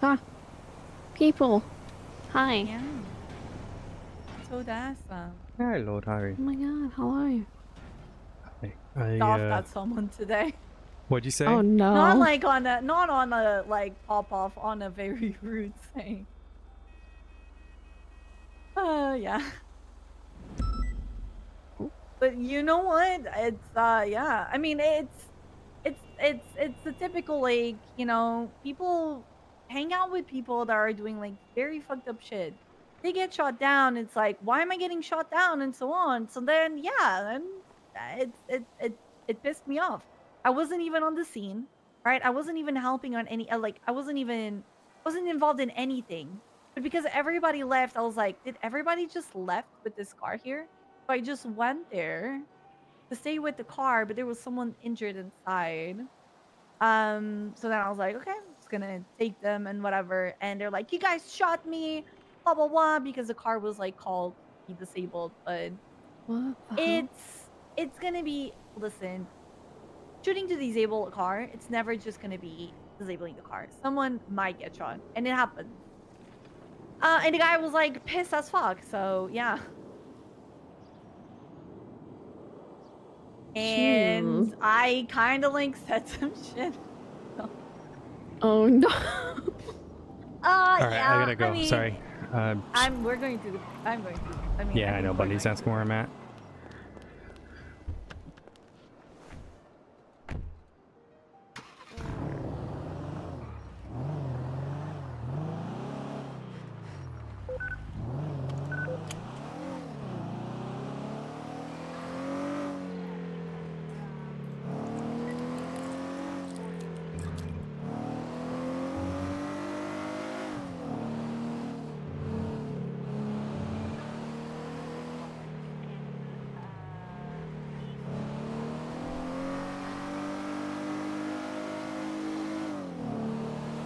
Ah, people. Hi. Yeah. It's Odessa. Hello, Harry. Oh my god, hello. Laughed at someone today. What'd you say? Oh Not no. like on a, not on a like pop off on a very rude thing. Yeah. But you know what? It's yeah. I mean, it's a typical like, you know, people hang out with people that are doing like very fucked up shit. They get shot down. It's like, why am I getting shot down and so on. So then yeah, and it pissed me off. I wasn't even on the scene, right? I wasn't even helping on any like I wasn't involved in anything. But because everybody left, I was like, did everybody just left with this car here? So I just went there to stay with the car, but there was someone injured inside. So then I was like, okay, I'm just gonna take them and whatever. And they're like, you guys shot me, blah blah blah, because the car was like called to be disabled. But What the hell? it's gonna be listen, shooting to disable a car, it's never just gonna be disabling the car. Someone might get shot, and it happens. And the guy was like pissed as fuck. So yeah. And I kind of like said some shit. Oh no. All right, I Yeah. gotta go. I mean, Sorry. we're going to. I'm going to. I mean, Yeah, I know. think we're Bundy's going asking where I'm at.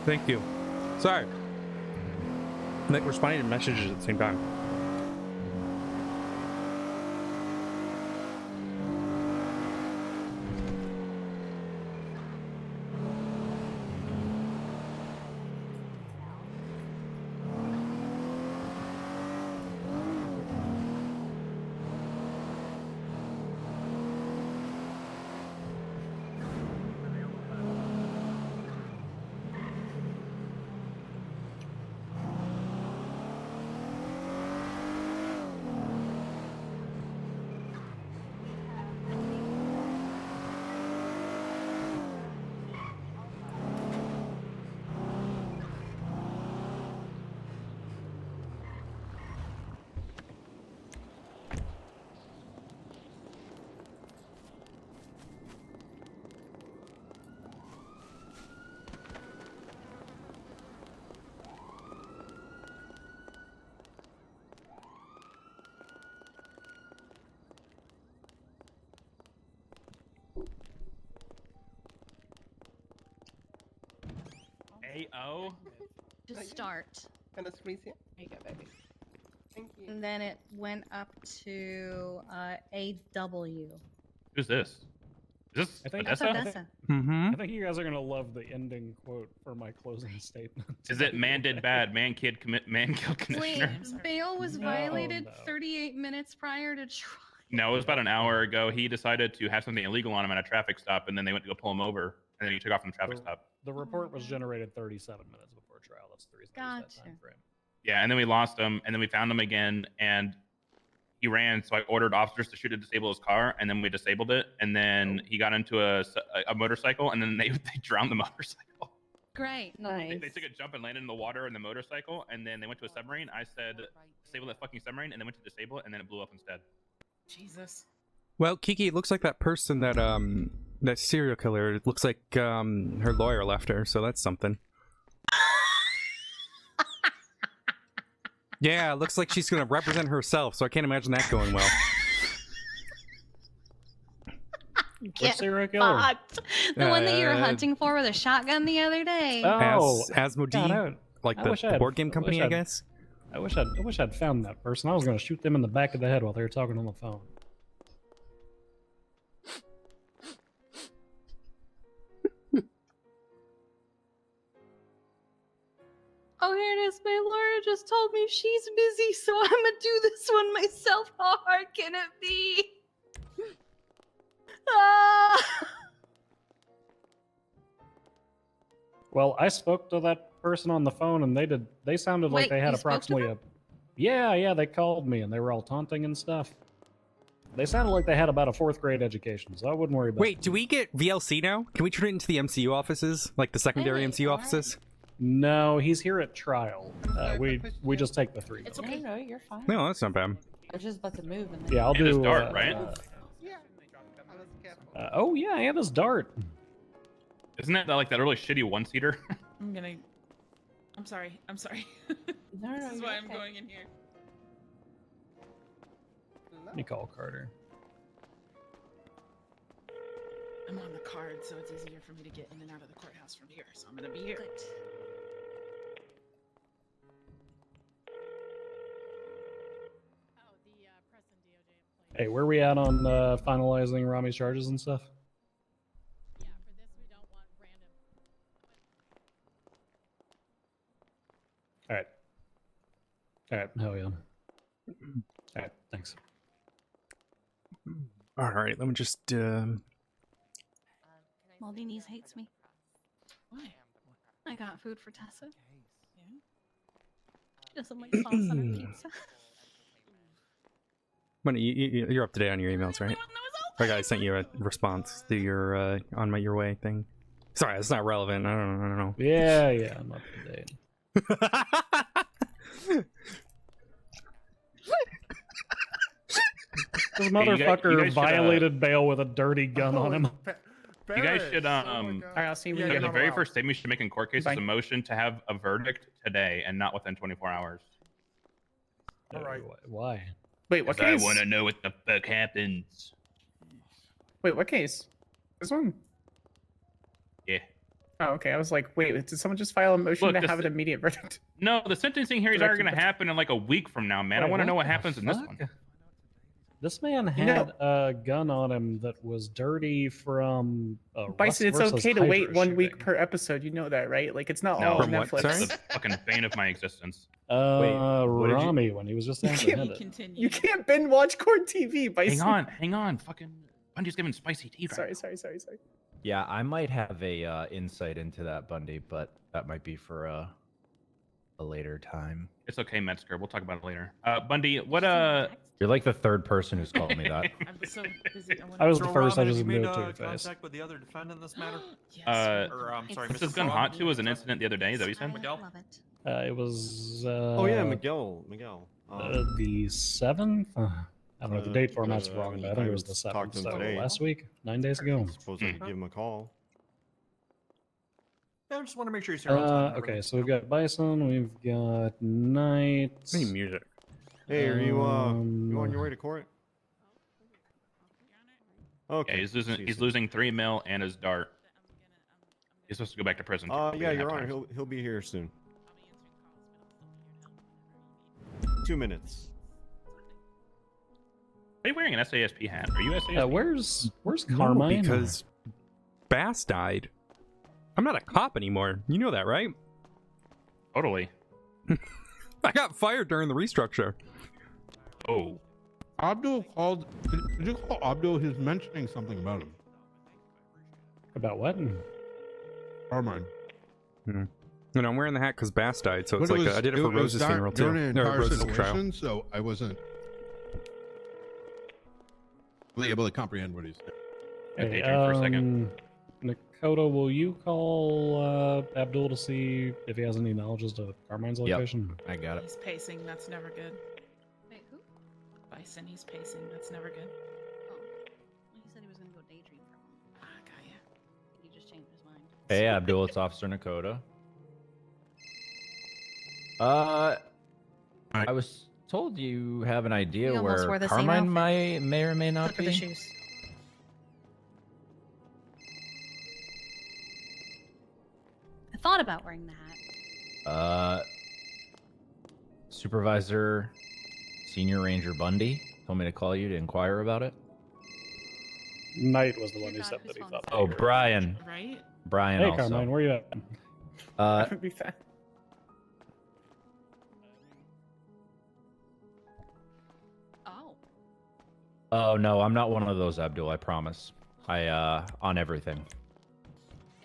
Thank you. Sorry. I'm like responding to messages at the same time. AO? To start. Can I squeeze here? There you go, baby. Thank you. And then it went up to AW. Who's this? Is this I think That's Odessa? Odessa. Mm-hmm. I think you guys are gonna love the ending quote for my closing statement. Is it man did bad, man killed Wait, commissioner? bail was No, violated no. 38 minutes prior to trial. No, it was about an hour ago. He decided to have something illegal on him at a traffic stop, and then they went to go pull him over, and then he took off from the traffic stop. The report was generated 37 minutes before trial. That's the reason I used that Gotcha. time frame. Yeah, and then we lost him, and then we found him again, and he ran. So I ordered officers to shoot to disable his car, and then we disabled it, and then he got into a motorcycle, and then they drowned the motorcycle. Great. Nice. They took a jump and landed in the water in the motorcycle, and then they went to a submarine. I said, disable that fucking submarine, and then went to disable it, and then it blew up instead. Jesus. Well, Kiki, it looks like that person that serial killer. It looks like her lawyer left her, so that's something. Yeah, it looks like she's gonna represent herself, so I can't imagine that going well. Which serial killer? Fucked. The one that you were hunting for with a shotgun the other day. Oh, Asmodee, God, like I the wish I had- board game I company, wish I I'd- guess. I wish I'd found that person. I was gonna shoot them in the back of the head while they were talking on the phone. just told me she's busy, so I'm gonna do this one myself. How hard can it be? Ah! Well, I spoke to that person on the phone, and they sounded like Wait, they had you spoke to approximately them? yeah, they called me, and they were all taunting and stuff. They sounded like they had about a 4th grade education, so I wouldn't worry about Wait, do we get VLC now? Can we turn it into the MCU offices? Like the secondary Hey, MCU alright. offices? No, he's here at trial. sorry, We quick question. just take the 3. It's though. okay. No, you're fine. No, that's not bad. They're just about to move. And then... Yeah, I'll And do. it's dark, right? Yeah. I was careful. Oh yeah, and his dart. Isn't that like that really shitty one-seater? I'm sorry. I'm sorry. No, no, This is you're why I'm okay. going in here. Let me call Carter. I'm on the card, so it's easier for me to get in and out of the courthouse from here. So I'm gonna be here. Hey, where we at on finalizing Rami's charges and stuff? All right. All right. Hell yeah. All right. Thanks. All right, let me just. Maldini's hates me. Why? I got food for Tessa. Yeah. She doesn't like sauce on her pizza. You're up to date on your emails, right? I guy sent you a response to your on your way thing. Sorry, it's not relevant. I don't know. Yeah, I'm up to date. This you motherfucker guys should, violated bail with a dirty gun on him. You guys should Alright, I'll see you when Yeah, you the get very wow. first statement you should make in court case is Bye. a motion to have a verdict today and not within 24 hours. Alright. Why? Wait, what 'Cause I case? want to know what the fuck happens. Wait, what case? This one? Yeah. Oh, okay. I was like, wait, did someone just file a motion Look, to this- have an immediate verdict? No, the sentencing hearings are going to happen in like a week from now, man. I Wait, want to know what the happens in this fuck? one. This man You know- had a gun on him that was dirty from Bison, it's Rust versus okay to wait Hydra 1 week shooting. per episode. You know that, right? Like, it's not No. all From what, Netflix. sorry? It's the fucking bane of my existence. what did you- Rami when he was just You down can't- to hit it. Continue. You can't binge watch court TV, Bison. Hang on. Fucking Bundy's giving spicy tea right Sorry. Yeah, I might have a insight into that, Bundy, but that might be for a later time. It's okay, Metzger. We'll talk about it later. Bundy, what You're like the third person who's called me that. I'm so busy. I was So, the first. I Robin, just have you knew made it to your face. contact with the other defendant in this matter? Yes. Or, I'm sorry, Mrs. Mrs. Gun Frog? Hot 2 was an incident the other day, is that what you said? Miguel? Love it. It was. Oh yeah, Miguel. The 7th. I don't know the date for him. That's wrong, but I think it was the talked 7th. to him So today. last week, 9 days ago. Suppose I could give him a call. Yeah, I just want to make sure he's here on time. Okay, so we've got Bison. We've got Knight. I need music. Hey, are you on your way to court? Okay. Yeah, he's losing 3 mil and his dart. He's supposed to go back to prison. Yeah, Your Honor, he'll be here soon. 2 minutes. Are you wearing an SASP hat? Are you SASP? Where's No, Carmine? because Bass died. I'm not a cop anymore. You know that, right? Totally. I got fired during the restructure. Oh. Abdul called. Did you call Abdul? He's mentioning something about him. About what? Carmine. And I'm wearing the hat because Bass died, so it's But like I did it for was Rose's dark funeral too. during the No, entire Rose's trial. situation, so I wasn't really able to comprehend what he's saying. Hey, daydream for a second. Nakota, will you call Abdul to see if he has any knowledge as to Carmine's Yep. location? I got it. He's pacing. That's never good. Wait, who? Bison. He's pacing. That's never good. Oh. Well, he said he was going to go daydream for a moment. Ah, got ya. He just changed his mind. Hey, Abdul, it's Officer Nakota. I was told you have an idea We almost where wore the same Carmine outfit. may or may not Look at be. the shoes. I thought about wearing the hat. Supervisor Senior Ranger Bundy told me to call you to inquire about it. Knight was the one Dear who God, said whose that he phone thought. is that Oh, you were- Brian. Right? Brian Hey, also. Carmine, where you at? Uh, That would be fast. Oh no, I'm not one of those, Abdul. I promise. I on everything.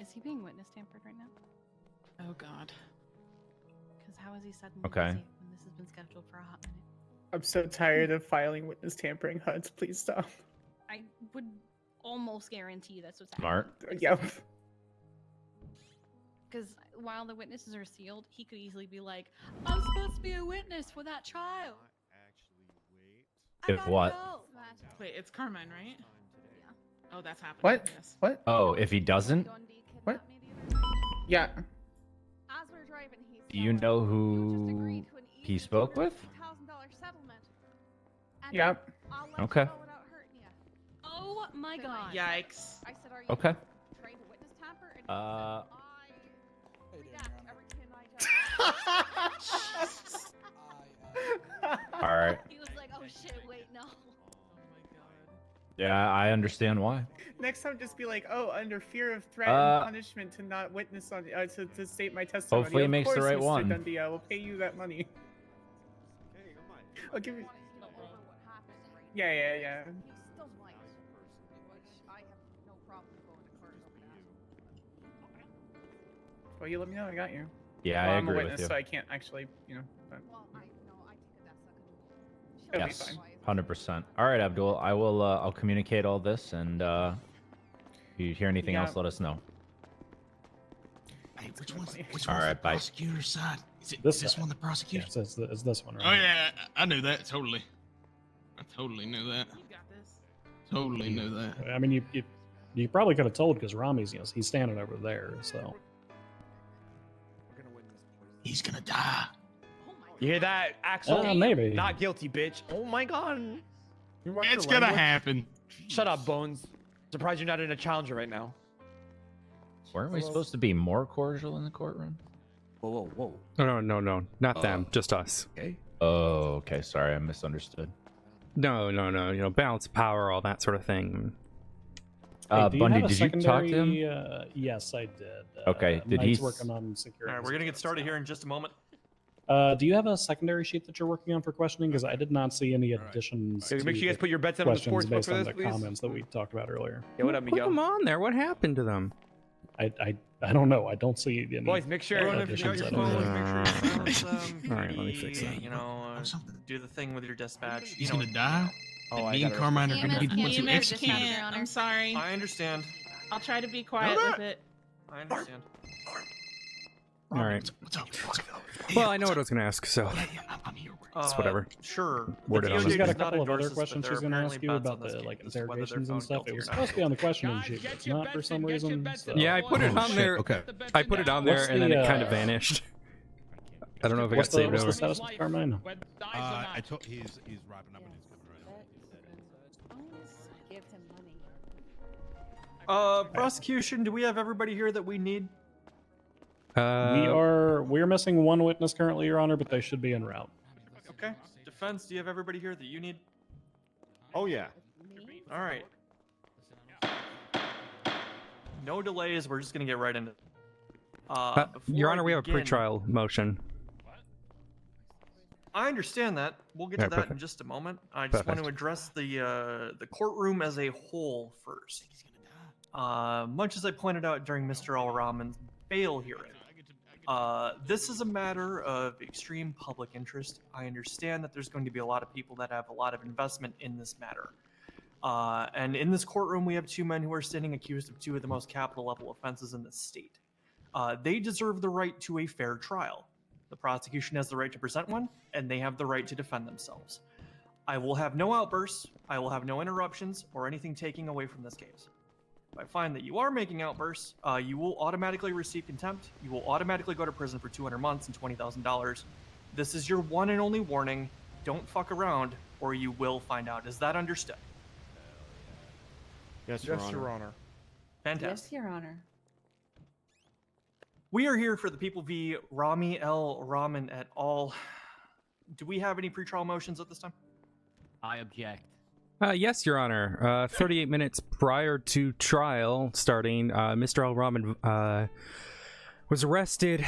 Is he being witness tampered right now? Oh God. Because how is he suddenly Okay. busy when this has been scheduled for a hot minute? I'm so tired of filing witness tampering HUDs. Please stop. I would almost guarantee that's what's Smart. happening. Yep. Because while the witnesses are sealed, he could easily be like, "I'm supposed to be a witness for that trial." If what? Wait, it's Carmine, right? Yeah. Oh, that's happening. What? Yes. What? Oh, if he doesn't, What? Yeah. As we're driving, he do you know who he spoke with? settlement. Yep. Okay. Oh my God. Yikes. I said, "Are you Okay. trained to witness tamper?" And All right. He was like, "Oh shit, wait, no." Yeah, I understand why. Next time, just be like, "Oh, under fear of threat Uh, and punishment, to not witness on to state my testimony." Hopefully he Of makes the course, right Mr. one. Dundee, I will pay you that money. I'll give you. Yeah, yeah, yeah. He still might, which I have no problem going to court over that. Well, you let me know. I got you. Yeah, well, I I'm agree a with witness, you. so I can't actually, But Well, I take Odessa. Yes, 100%. All right, Abdul. I will. I'll communicate all this, and if you hear anything Yeah. else, let us know. Hey, which one's All right, the bye. prosecutor's side? Is This this side. one the prosecutor? Yes, it's this one right Oh here. yeah, I knew that totally. I totally knew that. You got this. Totally knew that. I mean, you probably could have told because Rami's, he's standing over there, so. He's gonna die. You hear that, Axel? Maybe. Not guilty, bitch. Oh my god. It's gonna happen. Shut up, Bones. Surprised you're not in a challenger right now. Weren't we supposed to be more cordial in the courtroom? Whoa, whoa, whoa. No, not them, just us. Okay. Oh, okay. Sorry, I misunderstood. No, balance of power, all that sort of thing. Hey, do you Bundy, have a did you talk to him? secondary, yes, I did. Okay, did Knight's he? working on security. All right, we're gonna get started here in just a moment. Do you have a secondary sheet that you're working on for questioning? Because I did not see any additions. Okay, make sure you to guys put your bets in on the questions sports book based for on this, the please. comments that we talked about earlier. Yeah, what up, Put Miguel? them on there. What happened to them? I don't know. I don't see any. Boys, make sure if you got your phone, All right, let me fix that. Do the thing with your dispatch. He's gonna die. Oh, and I me and gotta Carmine are refresh gonna be my the ones who EMS execute it. can't. I'm sorry. I understand. I'll try to be quiet with it. I understand. All right. What's up? Well, I know what I was going to ask, so I'm here. it's whatever. Sure. Word it on She's the got a screen. couple of other questions she's going to ask you about the interrogations and stuff. It was supposed to be on the questioning sheet, but it's not for some reason. So. Yeah, I put it on there. Okay. I put it on there, What's and then the, it kind of vanished. I don't know if it got What's the saved over. status with Carmine? I told he's wrapping up and he's coming right now. Give him money. Prosecution, do we have everybody here that we need? We're missing one witness currently, Your Honor, but they should be en route. Okay. Defense, do you have everybody here that you need? Oh yeah. All right. No delays. We're just gonna get right into. Your before Honor, I we have a begin- pretrial motion. I understand that. We'll get to Yeah, that in perfect. just a moment. I just want to Perfect. address the courtroom as a whole first. Much as I pointed out during Mr. Al Rahman's bail hearing, this is a matter of extreme public interest. I understand that there's going to be a lot of people that have a lot of investment in this matter. And in this courtroom, we have two men who are standing accused of two of the most capital level offenses in the state. They deserve the right to a fair trial. The prosecution has the right to present one, and they have the right to defend themselves. I will have no outbursts, I will have no interruptions, or anything taking away from this case. If I find that you are making outbursts, you will automatically receive contempt, you will automatically go to prison for 200 months and $20,000. This is your one and only warning. Don't fuck around, or you will find out. Is that understood? Yes, Your Honor. Fantastic. Yes, Your Honor. We are here for the people v. Rami L. Rahman et al. Do we have any pretrial motions at this time? I object. Yes, Your Honor. 38 minutes prior to trial starting, Mr. Al Rahman was arrested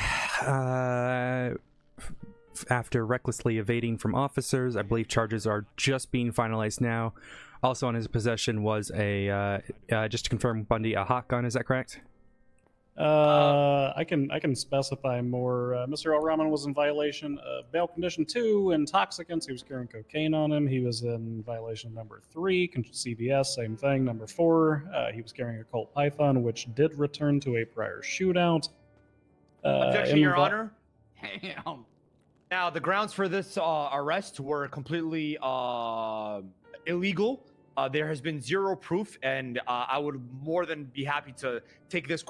after recklessly evading from officers. I believe charges are just being finalized now. Also in his possession was a, just to confirm, Bundy, a hot gun. Is that correct? I can specify more. Mr. L. Rahman was in violation of bail condition 2, intoxicants. He was carrying cocaine on him. He was in violation of number 3, CBS, same thing. Number 4, he was carrying a Colt Python, which did return to a prior shootout. Objection, Your Honor. Damn. Now, the grounds for this arrest were completely illegal. There has been zero proof, and I would more than be happy to take this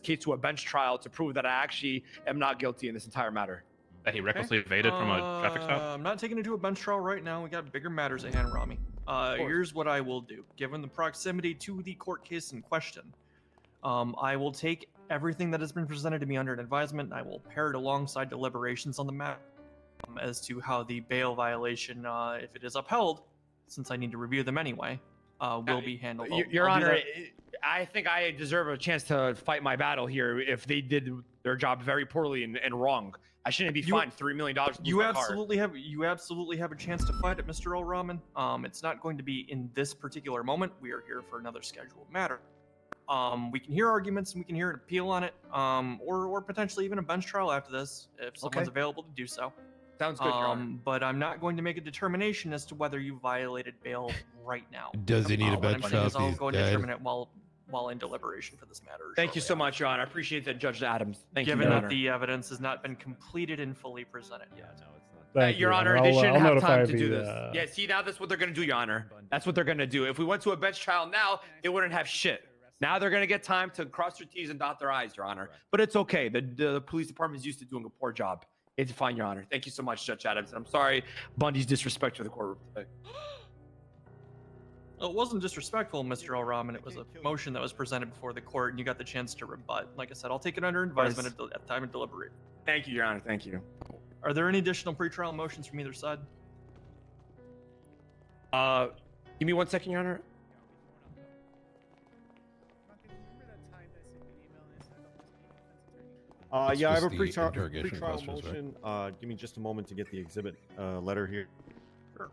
case to a bench trial to prove that I actually am not guilty in this entire matter. That he recklessly evaded from a traffic stop? I'm not taking it to a bench trial right now. We got bigger matters at hand, Rami. Here's what I will do. Given the proximity to the court case in question, I will take everything that has been presented to me under an advisement, and I will pair it alongside deliberations on the matter as to how the bail violation, if it is upheld, since I need to review them anyway, will be handled. Your Honor, I think I deserve a chance to fight my battle here if they did their job very poorly and wrong. I shouldn't be fined $3 million. You absolutely have a chance to fight it, Mr. L. Rahman. It's not going to be in this particular moment. We are here for another scheduled matter. We can hear arguments and we can hear an appeal on it, or potentially even a bench trial after this if someone's available to do so. Sounds good, Your Honor. But I'm not going to make a determination as to whether you violated bail right now. Does he need a bench trial? I'll go and determine it while in deliberation for this matter. Thank you so much, Your Honor. I appreciate that, Judge Adams. Thank you, Given Your that Honor. the evidence has not been completed and fully presented yet. Your Honor, they shouldn't have time to the, do this. Yeah, see, now that's what they're going to do, Your Honor. That's what they're going to do. If we went to a bench trial now, they wouldn't have shit. Now they're going to get time to cross their T's and dot their I's, Your Honor. But it's okay. The police department is used to doing a poor job. It's fine, Your Honor. Thank you so much, Judge Adams. And I'm sorry Bundy's disrespect to the courtroom today. Well, it wasn't disrespectful, Mr. L. Rahman. It was a motion that was presented before the court, and you got the chance to rebut. Like I said, I'll take it under advisement at the time of deliberate. Thank you, Your Honor. Thank you. Are there any additional pretrial motions from either side? Give me 1 second, Your Honor. Yeah, I have a the pretrial interrogation questions, motion. Give me just a moment to get the exhibit letter here. Sure.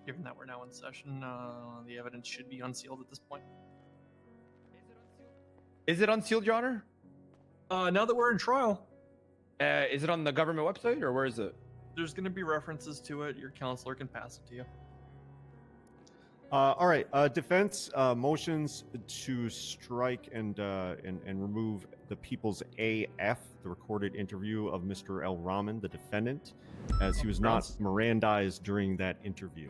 Given that we're now in session, the evidence should be unsealed at this point. Is it unsealed, Your Honor? Now that we're in trial. Is it on the government website, or where is it? There's going to be references to it. Your counselor can pass it to you. All right, defense motions to strike and remove the People's AF, the recorded interview of Mr. L. Rahman, the defendant, as he was not Mirandized during that interview.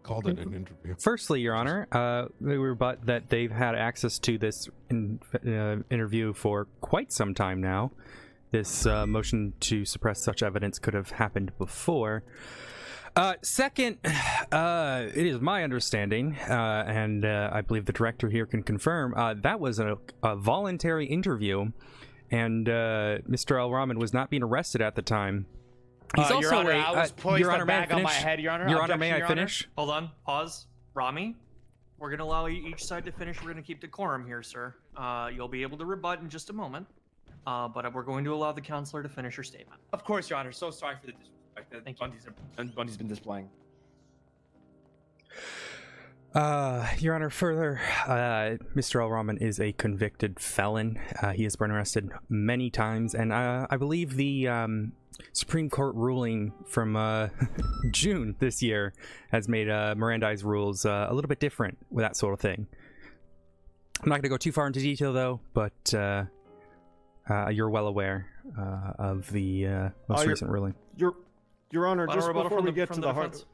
Called it an interview. Firstly, Your Honor, we rebut that they've had access to this interview for quite some time now. This motion to suppress such evidence could have happened before. Second, it is my understanding, and I believe the director here can confirm, that was a voluntary interview, and Mr. L. Rahman was not being arrested at the time. He's also Your Honor, I was poised Your a Honor, may I bag on my finish? head, Your Honor. Your Honor, may Objection, I Your finish? Hold on. Pause. Rami, we're going to allow each side to finish. We're going to keep decorum here, sir. You'll be able to rebut in just a moment, but we're going to allow the counselor to finish her statement. Of course, Your Honor. So sorry for the disrespect that Bundy's been displaying. Your Honor, further, Mr. L. Rahman is a convicted felon. He has been arrested many times, and I believe the Supreme Court ruling from June this year has made Mirandi's rules a little bit different with that sort of thing. I'm not going to go too far into detail, though, but you're well aware of the most recent ruling. Your Honor, just before we get to the heart... defense.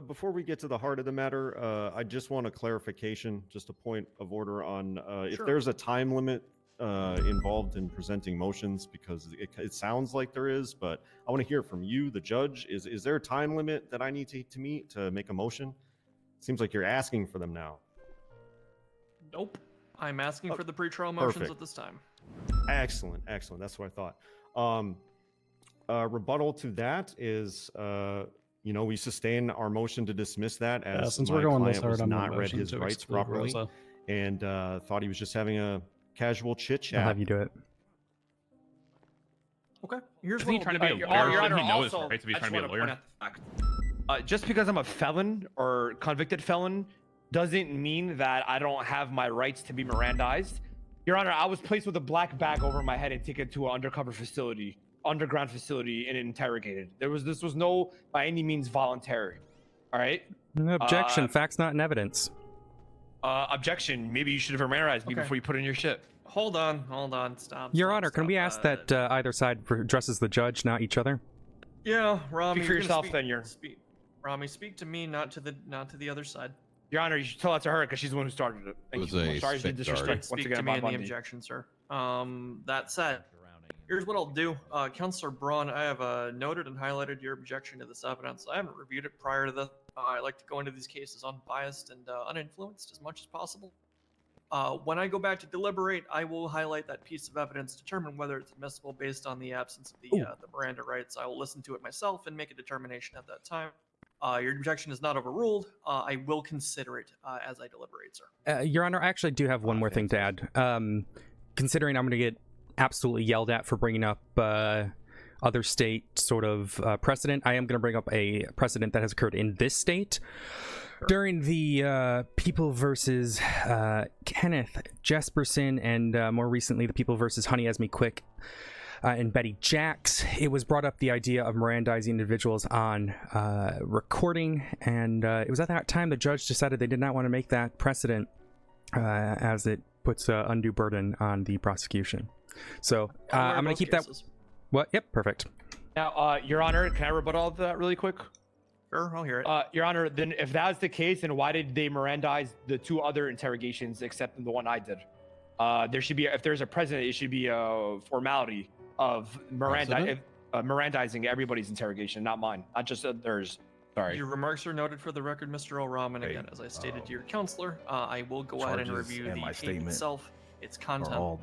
Before we get to the heart of the matter, I just want a clarification, just a point of order on if there's a time limit involved in presenting motions, because it sounds like there is, but I want to hear from you, the judge. Is there a time limit that I need to meet to make a motion? Seems like you're asking for them now. Nope. I'm asking for the pretrial motions at this time. Excellent. That's what I thought. Rebuttal to that is... we sustain our motion to dismiss that as since my we're going client this hard, was I'm not going read his rights properly, and thought he was just having a casual chit chat. I'll have you do it. Okay. Here's Isn't he what trying to we'll be do. a lawyer? Your Honor, Shouldn't he know his also, rights if he's I trying just to be a want lawyer? point out the fact, Just because I'm a felon or convicted felon doesn't mean that I don't have my rights to be Mirandized. Your Honor, I was placed with a black bag over my head and taken to an underground facility, and interrogated. This was no by any means voluntary. All right. Objection. Facts not in evidence. Objection. Maybe you should have Mirandized me before you put in your shit. Hold on, stop. Your Honor, can we ask that either side addresses the judge, not each other? Yeah, Rami. Speak for yourself, then. Rami, speak to me, not to the other side. Your Honor, you should tell that to her because she's the one who started it. Thank you. Sorry to disrespect once again. Speak to me in the objection, sir. That said, here's what I'll do. Counselor Braun, I have noted and highlighted your objection to this evidence. I haven't reviewed it prior to this. I like to go into these cases unbiased and uninfluenced as much as possible. When I go back to deliberate, I will highlight that piece of evidence, determine whether it's admissible based on the absence of the Miranda rights. I will listen to it myself and make a determination at that time. Your objection is not overruled. I will consider it as I deliberate, sir. Your Honor, I actually do have one more thing to add. Considering I'm going to get absolutely yelled at for bringing up other state sort of precedent, I am going to bring up a precedent that has occurred in this state. During the People versus Kenneth Jesperson and more recently the People versus Honey Esme Quick and Betty Jacks, it was brought up the idea of Mirandizing individuals on recording, and it was at that time the judge decided they did not want to make that precedent as it puts undue burden on the prosecution. So I'm going to keep that. What? Yep, perfect. Now, Your Honor, can I rebut all of that really quick? Sure, I'll hear it. Your Honor, then if that's the case, then why did they Mirandize the two other interrogations except the one I did? There should be, if there's a precedent, it should be a formality of Mirandizing everybody's interrogation, not mine, not just theirs. Sorry. Your remarks are noted for the record, Mr. O'Rahman. Again, as I stated to your counselor, I will go ahead and review the tape itself, its content,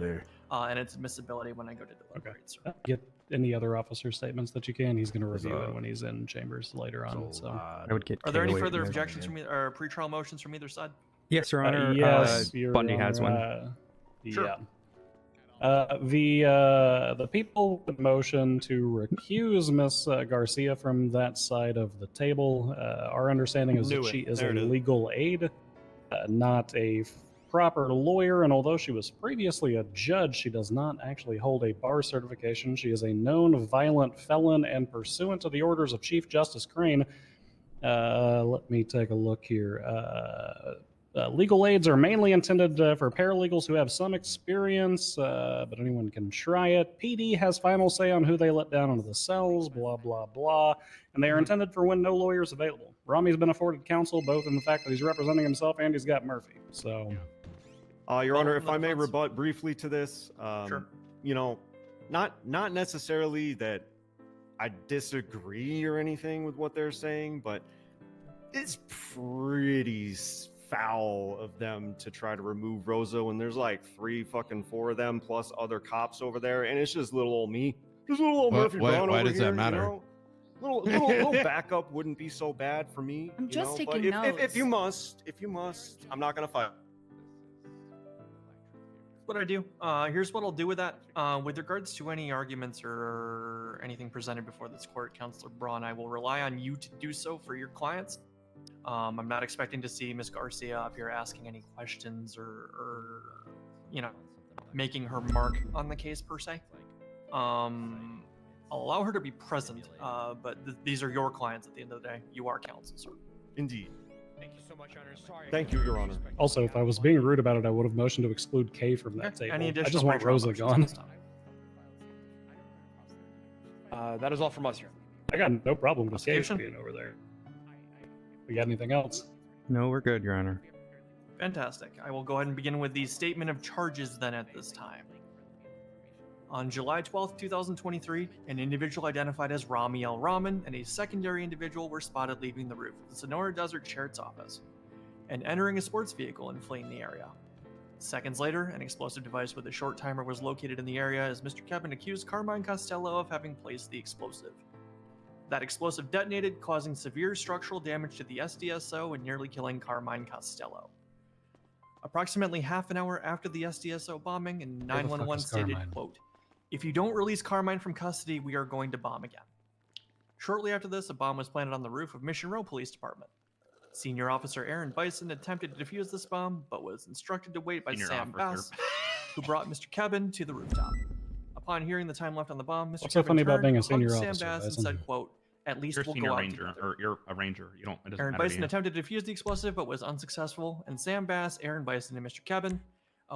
and its admissibility when I go to deliberate, sir. Get any other officer statements that you can. He's going to review it when he's in chambers later on. So I would get. Are there any further objections from or pretrial motions from either side? Yes, Your Honor. Yes, Bundy has one. Sure. Yeah. The people with motion to recuse Miss Garcia from that side of the table. Our understanding is that she is a legal aid, not a proper lawyer, and although she was previously a judge, she does not actually hold a bar certification. She is a known violent felon, and pursuant to the orders of Chief Justice Crane, let me take a look here. Legal aids are mainly intended for paralegals who have some experience, but anyone can try it. PD has final say on who they let down into the cells, blah, blah, blah. And they are intended for when no lawyer is available. Rami's been afforded counsel, both in the fact that he's representing himself and he's got Murphy. So, Your Honor, if I may rebut briefly to this, Sure. You know, not necessarily that I disagree or anything with what they're saying, but it's pretty foul of them to try to remove Rosa when there's like 4 of them plus other cops over there, and it's just little old me, just little old Murphy Brown why over does here, that matter? You know? Little backup wouldn't be so bad for me. I'm just taking but notes. if you must, I'm not gonna fight. What I do. Here's what I'll do with that. With regards to any arguments or anything presented before this court, Counselor Braun, I will rely on you to do so for your clients. I'm not expecting to see Ms. Garcia up here asking any questions or making her mark on the case per se. I'll allow her to be present, but these are your clients at the end of the day. You are counsel, sir. Indeed. Thank you so much, Your Honor. Sorry. Thank you, Your Honor. also, if I was being rude about it, I would have motioned to exclude Kay from that table. Any I additional just want pretrial Rosa motions gone. at this time? That is all from us, Your Honor. I got no problem with Kay Prosecution? being over there. We got anything else? No, we're good, Your Honor. Fantastic. I will go ahead and begin with the statement of charges then at this time. On July 12th, 2023, an individual identified as Rami L. Rahman and a secondary individual were spotted leaving the roof of the Sonora Desert Sheriff's Office and entering a sports vehicle and fleeing the area. Seconds later, an explosive device with a short timer was located in the area as Mr. Kevin accused Carmine Costello of having placed the explosive. That explosive detonated, causing severe structural damage to the SDSO and nearly killing Carmine Costello. Approximately half an hour after the SDSO bombing, and 911 stated, quote, "If you don't release Carmine from custody, we are going to bomb again." Shortly after this, a bomb was planted on the roof of Mission Row Police Department. Senior Officer Aaron Bison attempted to defuse this bomb, but was instructed to wait by Senior Sam officer. Bass, who brought Mr. Kevin to the rooftop. Upon hearing the time left on the bomb, Mr. What's so Kevin funny about turned, being a hugged senior Sam officer, Bass and Bison? said, quote, "At least You're a we'll senior go out ranger, together." or you're a ranger. You don't. It doesn't Aaron matter to Bison you. attempted to defuse the explosive, but was unsuccessful, and Sam Bass, Aaron Bison, and Mr. Kevin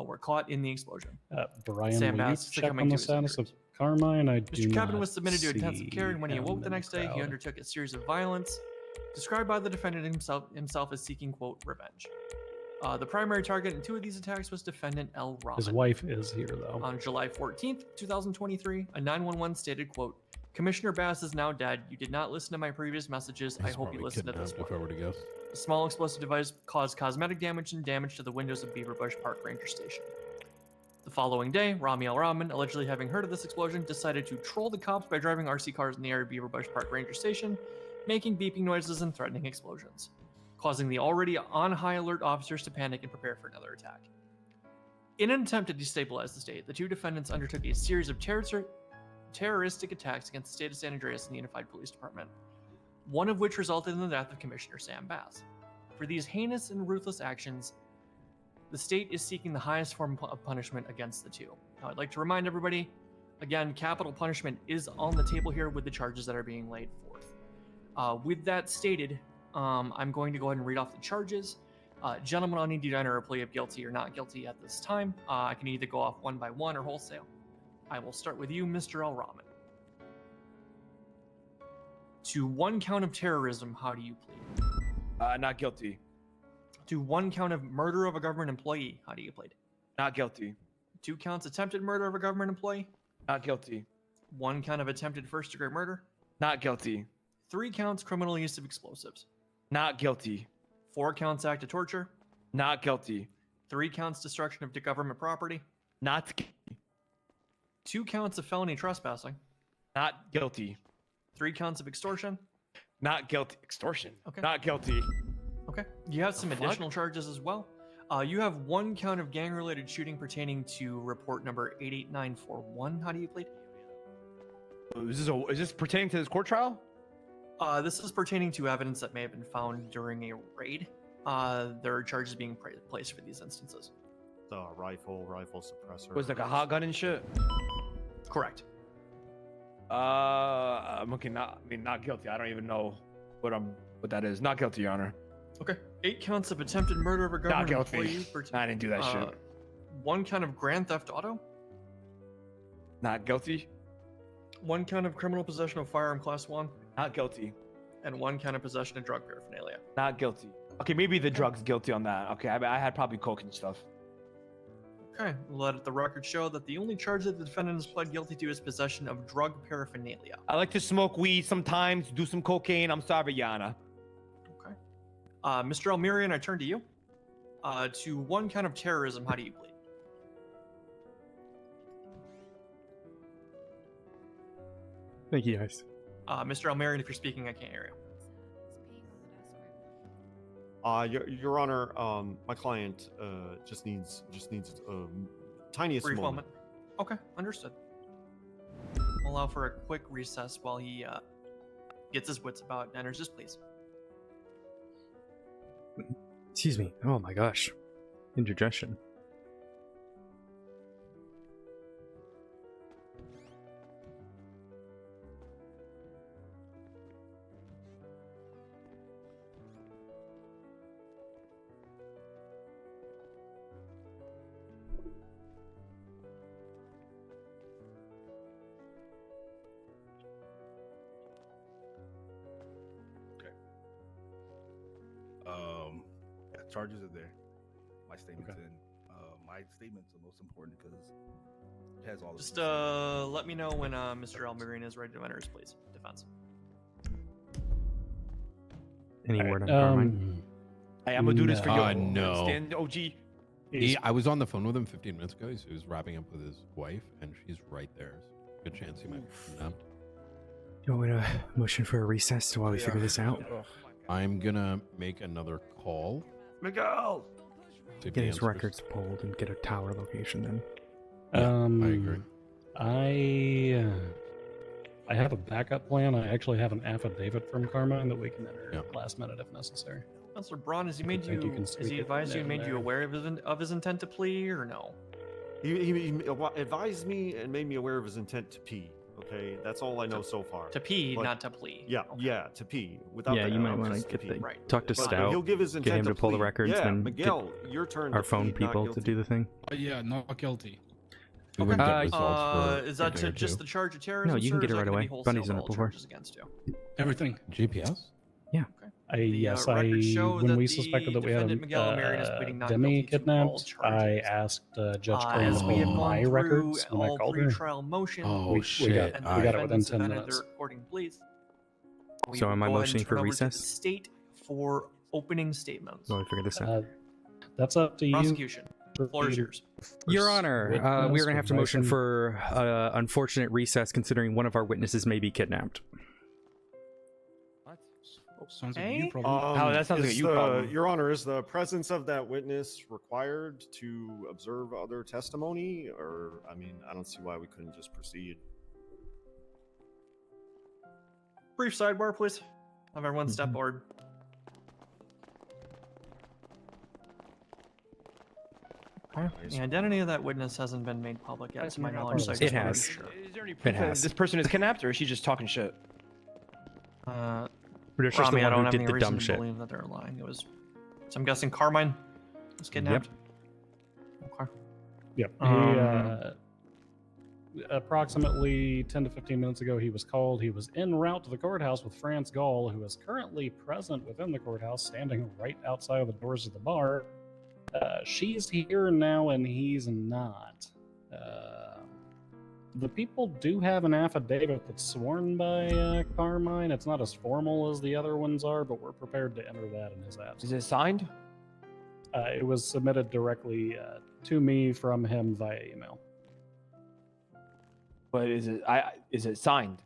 were caught in the explosion. Brian, Sam will you Bass check succumbing on to the his status injuries. of Carmine? I do Mr. Kevin not was submitted to intensive care, and when he see awoke the him in next day, he crowd. undertook a series of violence, described by the defendant himself as seeking, quote, revenge. The primary target in two of these attacks was defendant L. Rahman. His wife is here, though. On July 14th, 2023, a 911 stated, quote, "Commissioner Bass is now dead. You did not listen to my previous messages. I hope you listen to this one." If I were to guess. A small explosive device caused cosmetic damage and damage to the windows of Beaver Bush Park Ranger Station. The following day, Rami Al Rahman, allegedly having heard of this explosion, decided to troll the cops by driving RC cars in the area of Beaver Bush Park Ranger Station, making beeping noises and threatening explosions, causing the already on high alert officers to panic and prepare for another attack. In an attempt to destabilize the state, the two defendants undertook a series of terroristic attacks against the state of San Andreas and the Unified Police Department, one of which resulted in the death of Commissioner Sam Bass. For these heinous and ruthless actions, the state is seeking the highest form of punishment against the two. Now, I'd like to remind everybody, again, capital punishment is on the table here with the charges that are being laid forth. With that stated, I'm going to go ahead and read off the charges. Gentlemen, I'll need you to enter a plea of guilty or not guilty at this time. I can either go off one by one or wholesale. I will start with you, Mr. Al Rahman. To one count of terrorism, how do you plead? Not guilty. To one count of murder of a government employee, how do you plead? Not guilty. 2 counts attempted murder of a government employee? Not guilty. 1 count of attempted first-degree murder? Not guilty. 3 counts criminal use of explosives? Not guilty. 4 counts act of torture? Not guilty. 3 counts destruction of government property? Not guilty. 2 counts of felony trespassing? Not guilty. 3 counts of extortion? Not guilty. Extortion? Okay. Not guilty. Okay. You have some fuck? additional charges as well. You have 1 count of gang-related shooting pertaining to report number 88941. How do you plead? Is this pertaining to this court trial? This is pertaining to evidence that may have been found during a raid. There are charges being placed for these instances. The rifle suppressor. Was it like a hot gun and shit? Correct. I'm okay. Not guilty. I don't even know what that is. Not guilty, Your Honor. Okay. 8 counts of attempted murder of a government guilty. employee. I didn't do that shit. 1 count of grand theft auto. Not guilty. 1 count of criminal possession of firearm class 1. Not guilty. And 1 count of possession of drug paraphernalia. Not guilty. Okay, maybe the drug's guilty on that. Okay, I had probably coke and stuff. Okay. Let the record show that the only charge that the defendant has pled guilty to is possession of drug paraphernalia. I like to smoke weed sometimes, do some cocaine. I'm sorry, Your Honor. Okay. Mr. Almirian, I turn to you. To 1 count of terrorism, how do you plead? Thank you, guys. Mr. Almirian, if you're speaking, I can't hear you. Your Honor, my client just needs tiniest Brief moment. moment. Okay, understood. We'll allow for a quick recess while he gets his wits about and enters his pleas. Excuse me. Oh my gosh. Indigestion. Yeah, charges are there. My statement's in. My statement's the most important because it has all. Just let me know when Mr. Almirian is ready to enter his pleas. Defense. Any word on Carmine? Hey, I'm gonna do this for you. No. Stand OG. I was on the phone with him 15 minutes ago. He was wrapping up with his wife, and she's right there. So good chance he might be kidnapped. You want a motion for a recess while we figure this out? I'm gonna make another call. Miguel! Get his records pulled and get a tower location then. I agree. I have a backup plan. I actually have an affidavit from Carmine that we can enter last minute if necessary. Counselor Braun, has he made think you can has squeak he it advised you and in made you there. aware of his intent to plea or no? He advised me and made me aware of his intent to pee. Okay, that's all I know so far. To pee, But- not to plea. Yeah, yeah, to pee. Without Yeah, the you might L, want just to to get pee. the talk to But Stout. he'll give his get intent him to pull the plea. records, Yeah, then Miguel, get your turn. our to phone plead not people to guilty. do the thing. Yeah, not guilty. We wouldn't get results for Is that a day or just two. the charge of terrorism? No, you can sir, get or it is right that gonna away. be wholesale Bundy's done it all before. charges against you? Everything. GPS? Yeah. Yes, records show when that we the suspected that we had defendant Miguel Marion is pleading not Demi guilty to all kidnapped, I asked Judge Crane as to we have pull gone my through records when I all called her. pre-trial motions, Oh, we got shit. it. All We got right. it within defendants 10 have entered minutes. their recording pleas. We So will am I go ahead and motioning turn for over to recess? the state for opening statements. Let me figure this out. That's up to you. Prosecution. Floor is yours. Your Honor, we're witness going to have to or motion victim. for unfortunate recess considering one of our witnesses may be kidnapped. Sounds like a you Hey? problem. Oh, that sounds like a is you the- problem. Your Honor, is the presence of that witness required to observe other testimony? Or, I mean, I don't see why we couldn't just proceed. Brief sidebar, please. Have everyone Mm-hmm. step forward. Okay. The identity of that witness hasn't been made public yet, to my knowledge. So I It just wanna be has. sure. Is there any It proof that has. this person is kidnapped, or is she just talking shit? It's just the Rami, I one don't who have did any the reason dumb to shit. believe that they're lying. It was, so I'm guessing Carmine was kidnapped. Okay. Yep. Approximately 10 to 15 minutes ago, he was called. He was en route to the courthouse with France Gall, who is currently present within the courthouse, standing right outside of the doors of the bar. She's here now, and he's not. The people do have an affidavit that's sworn by Carmine. It's not as formal as the other ones are, but we're prepared to enter that in his absence. Is it signed? It was submitted directly to me from him via email. But is it signed?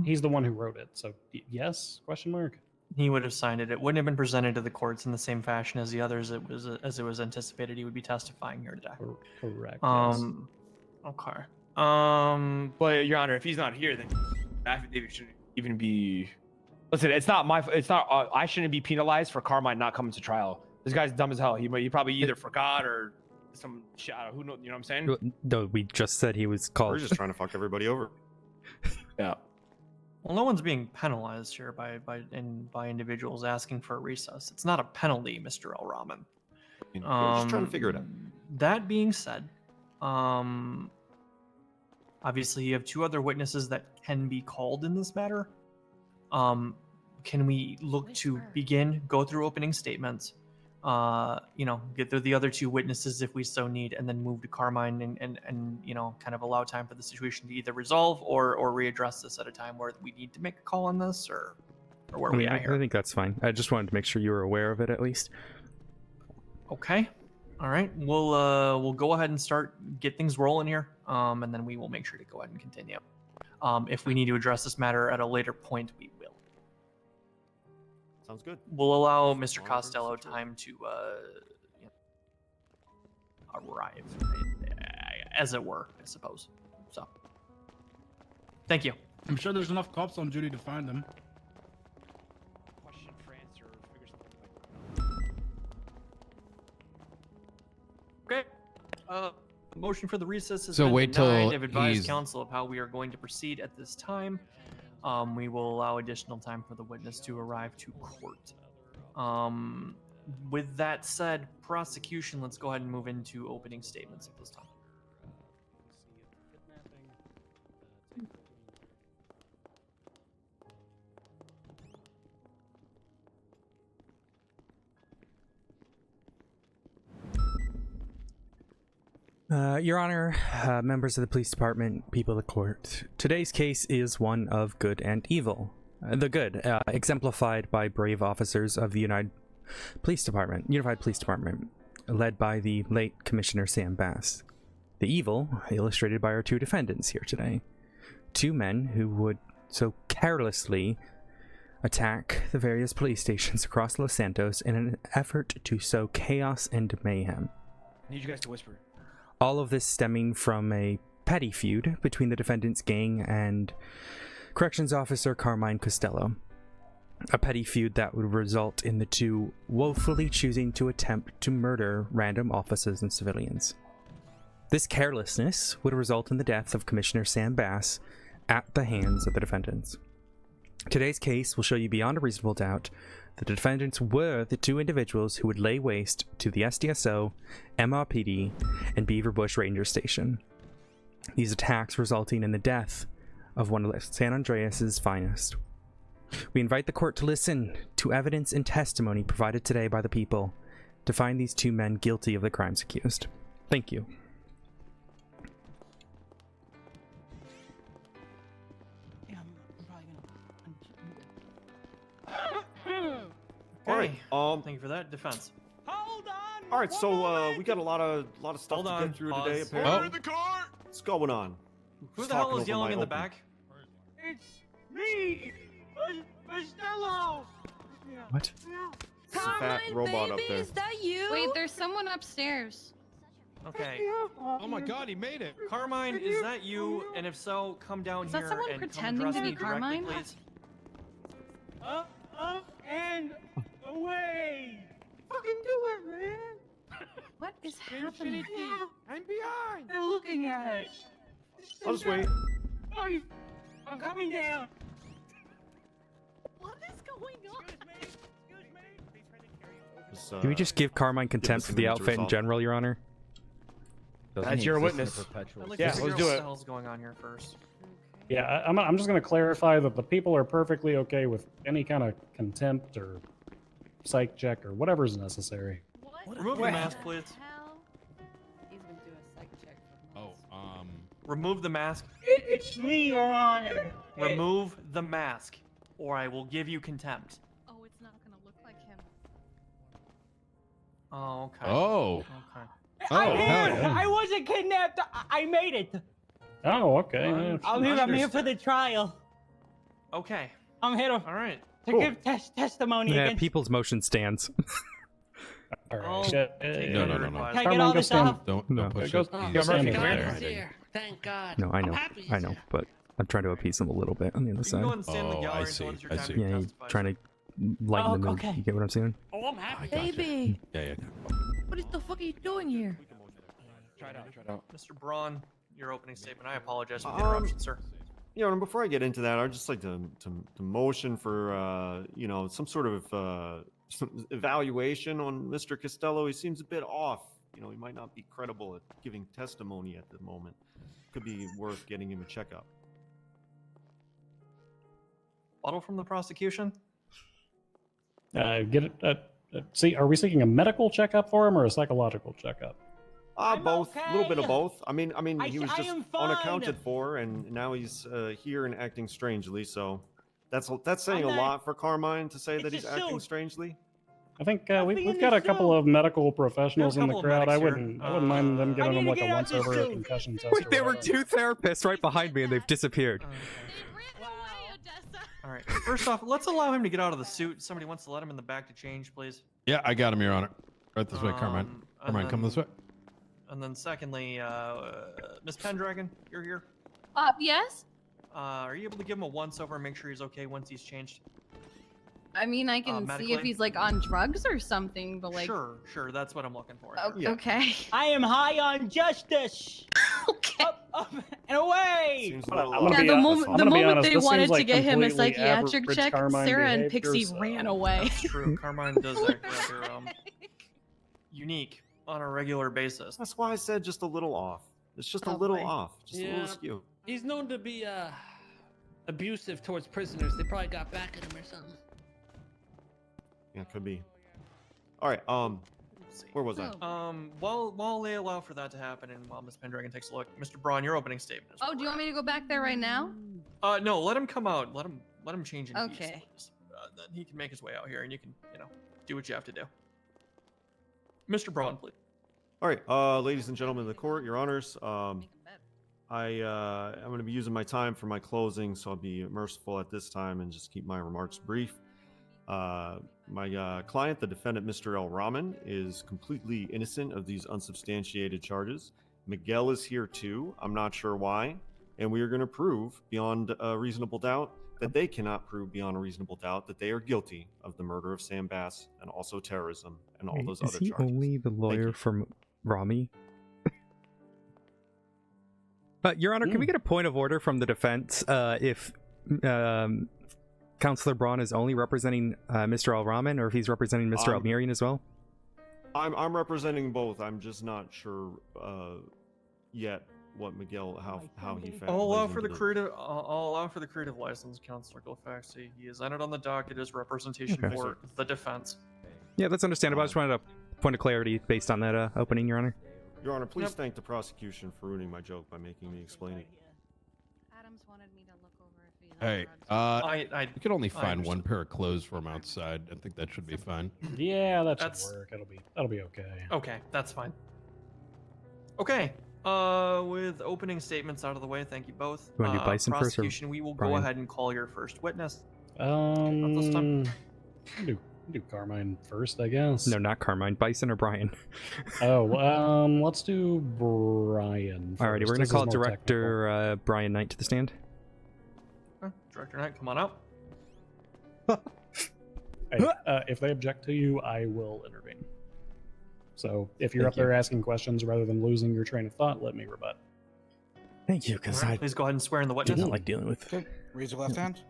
He's the one who wrote it, so yes? Question mark. He would have signed it. It wouldn't have been presented to the courts in the same fashion as the others. As it was anticipated he would be testifying here today. Correct. Okay. But Your Honor, if he's not here, then the affidavit shouldn't even be. Listen, it's not my. It's not. I shouldn't be penalized for Carmine not coming to trial. This guy's dumb as hell. He probably either forgot or some shit. I don't know, who knows? You know what I'm saying? No, we just said he was called. We're just trying to fuck everybody over. Yeah. Well, no one's being penalized here by individuals asking for a recess. It's not a penalty, Mr. El Rahman. We're just trying to figure it out. That being said, obviously you have two other witnesses that can be called in this matter. Can we look to go through opening statements, get through the other two witnesses if we so need, and then move to Carmine and kind of allow time for the situation to either resolve or readdress this at a time where we need to make a call on this, or where I are we mean, at here? I think that's fine. I just wanted to make sure you were aware of it at least. Okay. All right. We'll go ahead and get things rolling here, and then we will make sure to go ahead and continue. If we need to address this matter at a later point, we will. Sounds good. We'll allow Mr. Costello time to arrive, as it were, I suppose. So, thank you. I'm sure there's enough cops on duty to find them. Question for answer. Figure something like Okay. Motion for the recess has So been wait till denied. I've advised he's- counsel of how we are going to proceed at this time. We will allow additional time for the witness to arrive to court. With that said, prosecution, let's go ahead and move into opening statements at this time. Your Honor, members of the police department, people of the court, today's case is one of good and evil. The good, exemplified by brave officers of the Unified Police Department, led by the late Commissioner Sam Bass. The evil, illustrated by our two defendants here today. Two men who would so carelessly attack the various police stations across Los Santos in an effort to sow chaos and mayhem. I need you guys to whisper. All of this stemming from a petty feud between the defendant's gang and corrections officer Carmine Costello. A petty feud that would result in the two woefully choosing to attempt to murder random officers and civilians. This carelessness would result in the death of Commissioner Sam Bass at the hands of the defendants. Today's case will show you beyond a reasonable doubt that the defendants were the two individuals who would lay waste to the SDSO, MRPD, and Beaver Bush Ranger Station. These attacks resulting in the death of one of San Andreas's finest. We invite the court to listen to evidence and testimony provided today by the people to find these two men guilty of the crimes accused. Thank you. All right. Thank you for that defense. Hold on. All right, so we got a lot of stuff to get through today. Apparently, what's going on? Who the hell is yelling in the back? It's me, Costello. What? It's a fat robot up there. Is that you? Wait, there's someone upstairs. Okay. Oh my God, he made it. Carmine, is that you? And if so, come down Is here that someone and pretending come to address be me directly, Carmine? please. Up and away. Fucking do it, man. What is happening? I'm behind. They're looking at it. I'll just wait. I'm coming down. What is going on? Can we just give Carmine contempt for the outfit in general, Your Honor? As your witness. Yeah, let's do it. What the hell's going on here first? Yeah, I'm just going to clarify that the people are perfectly okay with any kind of contempt or psych check or whatever is necessary. Remove the mask, please. He's gonna do a psych check. Oh, Remove the mask. It's me, Your Honor. Remove the mask, or I will give you contempt. Oh, it's not gonna look like him. Oh, okay. Oh. Okay. I'm Oh, here. hell yeah. I wasn't kidnapped. I made it. Oh, okay. Yeah, I'm here for the trial. Okay. I'm here to, All right. Cool. give testimony Yeah, against. people's motion stands. All right. Oh, Yeah, take no, it no, under no, no. advisement. Can I get Carmine, all go this stand. off? Don't No. push Go- it. go He's stand right there. there. Here. Thank God. No, I know. I'm happy he's I know, here. but I'm trying to appease him a little bit on the other You can side. go ahead and stand in the Oh, I gallery see, until it's your I time see. to Yeah, he's testify. trying to lighten Oh, the mood. okay. You get what I'm saying? Oh, I'm happy. Baby, Yeah. what is the fuck are you doing here? Try it out. Mr. Braun, your opening statement. I apologize for the interruption, sir. You know, and before I get into that, I'd just like to motion for you know, some sort of some evaluation on Mr. Costello. He seems a bit off. You know, he might not be credible at giving testimony at the moment. Could be worth getting him a checkup. Bottle from the prosecution. Get it. See, are we seeking a medical checkup for him or a psychological checkup? Both. A little bit of okay. both. I mean, he was I just am fine. unaccounted for, and now he's here and acting strangely. So that's saying I'm a not- lot for Carmine to say that It's he's a acting suit. strangely. I think Nothing we've in got the a couple suit. of medical professionals in the couple of crowd. I medics here. wouldn't mind them I giving need him to like a get out once this over suit. concussion test. Wait, or there were whatever. two therapists right behind me and they've disappeared. Odessa. All right. First off, let's allow him to get out of the suit. Somebody wants to let him in the back to change, please. Yeah, I got him, Your Honor. Right this way, Carmine. And Carmine, come then- this way. And then secondly, Miss Pendragon, you're here. Yes? Are you able to give him a once over and make sure he's okay once he's changed? I mean, I can see medically? if he's like on drugs or something, but like. Sure, that's what I'm looking for. Oh, okay. I am high on justice. Okay. Up and away. Seems a I'm little gonna off. Yeah, be the honest- moment, I'm the gonna be moment honest, they this wanted seems to like get him a completely psychiatric average check, Carmine Sarah and behavior, Pixie so- ran away. That's true. Carmine does act rather unique on a regular basis. That's why I said just a little off. It's just a Oh, little boy. off. Just a Yeah. little skew. He's known to be abusive towards prisoners. They probably got back at him or something. Yeah, could be. All right. Where was I? While they allow for that to happen and while Miss Pendragon takes a look, Mr. Braun, your opening statement. Oh, do you want me to go back there right now? No, let him come out. Let him change in peace, Okay. please. Then he can make his way out here, and you can, do what you have to do. Mr. Braun, please. All right, ladies and gentlemen of the court, your honors. I'm going to be using my time for my closing, so I'll be merciful at this time and just keep my remarks brief. My client, the defendant, Mr. L. Rahman, is completely innocent of these unsubstantiated charges, Miguel is here too. I'm not sure why. And we are going to prove beyond a reasonable doubt that they cannot prove beyond a reasonable doubt that they are guilty of the murder of Sam Bass and also terrorism and all those Is other he charges. only the lawyer from Rami? Your Honor, can we get a point of order from the defense if Counselor Braun is only representing Mr. Al-Rahman, or if he's representing Mr. Almirian as well? I'm representing both. I'm just not sure yet what Miguel how he found. I'll allow for the creative. I'll allow for the creative license, Counselor Glafx. He is entered on the docket as representation Okay. for the defense. Yeah, that's understandable. I just wanted a point of clarity based on that opening, Your Honor. Your Honor, please thank the prosecution for ruining my joke by making me explain it. Adams wanted me to look over if he Hey, we can only find one pair of clothes from outside. I think that should be fine. Yeah, that should work. That'll be okay. Okay, that's fine. Okay. With opening statements out of the way, thank you both. You want to do Bison first or prosecution, we will Brian? go ahead and call your first witness. This time. Do Carmine first, I guess. No, not Carmine. Bison or Brian? Let's do Brian first. Alrighty, we're going to call Director Brian Knight to the stand. Director Knight, come on out. Hey, if they object to you, I will intervene. So if you're up there asking questions rather than losing your train of thought, let me rebut. Thank you, because I please go ahead and swear in the witness. didn't like dealing with. Okay, raise your left hand.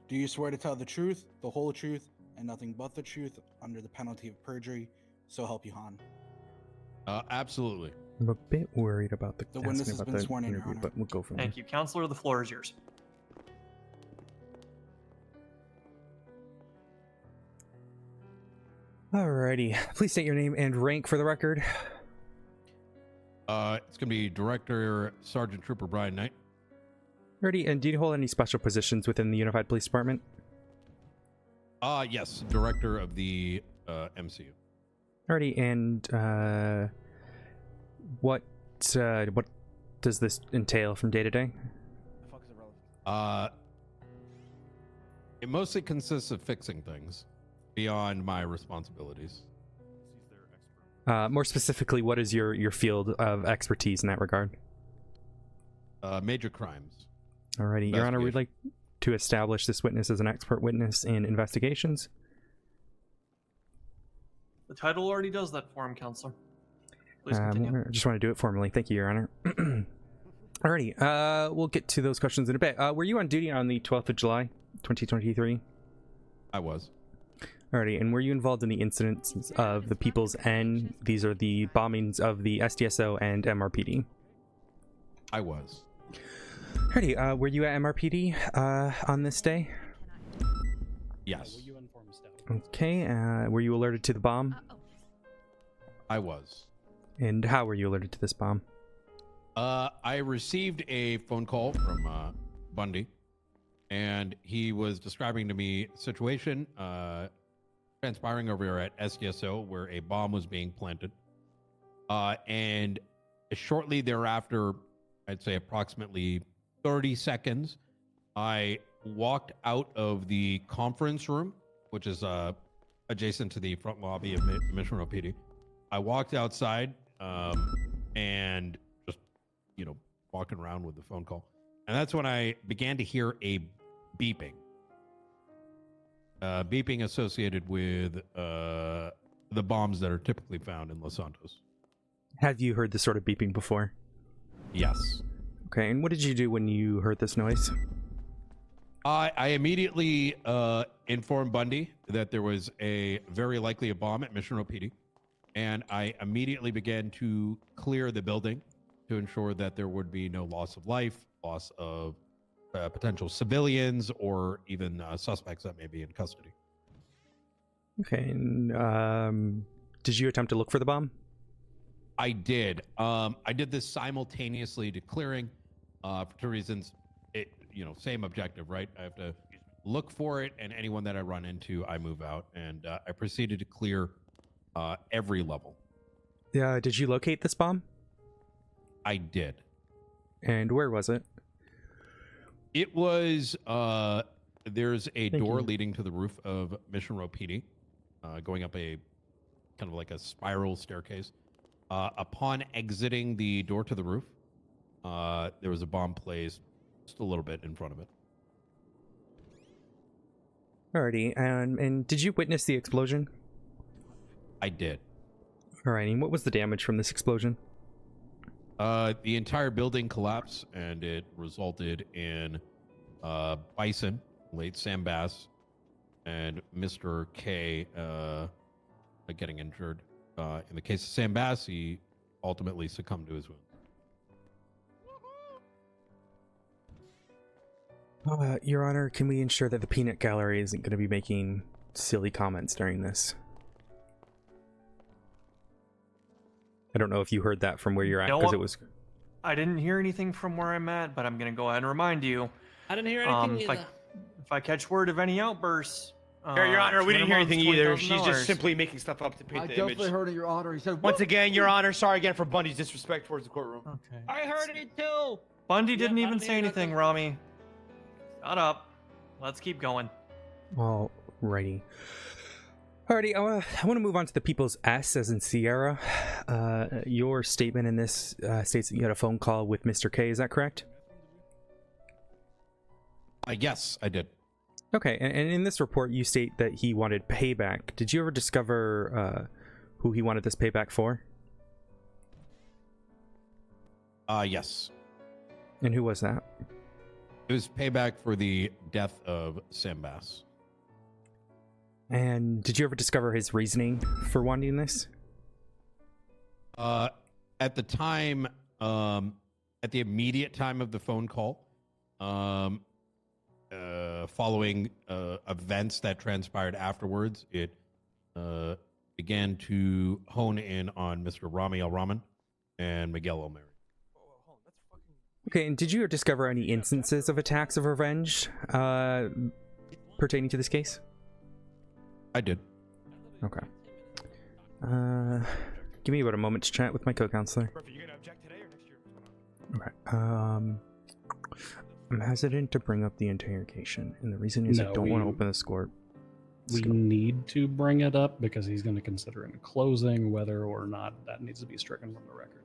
Do you swear to tell the truth, the whole truth, and nothing but the truth under the penalty of perjury? So help you, Han. Absolutely. I'm a bit worried about the witness asking has about been the sworn in, Your interview, Honor. but we'll go from there. Thank you, Counselor. The floor is yours. Alrighty, please state your name and rank for the record. It's gonna be Director Sergeant Trooper Brian Knight. Alrighty, and do you hold any special positions within the Unified Police Department? Yes, Director of the MCU. Alrighty, and what does this entail from day to day? It mostly consists of fixing things beyond my responsibilities. More specifically, what is your field of expertise in that regard? Major crimes. Alrighty, Your Honor, we'd like to establish this witness as an expert witness in investigations. The title already does that for him, Counselor. Please continue. I just want to do it formally. Thank you, Your Honor. Alrighty, we'll get to those questions in a bit. Were you on duty on the 12th of July, 2023? I was. Alrighty, and were you involved in the incidents of the People's N? These are the bombings of the SDSO and MRPD. I was. Alrighty, were you at MRPD on this day? Yes. Okay, were you alerted to the bomb? I was. And how were you alerted to this bomb? I received a phone call from Bundy, and he was describing to me a situation transpiring over here at SDSO where a bomb was being planted. And shortly thereafter, I'd say approximately 30 seconds, I walked out of the conference room, which is adjacent to the front lobby of Mission Row PD. I walked outside and just, walking around with the phone call. And that's when I began to hear a beeping. Beeping associated with the bombs that are typically found in Los Santos. Have you heard this sort of beeping before? Yes. Okay, and what did you do when you heard this noise? I immediately informed Bundy that there was very likely a bomb at Mission Row PD, and I immediately began to clear the building to ensure that there would be no loss of life, loss of potential civilians, or even suspects that may be in custody. Okay, and did you attempt to look for the bomb? I did. I did this simultaneously to clearing for two reasons. Same objective, right? I have to look for it, and anyone that I run into, I move out. And I proceeded to clear every level. Yeah. Did you locate this bomb? I did. And where was it? It was, there's a door leading to the roof of Mission Row PD, going up a kind of like a spiral staircase. Upon exiting the door to the roof, there was a bomb placed just a little bit in front of it. Alrighty, and did you witness the explosion? I did. Alright, and what was the damage from this explosion? The entire building collapsed, and it resulted in Bison, late Sam Bass, and Mr. K getting injured. In the case of Sam Bass, he ultimately succumbed to his wounds. Your Honor, can we ensure that the peanut gallery isn't going to be making silly comments during this? I don't know if you heard that from where you're at, because it was... I didn't hear anything from where I'm at, but I'm going to go ahead and remind you. I didn't hear anything either. If I catch word of any outbursts... Your Honor, we didn't hear anything either. She's $20,000. just simply making stuff up to paint the image. heard it, Your Honor. He said, Once again, Your Honor, sorry again for Bundy's disrespect towards the courtroom. Okay. I heard it too. Bundy didn't even say anything, Rami. Shut up. Let's keep going. Alrighty. Alrighty, I want to move on to the People's S, as in Sierra. Your statement in this states that you had a phone call with Mr. K, is that correct? Yes, I did. Okay, and in this report you state that he wanted payback. Did you ever discover who he wanted this payback for? Yes. And who was that? It was payback for the death of Sam Bass. And did you ever discover his reasoning for wanting this? At the time, at the immediate time of the phone call, following events that transpired afterwards, it began to hone in on Mr. Rami Al-Rahman and Miguel O'Mary. Okay, and did you discover any instances of attacks of revenge pertaining to this case? I did. Okay. Give me about a moment to chat with my co-counselor. Okay. I'm hesitant to bring up the interrogation, and the reason is I don't want to open the score. We need to bring it up because he's going to consider it in closing whether or not that needs to be stricken from the record.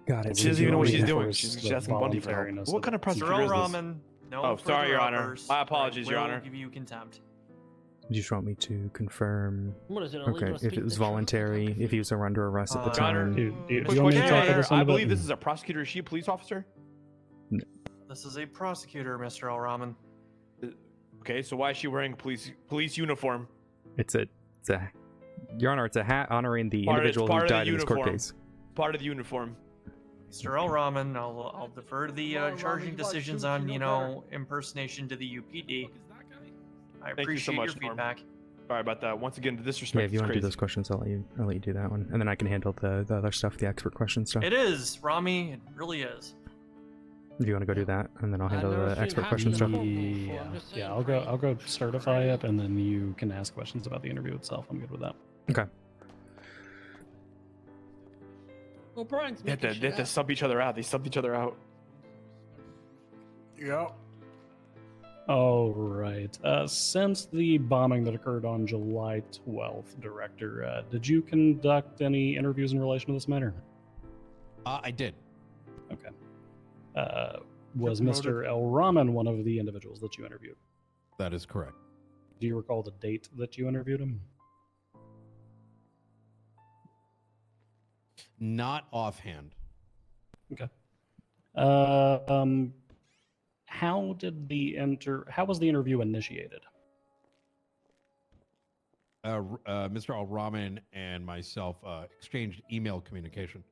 Got it. She doesn't even know what she's doing. She's asking Bundy for help. What kind of prosecutor is this? Ramen, no Oh, sorry, Your Honor. outbursts. My apologies, Your I will Honor. give you contempt. You just want me to confirm? What is it, illegal to Okay, speak if it was the truth? voluntary, if he was under arrest at the Your Honor, time. quick question, Your Honor. I believe this is a prosecutor. Is she a police officer? This is a prosecutor, Mr. Al-Rahman. Okay, so why is she wearing a police uniform? It's a Your Honor, it's a hat honoring the Part individual of who the died in this court uniform. case. Part of the uniform. Mr. Al-Rahman, I'll defer to the charging decisions on, impersonation to the UPD. I Thank you so appreciate much, your Norm. feedback. Sorry about that. Once again, the disrespect Yeah, if you is want to do crazy. those questions, I'll let you do that one, and then I can handle the other stuff, the expert question stuff. It is, Rami. It really is. Do you want to go do that, and then I'll handle the expert question stuff? Yeah, I'll go certify it, and then you can ask questions about the interview itself. I'm good with that. Okay. Well, Brian's They have to sub each other out. They subbed each other out. Yep. All right. Since the bombing that occurred on July 12th, Director, did you conduct any interviews in relation to this matter? I did. Okay. Was Mr. Al-Rahman one of the individuals that you interviewed? That is correct. Do you recall the date that you interviewed him? Not offhand. Okay. How was the interview initiated? Mr. Al-Rahman and myself exchanged email communication.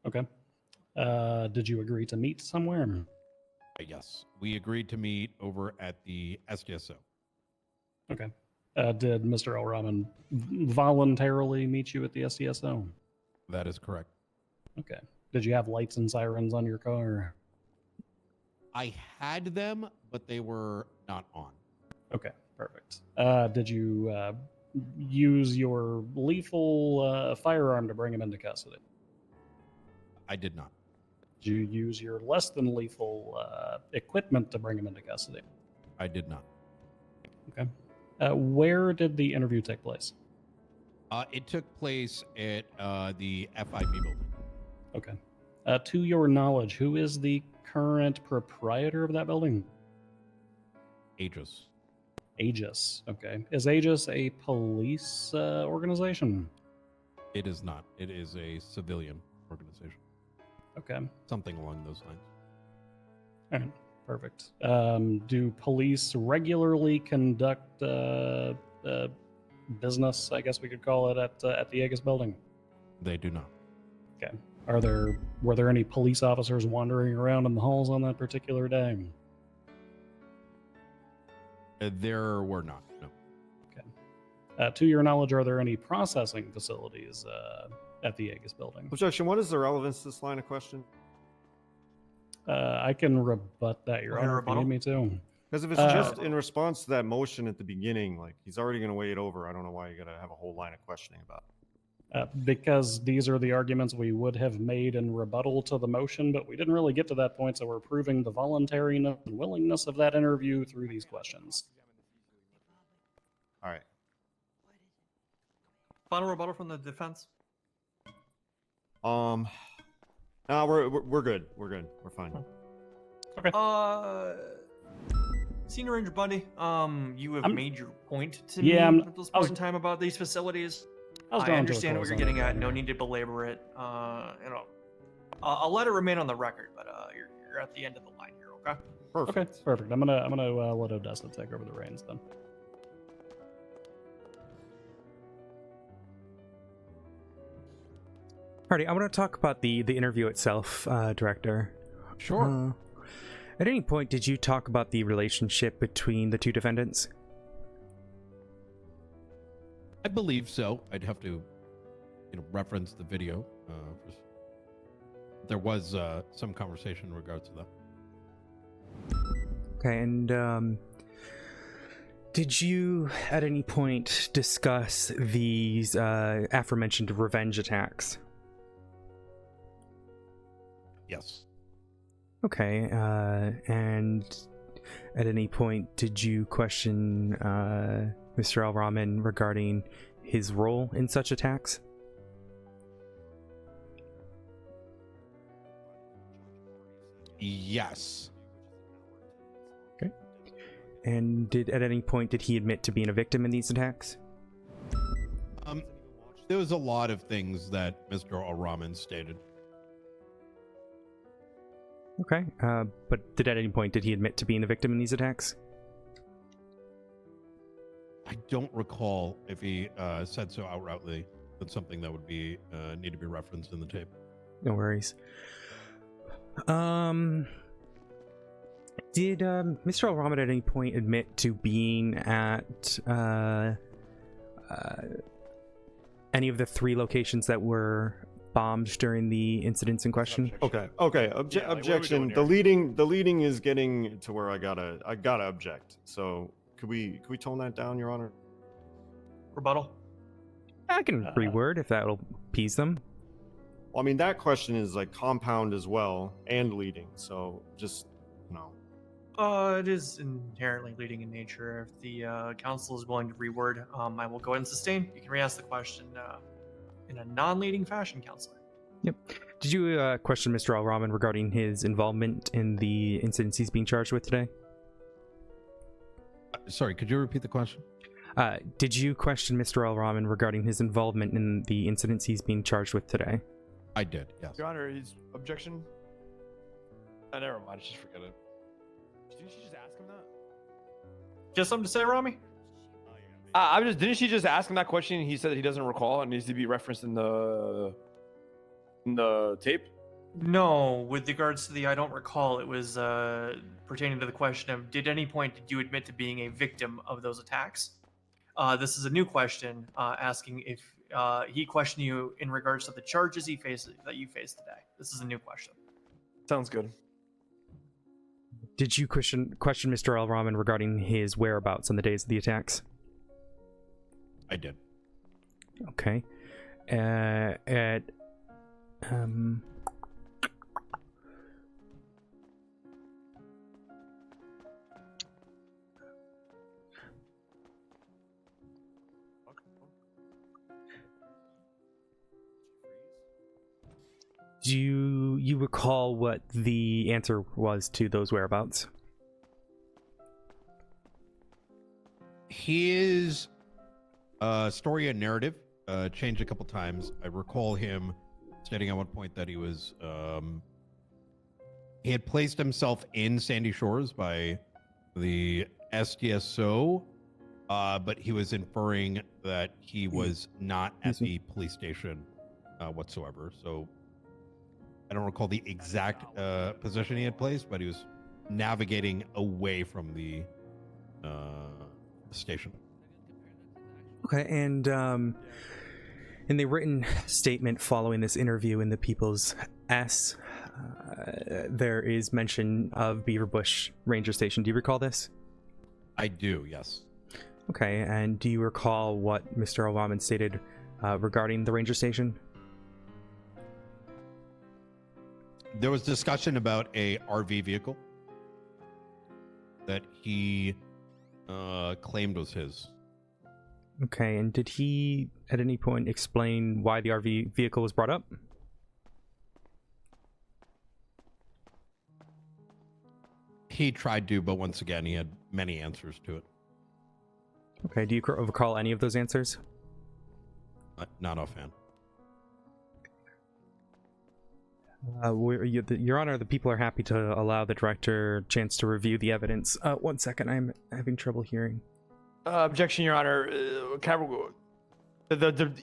Okay. Did you agree to meet somewhere? Yes. We agreed to meet over at the SDSO. Okay. Did Mr. Al-Rahman voluntarily meet you at the SDSO? That is correct. Okay. Did you have lights and sirens on your car? I had them, but they were not on. Okay, perfect. Did you use your lethal firearm to bring him into custody? I did not. Did you use your less than lethal equipment to bring him into custody? I did not. Okay. Where did the interview take place? It took place at the FIB building. Okay. To your knowledge, who is the current proprietor of that building? Aegis. Aegis. Okay. Is Aegis a police organization? It is not. It is a civilian organization. Okay. Something along those lines. All right. Perfect. Do police regularly conduct business, I guess we could call it, at the Aegis building? They do not. Okay. Were there any police officers wandering around in the halls on that particular day? There were not. No. Okay. To your knowledge, are there any processing facilities at the Aegis building? Objection. What is the relevance to this line of question? I can rebut that, Your Honor, if you need me to. Because if it's just in response to that motion at the beginning, like he's already going to weigh it over. I don't know why you got to have a whole line of questioning about it. Because these are the arguments we would have made in rebuttal to the motion, but we didn't really get to that point, so we're proving the voluntariness and willingness of that interview through these questions. All right. Final rebuttal from the defense. No, we're good. We're good. We're fine. Okay. Senior Ranger Bundy, you have made your point to Yeah, me at this point in time about these facilities. I going to a understand what close you're on getting that, at. No need to belabor it. I'll let it remain on the record, but you're at the end of the line here. Okay. Perfect. Okay, perfect. I'm gonna let Odessa take over the reins then. Alrighty, I want to talk about the interview itself, Director. Sure. At any point, did you talk about the relationship between the two defendants? I believe so. I'd have to, reference the video. There was some conversation in regards to that. Okay, and did you at any point discuss these aforementioned revenge attacks? Yes. Okay, and at any point did you question Mr. Al-Rahman regarding his role in such attacks? Yes. Okay. And at any point did he admit to being a victim in these attacks? There was a lot of things that Mr. Al-Rahman stated. Okay, but at any point did he admit to being a victim in these attacks? I don't recall if he said so outrightly. That's something that would be need to be referenced in the tape. No worries. Did Mr. Al-Rahman at any point admit to being at any of the 3 locations that were bombed during the incidents in question? Okay. Objection. The leading is getting to where I gotta object. So could we tone that down, Your Honor? Rebuttal. I can reword if that'll appease them. Well, I mean, that question is like compound as well and leading. So just It is inherently leading in nature. If the counsel is willing to reword, I will go ahead and sustain. You can re-ask the question in a non-leading fashion, counselor. Yep. Did you question Mr. Al-Rahman regarding his involvement in the incidents he's being charged with today? Sorry, could you repeat the question? Did you question Mr. Al-Rahman regarding his involvement in the incidents he's being charged with today? I did, yes. Your Honor, his objection. Never mind. Just forget it. Didn't she just ask him that? Just something to say, Rami? Didn't she just ask him that question? And he said that he doesn't recall. It needs to be referenced in the tape. No, with regards to the I don't recall, it was pertaining to the question of did any point did you admit to being a victim of those attacks? This is a new question asking if he questioned you in regards to the charges that you faced today. This is a new question. Sounds good. Did you question Mr. Al-Rahman regarding his whereabouts on the days of the attacks? I did. Okay. Do you recall what the answer was to those whereabouts? His story and narrative changed a couple times. I recall him stating at one point that he was he had placed himself in Sandy Shores by the SDSO, but he was inferring that he was not at the police station whatsoever. So I don't recall the exact position he had placed, but he was navigating away from the station. Okay, and in the written statement following this interview in the People's S, there is mention of Beaver Bush Ranger Station. Do you recall this? I do, yes. Okay, and do you recall what Mr. O'Rahman stated regarding the ranger station? There was discussion about a RV vehicle that he claimed was his. Okay, and did he at any point explain why the RV vehicle was brought up? He tried to, but once again, he had many answers to it. Okay, do you recall any of those answers? Not offhand. Your Honor, the people are happy to allow the director a chance to review the evidence. 1 second, I'm having trouble hearing. Objection, Your Honor.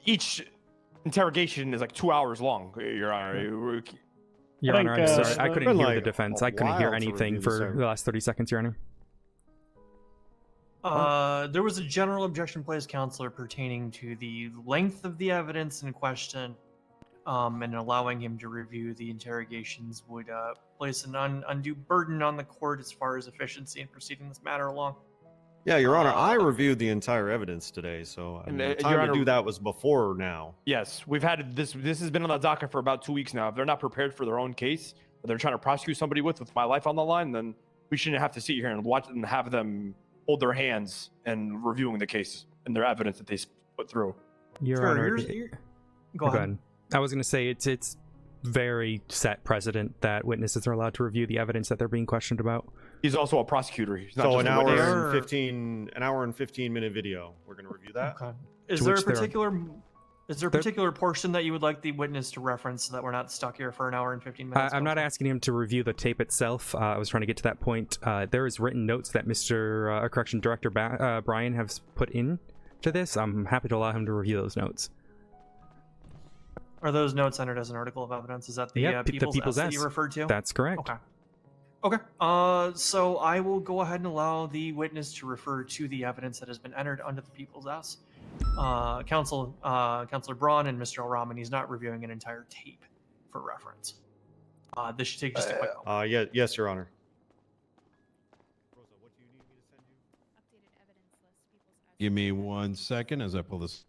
Each interrogation is like 2 hours long, Your Honor. Your Honor, I'm sorry. I couldn't hear the defense. I couldn't hear anything for the last 30 seconds, Your Honor. There was a general objection placed, Counselor, pertaining to the length of the evidence in question, and allowing him to review the interrogations would place an undue burden on the court as far as efficiency in proceeding this matter along. Yeah, Your Honor, I reviewed the entire evidence today, so the time to do that was before now. Yes, we've had this. This has been on the docket for about 2 weeks now. If they're not prepared for their own case, that they're trying to prosecute somebody with my life on the line, then we shouldn't have to sit here and watch and have them hold their hands and reviewing the case and their evidence that they put through. Your Honor, go ahead. I was going to say it's very set precedent that witnesses are allowed to review the evidence that they're being questioned about. He's also a prosecutor. He's not So just an a hour witness. and 15-minute video. We're going to review that. Okay. Is there a particular portion that you would like the witness to reference so that we're not stuck here for an hour and 15 minutes? I'm not asking him to review the tape itself. I was trying to get to that point. There is written notes that Mr. Correction Director Brian has put in to this. I'm happy to allow him to review those notes. Are those notes entered as an article of evidence? Is that the People's S that you referred to? That's correct. Okay. Okay. So I will go ahead and allow the witness to refer to the evidence that has been entered under the People's S. Counselor Braun and Mr. O'Rahman, he's not reviewing an entire tape for reference. This should take just a quick moment. Yes, Your Honor. Give me 1 second as I pull this.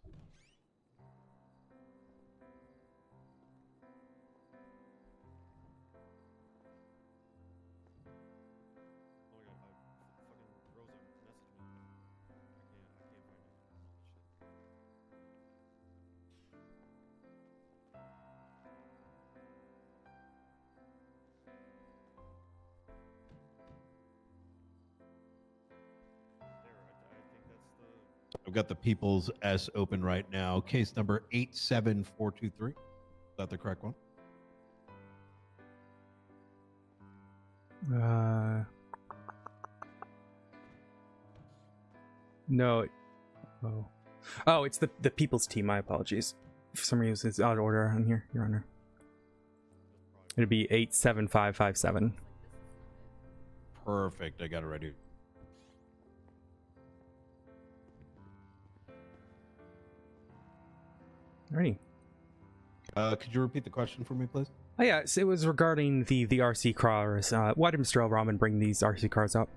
I've got the People's S open right now. Case number 87423. Is that the correct one? No. Oh, it's the People's Team. My apologies. For some reason, it's out of order on here, Your Honor. It'd be 87557. Perfect. I got it ready. Alrighty. Could you repeat the question for me, please? Oh, yeah, so it was regarding the RC cars. Why did Mr. O'Rahman bring these RC cars up?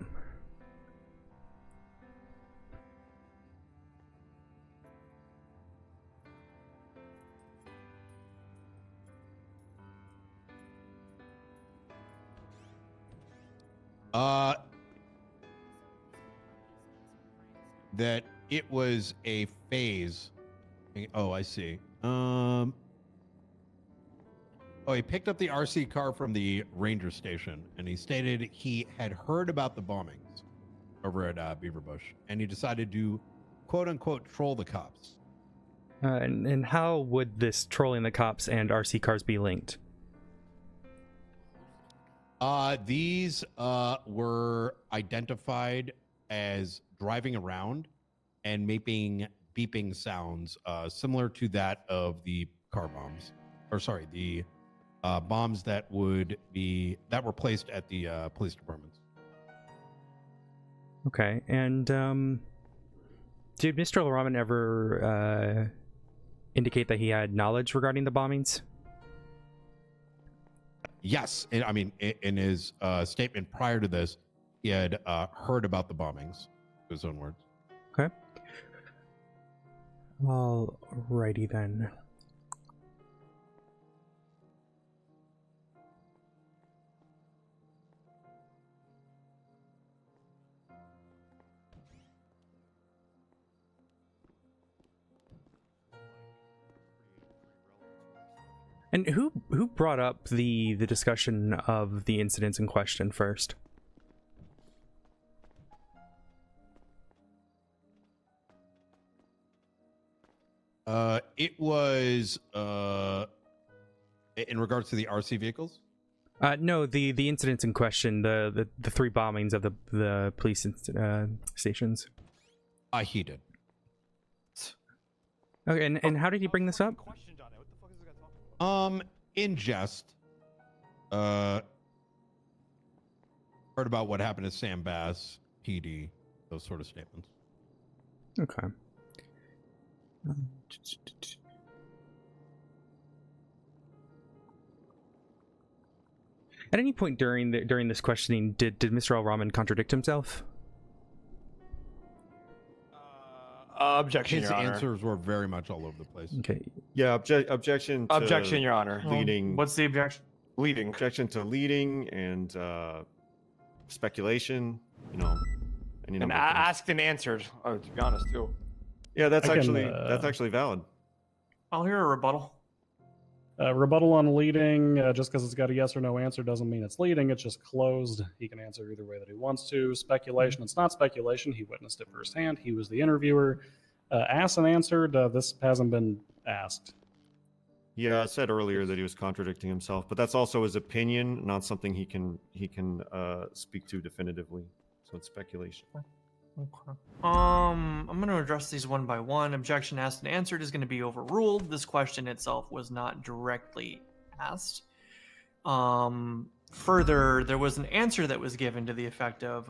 That it was a phase. Oh, I see. Oh, he picked up the RC car from the ranger station, and he stated he had heard about the bombings over at Beaverbush, and he decided to, quote unquote, troll the cops. And how would this trolling the cops and RC cars be linked? These were identified as driving around and making beeping sounds similar to that of the car bombs, or sorry, the bombs that were placed at the police departments. Okay, and did Mr. Laraman ever indicate that he had knowledge regarding the bombings? Yes, I mean, in his statement prior to this, he had heard about the bombings, his own words. Okay. Alrighty then. And who brought up the discussion of the incidents in question first? It was in regards to the RC vehicles. No, the incidents in question, the three bombings of the police stations. He did. Okay, and how did he bring this up? In jest. Heard about what happened to Sam Bass, PD, those sort of statements. Okay. At any point during this questioning, did Mr. Al-Rahman contradict himself? Objection, His Your Honor. answers were very much all over the place. Okay. Yeah, objection. To Objection, Your Honor. Leading. What's the objection? Leading. Objection to leading and speculation. You know, any And number of things. asked and answered. To be honest, too. Yeah, that's actually valid. I'll hear a rebuttal. Rebuttal on leading, just because it's got a yes or no answer doesn't mean it's leading. It's just closed. He can answer either way that he wants to. Speculation, it's not speculation. He witnessed it firsthand. He was the interviewer. Asked and answered. This hasn't been asked. Yeah, I said earlier that he was contradicting himself, but that's also his opinion, not something he can speak to definitively. So it's speculation. Okay. I'm going to address these one by one. Objection asked and answered is going to be overruled. This question itself was not directly asked. Further, there was an answer that was given to the effect of,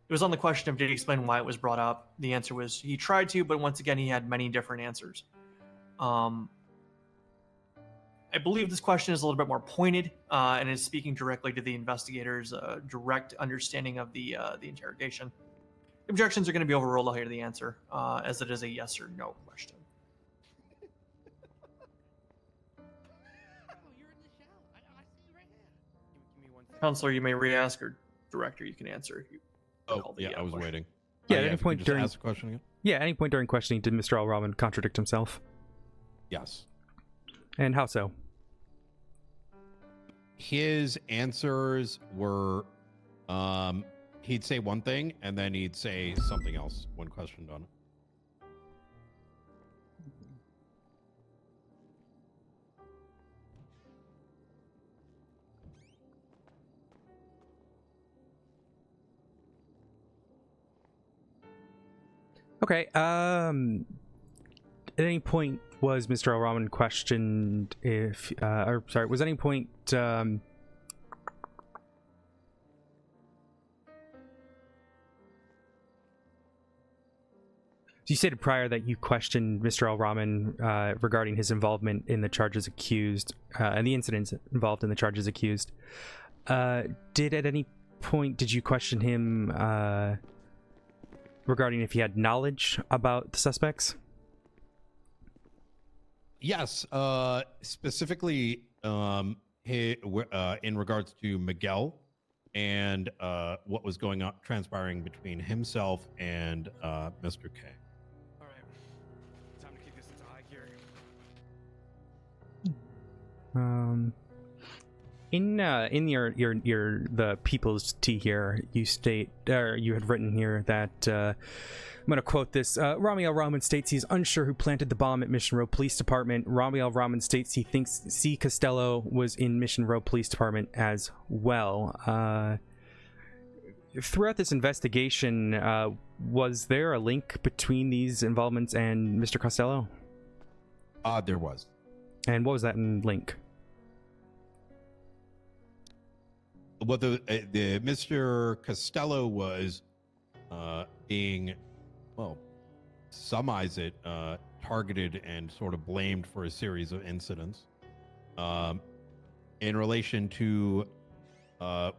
it was on the question of did he explain why it was brought up? The answer was he tried to, but once again, he had many different answers. I believe this question is a little bit more pointed and is speaking directly to the investigator's direct understanding of the interrogation. Objections are going to be overruled. I'll hear the answer, as it is a yes or no question. Counselor, you may re-ask, or Director, you can answer if you. I was waiting. Yeah, if at any you could point just during ask the question again. Yeah, at any point during questioning, did Mr. Al-Rahman contradict himself? Yes. And how so? His answers were, he'd say one thing and then he'd say something else when questioned on it. Okay. At any point was Mr. Al-Rahman questioned if, or sorry, was any point, you stated prior that you questioned Mr. Al-Rahman regarding his involvement in the charges accused, and the incidents involved in the charges accused. Did at any point, did you question him regarding if he had knowledge about the suspects? Yes, specifically in regards to Miguel and what was going on, transpiring between himself and Mr. K. All right, time to kick this into high gear. In your the People's Tea here, you state, you had written here that I'm going to quote this. Rami Al-Rahman states he's unsure who planted the bomb at Mission Row Police Department. Rami Al-Rahman states he thinks C. Costello was in Mission Row Police Department as well. Throughout this investigation, was there a link between these involvements and Mr. Costello? There was. And what was that link? Well, the Mr. Costello was being, well, some eyes it, targeted and sort of blamed for a series of incidents. In relation to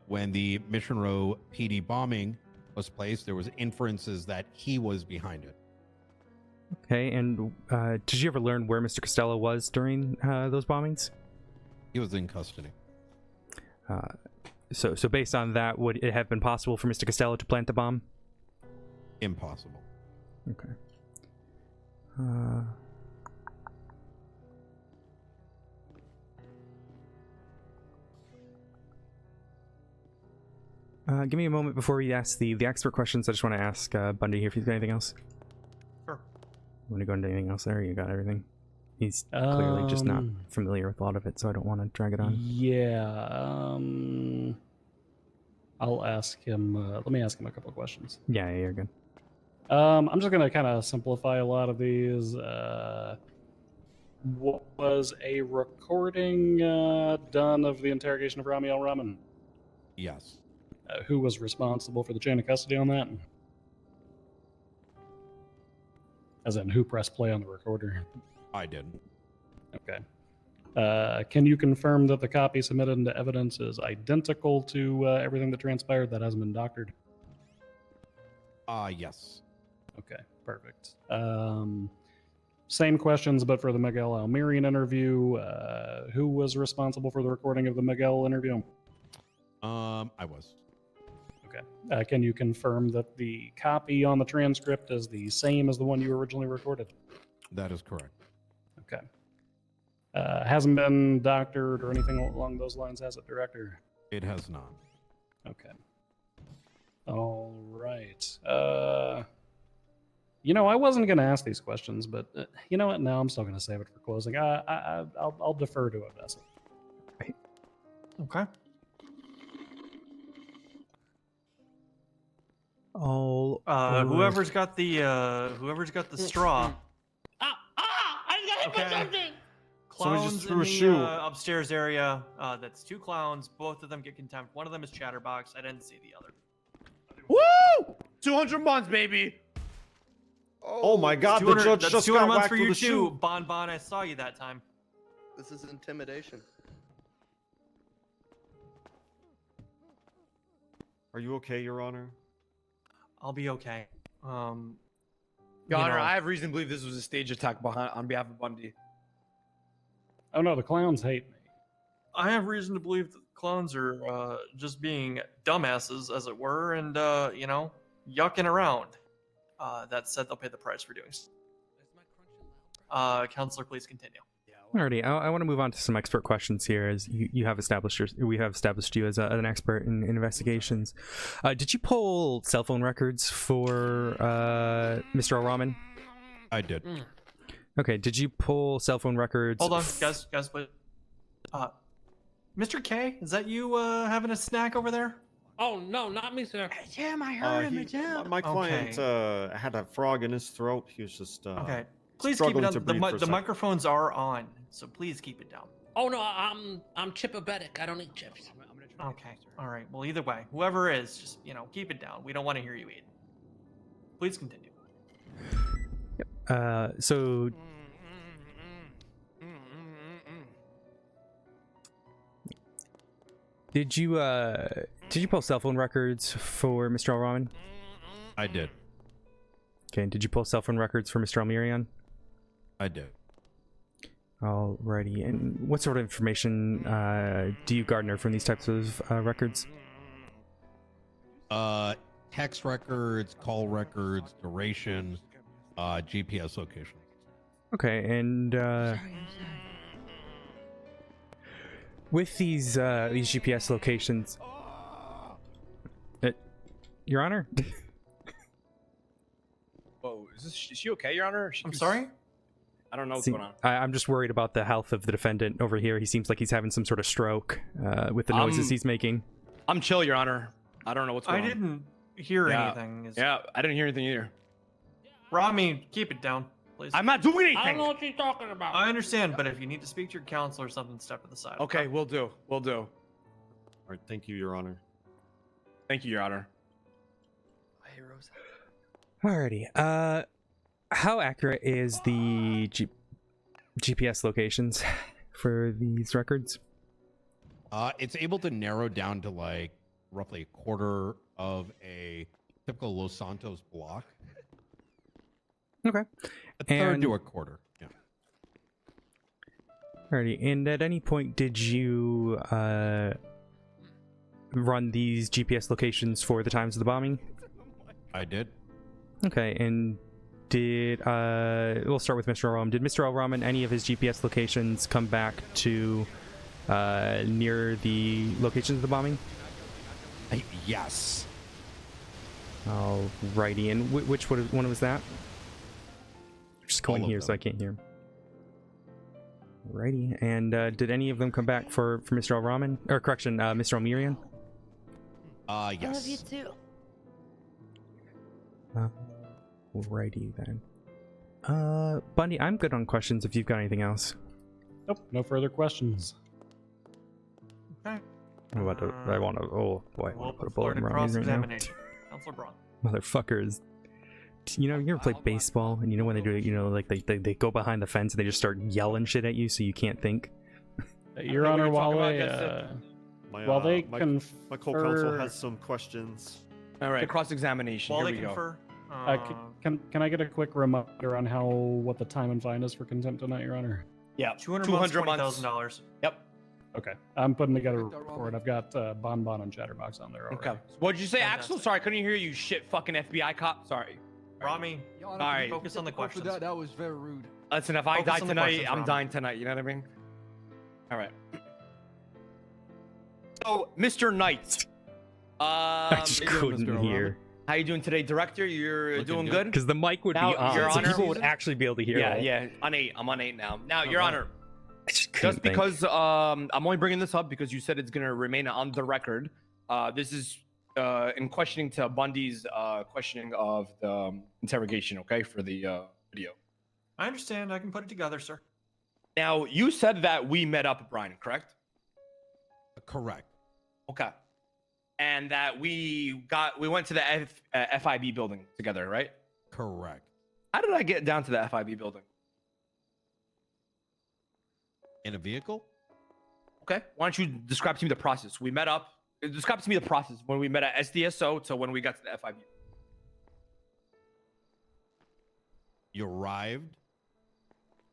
when the Mission Row PD bombing was placed, there was inferences that he was behind it. Okay, and did you ever learn where Mr. Costello was during those bombings? He was in custody. So based on that, would it have been possible for Mr. Costello to plant the bomb? Impossible. Okay. Give me a moment before we ask the expert questions. I just want to ask Bundy here if he's got anything else. Sure. Want to go into anything else there? You got everything? He's clearly just not familiar with a lot of it, so I don't want to drag it on. Yeah. I'll ask him. Let me ask him a couple of questions. Yeah, you're good. I'm just gonna kind of simplify a lot of these. What was a recording done of the interrogation of Rami Al-Rahman? Yes. Who was responsible for the chain of custody on that? As in, who pressed play on the recorder? I didn't. Okay. Can you confirm that the copy submitted into evidence is identical to everything that transpired that hasn't been doctored? Yes. Okay, perfect. Same questions, but for the Miguel Almirian interview. Who was responsible for the recording of the Miguel interview? I was. Okay. Can you confirm that the copy on the transcript is the same as the one you originally recorded? That is correct. Okay. Hasn't been doctored or anything along those lines, has it, Director? It has not. Okay. All right. You know, I wasn't going to ask these questions, but you know what? No, I'm still going to save it for closing. I'll defer to Odessa. Okay. Whoever's got the straw. I just got hit by something. Clowns Somebody just threw in a the shoe. Upstairs area. That's 2 clowns. Both of them get contempt. One of them is Chatterbox. I didn't see the other. Woo! 200 months, baby. Oh my God! The judge that's just 200 got months whacked for with you a too, shoe. Bon. I saw you that time. This is intimidation. Are you okay, Your Honor? I'll be okay. Your Honor, know- I have reason to believe this was a stage attack on behalf of Bundy. Oh no, the clowns hate me. I have reason to believe that clowns are just being dumbasses, as it were, and you know, yucking around. That said, they'll pay the price for doing so. Counselor, please continue. Alrighty, I want to move on to some expert questions here, as you have established we have established you as an expert in investigations. Did you pull cell phone records for Mr. Al-Rahman? I did. Okay, did you pull cell phone records? Hold on, guys, wait. Mr. K, is that you having a snack over there? Oh no, not me, sir. Jim, I heard him. Jim. My client had a frog in his throat. He was just Okay. Please keep it struggling to down. breathe for a The second. microphones are on, so please keep it down. Oh no, I'm chipabetic. I don't eat chips. Okay. All right. Well, either way, whoever is, just keep it down. We don't want to hear you eat. Please continue. So did you pull cell phone records for Mr. Al-Rahman? I did. Okay, did you pull cell phone records for Mr. Almirian? I did. Alrighty, and what sort of information do you garner from these types of records? Text records, call records, duration, GPS location. Okay, and With these GPS locations, Your Honor. Whoa, is she okay, Your Honor? I'm sorry? I don't know what's See, going on. I'm just worried about the health of the defendant over here. He seems like he's having some sort of stroke with the noises he's making. I'm chill, Your Honor. I don't know what's going on. I didn't hear anything. Yeah, I didn't hear anything either. Rami, keep it down, please. I'm not doing anything. I don't know what she's talking about. I understand, but if you need to speak to your counselor or something, step to the side. Okay, we'll do. We'll do. All right, thank you, Your Honor. Thank you, Your Honor. My heroes. Alrighty. How accurate is the GPS locations for these records? It's able to narrow down to like roughly a quarter of a typical Los Santos block. Okay. A third to a quarter. Yeah. Alrighty. And at any point, did you run these GPS locations for the times of the bombing? I did. Okay. And did we'll start with Mr. Al-Rahman. Did Mr. Al-Rahman, any of his GPS locations come back to near the locations of the bombing? Yes. Alrighty. And which one was that? Just going here so I can't hear him. Alrighty. And did any of them come back for Mr. Al-Rahman? Or correction, Mr. Al-Mirian? Yes. I love you too. Alrighty then. Bundy, I'm good on questions if you've got anything else. Nope, no further questions. Okay. I want to. Oh boy, I want to put a bullet in Rami's right now. Counselor Braun. Motherfuckers. You know, you ever play baseball and you know when they do it, you know, like they go behind the fence and they just start yelling shit at you so you can't think. Your Honor, while they confer... My co-counsel has some questions. All right, cross-examination. While Here they we confer, can I get a quick reminder on what the time and fine is for contempt tonight, Your Honor? Yeah, $220,000. Yep. Okay, I'm putting together a report. I've got Bonbon and Chatterbox on there already. Okay. What'd you say, Axel? Sorry, I couldn't hear you. Shit, fucking FBI cop. Sorry. Rami, all right. focus on the questions. That was very rude. Listen, if I die on the tonight, questions, I'm Rami. dying tonight. You know what I mean? All right. So, Mr. Knight. I just couldn't hear. How you doing today, Director? You're doing good? Because the mic would Now, be on, Your so Honor, people would actually be able to hear. Yeah, it. yeah. On 8. I'm on 8 now. Now, Your Honor. Just think. because I'm only bringing this up because you said it's going to remain on the record. This is in questioning to Bundy's questioning of the interrogation, okay, for the video. I understand. I can put it together, sir. Now, you said that we met up, Brian, correct? Correct. Okay. And that we went to the FIB building together, right? Correct. How did I get down to the FIB building? In a vehicle? Okay. Why don't you describe to me the process? We met up. Describe to me the process when we met at SDSO to when we got to the FIB. You arrived.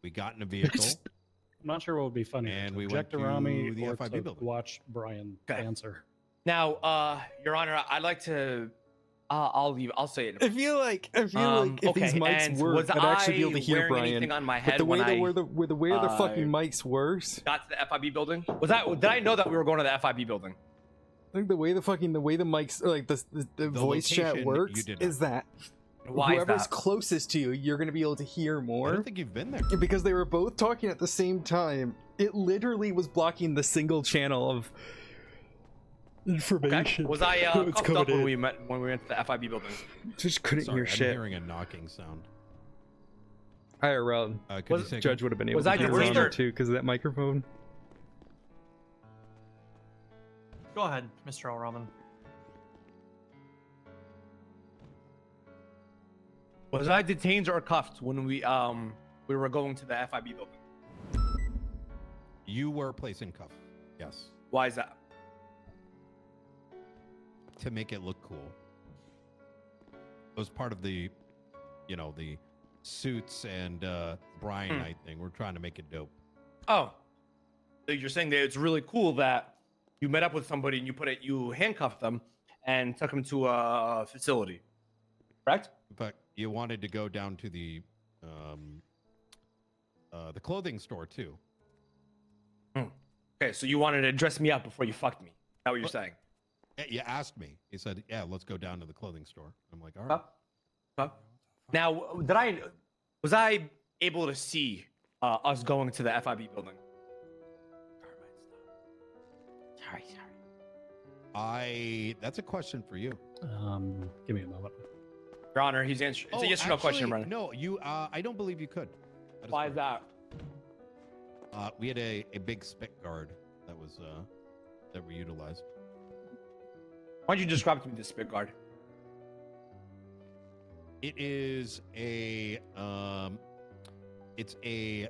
We got in a vehicle. I'm not sure what would be funny. And we Project went to Rami the or FIB to building. watch Brian answer. Now, Your Honor, I'd like to. I'll leave. I'll say it. I feel like if these mics and work, was I'd actually be able to I hear wearing Brian. anything on my But head the way when the way the fucking mics were, got to the FIB building? Did I know that we were going to the FIB building? I think the way the mics, like the voice chat location, works, you did is that Why is whoever's that? closest to you, you're gonna be able to hear more. I don't think you've been there. Because they were both talking at the same time. It literally was blocking the single channel of information. Okay. Was I It's cuffed coming up when in. we went to the FIB building? Just couldn't Sorry, hear I'm shit. hearing a knocking sound. IRL. Could you say Judge would have been able was to I hear the it leader? too because of that microphone. Go ahead, Mr. Al-Rahman. Was I detained or cuffed when we were going to the FIB building? You were placed in cuffs. Yes. Why is that? To make it look cool. It was part of the, the suits and Brian night thing. We're trying to make it dope. Oh, so you're saying that it's really cool that you met up with somebody and you handcuffed them and took them to a facility, correct? But you wanted to go down to the clothing store too. Okay, Okay, so you wanted to dress me up before you fucked me. Is that what you're saying? Yeah, you asked me. He said, "Yeah, let's go down to the clothing store." I'm like, "All right." Now, was I able to see us going to the FIB building? Sorry. That's a question for you. Give me a moment. Your Honor, he's answering. It's a yes or no question, Brennan. No, I don't believe you could. Why is that? We had a big spit guard that was that we utilized. Why don't you describe to me the spit guard? It is it's a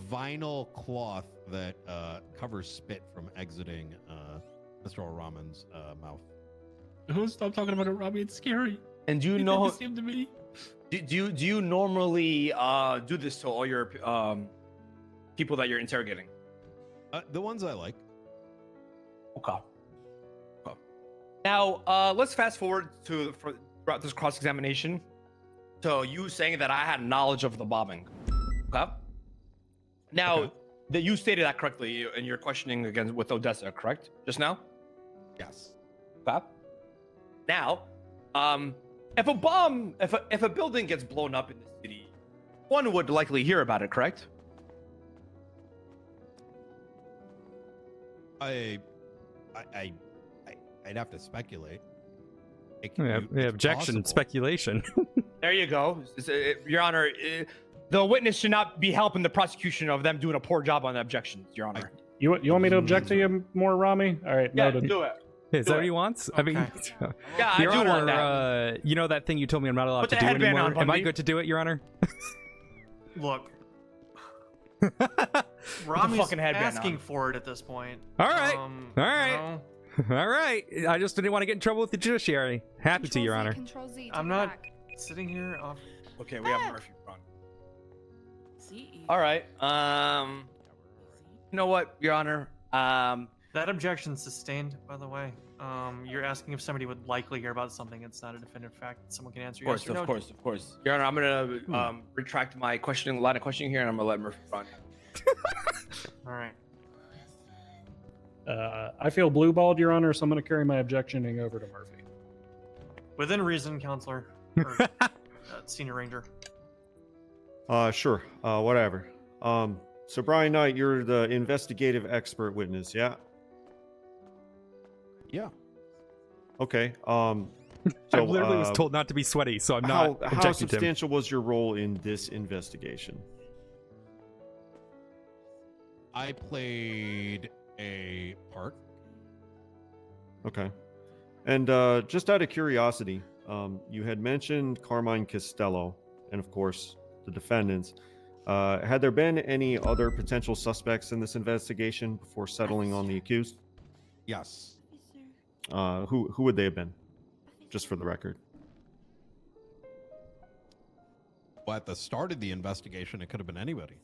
vinyl cloth that covers spit from exiting Mr. Al-Rahman's mouth. Oh, stop talking about it, Robbie. It's scary. And do you It did know? the same to me. Do you normally do this to all your people that you're interrogating? The ones I like. Okay. Now, let's fast forward throughout this cross-examination. So you saying that I had knowledge of the bombing. Okay. Now, that you stated that correctly in your questioning again with Odessa, correct? Just now? Yes. Okay. Now, if a building gets blown up in the city, one would likely hear about it, correct? I'd have to speculate. Objection, speculation. There you go. Your Honor, the witness should not be helping the prosecution of them doing a poor job on the objections, Your Honor. You want me to object to you more, Rami? All right, Yeah, noted. do it. Is that what he wants? I mean, Yeah, I Your do Honor, want that. you know that thing you told me I'm not allowed Put to the do headband anymore? on, Am I Bundy. good to do it, Your Honor? Look, Put the Rami's fucking headband asking on. for it at this point. All right. You All right. know, All right. I just didn't want to get in trouble with the judiciary. Happy to, Your Honor. Control Z. I'm not sitting here. Okay, we have Murphy on. Z. All right. You know what, Your Honor? That objection's sustained, by the way. You're asking if somebody would likely hear about something. It's not a definitive fact. Someone can answer yes or no. Of course. Your Honor, I'm gonna retract my line of questioning here, and I'm gonna let Murphy run. All right. I feel blue-balled, Your Honor, so I'm going to carry my objectioning over to Murphy. Within reason, Counselor. Or, Senior Ranger. Sure. Whatever. So Brian Knight, you're the investigative expert witness, yeah? Yeah. Okay. I literally was told not to be sweaty, so I'm not How objecting to him. substantial was your role in this investigation? I played a part. Okay. And just out of curiosity, you had mentioned Carmine Costello and, of course, the defendants. Had there been any other potential suspects in this investigation before settling on the accused? Yes. Who would they have been? Just for the record. Well, at the start of the investigation, it could have been anybody.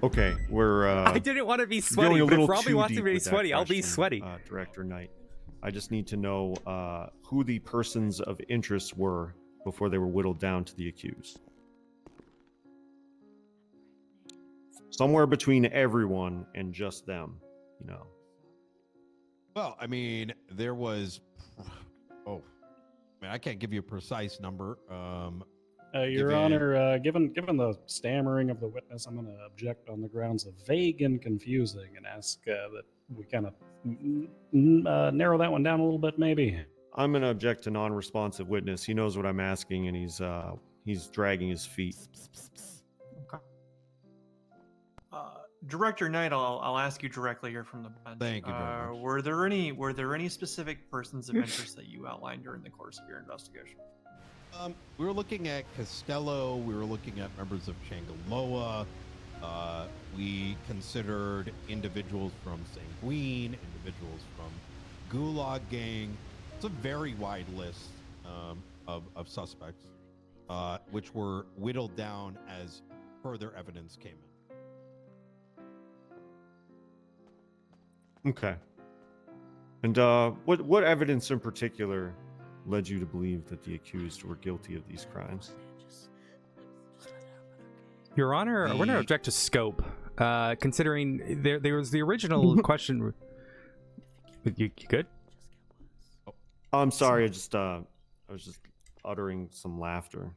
Okay, we're. I didn't want to be sweaty, going a but little if Robbie too wants to deep be with that sweaty, I'll be question, sweaty. Director Knight. I just need to know who the persons of interest were before they were whittled down to the accused. Somewhere between everyone and just them, you know. Well, I mean, there was. Oh, I mean, I can't give you a precise number. Your Honor, given the stammering of the witness, I'm going to object on the grounds of vague and confusing, and ask that we kind of narrow that one down a little bit, maybe. I'm going to object to non-responsive witness. He knows what I'm asking, and he's dragging his feet. Okay. Director Knight, I'll ask you directly here from the bench. Thank you very much. Were there any specific persons of interest that you outlined during the course of your investigation? We were looking at Costello. We were looking at members of Changaloa. We considered individuals from Sanguine, individuals from Gulag Gang. It's a very wide list of suspects, which were whittled down as further evidence came in. Okay. And what evidence in particular led you to believe that the accused were guilty of these crimes? Your Honor, we're going to object to scope. considering there was the original question. You good? I'm sorry. I was just uttering some laughter.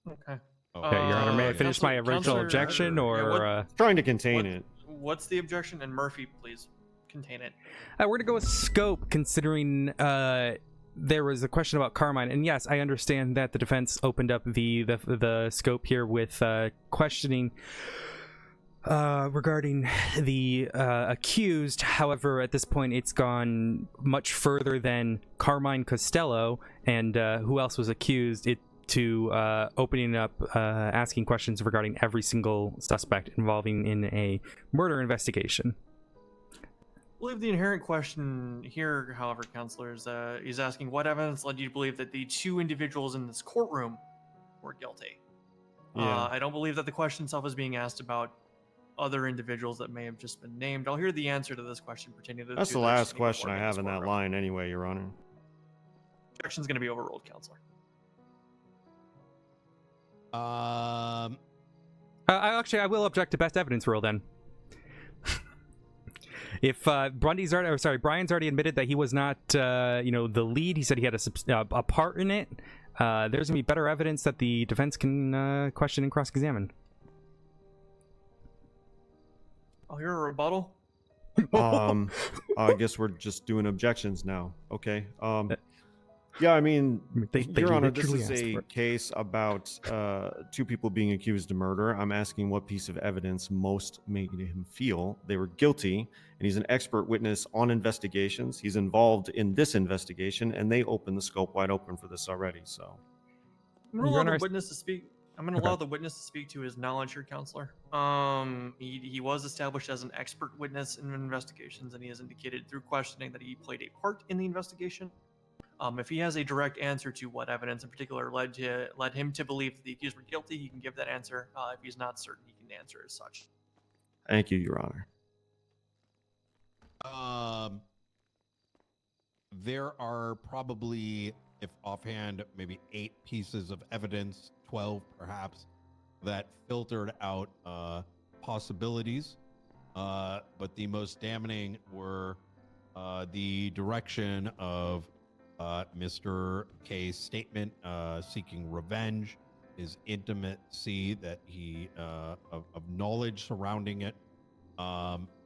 Okay. Okay, Your Honor, may I finish my original Counselor- objection, or trying to contain it? What's the objection? And Murphy, please contain it. we're gonna go with scope, considering there was a question about Carmine, and yes, I understand that the defense opened up the scope here with questioning regarding the accused. However, at this point, it's gone much further than Carmine Costello and who else was accused. To opening up, asking questions regarding every single suspect involving in a murder investigation. I believe the inherent question here, however, Counselor, is asking what evidence led you to believe that the two individuals in this courtroom were guilty. Yeah. I don't believe that the question itself is being asked about other individuals that may have just been named. I'll hear the answer to this question pertaining to the That's two the that are last sitting question before I me in have this in that courtroom. line, anyway, Your Honor. Objection's going to be overruled, Counselor. Actually, I will object to best evidence rule then. If Brian's already admitted that he was not, the lead. He said he had a part in it. There's gonna be better evidence that the defense can question and cross-examine. I'll hear a rebuttal. I guess we're just doing objections now. Okay. Yeah, I mean, Your Honor, this is a case about two people being accused of murder. I'm asking what piece of evidence most made him feel they were guilty, and he's an expert witness on investigations. He's involved in this investigation, and they opened the scope wide open for this already. So, I'm going to allow the witness to speak. I'm going to allow the witness to speak to his knowledge here, Counselor. He was established as an expert witness in investigations, and he has indicated through questioning that he played a part in the investigation. If he has a direct answer to what evidence in particular led him to believe that the accused were guilty, he can give that answer. If he's not certain, he can answer as such. thank you, Your Honor. There are probably, if offhand, maybe 8 pieces of evidence, 12 perhaps, that filtered out possibilities. But the most damning were the direction of Mr. K's statement seeking revenge, his intimacy that he of knowledge surrounding it,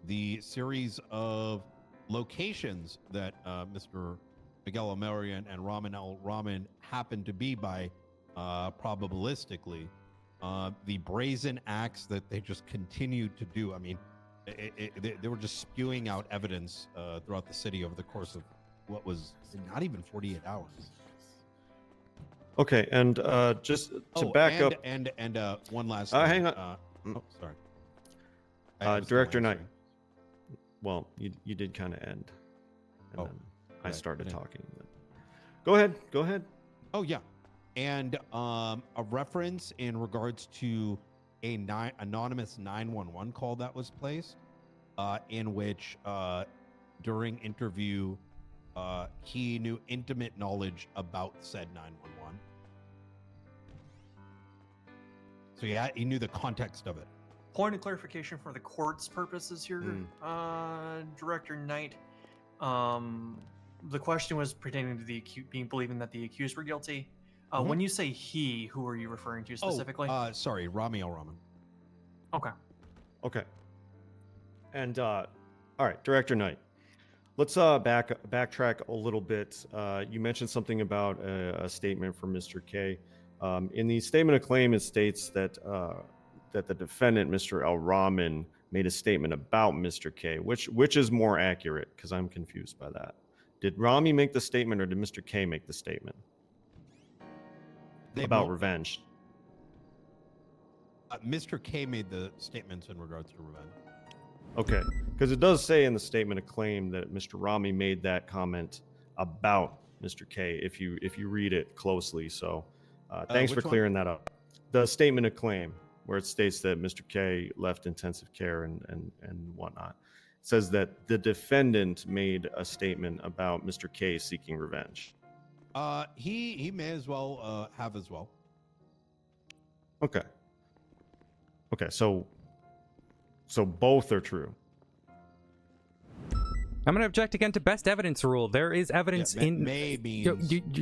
the series of locations that Mr. Miguel Almerian and Raman Al Rahman happened to be by probabilistically, the brazen acts that they just continued to do. I mean, they were just spewing out evidence throughout the city over the course of what was not even 48 hours. Okay, and just to back up, and one last hang thing. on. Sorry. Director Knight. Well, you did kind of end, and then I started talking. Go ahead. Oh yeah, and a reference in regards to a anonymous 911 call that was placed, in which during interview he knew intimate knowledge about said 911. So yeah, he knew the context of it. Point of clarification for the court's purposes here, Director Knight. The question was pertaining to the believing that the accused were guilty. When you say he, who are you referring to specifically? Sorry, Rami Al Rahman. Okay. And all right, Director Knight. Let's backtrack a little bit. You mentioned something about a statement from Mr. K. In the statement of claim, it states that that the defendant, Mr. Al Rahman, made a statement about Mr. K. Which is more accurate? Because I'm confused by that. Did Rami make the statement, or did Mr. K make the statement about revenge? Mr. K made the statements in regards to revenge. Okay, because it does say in the statement of claim that Mr. Rami made that comment about Mr. K. If you read it closely, so thanks for clearing that up. The statement of claim, where it states that Mr. K left intensive care and whatnot, says that the defendant made a statement about Mr. K seeking revenge. He may as well have as well. Okay, so So both are true. I'm going to object again to best evidence rule. There is evidence in may means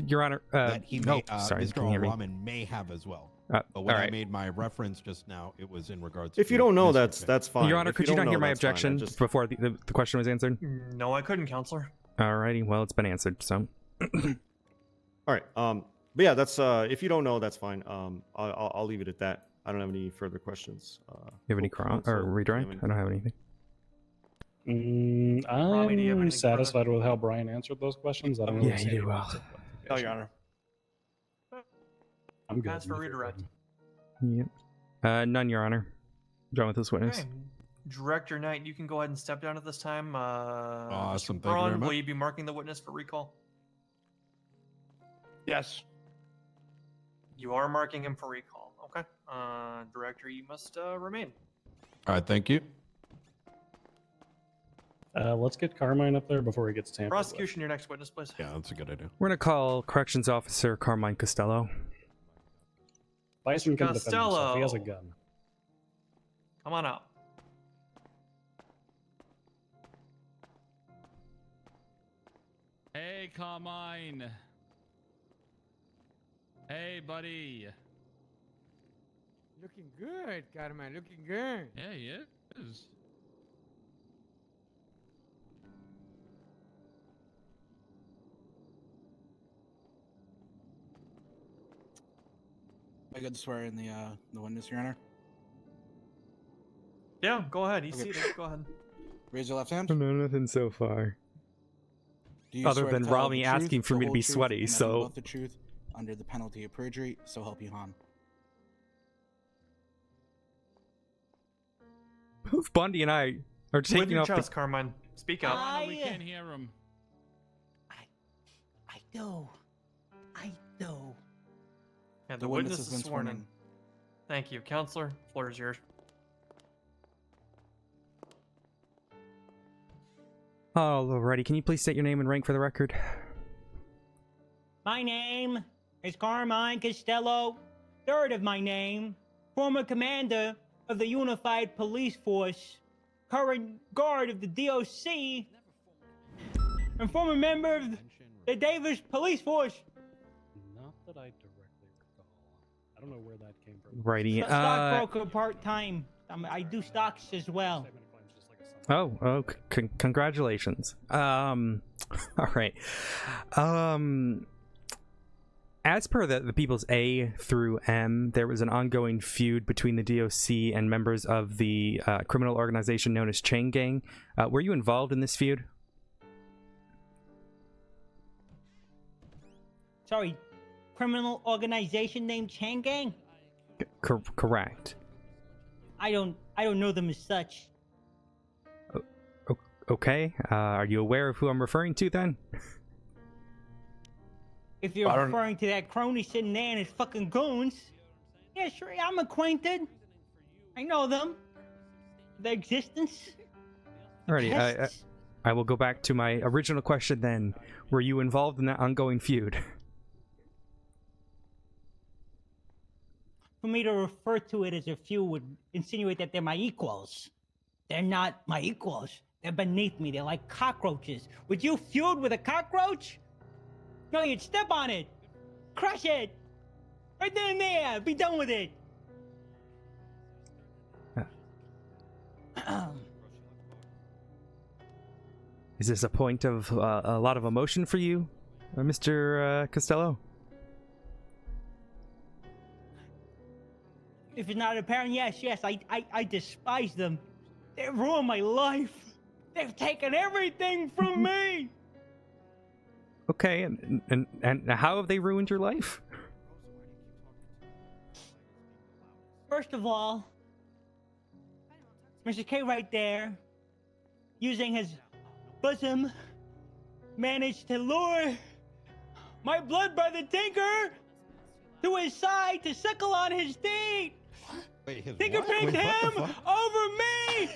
Your Honor. that he may, sorry, Mr. can you hear me? Al-Rahman may have as well. But when all I right. made my reference just now, it was in regards. If you don't know, that's fine. Your Honor, If could you don't not hear know, my that's fine. objection before the question was answered? No, I couldn't, Counselor. Alrighty, well, it's been answered, so. All right. But yeah, that's if you don't know, that's fine. I'll leave it at that. I don't have any further questions. You have any cross or redirect? I don't have anything. Rami, do you have I'm anything satisfied with how Brian answered those questions. I don't really Yeah, see you any do well. No, Your Honor. I'm good. Pass for redirect. Yep. None, Your Honor. Done with this witness. Okay. Director Knight, you can go ahead and step down at this time. Awesome. Mr. Thank you very Braun, much. will you be marking the witness for recall? Yes. You are marking him for recall. Okay. Director, you must remain. All right, thank you. Let's get Carmine up there before he gets tampered with. Prosecution, your next witness, please. Yeah, that's a good idea. We're going to call Corrections Officer Carmine Costello. Bison can defend himself. He has a Costello. gun. Come on out. Hey, Carmine. Hey, buddy. Looking good, Carmine. Looking good. Yeah, he is. I got to swear in the witness, Your Honor. Yeah, go ahead. He's Okay. seated. Go ahead. Raise your left hand. No, nothing so far. Do you Other swear to than tell Rami the asking truth, for the me to whole be truth, sweaty, and nothing so- but the truth under the penalty of perjury, so help you Han. Both Bundy and I are With taking your off chest, the... Carmine. Speak up. We can't hear him. I do. Yeah, the The witness witness is has been sworn sworn in. Thank you. Counselor, floor is yours. Alrighty, can you please state your name and rank for the record? My name is Carmine Costello, third of my name, former commander of the Unified Police Force, current guard of the DOC, and former member of the Davis Police Force. Not that I directly recall. I don't know where that came from. Righty. Stockbroker part-time. I do stocks as well. Oh, congratulations. All right. As per the People's A through M, there was an ongoing feud between the DOC and members of the criminal organization known as Chain Gang. Were you involved in this feud? Sorry, criminal organization named Chain Gang? Correct. I don't know them as such. Okay. Are you aware of who I'm referring to then? If you're referring to that crony sitting there and his fucking goons, yeah, sure, I'm acquainted. I know them. Their existence. Alrighty. I will go back to my original question then. Were you involved in that ongoing feud? For me to refer to it as a feud would insinuate that they're my equals. They're not my equals. They're beneath me. They're like cockroaches. Would you feud with a cockroach? No, you'd step on it. Crush it. Right then and there. Be done with it. Is this a point of a lot of emotion for you, Mr. Costello? If it's not apparent, yes, I despise them. They've ruined my life. They've taken everything from me. Okay, and how have they ruined your life? First of all, Mr. K right there, using his bosom, managed to lure my blood brother Tinker to his side to suckle on his teeth. Wait, his Tinker what? picked Wait, what the him fuck? over me.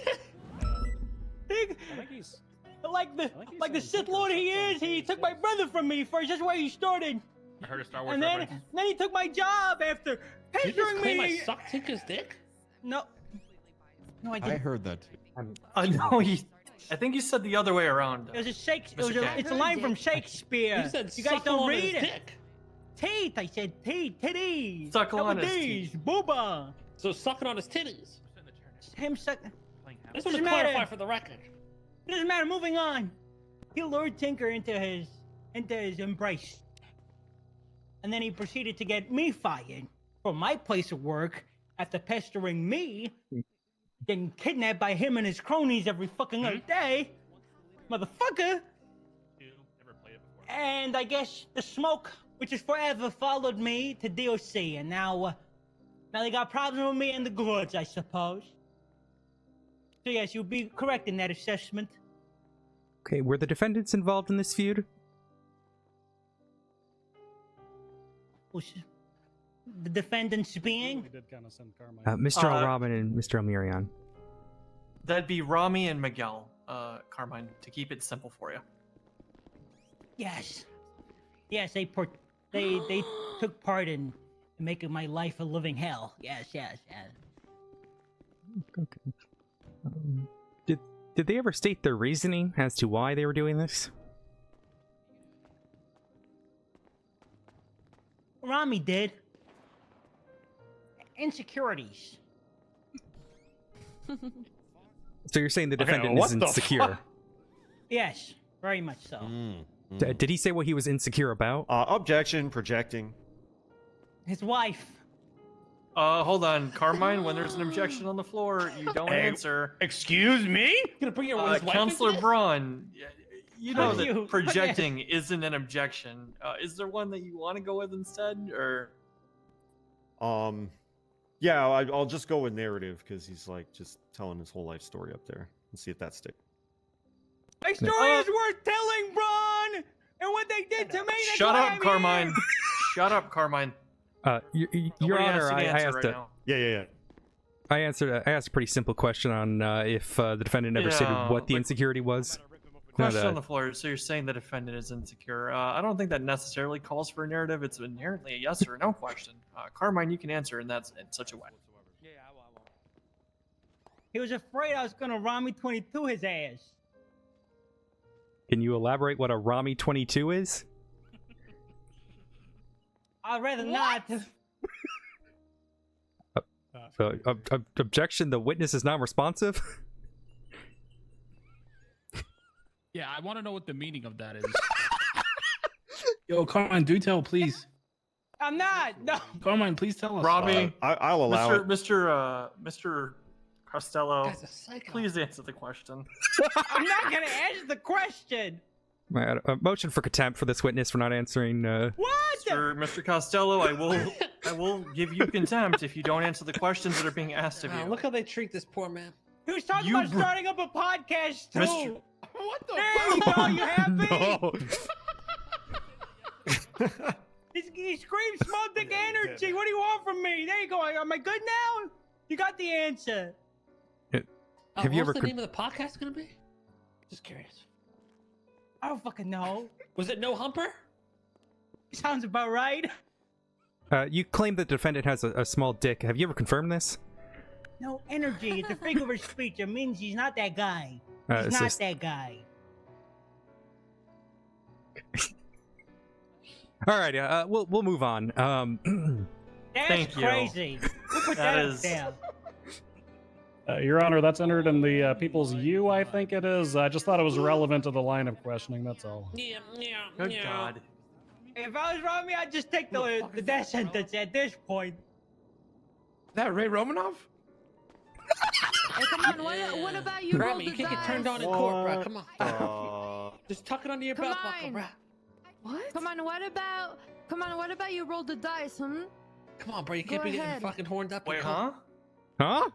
Like the Sith Lord he is, he took my brother from me first. That's where he started. I heard a Star Wars And then reference. he took my job after Did you just pestering claim I me. sucked Tinker's dick? No. No, I I didn't. heard that too. No, I think you said the other way around. It was a Shakespeare. Mr. Cat. It's a line from Shakespeare. You said you guys suckle don't on read his it. dick. Teeth. I said teeth. Titties. Suckle Double on his D's, teeth. Booba. So sucking on his titties. Him suck. I just want to Doesn't clarify matter. for the record. It doesn't matter. Moving on. He lured Tinker into his embrace, and then he proceeded to get me fired from my place of work after pestering me, getting kidnapped by him and his cronies every fucking other day, motherfucker. And I guess the smoke, which is forever, followed me to DOC, and now they got problems with me and the goods, I suppose. So yes, you'll be correct in that assessment. Okay, were the defendants involved in this feud? The defendants being? We did kind of send Carmine. Mr. Al-Rahman and Mr. Al-Mirian. That'd be Rami and Miguel, Carmine, to keep it simple for you. Yes. Yes, they took part in making my life a living hell. Yes. Okay. Did they ever state their reasoning as to why they were doing this? Rami did. Insecurities. So you're saying the Okay, defendant what is the insecure? fuck? Yes, very much so. Did he say what he was insecure about? Objection, projecting. His wife. Hold on, Carmine. When there's an objection on the floor, you don't Hey, answer. Excuse me? Gonna bring your his wife Counselor into this? Braun, you know Fuck that you. projecting isn't an objection. Is there one that you want to go with instead, or? Yeah, I'll just go with narrative because he's like just telling his whole life story up there and see if that sticks. My story is worth telling, Braun! And what they did to me, that's Shut why up, I'm Carmine. here! Shut up, Carmine. Your Nobody Honor, has to I answer asked right a, now. Yeah. I asked a pretty simple question on if the defendant ever stated Yeah, what the but- insecurity was. Question Not, on the floor. So you're saying the defendant is insecure. I don't think that necessarily calls for a narrative. It's inherently a yes or no question. Carmine, you can answer in such a way. He was afraid I was gonna Rami 22 his ass. Can you elaborate what a Rami 22 is? I'd rather not. So, objection, the witness is non-responsive? Yeah, I want to know what the meaning of that is. Yo, Carmine, do tell, please. I'm not. No. Carmine, please tell us. Robbie, I'll allow it. Mr. Costello, Guy's a psycho. please answer the question. I'm not gonna answer the question. A motion for contempt for this witness for not answering. What? Mr. Costello, I will give you contempt if you don't answer the questions that are being asked of Wow, you. look how they treat this poor man. He was talking You about br- starting up a podcast too. Mr. What the There you go. You happy? No. He screams small dick energy. What do you want from me? There you go. Am I good now? You got the answer. Have you what's ever the con- name of the podcast gonna be? Just curious. I don't fucking know. Was it No Humper? Sounds about right. You claim that the defendant has a small dick. Have you ever confirmed this? No energy. It's a figure of speech. It means he's not that guy. Uh, He's so- not that guy. All right, we'll move on. That's Thank you. crazy. Who put That that is- up there? Your Honor, that's entered in the People's U, I think it is. I just thought it was relevant to the line of questioning, that's all. Yeah. Good God. If I was Rami, I'd just take the death sentence at this point. Is that Ray Romanov? Hey, come on. What about you roll Rami, the you can't dice? get turned on in court, bro. Come on. Just tuck it under your Come belt buckle, on. bro. What? Come on. What about you roll the dice, hmm? Come on, bro. You can't Go be getting ahead. fucking horned up. Wait, in huh? Huh?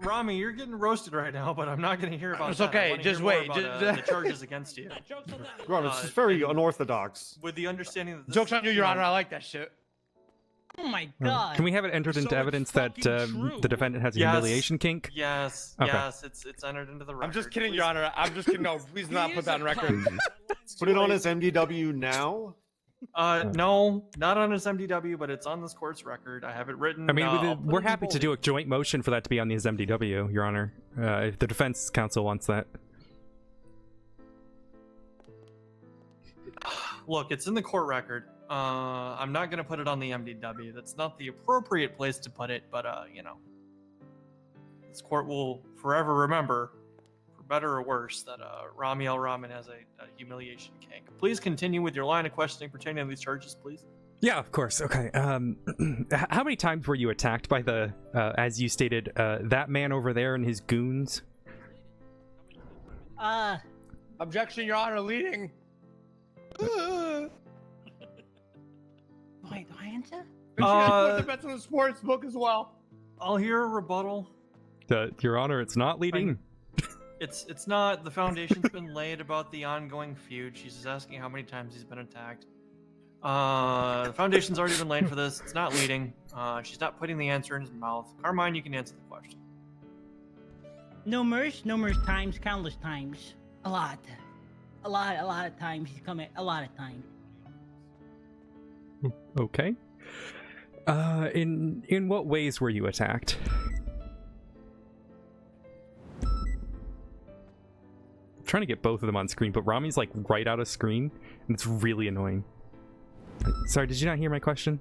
Rami, you're getting roasted right now, but I'm not going to hear about It's that. I okay, wanna just hear more wait, about, just- the charges against you. Joke's on that. Ron, it's just very unorthodox. With the understanding that this Joke's is, on you, Your Honor. I like that shit. Oh my god. Can we have it entered into evidence that the defendant has a Yes. humiliation kink? Yes, Okay. yes, it's entered into the record. I'm just kidding, Your Honor. I'm just kidding. No, please not put that on record. Put it on as MDW now. No, not on his MDW, but it's on this court's record. I have it written. I mean, I'll put we're it in happy to do a joint motion for that to be on his MDW, Your Honor, if the defense counsel wants that. Look, it's in the court record. I'm not gonna put it on the MDW. That's not the appropriate place to put it, but you know, this court will forever remember, for better or worse, that Rami Al Rahman has a humiliation kink. Please continue with your line of questioning pertaining to these charges, please. Yeah, of course. Okay. How many times were you attacked by the, as you stated, that man over there and his goons? Objection, Your Honor, leading. Wait, do I answer? Put the bets on the sports book as well. I'll hear a rebuttal. Your Honor, it's not leading. It's not. The foundation's been laid about the ongoing feud. She's just asking how many times he's been attacked. The foundation's already been laid for this. It's not leading. She's not putting the answer in his mouth. Carmine, you can answer the question. Numerous times, countless times. A lot of times. He's come a lot of times. Okay. In what ways were you attacked? I'm trying to get both of them on screen, but Rami's like right out of screen, and it's really annoying. Sorry, did you not hear my question?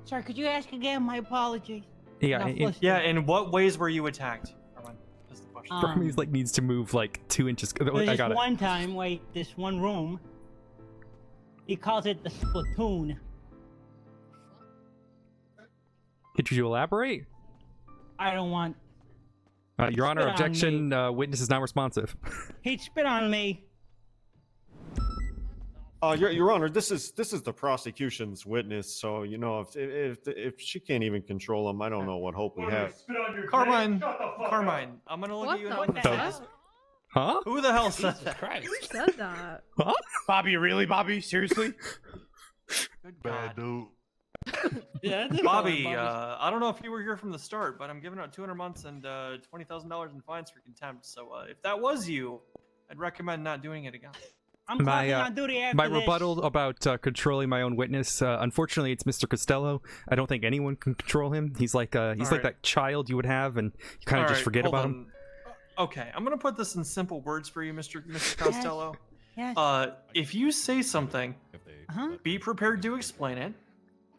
Sorry, could you ask again? My apologies. Yeah. In what ways were you attacked? Carmine, that's the question. Rami's like needs to move like 2 inches. There's I got it. one time, this one room. He calls it the Splatoon. Could you elaborate? I don't want. Your Honor, Spit on objection. Witness is not responsive. He'd spit on me. Your Honor, this is the prosecution's witness, so you know if she can't even control him, I don't know what hope we have. Carmine, I'm gonna look at you and say, huh? Who the hell said Jesus that? Christ. Who said that? Huh? Bobby, really, Bobby? Seriously? Bad dude. Yeah, Bobby, I don't know if you were here from the start, but I'm giving out 200 months and $20,000 in fines for contempt. So if that was you, I'd recommend not doing it again. I'm clocking on duty after my this. rebuttal about controlling my own witness. Unfortunately, it's Mr. Costello. I don't think anyone can control him. He's like that child you would have, and you kind of just forget about him. Okay, I'm gonna put this in simple words for you, Mr. Costello. Yes. If you say something, be prepared to explain it.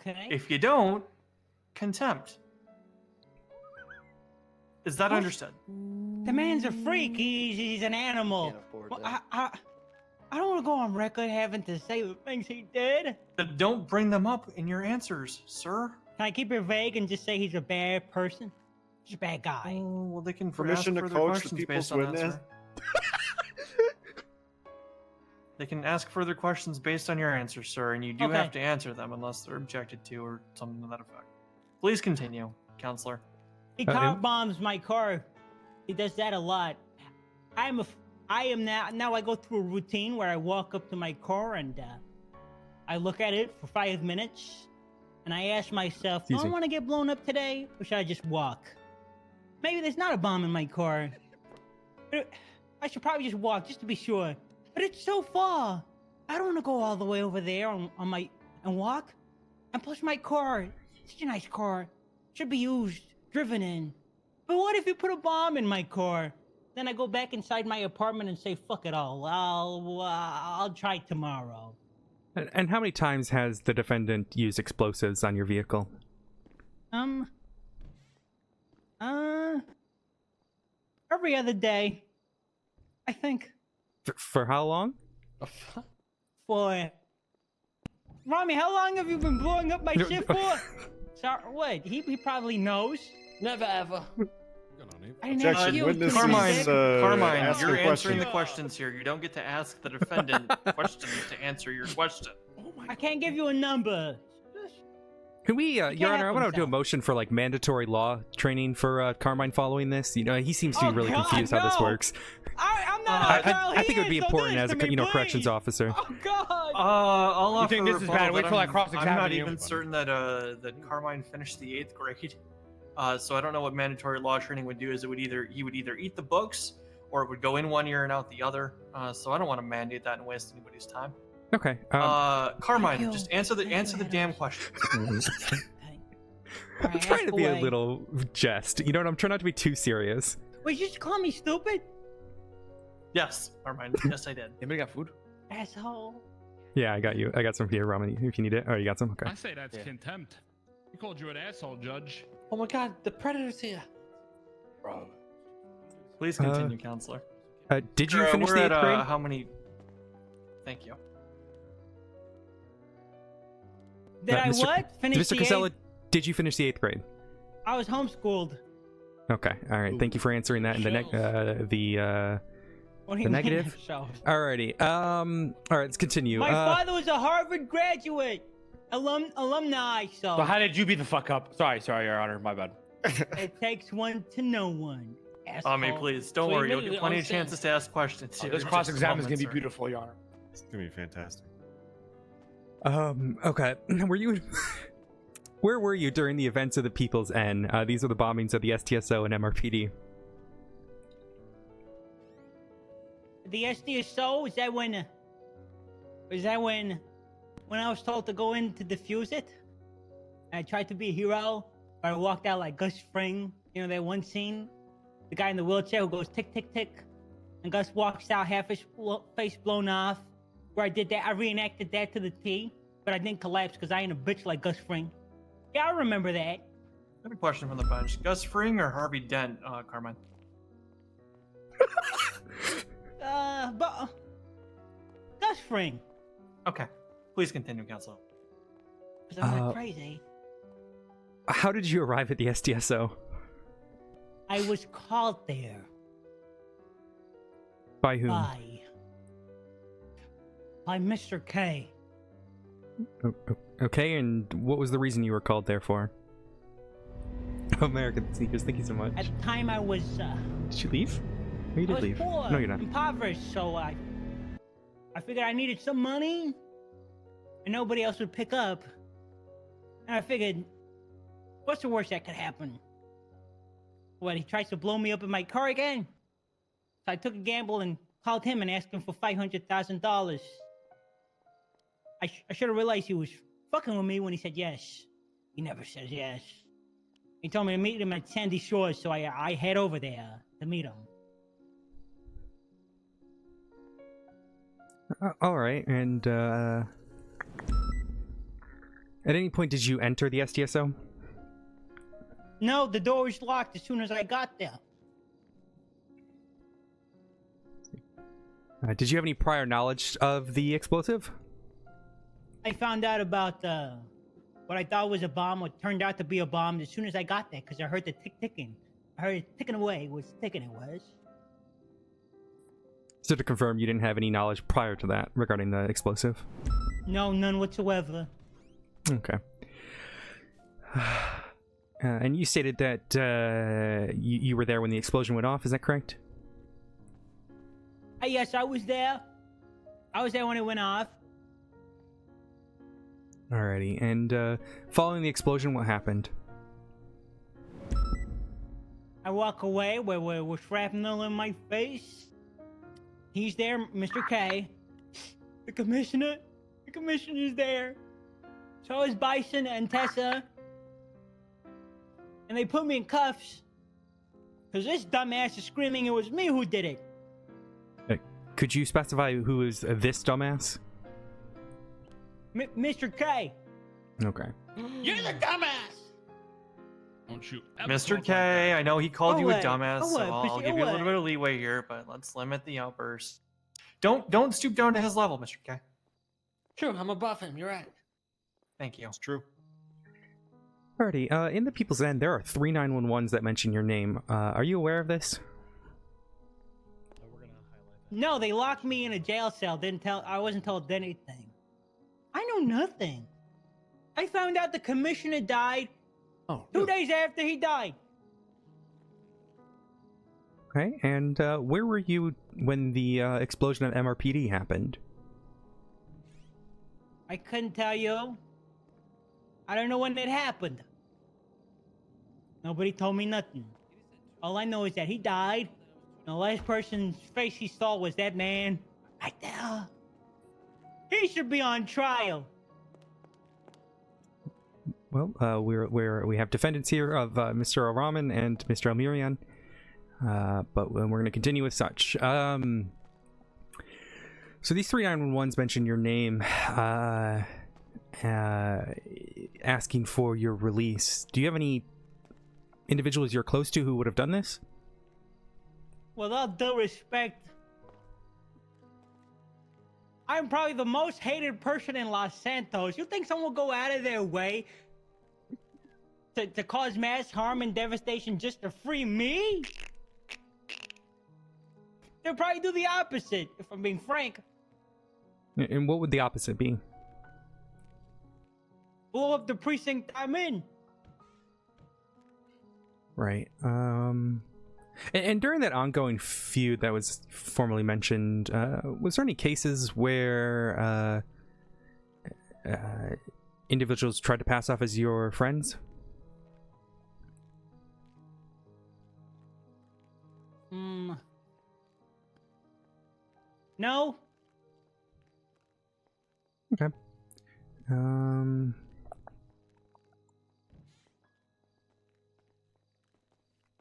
Okay. If you don't, contempt. Is that understood? The man's a freak. He's an animal. Well, I don't want to go on record having to say the things he did. Then don't bring them up in your answers, sir. Can I keep it vague and just say he's a bad person? He's a bad guy. Oh, well, they can Permission ask to further coach the questions people's based on that, witness? sir. They can ask further questions based on your answers, sir, and you do Okay. have to answer them unless they're objected to or something to that effect. Please continue, counselor. He car bombs my car. He does that a lot. I am now I go through a routine where I walk up to my car and I look at it for 5 minutes and I ask myself, do I want to get blown up today or should I just walk? Maybe there's not a bomb in my car. But I should probably just walk just to be sure. But it's so far. I don't want to go all the way over there and walk. And plus my car, such a nice car, should be used, driven in. But what if you put a bomb in my car? Then I go back inside my apartment and say, fuck it all. I'll try tomorrow. And how many times has the defendant used explosives on your vehicle? Every other day, I think. For how long? For Rami, how long have you been blowing up my shit for? Sorry, what? He probably knows. Never ever. I didn't ask you. Carmine, asking you're answering questions. the questions here. You don't get to ask the defendant questions to answer your question. I can't give you a number. Can we, Your Honor, I help want to do a himself. motion for like mandatory law training for Carmine following this. You know, he seems to be Oh, really God, confused how this no. works. I'm not. I think it would be important as a corrections officer. Oh God. I'll You offer think this is rebuttal bad? Wait that till I I'm cross-examine not you. even certain that that Carmine finished the 8th grade. So I don't know what mandatory law training would do. Is he would either eat the books or it would go in one ear and out the other. So I don't want to mandate that and waste anybody's time. Okay. Carmine, just answer the damn question. I'm trying to be a little jest. You know what? I'm trying not to be too serious. Wait, you just call me stupid? Yes, Carmine. Yes, I did. Anybody got food? Asshole. Yeah, I got you. I got some for you, ramen, if you need it. Oh, you got some? Okay. I say that's contempt. He called you an asshole, Judge. Oh my God, the predator's here. Bro. Please continue, counselor. Did you finish we're the 8th at, grade? how many? Thank you. Did I what? Finish Mr. the Casella, 8th? did you finish the 8th grade? I was homeschooled. Okay. All right. Thank you for answering that. And What do you the mean, negative. shows? Alrighty. All right. Let's continue. My father was a Harvard graduate, alumni. So So how did you beat the fuck up? Sorry, Your Honor. My bad. it takes one to know one. I mean, please don't worry. You'll get plenty of chances to ask questions. Here This in cross just exam is gonna moments, be sir. beautiful, Your Honor. It's gonna be fantastic. Okay. Were you? Where were you during the events of the People's End? These are the bombings of the STSO and MRPD. The SDSO, was that when I was told to go in to defuse it? And I tried to be a hero, but I walked out like Gus Fring. You know that one scene? The guy in the wheelchair who goes tick, tick, tick. And Gus walks out, half his face blown off. Where I did that, I reenacted that to the T, but I didn't collapse because I ain't a bitch like Gus Fring. Yeah, I remember that. I have a question from the bench. Gus Fring or Harvey Dent, Carmine? But Gus Fring. Okay. Please continue, counselor. Because I'm not crazy. How did you arrive at the STSO? I was called there. By whom? By Mr. K. Okay, and what was the reason you were called there for? American Sneakers, thank you so much. At the time, I was. Did you leave? No, you I did was leave. poor, No, you're not. impoverished, so I figured I needed some money, and nobody else would pick up. And I figured, what's the worst that could happen? What, he tries to blow me up in my car again? So I took a gamble and called him and asked him for $500,000. I should have realized he was fucking with me when he said yes. He never says yes. He told me to meet him at Sandy Shores, so I head over there to meet him. All right, and at any point did you enter the STSO? No, the door was locked as soon as I got there. Did you have any prior knowledge of the explosive? I found out about what I thought was a bomb, what turned out to be a bomb, as soon as I got there, because I heard the ticking. I heard it ticking away. It was ticking, it was. So to confirm, you didn't have any knowledge prior to that regarding the explosive? No, none whatsoever. Okay. And you stated that you were there when the explosion went off, is that correct? Yes, I was there. I was there when it went off. Alrighty, and following the explosion, what happened? I walk away with shrapnel in my face. He's there, Mr. K. The commissioner's there. So is Bison and Tessa. And they put me in cuffs. Because this dumbass is screaming it was me who did it. Could you specify who is this dumbass? Mr. K. Okay. You're the dumbass. Don't you Mr. K, I know he called you a dumbass, so what? I'll give you a little bit of leeway here, but let's limit the outbursts. Don't stoop down to his level, Mr. K. True, I'm above him. You're right. Thank you. It's true. Alrighty, in the People's End, there are 3 911s that mention your name. Are you aware of this? No, they locked me in a jail cell. I wasn't told anything. I know nothing. I found out the commissioner died 2 days after he died. Okay, and where were you when the explosion at MRPD happened? I couldn't tell you. I don't know when it happened. Nobody told me nothing. All I know is that he died. And the last person's face he saw was that man right there. He should be on trial. Well, we have defendants here of Mr. O'Rahman and Mr. Almirian, but we're going to continue with such. So these 3 911s mention your name, asking for your release. Do you have any individuals you're close to who would have done this? With all due respect, I'm probably the most hated person in Los Santos. You think someone will go out of their way to cause mass harm and devastation just to free me? They'll probably do the opposite, if I'm being frank. And what would the opposite be? Blow up the precinct I'm in. Right. And during that ongoing feud that was formerly mentioned, was there any cases where individuals tried to pass off as your friends? No. Okay.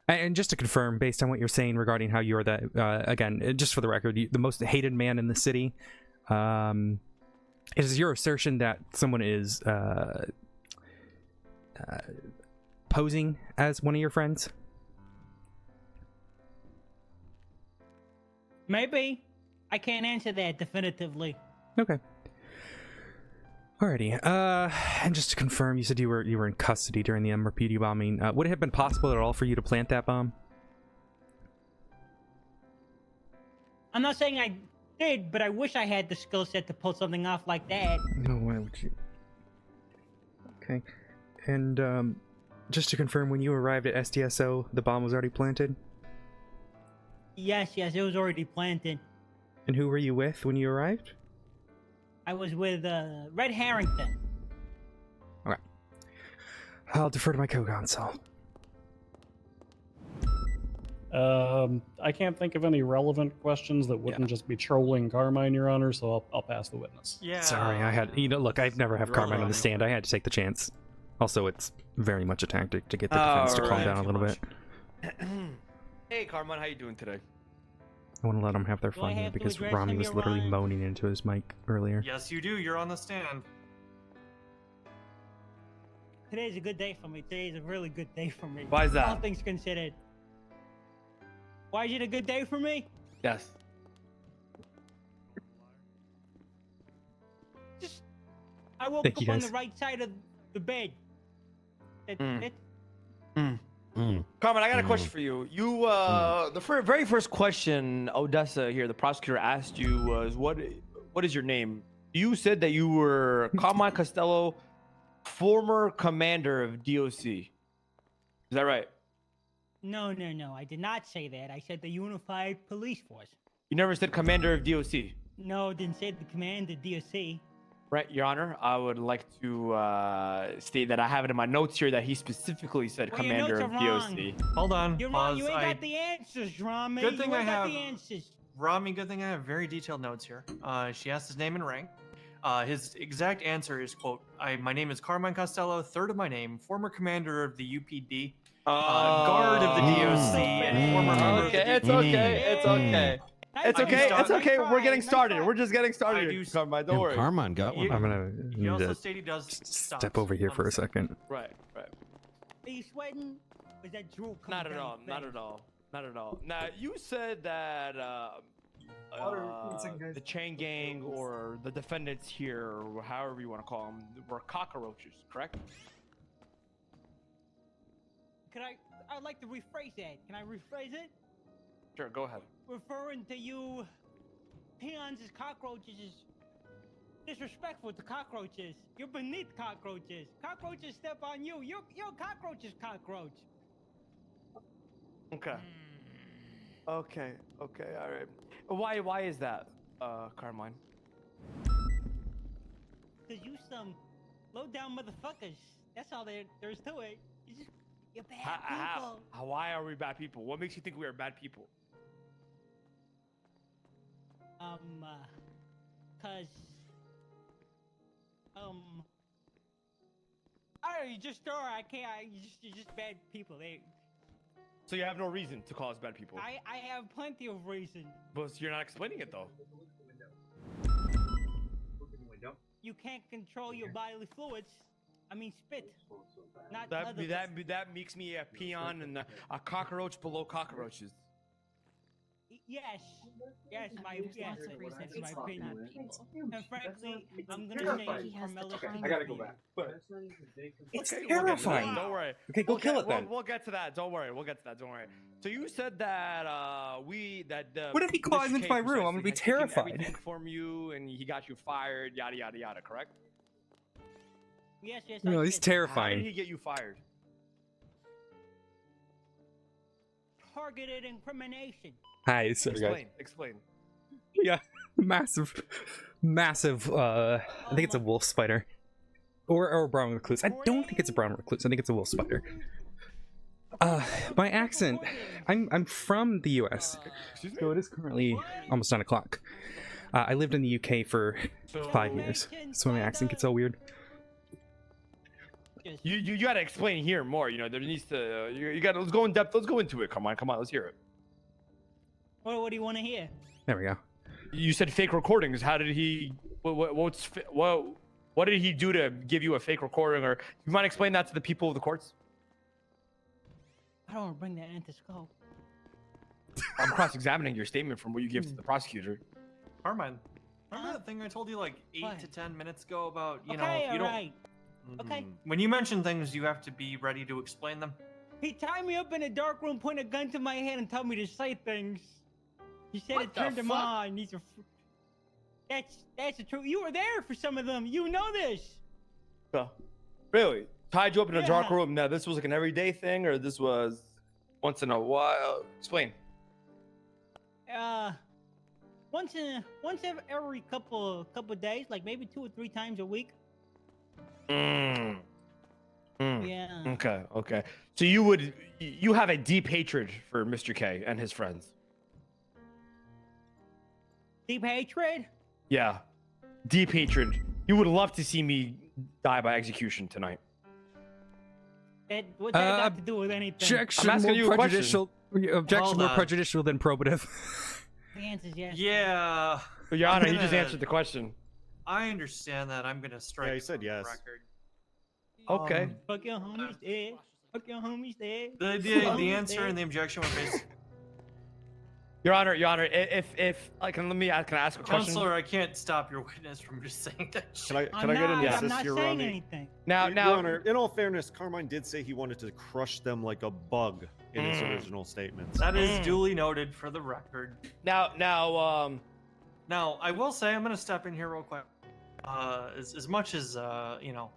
And just to confirm, based on what you're saying regarding how you're that, again, just for the record, the most hated man in the city, is your assertion that someone is posing as one of your friends? Maybe. I can't answer that definitively. Okay. Alrighty. And just to confirm, you said you were in custody during the MRPD bombing. Would it have been possible at all for you to plant that bomb? I'm not saying I did, but I wish I had the skill set to pull something off like that. No, why would you? Okay. And just to confirm, when you arrived at SDSO, the bomb was already planted? Yes, it was already planted. And who were you with when you arrived? I was with Red Harrington. Okay. I'll defer to my co-counsel. I can't think of any relevant questions that wouldn't just be trolling Carmine, Your Honor, so I'll pass the witness. Yeah. Sorry, I had... look, I'd never have Carmine on the stand. I had to take the chance. Also, it's very much a tactic to get the defense to calm down a little bit. Hey, Carmine, how you doing today? I want to let them have their fun here because Rami was literally moaning into his mic earlier. Yes, you do. You're on the stand. Today's a good day for me. Today's a really good day for me. Why is that? All things considered. Why is it a good day for me? Yes. I woke up on the right side of the bed. Carmen, I got a question for you. The very first question Odessa here, the prosecutor, asked you was, what is your name? You said that you were Carmine Costello, former commander of DOC. Is that right? No. I did not say that. I said the Unified Police Force. You never said commander of DOC? No, didn't say the commander DOC. Right, Your Honor. I would like to state that I have it in my notes here that he specifically said commander of DOC. Hold on. You're wrong. You ain't got the answers, Rami. Good thing you I ain't have. got the answers. Rami, good thing I have very detailed notes here. She asked his name and rank. His exact answer is, quote, my name is Carmine Costello, third of my name, former commander of the UPD, guard of the DOC, and former member of the DOC. It's okay. It's okay. We're getting started. We're just getting started. Carmine, don't worry. Carmine got one. I'm gonna He also need stated he does to step over here for a second. Right. Are you sweating? Or is that drool coming Not at all. Not at all. Now, you said that the chain gang or the defendants here, or however you want to call them, were cockroaches, correct? I'd like to rephrase that. Can I rephrase it? Sure, go ahead. Referring to you peons as cockroaches is disrespectful to cockroaches. You're beneath cockroaches. Cockroaches step on you. You're a cockroach's cockroach. Okay. Okay, all right. Why is that, Carmine? Cause you some low down motherfuckers. That's all there's to it. You're bad people. Why are we bad people? What makes you think we are bad people? Cause I just or I can't. You're just bad people. So you have no reason to call us bad people. I have plenty of reason. But you're not explaining it though. You can't control your bodily fluids. I mean, spit. Not That other that makes me a peon and a cockroach below cockroaches. Yes, that's my opinion. And frankly, I'm He gonna has say the Carmela's time fine to with be. me. It's Okay, terrifying. Don't worry. Okay, go kill it then. We'll get to that. Don't worry. We'll get to that. Don't worry. So you said that What if he climbs into my room? I'm gonna be terrified. Everything from you, and he got you fired. Yada yada yada. Correct? Yes. No, I he's did. How terrifying. did he get you fired? Targeted incrimination. Hi, sorry guys. Explain. Yeah, massive. I think it's a wolf spider, or a brown recluse. I don't think it's a brown recluse. I think it's a wolf spider. My accent. I'm from the U.S. So it is currently almost 9 o'clock. I lived in the UK for 5 years, so my accent gets so weird. You gotta explain here more. You know, there needs to. You gotta. Let's go in depth. Let's go into it. Come on. Let's hear it. What do you want to hear? There we go. You said fake recordings. How did he? What did he do to give you a fake recording? Or you mind explain that to the people of the courts? I don't want to bring that into scope. I'm cross-examining your statement from what you gave to the prosecutor. Carmine, remember that thing I told you like 8 to 10 minutes ago about, you know, Okay, you don't... alright. Okay. When you mention things, you have to be ready to explain them. He tied me up in a dark room, pointed a gun to my head, and told me to say things. He said What it the turned him fuck? on. That's the truth. You were there for some of them. You know this. Really? Tied you up in a dark Yeah. room. Now, this was like an everyday thing, or this was once in a while? Explain. Once every couple days, like maybe 2 or 3 times a week. Yeah. Okay. So you have a deep hatred for Mr. K and his friends. Deep hatred? Yeah. Deep hatred. You would love to see me die by execution tonight. What's that got to do with anything? Objection I'm asking more you a prejudicial. Objection Hold more on. prejudicial than probative. The answer's yes. Yeah. Your Honor, he just gonna- answered the question. I understand that. I'm gonna strike. Yeah, he said from the yes. Record. Okay. Fuck your homies dead. Fuck your homies dead. The answer and the objection were based. Your Honor, if like, can I ask a question? Counselor, I can't stop your witness from just saying that shit. Can I get an I'm assist not here, saying Rami? anything. Now, Your Honor, in all fairness, Carmine did say he wanted to crush them like a bug in his original statements. That is duly noted for the record. Now, Now, I will say, I'm going to step in here real quick. As much as, you know,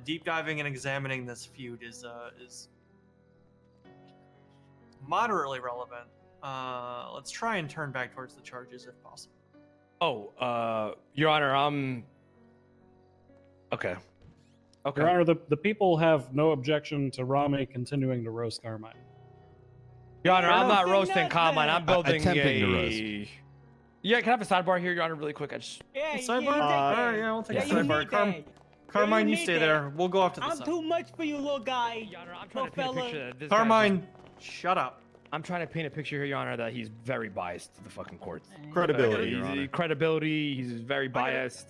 deep diving and examining this feud is moderately relevant, let's try and turn back towards the charges if possible. Your Honor, okay. Your Honor, the people have no objection to Rami continuing to roast Carmine. Your Honor, I'm not Roasting roasting nothing. Carmine. I'm building Attempting to a. Yeah, can I have a sidebar here, Your Honor, really quick? Yeah, Sidebar? you take that. Alright, yeah, we'll take Yeah, a you sidebar. need that. Carmine, you you need stay that. there. We'll go off to the I'm side. too much for you, little guy. Your Honor, I'm trying to paint a fella. picture that this guy's Carmine, shut up. I'm trying to paint a picture here, Your Honor, that he's very biased to the fucking courts. Credibility, Your Honor. Credibility. He's very biased.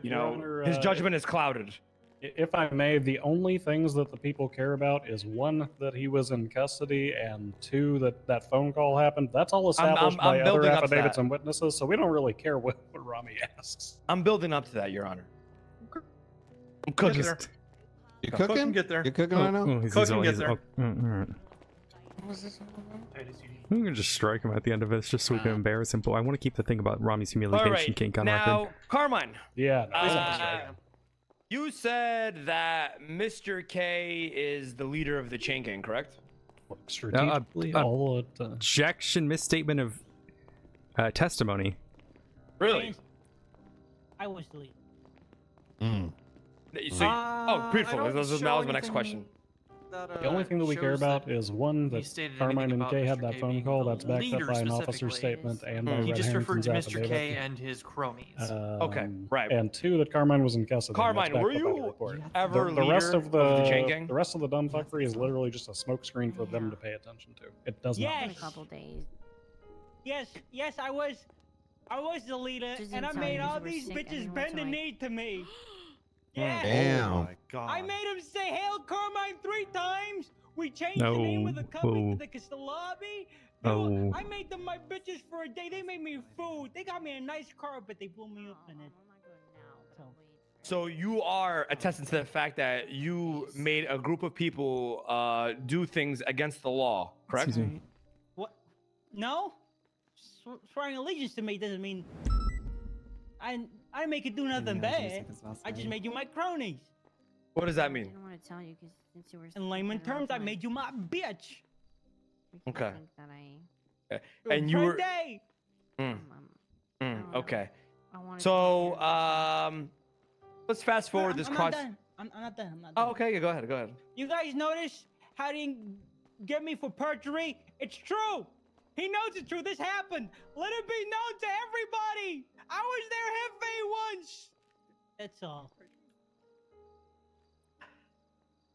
You know, Honor, his judgment is clouded. If I may, the only things that the people care about is 1, that he was in custody, and 2, that phone call happened. That's all established by I'm other building up to affidavits that. and witnesses, so we don't really care what Rami asks. I'm building up to that, Your Honor. I'm cooking. Just- You Cook cooking? and get there. You cooking right now? Cook and get there. Alright. I'm gonna just strike him at the end of it, just so we can embarrass him. But I want to keep the thing about Rami's All humiliation right. kink on Now, record. Carmine. Yeah. You said that Mr. K is the leader of the chain gang, correct? Strategically, all it, Objection, misstatement of testimony. Really? I was the lead. So, oh, beautiful. I don't That was show my next anything question. that, The only thing that we care shows about is one, he that stated Carmine anything and about Kay had Mr. that K phone being call the that's backed up leader by an officer's specifically. statement and by He Red just referred to Harrington's Mr. K affidavit. and his cronies. Okay, right. And two, that Carmine was in custody. and that's Carmine, backed were up by the you report. ever the rest leader of of the chain gang? the rest of the dumb fuckery is literally just a smokescreen for them to pay attention to. It does not. Yes. In a couple days. Yes, I was the leader, Just and I didn't tell made you 'cause all we're these sick bitches anyway, bend the so I- knee to me. Yeah. Damn. Oh my god. I made him say "Hail Carmine" 3 times. We changed No. the name of the company Whoa. to the Castelabi. Oh. I made them my bitches for a day. They made me food. They got me a nice car, but they blew me up in it. So you are attesting to the fact that you made a group of people do things against the law, correct? Excuse me. What? No. Swearing allegiance to me doesn't mean I didn't make you do nothing bad. I just made you my cronies. What does that I mean? didn't want to tell you because since you were In layman sick, I terms, I don't made you my bitch. Okay. think that Okay. And you were. Day. Okay. I wanted So let's fast forward this I'm cross. not done. I'm not done. Oh, okay. Yeah, go ahead. Go ahead. You guys notice how he didn't get me for perjury? It's true. He knows it's true. This happened. Let it be known to everybody. I was their Hefe once. That's all.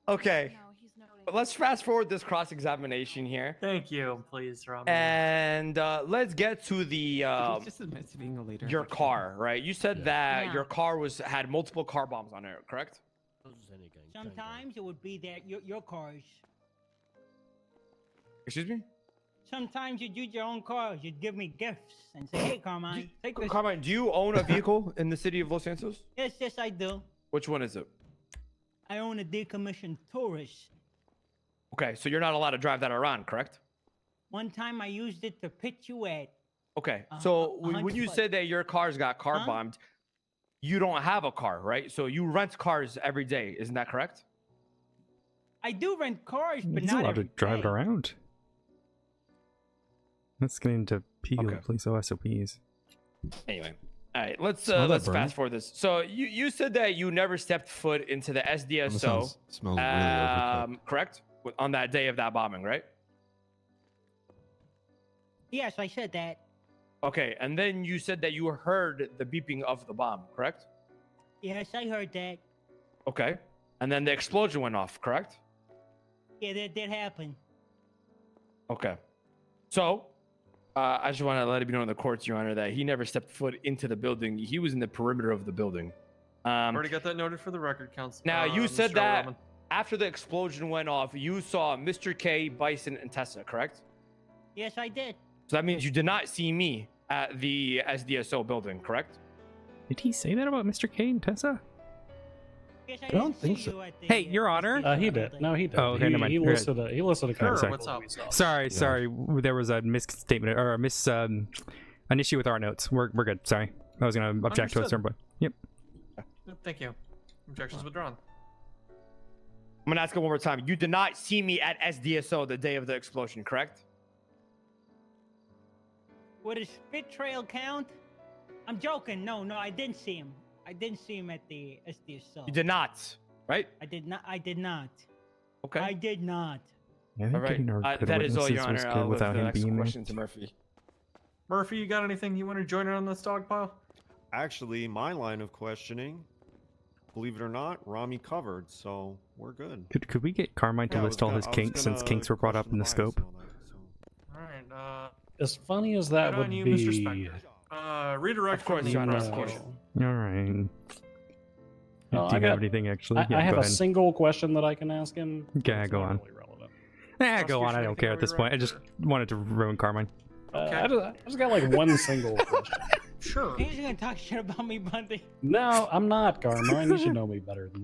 Okay. Let's fast forward this cross examination here. Thank you, please, Rob. And let's get to the just admits to being a leader. your car, right? You said that Yeah. your car had multiple car bombs on it, correct? Sometimes it would be that your cars. Excuse me? Sometimes you'd use your own cars. You'd give me gifts and say, "Hey, Carmine, take this." Carmine, do you own a vehicle in the city of Los Santos? Yes, I do. Which one is it? I own a decommissioned Taurus. Okay, so you're not allowed to drive that around, correct? One time I used it to pitch you at. Okay, so when you 100 said that your car's got car bombed, you don't have a car, right? So you rent cars every day, isn't that correct? I do rent cars, but He's not allowed to every drive day. it around. Let's get into police OSOPs. Anyway, all right, let's Smell that let's burn. fast forward this. So you said that you never stepped foot into the SDSO, Smells really overcooked. correct? On that day of that bombing, right? Yes, I said that. Okay, and then you said that you heard the beeping of the bomb, correct? Yes, I heard that. Okay, and then the explosion went off, correct? Yeah, that did happen. Okay, so I just want to let it be known in the courts, Your Honor, that he never stepped foot into the building. He was in the perimeter of the building. Already got that noted for the record, Counsel. Now you said Mr. that O'Rahman. after the explosion went off, you saw Mr. K, Bison, and Tessa, correct? Yes, I did. So that means you did not see me at the SDSO building, correct? Did he say that about Mr. K and Tessa? Yes, I don't think so. Hey, Your Honor. He did. No, he did. Oh, okay, never mind. He You're listed a couple Sorry. of people we saw. Sorry. There was a misstatement or an issue with our notes. We're good. Sorry. I was gonna object to a certain point. Yep. Thank you. Objections withdrawn. I'm gonna ask it one more time. You did not see me at SDSO the day of the explosion, correct? Would a spit trail count? I'm joking. No, I didn't see him. I didn't see him at the SDSO. You did not, right? I did not. Okay. I did not. I think All right. getting our good That is all, witnesses Your was Honor. good I'll leave without the him next being there. question to Murphy. Murphy, you got anything you want to join in on this dog pile? Actually, my line of questioning, believe it or not, Rami covered, so we're good. Could we get Carmine to Yeah, I list was all gonna- his I was kinks since gonna kinks were brought up in the question scope? All right. As funny as that Good would on you, be. Mr. Spector. Redirect. Of course, from Your Honor. the Of course. All right. Oh, Do I you have got- anything actually? I Yeah, have go a ahead. single question that I can ask him. Yeah, It's go not on. really relevant. Go on. I Prosecution, don't care at anything this point. I just wanted to ruin Carmine. I just got like one single question. Sure. He's gonna talk shit about me, Bundy. No, I'm not, Carmine. You should know me better than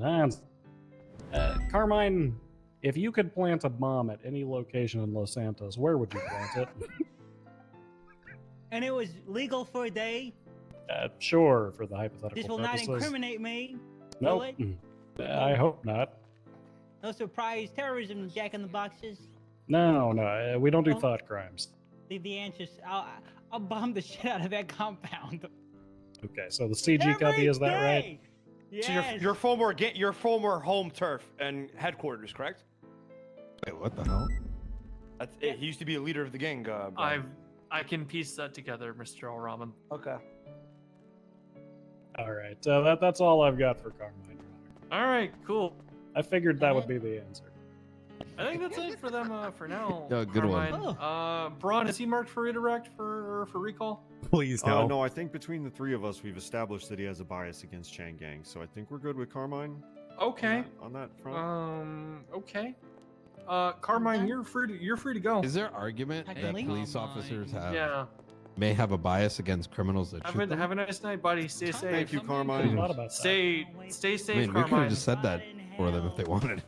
that. Carmine, if you could plant a bomb at any location in Los Santos, where would you plant it? And it was legal for a day. Sure, for the hypothetical This will purposes. not incriminate me. Nope. Will it? I hope not. No surprise terrorism, Jack in the Boxes. No, we don't do Oh. thought crimes. Leave the answers. I'll bomb the shit out of that compound. Okay, so the CG copy, is that right? Day! So Yes. your former home turf and headquarters, correct? Wait, what the hell? That's it. He used to be a leader of the gang. I can piece that together, Mr. Al-Rahman. Okay. All right, that's all I've got for Carmine. All right, cool. I figured that would be the answer. I think that's it for them for now. Yeah, good one. Carmine. Braun, is he marked for redirect for recall? Please no. No, I think between the three of us, we've established that he has a bias against Chang Gang, so I think we're good with Carmine. Okay. On that front. Okay. Carmine, you're free to go. Is there argument that police officers may have a bias against criminals that shoot them? Have a nice night, buddy. Stay safe. Thank you, Carmine. Stay safe, I mean, we could Carmine. have just said that for them if they wanted.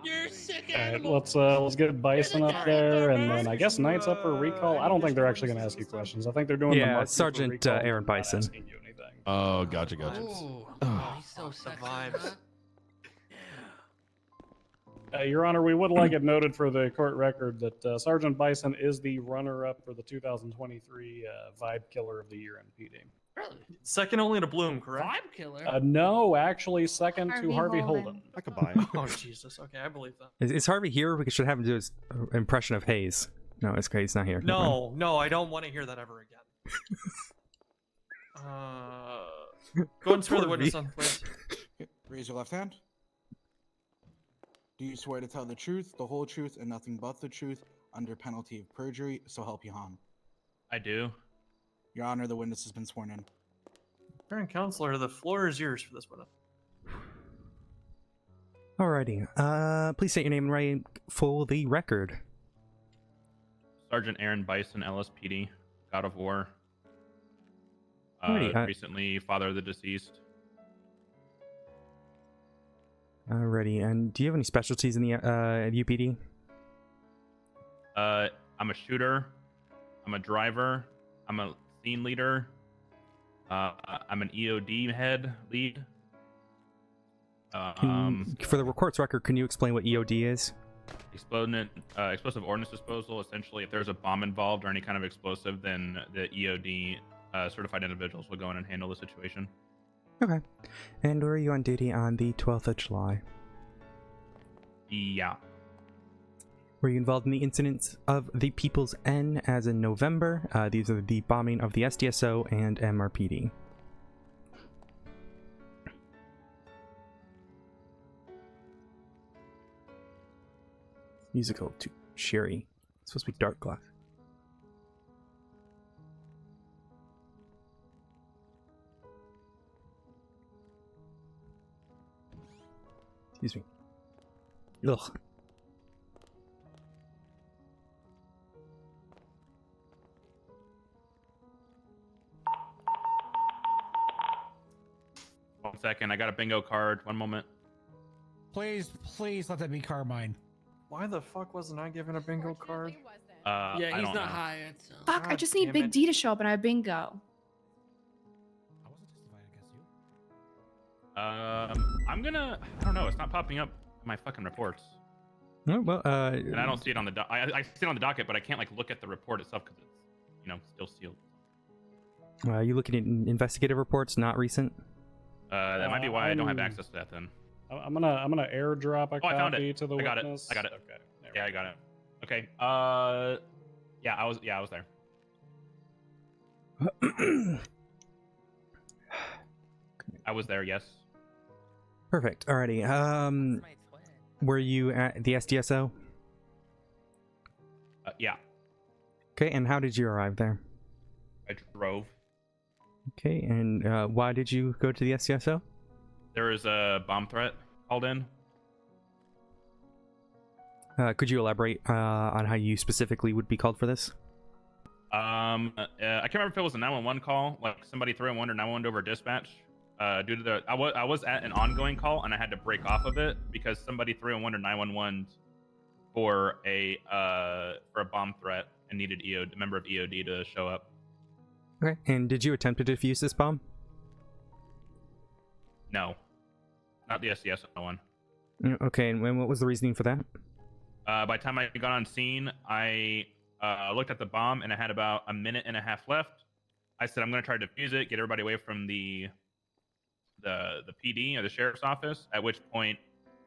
You're a sick All right, animal. let's get Bison up there, and then I guess Knight's up for recall. I don't think they're actually going to ask you questions. I think they're doing the Yeah, mark you for Sergeant recall, Aaron not Bison. asking you anything. Oh, gotcha. He's so vibes. Your Honor, we would like it noted for the court record that Sergeant Bison is the runner-up for the 2023 Vibe Killer of the Year in PD. Really? Second only to Bloom, correct? Vibe killer. No, actually, second to Harvey Holden. I could buy it. Oh Jesus. Okay, I believe that. Is Harvey here? We should have him do his impression of Hayes. No, it's okay. He's not here. No, I don't want to hear that ever again. Go and swear the witness on, please. Raise your left hand. Do you swear to tell the truth, the whole truth, and nothing but the truth under penalty of perjury, so help you Han? I do. Your Honor, the witness has been sworn in. Parent counselor, the floor is yours for this witness. Alrighty. Please state your name and rank for the record. Sergeant Aaron Bison, LSPD, God of War. Alrighty, Recently, father of the deceased. Alrighty. And do you have any specialties in the UPD? I'm a shooter. I'm a driver. I'm a scene leader. I'm an EOD head lead. For the court's record, can you explain what EOD is? Explosive ordnance disposal. Essentially, if there's a bomb involved or any kind of explosive, then the EOD certified individuals will go in and handle the situation. Okay. And were you on duty on the 12th of July? Yeah. Were you involved in the incidents of the People's N as in November? These are the bombing of the SDSO and MRPD. Musical to Sherry. It's supposed to be dark glass. Excuse me. Ugh. One second, I got a bingo card. One moment. Please let that be Carmine. Why the fuck wasn't I given a bingo card? Yeah, I he's don't not know. hired. So. Fuck, I just need Big D to show up and I have bingo. I'm gonna. I don't know. It's not popping up in my fucking reports. Oh, well, and I don't see it on the. I see it on the docket, but I can't like look at the report itself because it's, still sealed. You looking at investigative reports, not recent? That might be why I don't have access to that then. I'm gonna airdrop a I found copy it. to the I got witness. it. I got it. Okay. Yeah, I got it. Okay. Yeah, I was there. I was there. Yes. Perfect. Alrighty. Were you at the SDSO? Yeah. Okay, and how did you arrive there? I drove. Okay, and why did you go to the SDSO? There was a bomb threat called in. Could you elaborate on how you specifically would be called for this? I can't remember if it was a 911 call, like somebody 311 or 911 over dispatch. Due to the, I was at an ongoing call and I had to break off of it because somebody 311 or 911 for a bomb threat and needed a member of EOD to show up. Okay, and did you attempt to defuse this bomb? No, not the SDS one. Okay, and what was the reasoning for that? By the time I got on scene, I looked at the bomb and I had about a minute and a half left. I said, I'm going to try to defuse it, get everybody away from the PD or the sheriff's office, at which point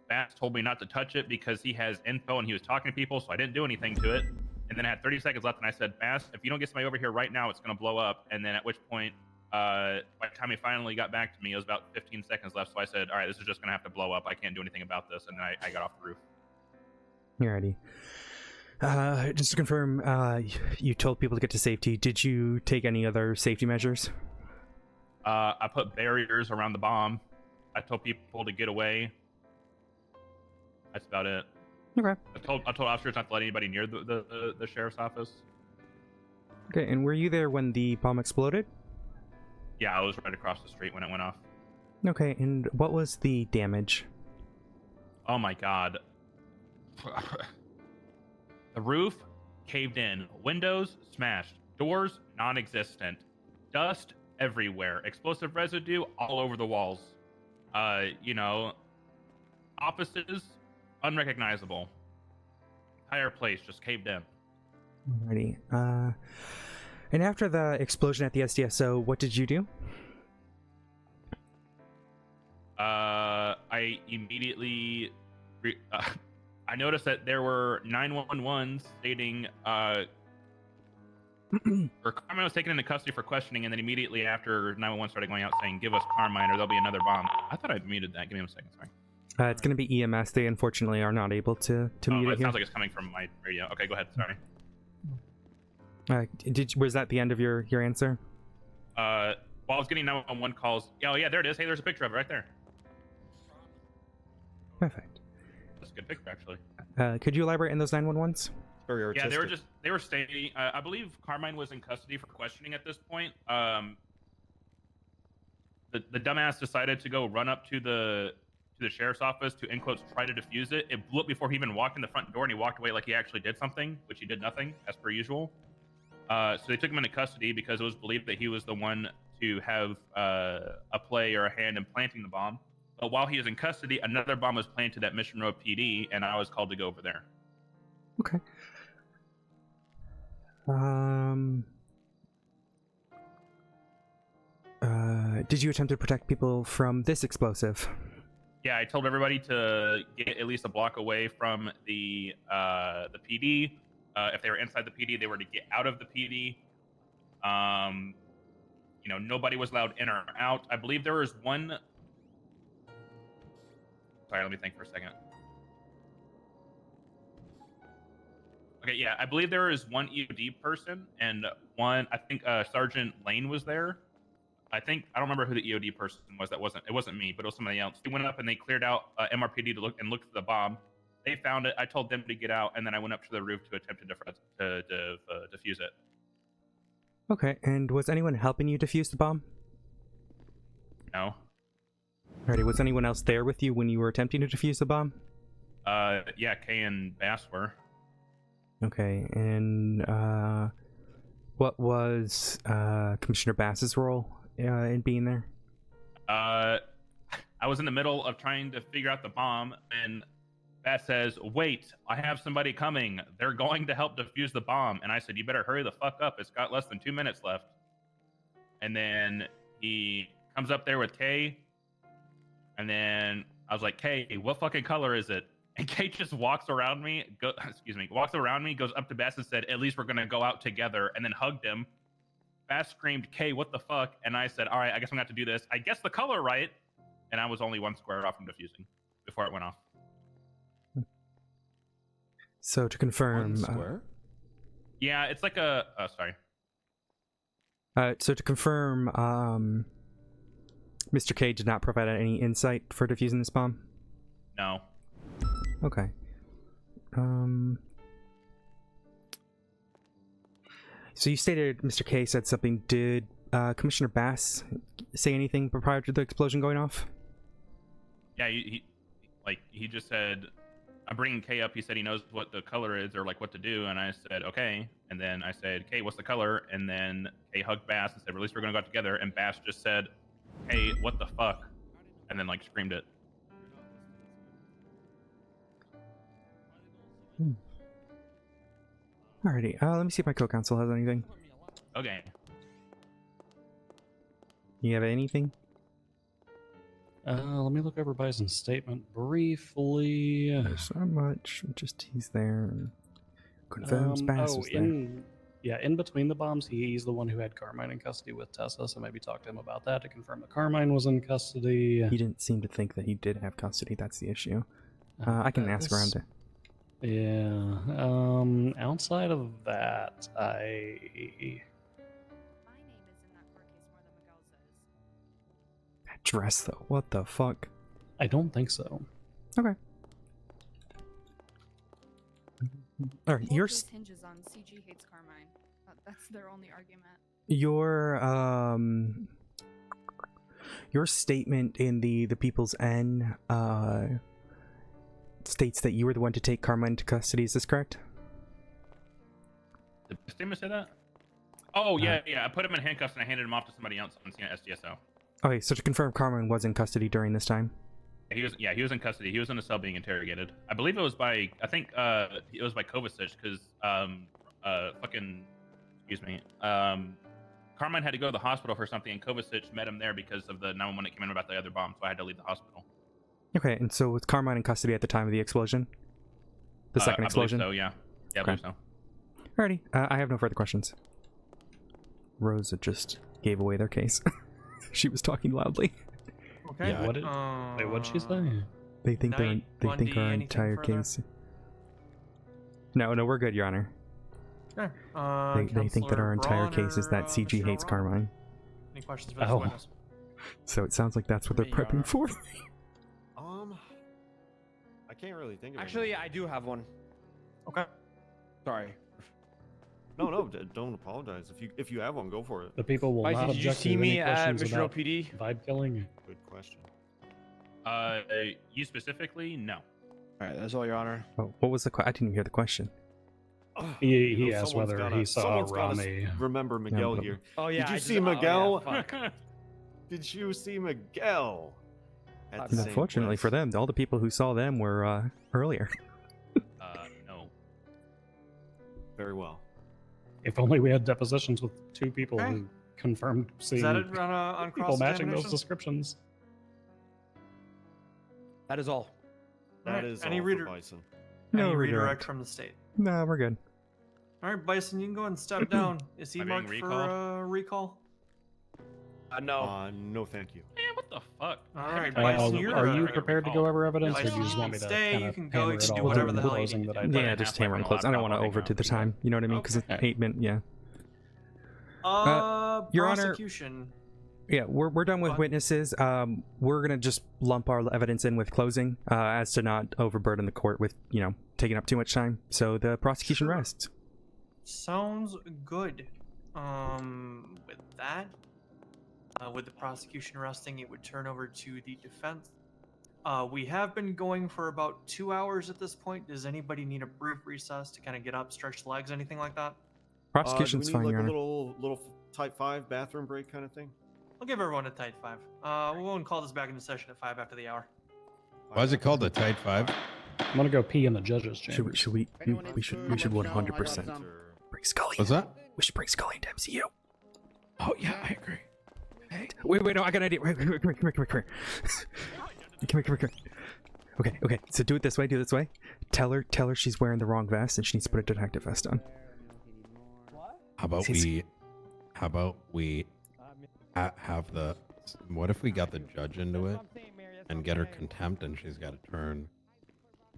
Bass told me not to touch it because he has info and he was talking to people, so I didn't do anything to it. And then I had 30 seconds left, and I said, Bass, if you don't get somebody over here right now, it's going to blow up. And then at which point, by the time he finally got back to me, it was about 15 seconds left. So I said, all right, this is just going to have to blow up. I can't do anything about this. And then I got off the roof. Alrighty. Just to confirm, you told people to get to safety. Did you take any other safety measures? I put barriers around the bomb. I told people to get away. That's about it. Okay. I told officers not to let anybody near the sheriff's office. Okay, and were you there when the bomb exploded? Yeah, I was right across the street when it went off. Okay, and what was the damage? Oh my god. The roof caved in. Windows smashed. Doors non-existent. Dust everywhere. Explosive residue all over the walls. Offices unrecognizable. Entire place just caved in. Alrighty. And after the explosion at the SDSO, what did you do? I immediately I noticed that there were 911s stating or Carmine was taken into custody for questioning, and then immediately after 911 started going out saying, "Give us Carmine or there'll be another bomb." I thought I muted that. Give me a second, sorry. It's going to be EMS. They unfortunately are not able to mute it It here. sounds like it's coming from my radio. Okay, go ahead. Sorry. Was that the end of your answer? While I was getting 911 calls. Oh yeah, there it is. Hey, there's a picture of it right there. Perfect. That's a good picture, actually. Could you elaborate on those 911s? Very artistic. Yeah, they were stating. I believe Carmine was in custody for questioning at this point. The dumbass decided to go run up to the sheriff's office to, in quotes, try to defuse it. It blew up before he even walked in the front door, and he walked away like he actually did something, which he did nothing, as per usual. So they took him into custody because it was believed that he was the one to have a play or a hand in planting the bomb. But while he was in custody, another bomb was planted at Mission Road PD, and I was called to go over there. Okay. Did you attempt to protect people from this explosive? Yeah, I told everybody to get at least a block away from the PD. If they were inside the PD, they were to get out of the PD. Nobody was allowed in or out. I believe there was one. Sorry, let me think for a second. Okay, yeah, I believe there was one EOD person and one. I think Sergeant Lane was there. I don't remember who the EOD person was. It wasn't me, but it was somebody else. They went up and they cleared out MRPD to look for the bomb. They found it. I told them to get out, and then I went up to the roof to attempt to defuse it. Okay, and was anyone helping you defuse the bomb? No. Alrighty, was anyone else there with you when you were attempting to defuse the bomb? Yeah, Kay and Bass were. Okay, and what was Commissioner Bass's role in being there? I was in the middle of trying to figure out the bomb, and Bass says, "Wait, I have somebody coming. They're going to help defuse the bomb." And I said, "You better hurry the fuck up. It's got less than 2 minutes left." And then he comes up there with Kay, and then I was like, "Kay, what fucking color is it?" And Kay just walks around me, goes up to Bass and said, "At least we're gonna go out together," and then hugged him. Bass screamed, "Kay, what the fuck?" And I said, "All right, I guess I'm gonna have to do this. I guess the color right." And I was only one square off from defusing before it went off. So to confirm, yeah, it's like a. Sorry. So to confirm, Mr. K did not provide any insight for defusing this bomb? No. Okay. So you stated Mr. K said something. Did Commissioner Bass say anything prior to the explosion going off? Yeah, he just said, "I'm bringing Kay up." He said he knows what the color is or like what to do, and I said, "Okay." And then I said, "Kay, what's the color?" And then Kay hugged Bass and said, "At least we're gonna go out together." And Bass just said, "Hey, what the fuck?" And then like screamed it. Alrighty, let me see if my co-counsel has anything. Okay. You have anything? Let me look over Bison's statement briefly. There's not much. Just he's there. Confirms Bass was there. In between the bombs, he's the one who had Carmine in custody with Tessa, so maybe talk to him about that to confirm that Carmine was in custody. He didn't seem to think that he did have custody. That's the issue. I can ask around it. Yeah. Outside of that, That dress, though. What the fuck? I don't think so. Okay. All right, Your case hinges on CG hates Carmine. That's their only argument. Your statement in the People's N states that you were the one to take Carmine into custody. Is this correct? Did the statement say that? Oh yeah. I put him in handcuffs and I handed him off to somebody else on SDSO. Okay, so to confirm, Carmine was in custody during this time. He was in custody. He was in a cell being interrogated. I believe it was by it was by Kovacic because Carmine had to go to the hospital for something, and Kovacic met him there because of the 911 that came in about the other bomb, so I had to leave the hospital. Okay, and so was Carmine in custody at the time of the explosion? The second explosion? I believe so, yeah. Yeah, I believe so. Alrighty, I have no further questions. Rosa just gave away their case. She was talking loudly. Okay. Yeah, what'd she say? They think Bundy, our anything entire further? case. No, we're good, Your Honor. Okay. They think that our entire case is that CG Mr. hates O'Rourke? Carmine. Any questions for this witness? So it sounds like that's what they're prepping for. I can't really think of it. Actually, I do have one. Okay. Sorry. No, don't apologize. If you have one, go for it. The people will not Did you object see to any me at questions Mission about PD? vibe killing. Good question. You specifically? No. All right, that's all, Your Honor. Oh, what was the question? I didn't even hear the question. He asked whether he saw Rami. Remember Miguel here. Oh yeah. Did you see Miguel? Did you see Miguel? Unfortunately for them, all the people who saw them were earlier. No. Very well. If only we had depositions with two people who confirmed seeing Is that it on people matching those cross-examination? descriptions. That is all. That is Any all reader- for Bison. No Any redirect. redirect from the state. No, we're good. All right, Bison, you can go ahead and step down. Is he Am I marked being for recall? No. No, thank you. Man, what the fuck? All right, Are Bison, you prepared to go over evidence, or Bison, do you just you want me can to stay, kind you of can go, hammer you it can do all whatever in the the hell you closing need that to I do. did? Yeah, just hammer and close. I don't want to overdo the time. You know what I mean? Because it's 8 minutes. Yeah. Your Honor. Prosecution. Yeah, we're done with witnesses. We're gonna just lump our evidence in with closing, as to not overburden the court with taking up too much time. So the prosecution rests. Sounds good. With that, with the prosecution resting, it would turn over to the defense. We have been going for about 2 hours at this point. Does anybody need a brief recess to kind of get up, stretch legs, anything like that? Prosecution's do we fine, need Your like Honor. a little type 5 bathroom break kind of thing? I'll give everyone a tight 5. We'll go and call this back into session at 5 after the hour. Why is it called the tight 5? I'm gonna go pee in the judges' chamber. Should we? We should 100% bring Scully. What's that? We should bring Scully into MCU. Oh yeah, I agree. Hey, wait, no, I got an idea. Wait, come here. Come here. Okay. So do it this way. Tell her she's wearing the wrong vest and she needs to put a detective vest on. How about we have the? What if we got the judge into it and get her contempt, and she's got to turn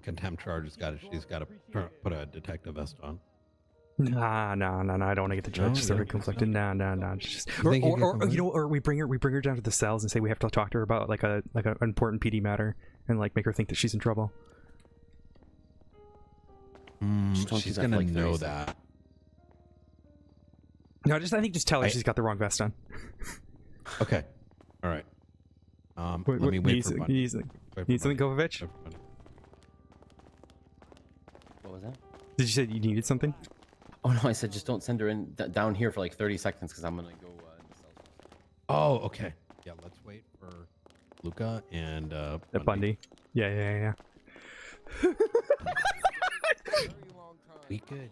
contempt charges. She's got to put a detective vest on. No, I don't want to get the judge sort of conflicted. No. Just, or we bring her down to the cells and say we have to talk to her about like an important PD matter and like make her think that she's in trouble. She's gonna know that. No, I think just tell her she's got the wrong vest on. Okay. All right. Let me wait for Bundy. Need something, Kovacic? What was that? Did you say you needed something? Oh no, I said just don't send her in down here for like 30 seconds because I'm gonna go in the cells. Oh, okay. Yeah, let's wait for Luca and Bundy. Yeah. We could.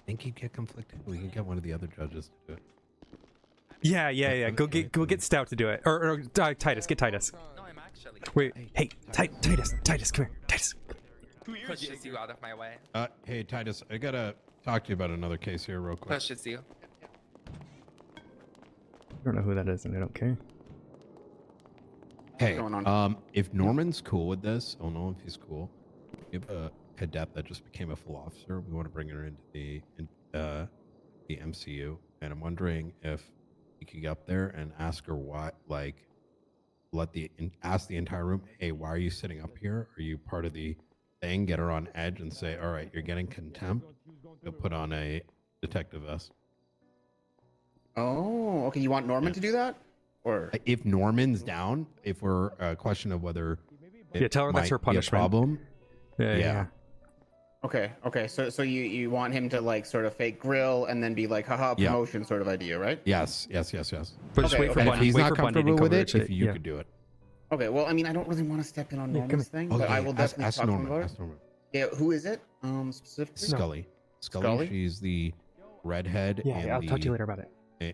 Think he'd get conflicted. We can get one of the other judges to do it. Yeah. Go get Stout to do it, or Titus. Get Titus. No, I'm actually. Wait, hey, Titus, come here, Titus. Pushes you out of my way. Hey Titus, I gotta talk to you about another case here real quick. Pushes you. I don't know who that is, and I don't care. Hey, if Norman's cool with this, I don't know if he's cool. We have a cadet that just became a full officer. We want to bring her into the MCU, and I'm wondering if we could get up there and ask her why, like, ask the entire room, hey, why are you sitting up here? Are you part of the thing? Get her on edge and say, all right, you're getting contempt. You'll put on a detective vest. Oh, okay. You want Norman to do that? Or if Norman's down, if we're a question of whether tell her that's her punishment. Problem. Yeah. Okay. So you want him to like sort of fake grill and then be like, haha, promotion sort of idea, right? Yes. But just Okay, wait for okay. Bundy. If he's wait not for Bundy to comfortable with cover it, if you could do it. Okay. Well, I mean, I don't really want to step in on Norman's thing, but I will definitely ask talk to him Norman. about Ask it. Norman. Yeah. Who is it? Specifically. Scully. She's the redhead. Yeah, I'll talk to you later about it.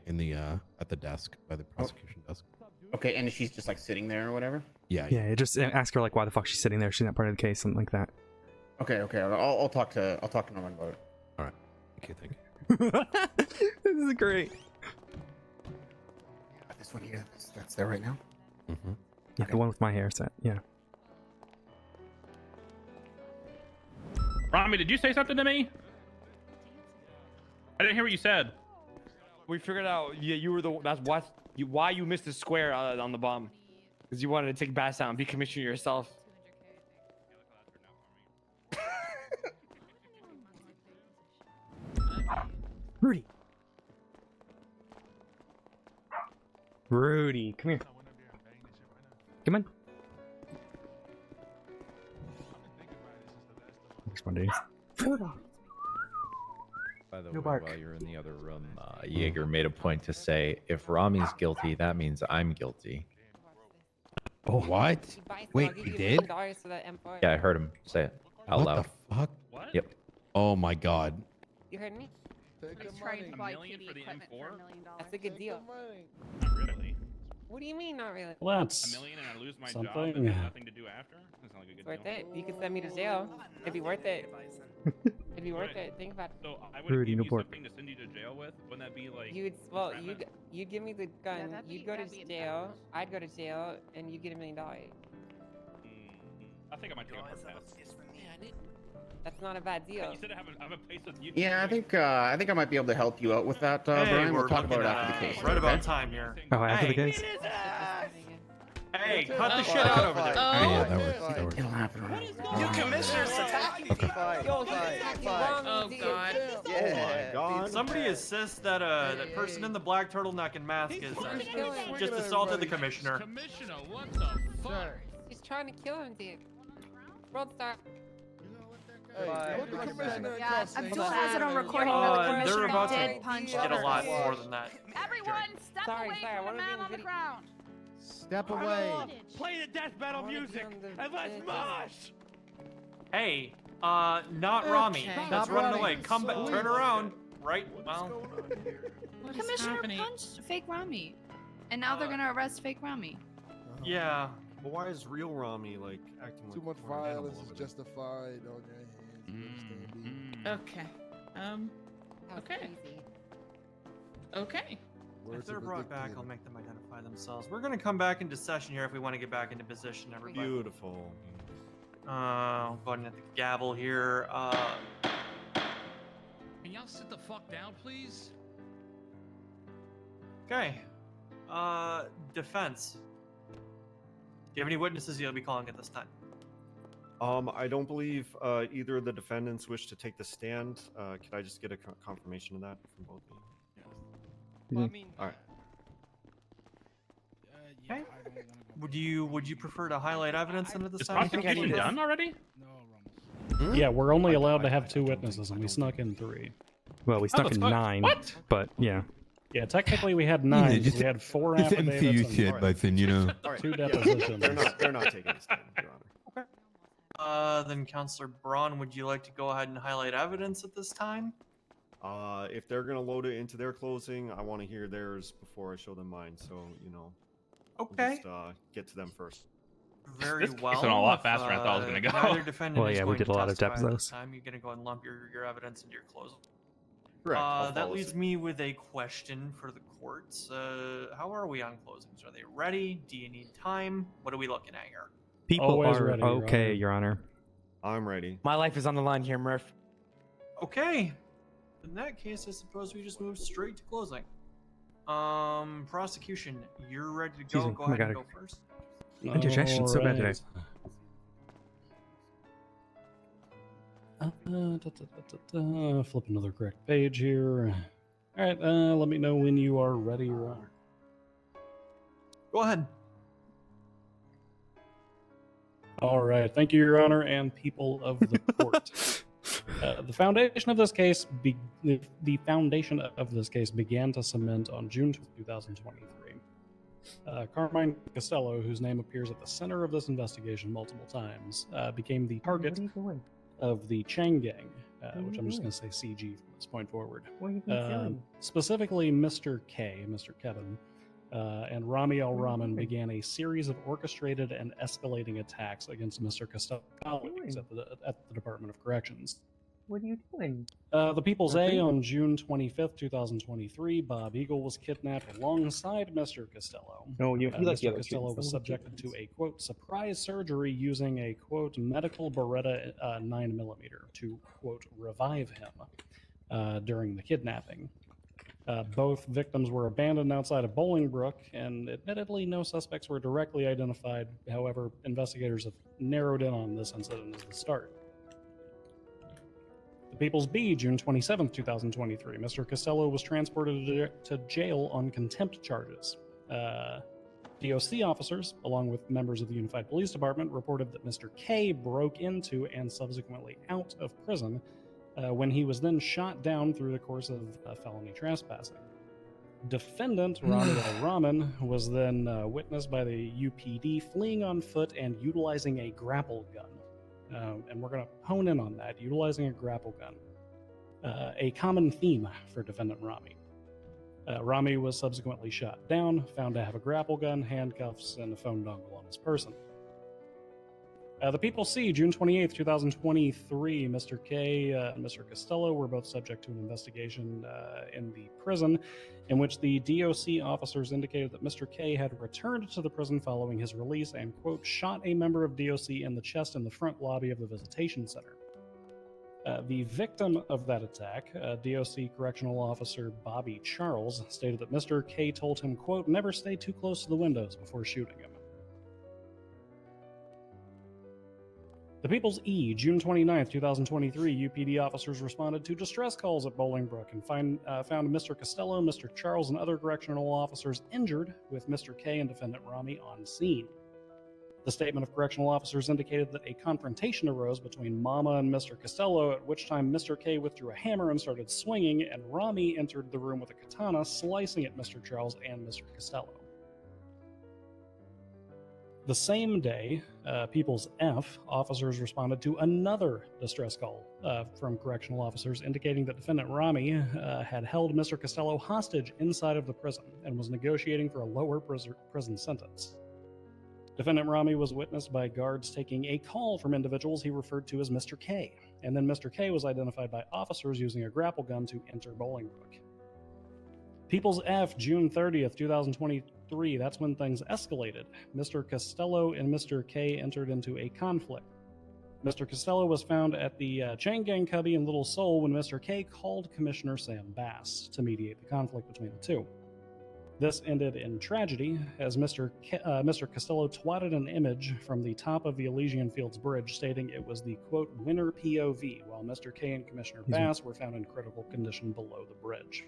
In the at the desk by the prosecution desk. Okay, and she's just like sitting there or whatever. Yeah. Just ask her like why the fuck she's sitting there. She's not part of the case, something like that. Okay. I'll talk to Norman about it. All right. Thank you. This is great. This one here. That's there right now. Mm-hmm. Yeah, the one with my hair set. Yeah. Rami, did you say something to me? I didn't hear what you said. We figured out. Yeah, you were the. That's why you missed the square on the bomb, because you wanted to take Bass out and be commissioner yourself. Rudy, come here. Come on. Thanks, Bundy. By the way, while you're in the other room, Jaeger made a point to say, if Rami's guilty, that means I'm guilty. Oh, what? Wait, he did? Yeah, I heard him say it out loud. What the fuck? What? Yep. Oh my god. You heard me? He's trying to buy kitty equipment for $1 million. That's a good deal. Not really. What do you mean, not really? Well, that's $1 million and I lose my something. job and have nothing to do after? That's not like a good It's worth deal. it. You could send me to jail. It'd be worth it. It'd be worth it. Think about it. So I would give you something to send you to jail with. Wouldn't that be like? You'd give me the gun. You'd go to jail. I'd go to jail, and you'd get $1 million. I think I might take a hard pass. That's not a bad deal. You said I have a place with you. Yeah, I think I might be able to help you out with that, Brian. We'll talk about it after the case. Right about okay? time here. Oh, after the case? Hey, cut the shit out over there. Yeah, that works. It'll happen. You commissioners attacking me. Oh God. Yeah. Oh my god. Somebody assist that that person in the black turtleneck and mask is just assaulted the commissioner. Commissioner, what the fuck? He's trying to kill him, dude. World Star. Yeah, Abdul has it on recording that the They're commissioner about did to punch get a others. lot more than that. Everyone, step away from the man on the ground. Step away. Play the death metal music and let's mosh. Hey, not Rami. That's Not running Rami. away. Come back, turn around. Right. Well, The commissioner punched fake Rami, and now they're gonna arrest fake Rami. yeah. But why is real Rami like acting like Too much a animal violence is over there? justified on your hands. You understand me? Okay. Okay. Okay. If Words they're of a brought back, dictator. I'll make them identify themselves. We're gonna come back into session here if we want to get back into position, everybody. Beautiful. Button at the gavel here. Can y'all sit the fuck down, please? Okay. Defense. Do you have any witnesses you'll be calling at this time? I don't believe either of the defendants wish to take the stand. Could I just get a confirmation of that from both of you? Well, I mean, All right. Okay. Would you prefer to highlight evidence into this Is time? prosecution done already? Yeah, we're only allowed to have 2 witnesses, and we snuck in 3. Well, we stuck that's in fine. 9, What? but yeah. Yeah, technically we had 9. just- we had 4 Just affidavits MCU and shit, but then, you know. All right. 2 Yeah, depositions. they're not taking the stand, Your Honor. Then Counselor Braun, would you like to go ahead and highlight evidence at this time? If they're gonna load it into their closing, I want to hear theirs before I show them mine. So Okay. we'll just get to them first. Very This case well. went a lot faster than I thought it was gonna go. Neither defendant Well, is yeah, we going did to a lot of testify at this depositions. time. You're going to go and lump your evidence into your closing. Correct. I'll That follow leaves suit. me with a question for the courts. How are we on closings? Are they ready? Do you need time? What are we looking at here? People Always are ready, Your okay, Honor. Your Honor. I'm ready. My life is on the line here, Murph. Okay. In that case, I suppose we just move straight to closing. Prosecution, you're ready to Excuse go. me. Go Oh my ahead and God. go first. Indigestion's so bad today. Flip another correct page here. All right, let me know when you are ready, Your Honor. Go ahead. All right, thank you, Your Honor, and people of the court. The foundation of this case, the foundation of this case began to cement on June 2023. Carmine Costello, whose name appears at the center of this investigation multiple times, became the target of the Chang Gang, which I'm just going to say CG from this point forward. Specifically, Mr. K, Mr. Kevin, and Rami al-Rahman began a series of orchestrated and escalating attacks against Mr. Costello's colleagues at the Department of Corrections. What are you doing? The People's A on June 25th, 2023, Bob Eagle was kidnapped alongside Mr. Costello. No, you like the Mr. other Costello two. was subjected to a, quote, surprise surgery using a, quote, medical Beretta 9mm to, quote, revive him during the kidnapping. Both victims were abandoned outside of Bolingbrook, and admittedly, no suspects were directly identified. However, investigators have narrowed in on this incident as the start. The People's B, June 27, 2023. Mr. Costello was transported to jail on contempt charges. DOC officers, along with members of the Unified Police Department, reported that Mr. K broke into and subsequently out of prison when he was then shot down through the course of felony trespassing. Defendant Rami al-Rahman was then witnessed by the UPD fleeing on foot and utilizing a grapple gun. And we're going to hone in on that, utilizing a grapple gun. A common theme for defendant Rami. Rami was subsequently shot down, found to have a grapple gun, handcuffs, and a phone dongle on his person. The People C, June 28th, 2023. Mr. K and Mr. Costello were both subject to an investigation in the prison, in which the DOC officers indicated that Mr. K had returned to the prison following his release and, quote, shot a member of DOC in the chest in the front lobby of the visitation center. The victim of that attack, DOC Correctional Officer Bobby Charles, stated that Mr. K told him, quote, never stay too close to the windows before shooting him. The People's E, June 29th, 2023, UPD officers responded to distress calls at Bolingbrook and found Mr. Costello, Mr. Charles, and other correctional officers injured, with Mr. K and defendant Rami on scene. The statement of correctional officers indicated that a confrontation arose between Mama and Mr. Costello, at which time Mr. K withdrew a hammer and started swinging, and Rami entered the room with a katana, slicing at Mr. Charles and Mr. Costello. The same day, People's F, officers responded to another distress call from correctional officers indicating that defendant Rami had held Mr. Costello hostage inside of the prison and was negotiating for a lower prison sentence. Defendant Rami was witnessed by guards taking a call from individuals he referred to as Mr. K, and then Mr. K was identified by officers using a grapple gun to enter Bolingbrook. People's F, June 30th, 2023, that's when things escalated. Mr. Costello and Mr. K entered into a conflict. Mr. Costello was found at the Chang Gang Cubby in Little Seoul when Mr. K called Commissioner Sam Bass to mediate the conflict between the two. This ended in tragedy as Mr. Costello twatted an image from the top of the Elysian Fields Bridge stating it was the, quote, winner POV, while Mr. K and Commissioner Bass were found in critical condition below the bridge.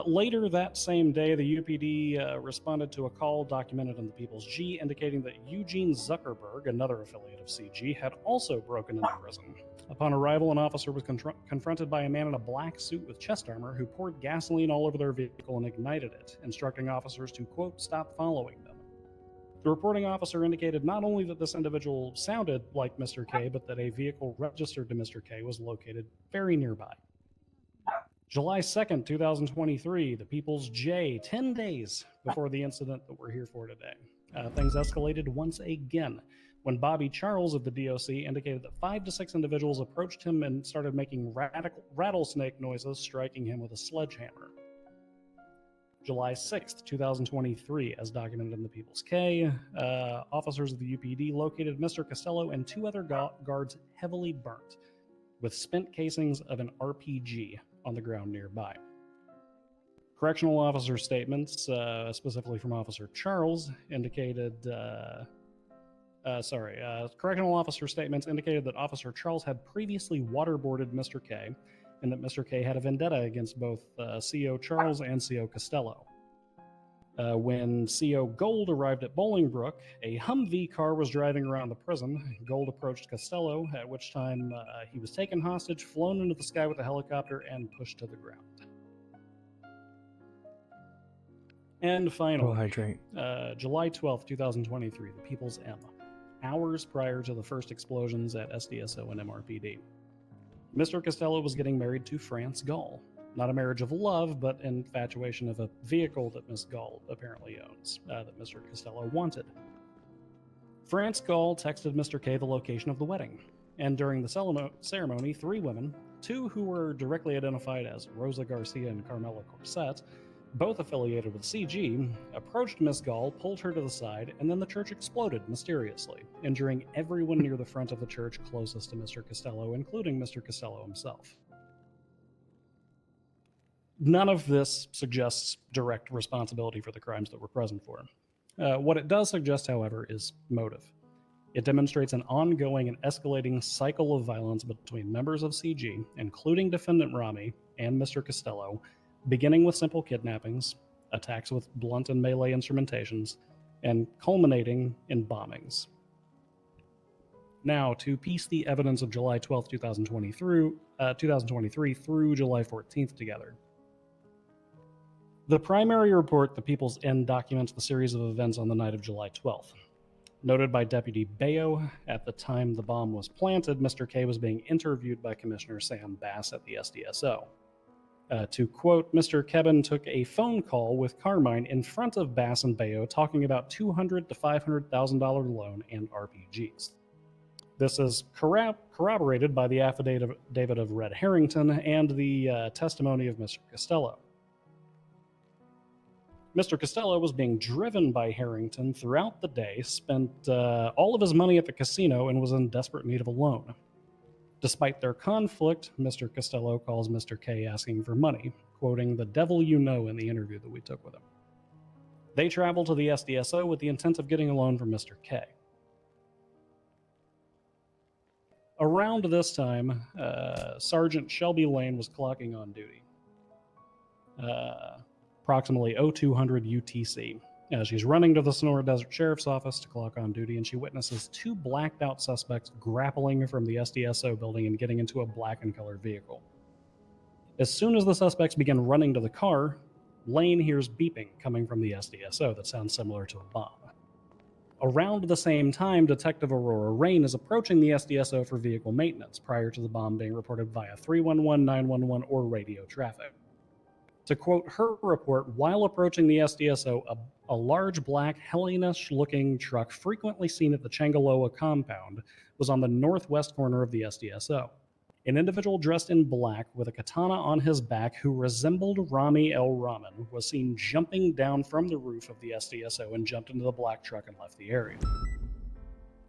Later that same day, the UPD responded to a call documented in the People's G indicating that Eugene Zuckerberg, another affiliate of CG, had also broken into prison. Upon arrival, an officer was confronted by a man in a black suit with chest armor who poured gasoline all over their vehicle and ignited it, instructing officers to, quote, stop following them. The reporting officer indicated not only that this individual sounded like Mr. K, but that a vehicle registered to Mr. K was located very nearby. July 2nd, 2023, the People's J, 10 days before the incident that we're here for today. Things escalated once again when Bobby Charles of the DOC indicated that 5 to 6 individuals approached him and started making rattlesnake noises, striking him with a sledgehammer. July 6th, 2023, as documented in the People's K, officers of the UPD located Mr. Costello and 2 other guards heavily burnt with spent casings of an RPG on the ground nearby. Correctional officer statements, specifically from Officer Charles, indicated. Correctional officer statements indicated that Officer Charles had previously waterboarded Mr. K, and that Mr. K had a vendetta against both CO Charles and CO Costello. When CO Gold arrived at Bolingbrook, a Humvee car was driving around the prison. Gold approached Costello, at which time he was taken hostage, flown into the sky with a helicopter, and pushed to the ground. And finally, July 12th, 2023, the People's M, hours prior to the first explosions at SDSO and MRPD. Mr. Costello was getting married to France Gall. Not a marriage of love, but infatuation of a vehicle that Miss Gall apparently owns, that Mr. Costello wanted. France Gall texted Mr. K the location of the wedding, and during the ceremony, 3 women, 2 who were directly identified as Rosa Garcia and Carmela Corset, both affiliated with CG, approached Miss Gall, pulled her to the side, and then the church exploded mysteriously, injuring everyone near the front of the church closest to Mr. Costello, including Mr. Costello himself. None of this suggests direct responsibility for the crimes that we're present for. What it does suggest, however, is motive. It demonstrates an ongoing and escalating cycle of violence between members of CG, including Defendant Rami and Mr. Costello, beginning with simple kidnappings, attacks with blunt and melee instrumentations, and culminating in bombings. Now, to piece the evidence of July 12, 2023 through July 14th together. The primary report, the People's N, documents the series of events on the night of July 12th. Noted by Deputy Bayo, at the time the bomb was planted, Mr. K was being interviewed by Commissioner Sam Bass at the SDSO. To quote, Mr. Kevin took a phone call with Carmine in front of Bass and Bayo talking about $200,000 to $500,000 loan and RPGs. This is corroborated by the affidavit of Red Harrington and the testimony of Mr. Costello. Mr. Costello was being driven by Harrington throughout the day, spent all of his money at the casino, and was in desperate need of a loan. Despite their conflict, Mr. Costello calls Mr. K asking for money, quoting "the devil you know" in the interview that we took with him. They travel to the SDSO with the intent of getting a loan from Mr. K. Around this time, Sergeant Shelby Lane was clocking on duty. Approximately 0200 UTC. She's running to the Sonora Desert Sheriff's Office to clock on duty, and she witnesses 2 blacked out suspects grappling from the SDSO building and getting into a black and colored vehicle. As soon as the suspects begin running to the car, Lane hears beeping coming from the SDSO that sounds similar to a bomb. Around the same time, Detective Aurora Rain is approaching the SDSO for vehicle maintenance prior to the bomb being reported via 311, 911, or radio traffic. To quote her report, while approaching the SDSO, a large black hellionish-looking truck frequently seen at the Changaloa compound was on the northwest corner of the SDSO. An individual dressed in black with a katana on his back who resembled Rami El Rahman was seen jumping down from the roof of the SDSO and jumped into the black truck and left the area.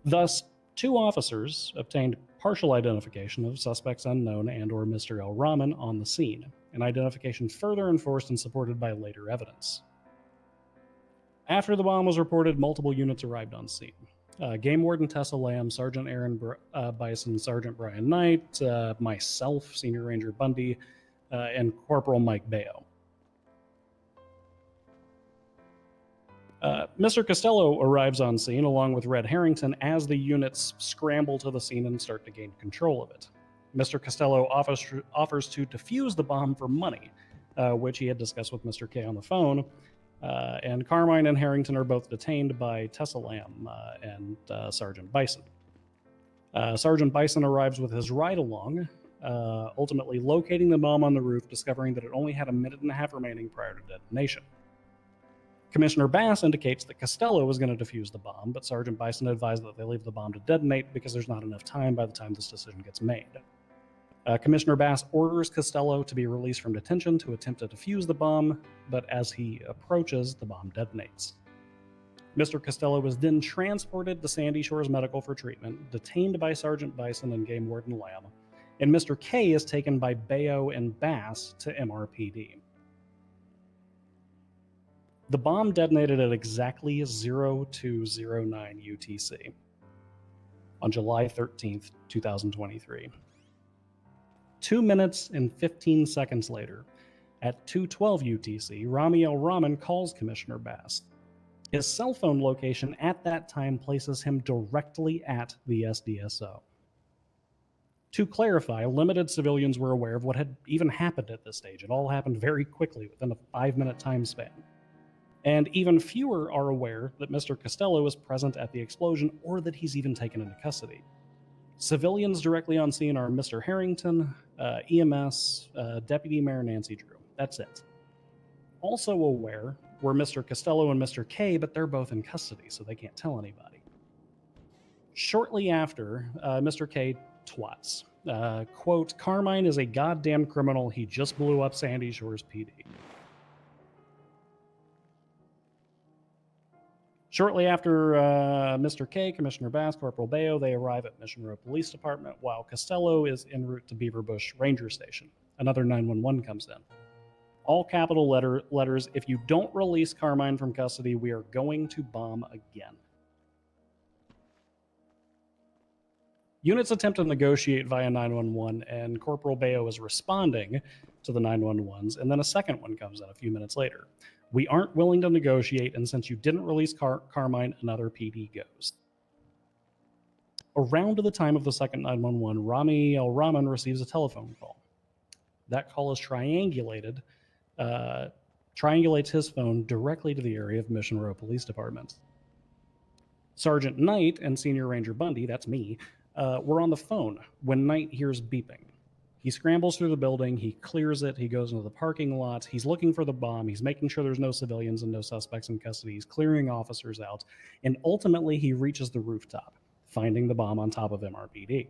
Thus, 2 officers obtained partial identification of suspects unknown and or Mr. El Rahman on the scene, an identification further enforced and supported by later evidence. After the bomb was reported, multiple units arrived on scene. Game Warden Tessa Lamb, Sergeant Aaron Bison, Sergeant Brian Knight, myself, Senior Ranger Bundy, and Corporal Mike Bayo. Mr. Costello arrives on scene along with Red Harrington as the units scramble to the scene and start to gain control of it. Mr. Costello offers to defuse the bomb for money, which he had discussed with Mr. K on the phone, And Carmine and Harrington are both detained by Tessa Lamb and Sergeant Bison. Sergeant Bison arrives with his ride-along, ultimately locating the bomb on the roof, discovering that it only had a minute and a half remaining prior to detonation. Commissioner Bass indicates that Costello was going to defuse the bomb, but Sergeant Bison advised that they leave the bomb to detonate because there's not enough time by the time this decision gets made. Commissioner Bass orders Costello to be released from detention to attempt to defuse the bomb, but as he approaches, the bomb detonates. Mr. Costello was then transported to Sandy Shores Medical for treatment, detained by Sergeant Bison and Game Warden Lamb, and Mr. K is taken by Bayo and Bass to MRPD. The bomb detonated at exactly 0209 UTC on July 13th, 2023. 2 minutes and 15 seconds later, at 2:12 UTC, Rami El-Rahman calls Commissioner Bass. His cell phone location at that time places him directly at the SDSO. To clarify, limited civilians were aware of what had even happened at this stage. It all happened very quickly within a 5-minute time span. And even fewer are aware that Mr. Costello was present at the explosion or that he's even taken into custody. Civilians directly on scene are Mr. Harrington, EMS, Deputy Mayor Nancy Drew. That's it. Also aware were Mr. Costello and Mr. K, but they're both in custody, so they can't tell anybody. Shortly after, Mr. K twats. Quote, Carmine is a goddamn criminal. He just blew up Sandy Shores PD. Shortly after Mr. K, Commissioner Bass, Corporal Bayo, they arrive at Mission Row Police Department while Costello is en route to Beaver Bush Ranger Station. Another 911 comes in. All capital letters, if you don't release Carmine from custody, we are going to bomb again. Units attempt to negotiate via 911, and Corporal Bayo is responding to the 911s, and then a second one comes in a few minutes later. We aren't willing to negotiate, and since you didn't release Carmine, another PD goes. Around the time of the second 911, Rami El-Rahman receives a telephone call. That call is triangulates his phone directly to the area of Mission Row Police Department. Sergeant Knight and Senior Ranger Bundy, that's me, were on the phone when Knight hears beeping. He scrambles through the building, he clears it, he goes into the parking lot, he's looking for the bomb, he's making sure there's no civilians and no suspects in custody, he's clearing officers out, and ultimately he reaches the rooftop, finding the bomb on top of MRPD.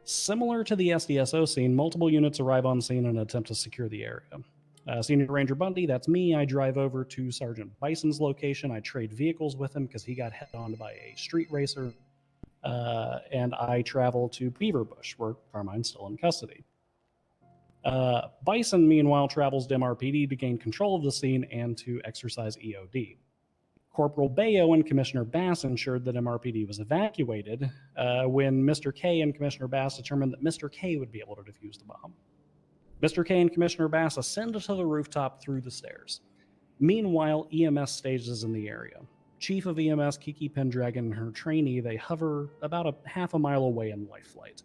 Similar to the SDSO scene, multiple units arrive on scene in an attempt to secure the area. Senior Ranger Bundy, that's me, I drive over to Sergeant Bison's location, I trade vehicles with him because he got head on by a street racer, and I travel to Beaver Bush, where Carmine's still in custody. Bison, meanwhile, travels to MRPD to gain control of the scene and to exercise EOD. Corporal Bayo and Commissioner Bass ensured that MRPD was evacuated when Mr. K and Commissioner Bass determined that Mr. K would be able to defuse the bomb. Mr. K and Commissioner Bass ascend to the rooftop through the stairs. Meanwhile, EMS stages in the area. Chief of EMS, Kiki Pendragon, and her trainee, they hover about a half a mile away in life flight.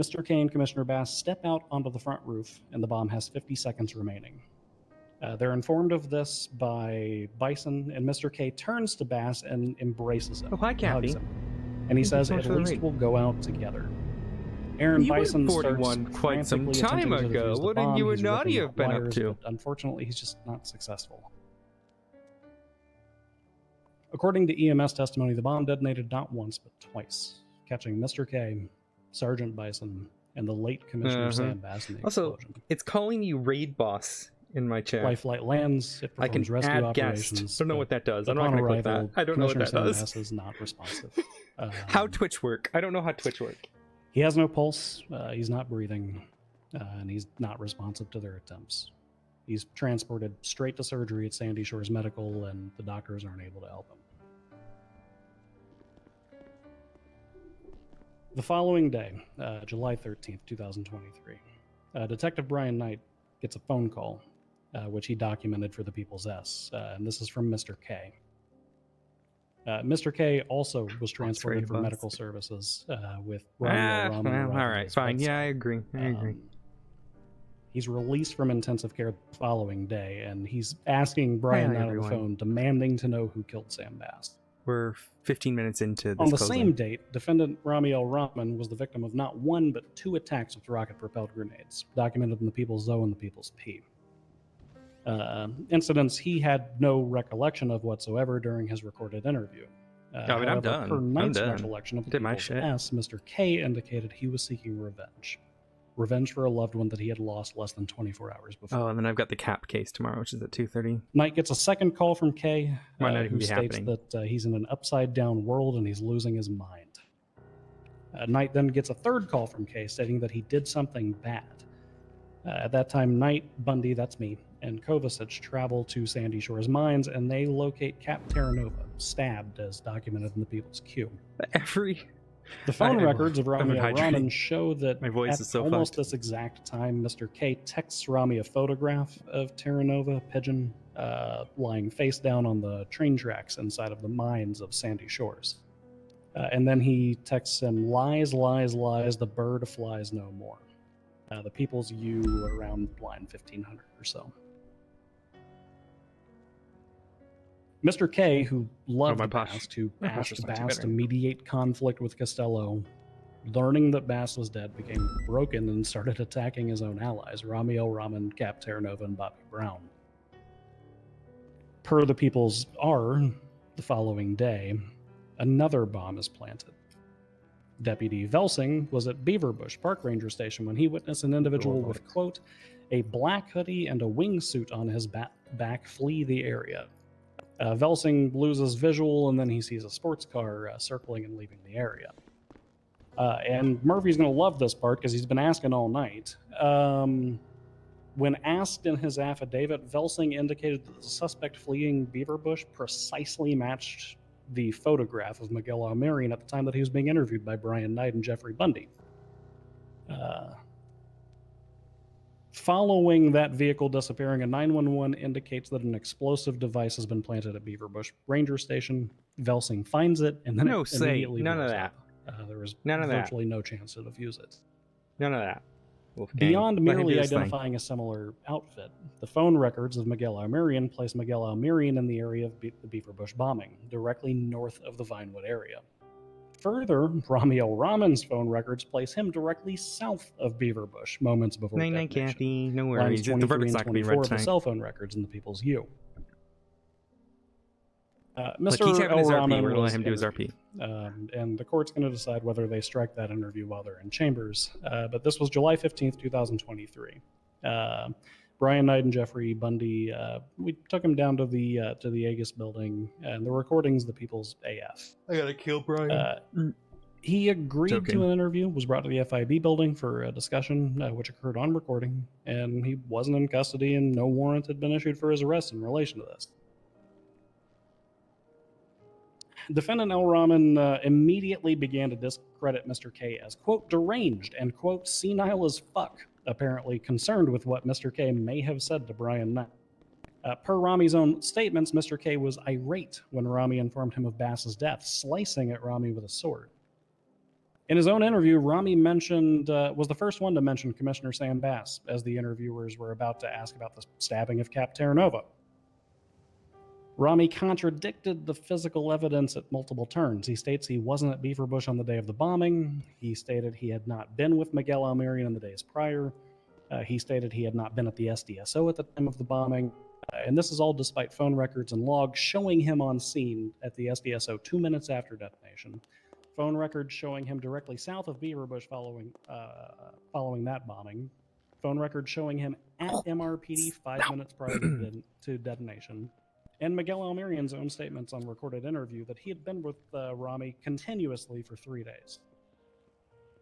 Mr. K and Commissioner Bass step out onto the front roof, and the bomb has 50 seconds remaining. They're informed of this by Bison, and Mr. K turns to Bass and embraces him. Oh, hi, Kathy. And he says, at least we'll go out together. Aaron Bison were 41 quite some time ago. What did you and Naughty have been up to? Unfortunately, he's just not successful. According to EMS testimony, the bomb detonated not once, but twice, catching Mr. K, Sergeant Bison, and the late Commissioner Sam Bass in the explosion. It's calling you Raid Boss in my chat. Life Flight lands, it performs rescue operations. I don't know what that does. I'm not going to click that. I don't know what that does. Bass is not responsive. How Twitch work? I don't know how Twitch work. He has no pulse, he's not breathing, and he's not responsive to their attempts. He's transported straight to surgery at Sandy Shores Medical, and the doctors aren't able to help him. The following day, July 13th, 2023, Detective Brian Knight gets a phone call, which he documented for the People's S, and this is from Mr. K. Mr. K also was transported for medical services with Ron. All right, fine. Yeah, I agree. He's released from intensive care the following day, and he's asking Brian Knight on the phone, demanding to know who killed Sam Bass. We're 15 minutes into this On the closing. same date, defendant Rami Al-Rahman was the victim of not one but 2 attacks with rocket-propelled grenades, documented in the People's Zoe and the People's P. Incidents he had no recollection of whatsoever during his recorded interview. I'm However, done. per I'm Knight's done. recollection of the Did my People's shit. S, Mr. K indicated he was seeking revenge. Revenge for a loved one that he had lost less than 24 hours before. Oh, and then I've got the cap case tomorrow, which is at 2:30. Knight gets a second call from Kay, Might not even who be states happening. that he's in an upside-down world and he's losing his mind. Knight then gets a third call from Kay stating that he did something bad. At that time, Knight, Bundy, that's me, and Kovacic travel to Sandy Shores Mines, and they locate Cap Terranova, stabbed as documented in the People's Q. The phone records of Rami Al-Rahman show that My voice at is so almost fucked. this exact time, Mr. K texts Rami a photograph of Terranova, Pigeon, lying face down on the train tracks inside of the mines of Sandy Shores. And then he texts him, lies, lies, lies, the bird flies no more. The People's U around line 1500 or so. Mr. K, who loved Bast, who My posture asked is not too Bast bad to right now. mediate conflict with Costello, learning that Bast was dead, became broken and started attacking his own allies, Rami Al-Rahman, Cap Terranova, and Bobby Brown. Per the People's R, the following day, another bomb is planted. Deputy Velsing was at Beaverbush Park Ranger Station when he witnessed an individual with, quote, a black hoodie and a wingsuit on his back flee the area. Velsing loses visual, and then he sees a sports car circling and leaving the area. And Murphy's going to love this part because he's been asking all night. When asked in his affidavit, Velsing indicated that the suspect fleeing Beaverbush precisely matched the photograph of Miguel Almerian at the time that he was being interviewed by Brian Knight and Jeffrey Bundy. Following that vehicle disappearing, a 911 indicates that an explosive device has been planted at Beaverbush Ranger Station. Velsing finds it, and then No it say. immediately None of blows that. up. There was None of that. virtually no chance to defuse it. None of that. Beyond Let him do merely his thing. identifying a similar outfit, the phone records of Miguel Almerian place Miguel Almerian in the area of the Beaverbush bombing, directly north of the Vinewood area. Further, Rami Al-Rahman's phone records place him directly south of Beaverbush, moments before Night, detonation. Kathy. No Lines worries. The 23 verdict's and not going to be 24 read of the tonight. cell phone records in the People's U. Look, Mr. he's having his RP. Al-Rahman We're going to was let him do his interviewed, RP. and the court's going to decide whether they strike that interview while they're in chambers. But this was July 15th, 2023. Brian Knight and Jeffrey Bundy, we took him down to the Aegis building, and the recording's the People's AF. I gotta kill Brian. He agreed Joking. to an interview, was brought to the FIB building for a discussion, which occurred on recording, and he wasn't in custody, and no warrant had been issued for his arrest in relation to this. Defendant Al-Rahman immediately began to discredit Mr. K as, quote, deranged and, quote, senile as fuck, apparently concerned with what Mr. K may have said to Brian Knight. Per Rami's own statements, Mr. K was irate when Rami informed him of Bass's death, slicing at Rami with a sword. In his own interview, Rami was the first one to mention Commissioner Sam Bass as the interviewers were about to ask about the stabbing of Cap Terranova. Rami contradicted the physical evidence at multiple turns. He states he wasn't at Beaverbush on the day of the bombing. He stated he had not been with Miguel Almerian in the days prior. He stated he had not been at the SDSO at the time of the bombing. And this is all despite phone records and logs showing him on scene at the SDSO 2 minutes after detonation. Phone records showing him directly south of Beaverbush following that bombing. Phone records showing him at MRPD 5 minutes prior to detonation. And Miguel Almerian's own statements on recorded interview that he had been with Rami continuously for 3 days.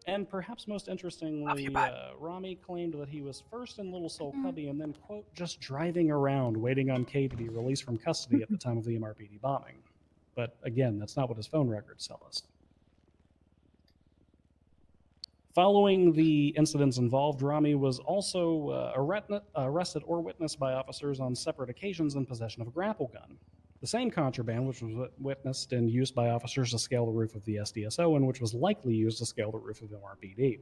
And perhaps most interestingly, Rami claimed that he was first in Little Soul Cubby and then, quote, just driving around waiting on Kay to be released from custody at the time of the MRPD bombing. But again, that's not what his phone records tell us. Following the incidents involved, Rami was also arrested or witnessed by officers on separate occasions in possession of a grapple gun. The same contraband which was witnessed and used by officers to scale the roof of the SDSO and which was likely used to scale the roof of MRPD.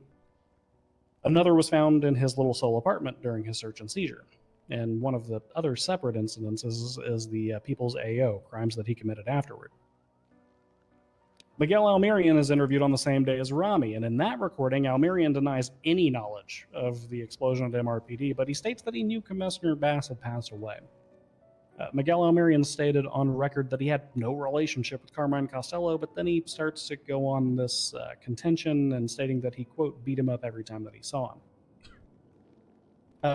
Another was found in his little sole apartment during his search and seizure. And one of the other separate incidents is the People's AO, crimes that he committed afterward. Miguel Almirian is interviewed on the same day as Rami, and in that recording, Almirian denies any knowledge of the explosion at MRPD, but he states that he knew Commissioner Bass had passed away. Miguel Almirian stated on record that he had no relationship with Carmine Costello, but then he starts to go on this contention and stating that he, quote, beat him up every time that he saw him.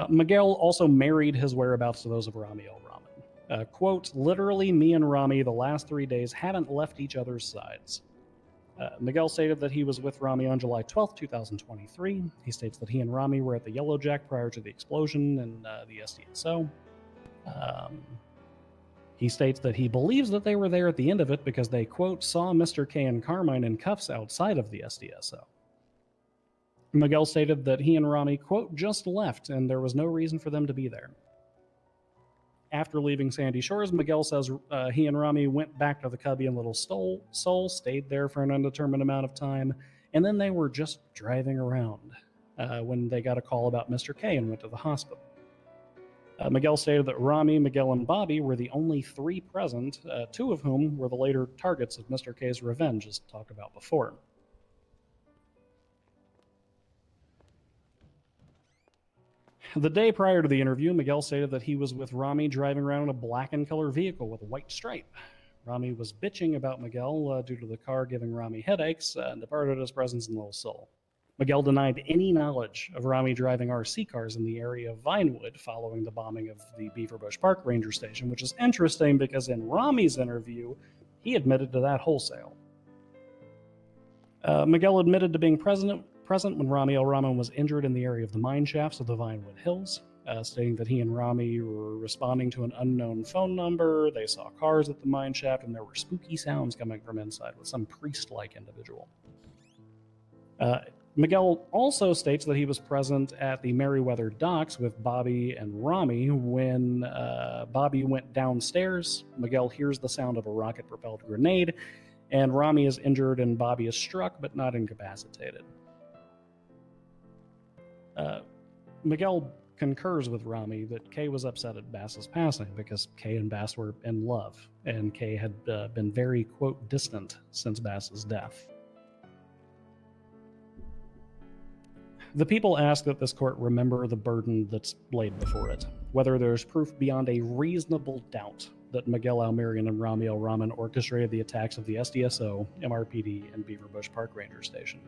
Miguel also married his whereabouts to those of Rami El Rahman. Quote, literally, me and Rami the last 3 days haven't left each other's sides. Miguel stated that he was with Rami on July 12, 2023. He states that he and Rami were at the Yellow Jack prior to the explosion in the SDSO. He states that he believes that they were there at the end of it because they, quote, saw Mr. K and Carmine in cuffs outside of the SDSO. Miguel stated that he and Rami, quote, just left and there was no reason for them to be there. After leaving Sandy Shores, Miguel says he and Rami went back to the Cubby and Little Soul, stayed there for an undetermined amount of time, and then they were just driving around when they got a call about Mr. K and went to the hospital. Miguel stated that Rami, Miguel, and Bobby were the only three present, two of whom were the later targets of Mr. K's revenge, as talked about before. The day prior to the interview, Miguel stated that he was with Rami driving around in a black and color vehicle with a white stripe. Rami was bitching about Miguel due to the car giving Rami headaches and departed his presence in Little Soul. Miguel denied any knowledge of Rami driving RC cars in the area of Vinewood following the bombing of the Beaverbush Park Ranger Station, which is interesting because in Rami's interview, he admitted to that wholesale. Miguel admitted to being present when Rami El Rahman was injured in the area of the mine shafts of the Vinewood Hills, stating that he and Rami were responding to an unknown phone number. They saw cars at the mine shaft, and there were spooky sounds coming from inside with some priest-like individual. Miguel also states that he was present at the Merriweather docks with Bobby and Rami when Bobby went downstairs. Miguel hears the sound of a rocket-propelled grenade, and Rami is injured and Bobby is struck but not incapacitated. Miguel concurs with Rami that Kay was upset at Bass's passing because Kay and Bass were in love, and Kay had been very, quote, distant since Bass's death. The people ask that this court remember the burden that's laid before it, whether there's proof beyond a reasonable doubt that Miguel Almirian and Rami El Rahman orchestrated the attacks of the SDSO, MRPD, and Beaverbush Park Ranger Station.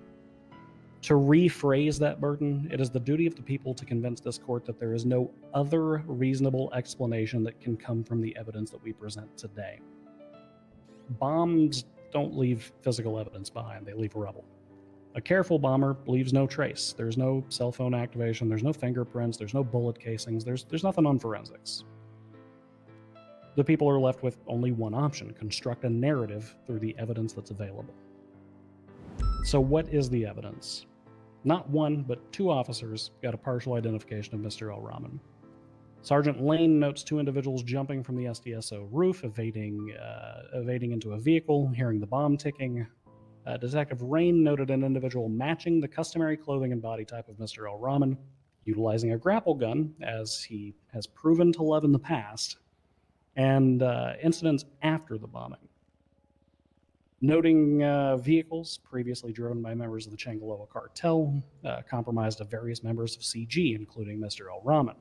To rephrase that burden, it is the duty of the people to convince this court that there is no other reasonable explanation that can come from the evidence that we present today. Bombs don't leave physical evidence behind, they leave rubble. A careful bomber leaves no trace. There's no cell phone activation, there's no fingerprints, there's no bullet casings, there's nothing on forensics. The people are left with only one option: construct a narrative through the evidence that's available. So what is the evidence? Not one, but two officers got a partial identification of Mr. El Rahman. Sergeant Lane notes two individuals jumping from the SDSO roof, evading into a vehicle, hearing the bomb ticking. Detective Rain noted an individual matching the customary clothing and body type of Mr. El Rahman, utilizing a grapple gun, as he has proven to love in the past, and incidents after the bombing. Noting vehicles previously driven by members of the Changaloa cartel, compromised of various members of CG, including Mr. El Rahman.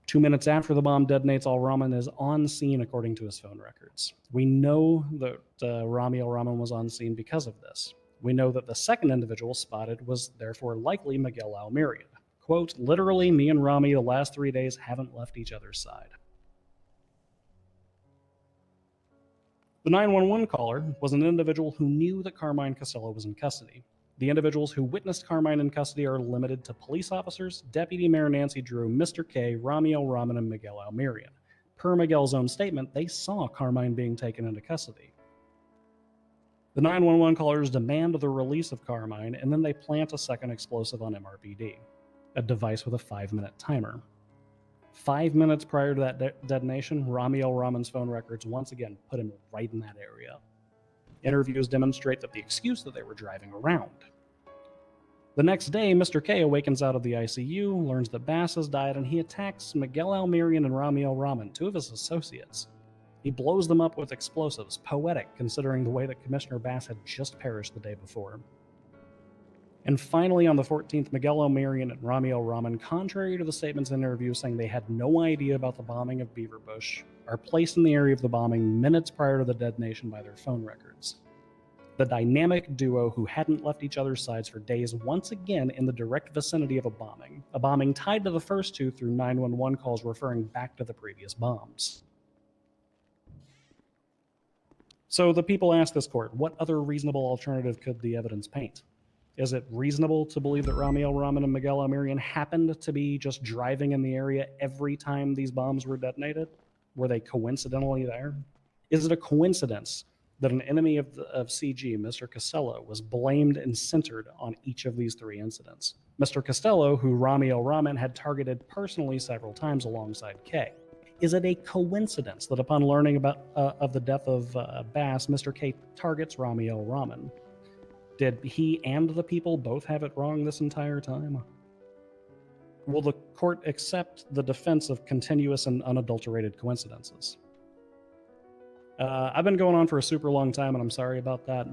2 minutes after the bomb detonates, El Rahman is on scene according to his phone records. We know that Rami El Rahman was on scene because of this. We know that the second individual spotted was therefore likely Miguel Almirian. Quote, literally, me and Rami the last 3 days haven't left each other's side. The 911 caller was an individual who knew that Carmine Costello was in custody. The individuals who witnessed Carmine in custody are limited to police officers, Deputy Mayor Nancy Drew, Mr. K, Rami El Rahman, and Miguel Almirian. Per Miguel's own statement, they saw Carmine being taken into custody. The 911 callers demand the release of Carmine, and then they plant a second explosive on MRPD, a device with a 5-minute timer. 5 minutes prior to that detonation, Rami El Rahman's phone records once again put him right in that area. Interviews demonstrate that the excuse that they were driving around. The next day, Mr. K awakens out of the ICU, learns that Bass has died, and he attacks Miguel Almirian and Rami El Rahman, two of his associates. He blows them up with explosives, poetic considering the way that Commissioner Bass had just perished the day before. And finally, on the 14th, Miguel Almirian and Rami El Rahman, contrary to the statements in interviews saying they had no idea about the bombing of Beaverbush, are placed in the area of the bombing minutes prior to the detonation by their phone records. The dynamic duo who hadn't left each other's sides for days once again in the direct vicinity of a bombing tied to the first two through 911 calls referring back to the previous bombs. So the people ask this court, what other reasonable alternative could the evidence paint? Is it reasonable to believe that Rami El Rahman and Miguel Almirian happened to be just driving in the area every time these bombs were detonated? Were they coincidentally there? Is it a coincidence that an enemy of CG, Mr. Costello, was blamed and centered on each of these three incidents? Mr. Costello, who Rami El Rahman had targeted personally several times alongside K. Is it a coincidence that upon learning about of the death of Bass, Mr. K targets Rami El Rahman? Did he and the people both have it wrong this entire time? Will the court accept the defense of continuous and unadulterated coincidences? I've been going on for a super long time, and I'm sorry about that.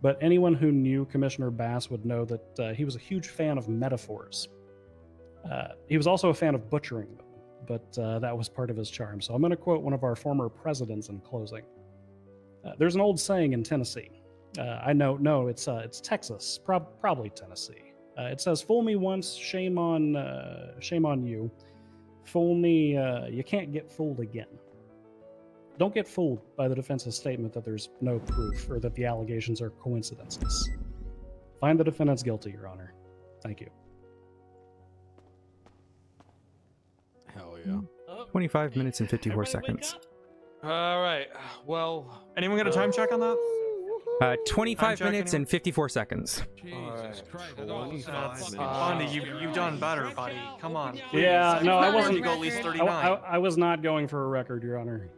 But anyone who knew Commissioner Bass would know that he was a huge fan of metaphors. He was also a fan of butchering them, but that was part of his charm. So I'm going to quote one of our former presidents in closing. There's an old saying in Tennessee. I know, no, it's Texas, probably Tennessee. It says, "Fool me once, shame on you. Fool me, you can't get fooled again." Don't get fooled by the defense's statement that there's no proof or that the allegations are coincidences. Find the defendants guilty, Your Honor. Thank you. Hell yeah. 25 minutes and 54 seconds. All right. Well, anyone got a time check on that? 25 minutes and 54 seconds. Jesus Christ. Bondi, you've done better, buddy. Come on. Please. Yeah, no, I wasn't. You go at least 39. I was not going for a record, Your Honor.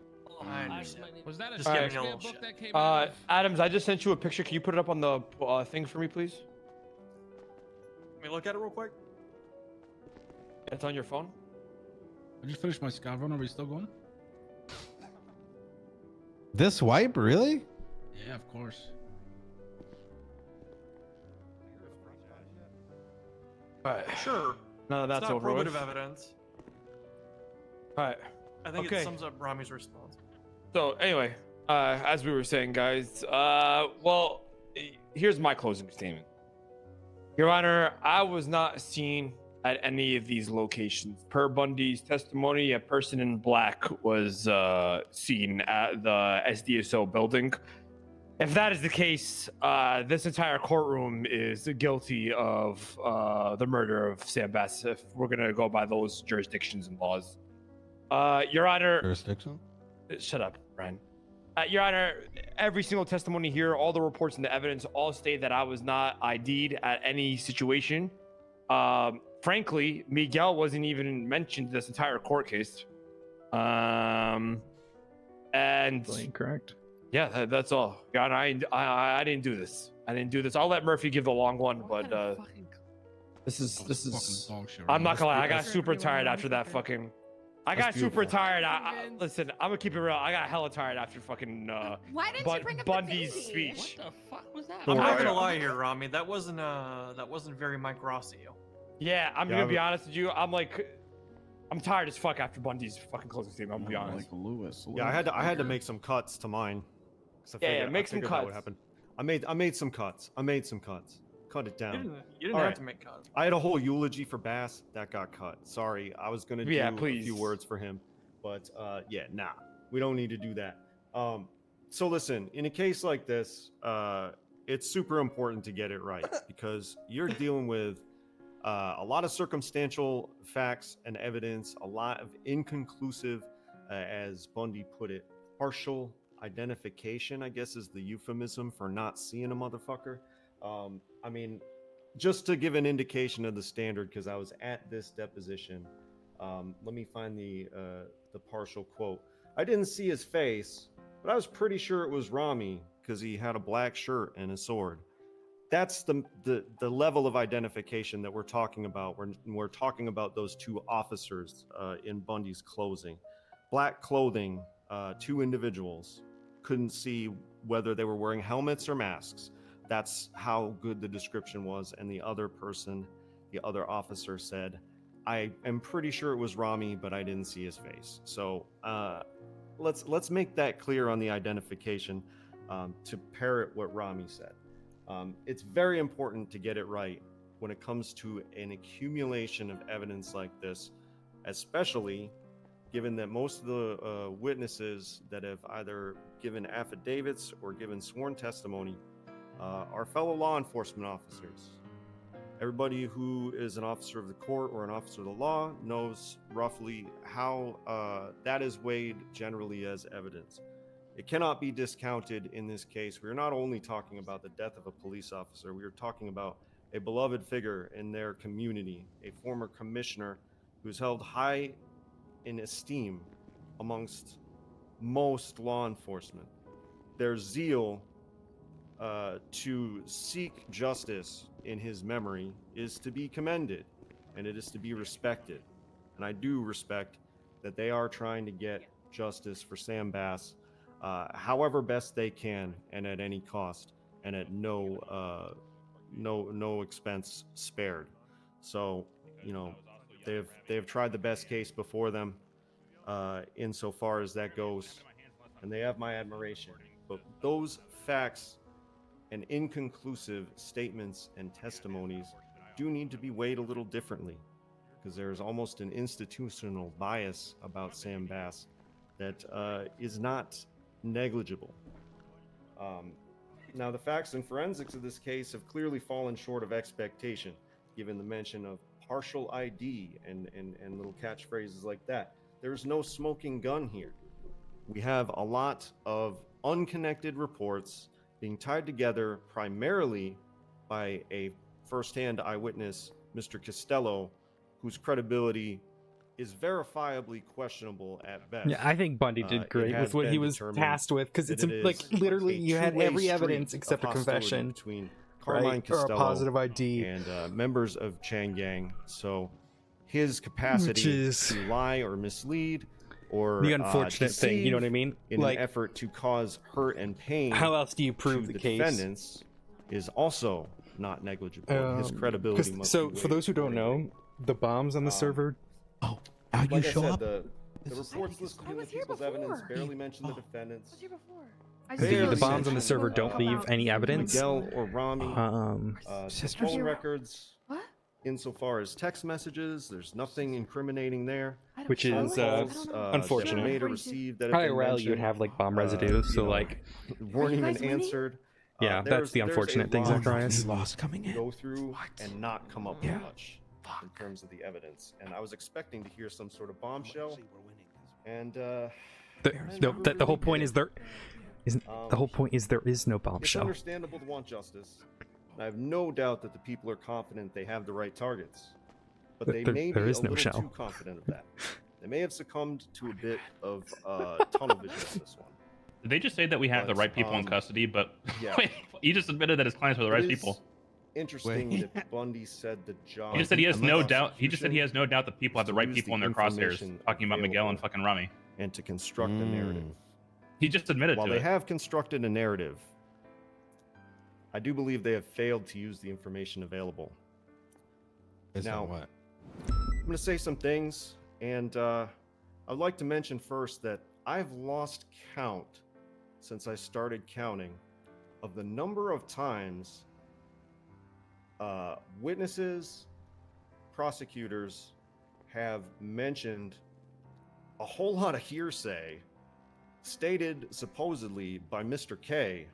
I understand. Was that a Just giving you a Shakespeare little book shit. that came out? Adams, I just sent you a picture. Can you put it up on the thing for me, please? Let me look at it real quick. It's on your phone. I just finished my scav run. Are we still going? This wipe, really? Yeah, of course. All right. Sure. No, that's it's not over with. probative evidence. All right. I think Okay. it sums up Rami's response. So anyway, as we were saying, guys, well, here's my closing statement. Your Honor, I was not seen at any of these locations. Per Bundy's testimony, a person in black was seen at the SDSO building. If that is the case, this entire courtroom is guilty of the murder of Sam Bass, if we're going to go by those jurisdictions and laws. Your Honor... Jurisdiction? Shut up, Ryan. Your Honor, every single testimony here, all the reports and the evidence all state that I was not ID'd at any situation. Frankly, Miguel wasn't even mentioned in this entire court case. And... Incorrect. Yeah, that's all. Your Honor, I didn't do this. I didn't do this. I'll let Murphy give the long one, but this is. I'm not gonna lie. I got super tired after that fucking. I got super tired. Listen, I'm gonna keep it real. I got hella tired after fucking. Why didn't you bring up Bundy's the baby? speech. What the fuck was that? I'm not gonna lie here, Rami. That wasn't very Mike Rossio. Yeah, I'm gonna be honest with you. I'm tired as fuck after Bundy's fucking closing statement. I'm gonna be honest. Like Lewis. Yeah, I had to make some cuts to mine. Yeah, make some cuts. I made some cuts. Cut it down. You didn't have to make cuts. I had a whole eulogy for Bass that got cut. Sorry, I was gonna do a few words for him, but yeah, nah, we don't need to do that. So listen, in a case like this, it's super important to get it right because you're dealing with a lot of circumstantial facts and evidence, a lot of inconclusive, as Bundy put it, partial identification, I guess is the euphemism for not seeing a motherfucker. I mean, just to give an indication of the standard, because I was at this deposition. Let me find the partial quote. I didn't see his face, but I was pretty sure it was Rami because he had a black shirt and a sword. that's the level of identification that we're talking about. We're talking about those two officers in Bundy's closing. Black clothing, two individuals. Couldn't see whether they were wearing helmets or masks. That's how good the description was. And the other person, the other officer said, I am pretty sure it was Rami, but I didn't see his face. So let's make that clear on the identification to parrot what Rami said. It's very important to get it right when it comes to an accumulation of evidence like this, especially given that most of the witnesses that have either given affidavits or given sworn testimony are fellow law enforcement officers. Everybody who is an officer of the court or an officer of the law knows roughly how that is weighed generally as evidence. It cannot be discounted in this case. We are not only talking about the death of a police officer, we are talking about a beloved figure in their community, a former commissioner who's held high in esteem amongst most law enforcement. Their zeal to seek justice in his memory is to be commended, and it is to be respected. And I do respect that they are trying to get justice for Sam Bass however best they can and at any cost and at no expense spared. So, you know, they've tried the best case before them insofar as that goes, and they have my admiration. But those facts and inconclusive statements and testimonies do need to be weighed a little differently, because there's almost an institutional bias about Sam Bass that is not negligible. Now, the facts and forensics of this case have clearly fallen short of expectation, given the mention of partial ID and little catchphrases like that. There's no smoking gun here. We have a lot of unconnected reports being tied together primarily by a first-hand eyewitness, Mr. Costello, whose credibility is verifiably questionable at best. Yeah, I think Bundy did great with what he was tasked with, because it's like literally you had every evidence except a confession between Carmine Costello or a positive ID and members of Chang Gang. So his capacity to lie or mislead or the unfortunate thing, you know what I mean? In like, an effort to cause hurt and pain. How else do you prove the case? Defendants is also not negligible. His credibility must so be for those who don't know, the bombs on the server. Oh, how like you I show said, up? the reports listed in the people's evidence barely mention the defendants. The bombs on the server don't leave any evidence. Miguel or Rami. Sisters. Phone records. Insofar as text messages, there's nothing incriminating there. Which is unfortunate. Made or received that Probably rarely you'd have like bomb residue, so like weren't even answered. Yeah, that's the unfortunate thing, Zacharias. Loss coming in. Go through and not come up with much in terms of the evidence, and I was expecting to hear some sort of bombshell. And the whole point is there isn't. The whole point is there is no It's bombshell. understandable to want justice. I have no doubt that the people are confident they have the right targets, but they may be a little too confident of that. They may have succumbed to a bit of tunnel vision on this one. Did they just say that we have the right people in custody? But yeah. wait, he just admitted that his clients were the right people. Interesting that Bundy said the job. He just said he has no doubt. He just said he has no doubt that people have the right people in their crosshairs. Talking about Miguel and fucking Rami. And to construct a narrative. He just admitted While to they it. have constructed a narrative, I do believe they have failed to use the information available. Now, what? I'm going to say some things, and I'd like to mention first that I've lost count since I started counting of the number of times witnesses, prosecutors have mentioned a whole lot of hearsay stated supposedly by Mr. K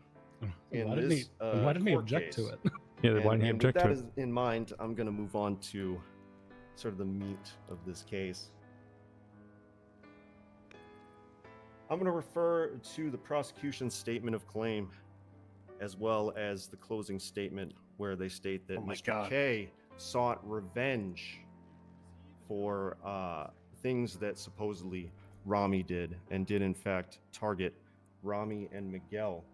in Why this didn't he court object case. to it? Yeah, why didn't he And object with to that it? is in mind, I'm going to move on to sort of the meat of this case. I'm going to refer to the prosecution's statement of claim as well as the closing statement where they state that Mr. K sought revenge for things that supposedly Rami did and did in fact target Rami and Miguel.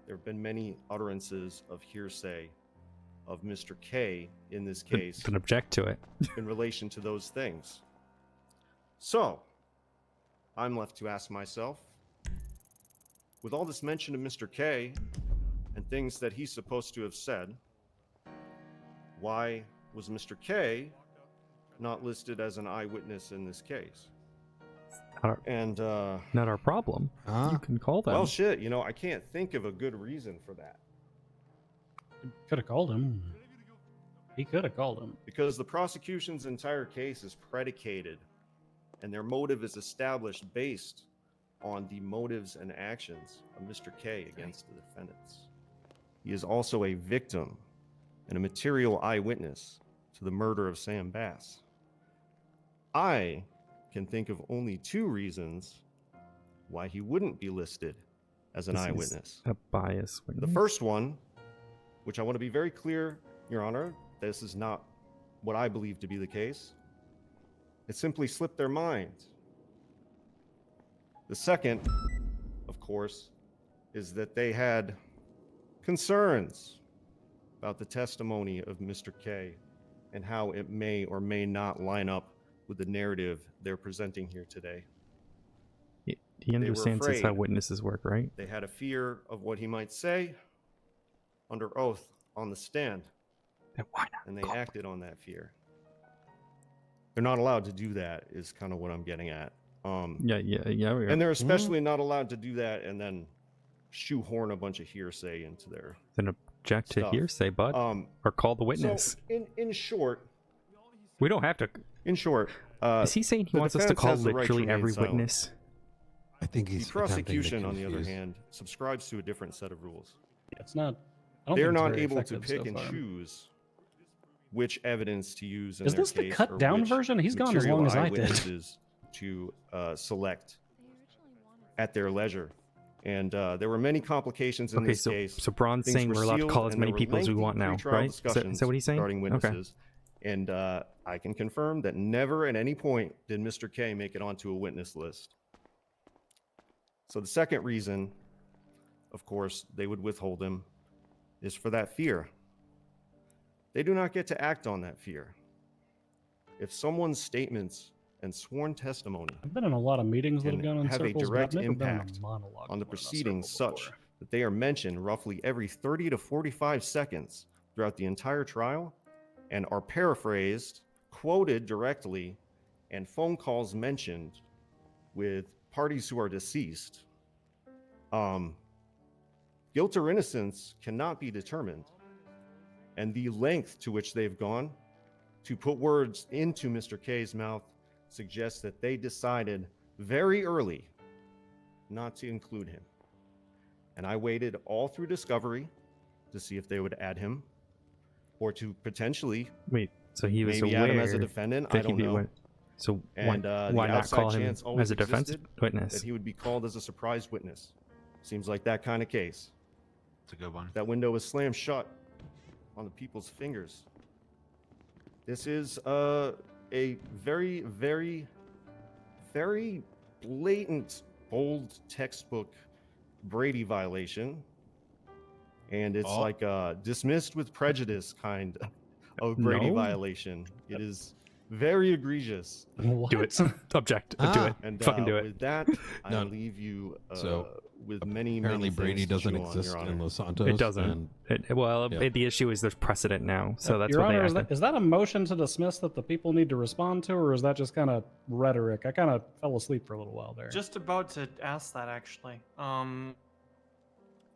There have been many utterances of hearsay of Mr. K in this case Can object to it. in relation to those things. So, I'm left to ask myself, with all this mention of Mr. K and things that he's supposed to have said, why was Mr. K not listed as an eyewitness in this case? Not our problem. You can call them. Well, shit, you know, I can't think of a good reason for that. Could have called him. He could have called him. Because the prosecution's entire case is predicated and their motive is established based on the motives and actions of Mr. K against the defendants. He is also a victim and a material eyewitness to the murder of Sam Bass. I can think of only 2 reasons why he wouldn't be listed as an eyewitness. A bias witness. The first one, which I want to be very clear, Your Honor, this is not what I believe to be the case. It simply slipped their minds. The second, of course, is that they had concerns about the testimony of Mr. K and how it may or may not line up with the narrative they're presenting here today. He understands that's how witnesses work, right? They had a fear of what he might say under oath on the stand. Then why not? And they acted on that fear. They're not allowed to do that, is kind of what I'm getting at. Yeah. And they're especially not allowed to do that and then shoehorn a bunch of hearsay into their Then object to stuff. hearsay, bud. Or call the witness. So, in short, we don't have to. In short, is he saying he wants us to call literally every witness? I think he's the prosecution, on the other hand, subscribes to a different set of rules. It's not. I don't They're think it's not very able to effective pick so and far. choose which evidence to use in Is their this the case cut or down which version? He's gone as material long as I did. eyewitnesses to select at their leisure. And there were many complications in this case. So Braun's Things saying were we're allowed to sealed, call as and many there were people as we lengthy want now, pretrial right? Is that discussions what he's saying? regarding Okay. witnesses. And I can confirm that never at any point did Mr. K make it onto a witness list. So the second reason, of course, they would withhold him is for that fear. They do not get to act on that fear. If someone's statements and sworn testimony I've been in a lot of meetings that can have gone in have a circles, direct but I've never been in a impact monologue on the going in a proceedings circle such before. that they are mentioned roughly every 30 to 45 seconds throughout the entire trial and are paraphrased, quoted directly, and phone calls mentioned with parties who are deceased, guilt or innocence cannot be determined. And the length to which they've gone to put words into Mr. K's mouth suggests that they decided very early not to include him. And I waited all through discovery to see if they would add him or to potentially So he was maybe aware add him as a defendant. that I don't he'd be know. So And why the not outside call him chance always as a defense existed witness? that he would be called as a surprise witness. Seems like that kind of case. It's a good one. That window was slammed shut on the people's fingers. This is a very, very, very blatant, bold textbook Brady violation. And it's like a dismissed with prejudice kind of Brady No. violation. It is very egregious. Do it. Object. Do it. And Fucking do it. with that, I No. leave you So, with many, apparently many Brady things to doesn't chew on, exist Your Honor. in Los Santos. It doesn't. and- The issue is there's precedent now, so that's Your what Honor, they is have that, is that a motion to dismiss that the people need to respond to, or is that just kind of rhetoric? I kind of fell asleep for a little while there. Just about to ask that actually.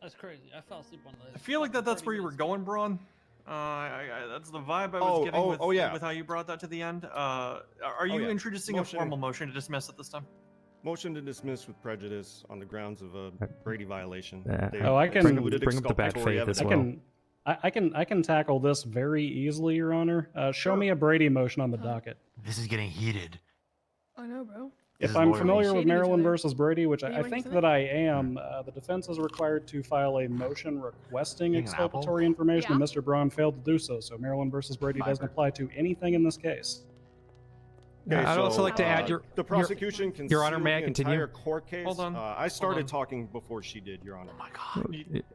That's crazy. I fell asleep on the. I feel like that's where you were going, Braun. That's the vibe I was Oh, getting oh, with, oh, yeah. with how you brought that to the end. Are you yeah. introducing Motion. a formal motion to dismiss at this time? Motion to dismiss with prejudice on the grounds of a Brady violation. Yeah. They Oh, I can excluded bring up the bad exculpatory faith as evidence. well. I can tackle this very easily, Your Honor. Show me a Brady motion on the docket. This is getting heated. I know, bro. This If is I'm lawyer familiar with shading each Maryland other. versus Brady, which What do I you want think to say? that I am, the defense is required to file a motion requesting Eating an apple? exculpatory information, and Yeah. Mr. Braun failed to do so. So Maryland versus Brady doesn't Viper. apply to anything in this case. Yeah, I'd also like to add the prosecution can Your Honor, seal may I the continue? entire court case. Hold on. I started talking before she did, Your Honor. Oh my god. It-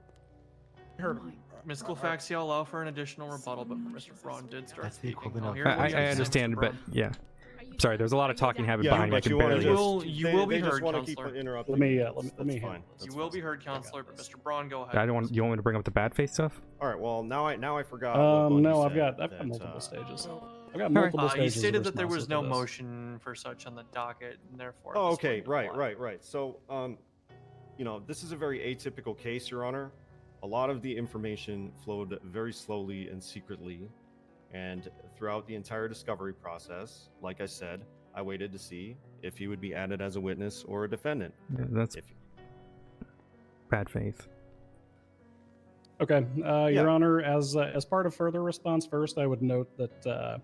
Heard Ms. Glafx, I'll allow for an additional rebuttal, but Mr. Braun did start That's the speaking. equivalent I'll of- hear what I you have to say, understand, Mr. but Braun. yeah. Sorry, there's a lot of talking happened Yeah, behind me. I but can you wanna barely. just- You they- will be they just heard, wanna keep Counselor. interrupting Let me you. let me That's handle fine. this. You will be heard, Counselor, but Mr. Braun, go ahead. I don't want. You want me to bring up the bad face stuff? All right. Well, now I forgot. what Bundy No, I've said, got that, multiple stages. I've got Alright. multiple You stages. of stated that there was responses no to this. motion for such on the docket, and therefore. Oh, this okay. wouldn't apply. Right. So, this is a very atypical case, Your Honor. A lot of the information flowed very slowly and secretly, and throughout the entire discovery process, like I said, I waited to see if he would be added as a witness or a defendant. Yeah, that's bad faith. Okay, Your Honor, as part of further response, first I would note that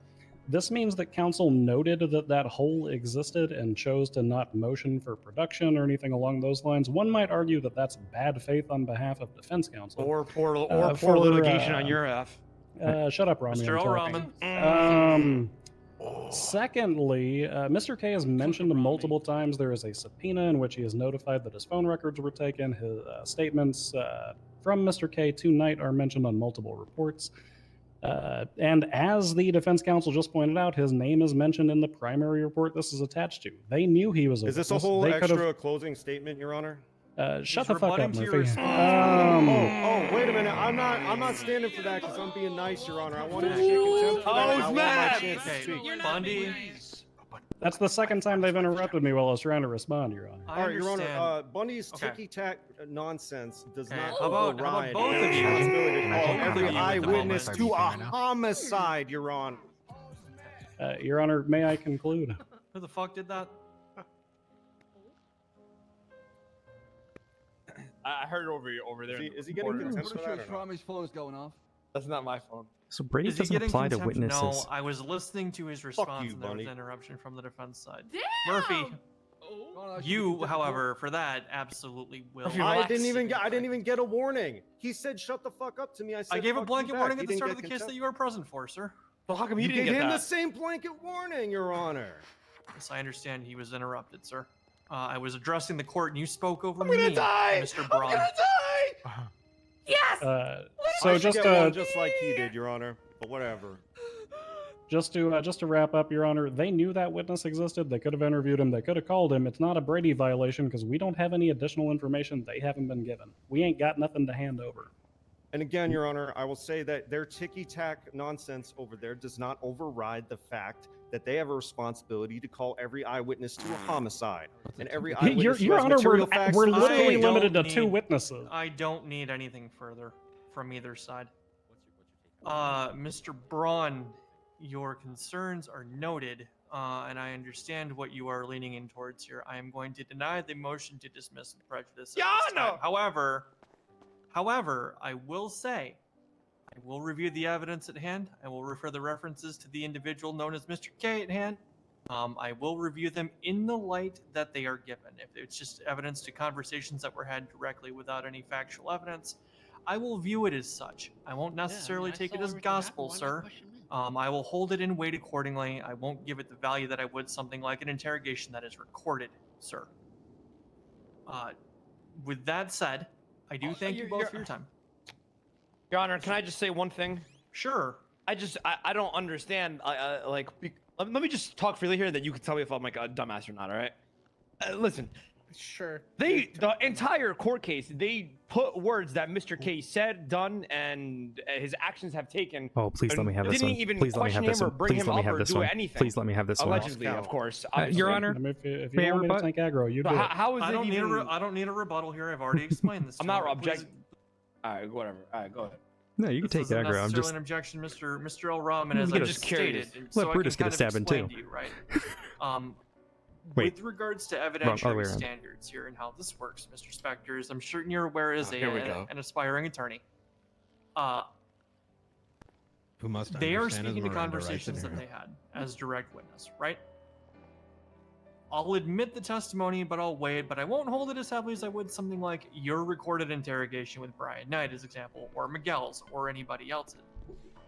this means that counsel noted that hole existed and chose to not motion for production or anything along those lines. One might argue that that's bad faith on behalf of defense counsel. Or poor litigation on your half. Shut up, Rami. Mr. I'm Al-Rahman. Secondly, Mr. K has mentioned multiple times there is a subpoena in which he has notified that his phone records were taken. His statements from Mr. K tonight are mentioned on multiple reports. And as the defense counsel just pointed out, his name is mentioned in the primary report this is attached to. They knew he was a Is this a witness. whole They extra closing statement, Your Honor? Shut the fuck up, Murphy. Wait a minute. I'm not standing for that because I'm being nice, Your Honor. I wanted to take contempt for that. And I want my chance to speak. Bundy. That's the second time they've interrupted me while I was trying to respond, Your Honor. All right, Your Honor. Bundy's ticky-tack nonsense does not How about override both the of you? responsibility to call Both of every you with the eyewitness moment. to a homicide, Your Honor. Your Honor, may I conclude? Who the fuck did that? I heard over there. Is he getting contempt for that or not? Rami's phone's going off. That's not my phone. So Brady Is he doesn't getting apply to contempt? witnesses. No, I was listening to his response, you, and there was Bunny. an interruption from the defense side. Damn! Murphy, you, however, for that, absolutely will. I didn't even get a warning. He said, "Shut the fuck up" to me. I said, I gave a "Fuck you blanket back." warning He at the didn't start of get the case that contempt. you were present for, sir. Well, how come he You didn't gave get him that? the same blanket warning, Your Honor. Yes, I understand he was interrupted, sir. I was addressing the court, and you spoke over I'm me, gonna die! Mr. Braun. I'm gonna die! Yes! So I should just get one just like he did, Your Honor. But whatever. Just to wrap up, Your Honor, they knew that witness existed. They could have interviewed him. They could have called him. It's not a Brady violation because we don't have any additional information they haven't been given. We ain't got nothing to hand over. And again, Your Honor, I will say that their ticky-tack nonsense over there does not override the fact that they have a responsibility to call every eyewitness to a homicide. And every eyewitness Your who has Honor, material facts we're to literally say- limited to 2 witnesses. I don't need anything further from either side. Mr. Braun, your concerns are noted, and I understand what you are leaning in towards here. I am going to deny the motion to dismiss with prejudice. at this time. However, I will say, I will review the evidence at hand. I will refer the references to the individual known as Mr. K at hand. I will review them in the light that they are given. If it's just evidence to conversations that were had directly without any factual evidence, I will view it as such. I won't necessarily take it as gospel, sir. I will hold it in weight accordingly. I won't give it the value that I would something like an interrogation that is recorded, sir. With that said, I do thank you both for your time. Your Honor, can I just say one thing? Sure. I don't understand. Let me just talk freely here, that you can tell me if I'm like a dumbass or not. All right. Listen. Sure. The entire court case, they put words that Mr. K said, done, and his actions have taken. Oh, please let me have this one. Didn't even Please let me have question this him or one. bring Please him let me up have or this do one. anything. Please let me have this one. Allegedly, of course. Your Honor, If may I you want me to rebut? tank aggro, you do So it. how is I it don't even... I don't need a rebuttal here. I've already explained this. I'm to not you. objecting. All right, whatever. All right, go ahead. No, you can take This isn't aggro. I'm necessarily just. an objection, Mr. L. Rahman, You as get I a- just curious. stated. Let so Brutus I can get a stab in, explain too. to you, right? Wait. With regards to other way evidentiary around. standards here and how this works, Mr. Spector, as I'm sure you're aware as here we go. an aspiring attorney, Who must they are understand his speaking to Miranda rights conversations that inherent. they had as direct witness, right? I'll admit the testimony, but I'll weigh it, but I won't hold it as heavily as I would something like your recorded interrogation with Brian Knight, as example, or Miguel's, or anybody else's.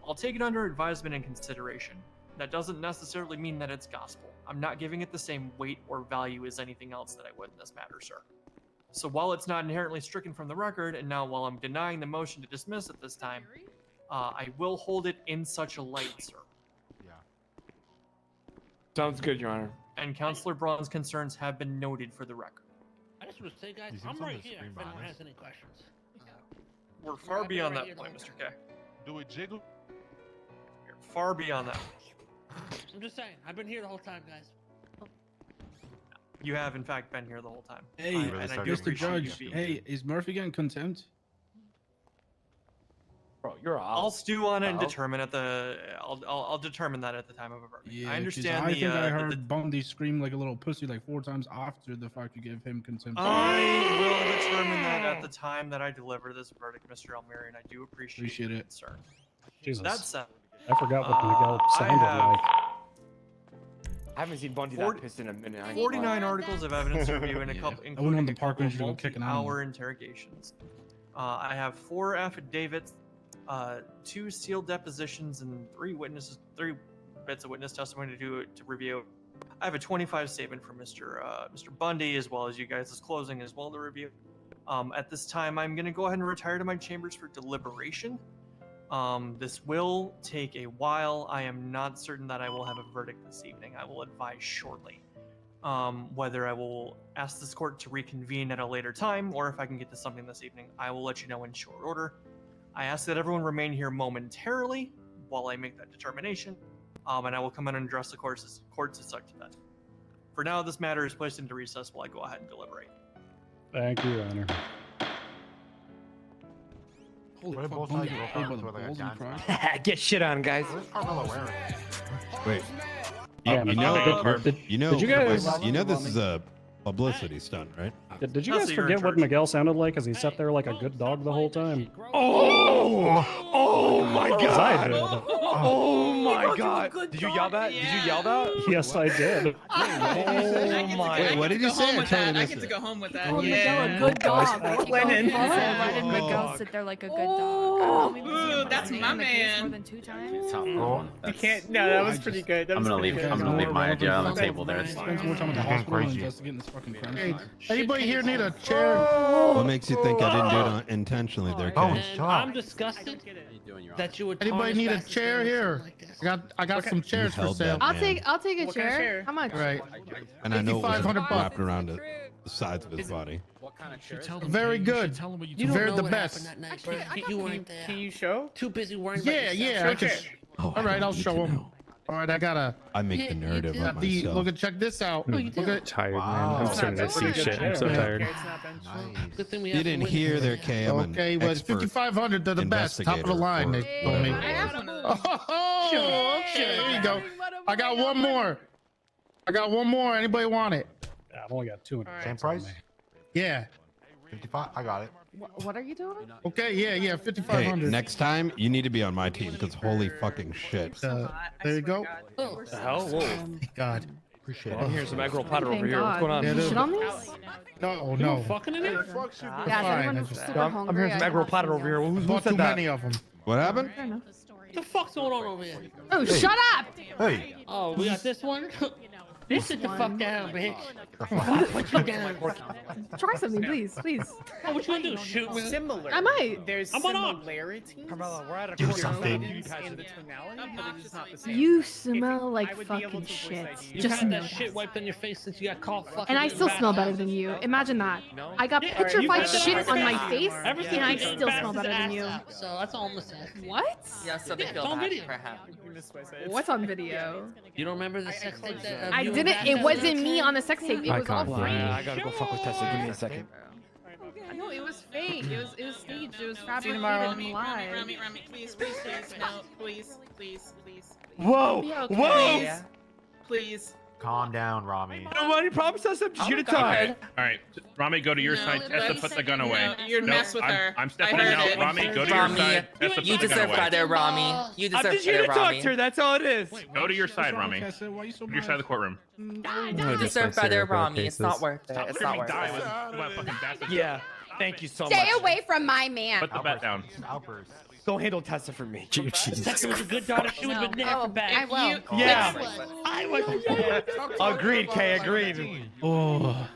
I'll take it under advisement and consideration. That doesn't necessarily mean that it's gospel. I'm not giving it the same weight or value as anything else that I would in this matter, sir. So while it's not inherently stricken from the record, and now while I'm denying the motion to dismiss at this time, I will hold it in such a light, sir. Sounds good, Your Honor. And Counselor Braun's concerns have been noted for the record. I just want to say, guys, I'm right here if anyone has any questions. We're far beyond that point, Mr. K. Do it jiggle? We're far beyond that. I'm just saying, I've been here the whole time, guys. You have, in fact, been here the whole time. Hey, and I do Mr. appreciate you Judge. being Hey, is Murphy getting contempt? Bro, you're I'll stew on it and determine at the. I'll determine that at the time of a verdict. Yeah, I 'cause understand I the. think I heard Bundy scream like a little pussy like 4 times after the fact you gave him contempt. I will determine that at the time that I deliver this verdict, Mr. Almiri, and I do appreciate your concern. Jesus. That said, I forgot what Miguel sounded like. I haven't seen Bundy that pissed in a minute. 49 articles of evidence review and a couple, I went on including the a park couple bench to go kick an animal. multi-hour interrogations. I have 4 affidavits, 2 sealed depositions, and 3 bits of witness testimony to review. I have a 25 statement from Mr. Bundy, as well as you guys' closing as well to review. At this time, I'm going to go ahead and retire to my chambers for deliberation. This will take a while. I am not certain that I will have a verdict this evening. I will advise shortly whether I will ask this court to reconvene at a later time or if I can get to something this evening. I will let you know in short order. I ask that everyone remain here momentarily while I make that determination, and I will come in and address the court as such to that. For now, this matter is placed into recess while I go ahead and deliberate. Thank you, Your Honor. Holy What fuck, both Bundy sides got roll played by the forward to balls like in a the dance crowd. Get shit on, guys. What is Carmelo wearing? Wait. Yeah, you know, did you guys? you know this is a publicity stunt, right? Did you guys forget what Miguel sounded like as he sat there like a good dog the whole time? Oh my Because I did. Oh my god! Did you yell that? Did you yell that? Yes, I did. Oh my! Wait, what did you say? I totally I missed get to it. go home with that. Oh, Yeah. Miguel, a good dog. Lennon. Why did Miguel sit there like a good dog? Ooh, that's my More man. than 2 times. You can't. No, that was pretty good. That I'm was gonna pretty leave. good. I'm gonna leave my idea on the table there. Spends more time at the hospital investigating this fucking crime. Hey, anybody here need a chair? What makes you think I didn't do it intentionally there, Oh, Kay? shut up. I'm disgusted that you would. Anybody tarnish need a Bastards chair here? I got some chairs for held sale. that, man. I'll take a What kind of chair. chair? How much? Right. And I know it was $5,500 wrapped around the sides of his body. What kind of chair? Very good. You don't Very know the what best. happened that night, bro. You weren't there. Can you show? Too busy worrying about Yeah, yourself. yeah. I can. Oh, All right, don't I'll need show to him. know. All right, I gotta. I make the narrative of Got the, myself. look at check this out. I'm Look at. tired, man. Wow. I'm starting to see shit. I'm so tired. Good thing we You have didn't some hear witnesses. there, Kay. I'm an Okay, well, expert 5,500. They're the best. Top of the line. They investigator told me. for- I have one of those. Oh, okay. There you go. I got one more. Anybody want it? Yeah, I've only got 2. Same price? Yeah. 55. I got it. What are you doing? Okay. Yeah. Hey, 5,500. next time you need to be on my team because holy fucking shit. There you go. Oh, The hell? Whoa! Thank God. Appreciate I'm it. here's some egg roll platter over Thank here. What's God. going on? Yeah, You shit on these? No, you no. were fucking in it? Yeah, is fine, anyone I just- super I'm hungry? hearing some I egg roll have platter some, over here. Who Bought said too that? many of them. What happened? I don't know. What the fuck's going on over here? Oh, shut up! Hey. Oh, we got this one? This sit the fuck one. down, bitch. Put you down. Try something, please. Oh, what you gonna do? Shoot me? Similar. I might. There's I'm on up. similarities. Carmelo, we're at a Do court something. meeting. In the tonality, but it is not the same. You If smell I like would be able fucking to voice shit. ideas. You Just had know that shit that. wiped on your face since you got caught fucking. And I in still the smell bathroom. better than you. Imagine that. No? I got Yeah, petrified you had that shit on on my your face, Ever since and I you ate still smell Bax's better than ass you. out, so that's all I'm gonna say. What? Yeah, so they Yeah, feel it's on bad video. for him. What's on video? You don't remember the sex tape that? I didn't. It wasn't me on the sex tape. It I was all can't fake. I gotta go fuck with Tessa. Give me a second. No, it was fake. It was staged. It was See you fabricated tomorrow. and live. Rami, please, no, please. Whoa! Be okay. Whoa! Please. Calm down, Rami. Nobody promised us to shoot a time. All right, Rami, go to your No, side. Tessa, that's- put the gun away. No, you'd mess with her. I'm stepping I in heard now. it. Rami, go to your Rami, side. Tessa, put You the gun deserve away. better, Rami. You I'm deserve just here better, to talk Rami. to her. That's all it is. Go to your side, Rami. Tessa, why you so Go to your mad? side of the courtroom. You deserve better, Rami. It's not worth it. Stop It's letting not me worth die it. with my fucking bastard. Yeah. Thank you so much. Stay away from my man. Put the bat down. Outburst. Go handle Tessa for me. Tessa was a good daughter. She would have been there for I back. will. Yeah. I was. Agreed, Kay. Agreed. Oh.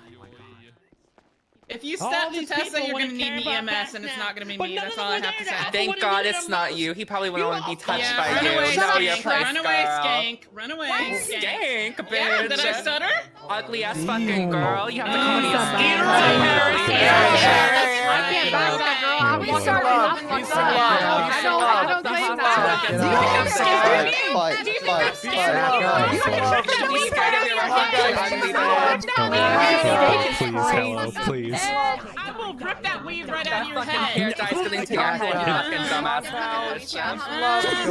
If you All step to these Tessa, people you're wanna gonna need care me about EMS, facts and it's now. not gonna be But me. none That's of all I them have were to there. say. Alpha Thank wouldn't God do it's the not most. you. He probably wouldn't want to be touched Yeah, by run you. away, No, you skank. place Run away, girl. skank. Run away, Skank, bitch. Yeah, did I stutter? Ugly ass fucking girl. You have to Oh, call me a so skank. I can't back that girl. I'm Peace walking and around love. nothing like Peace and that. love. I don't claim that. Do you think I'm scared? Do you think I'm scared? Please, hello, please. I will rip that weave right out of your Fucking head. hair dye's gonna into your head, you fucking dumbass.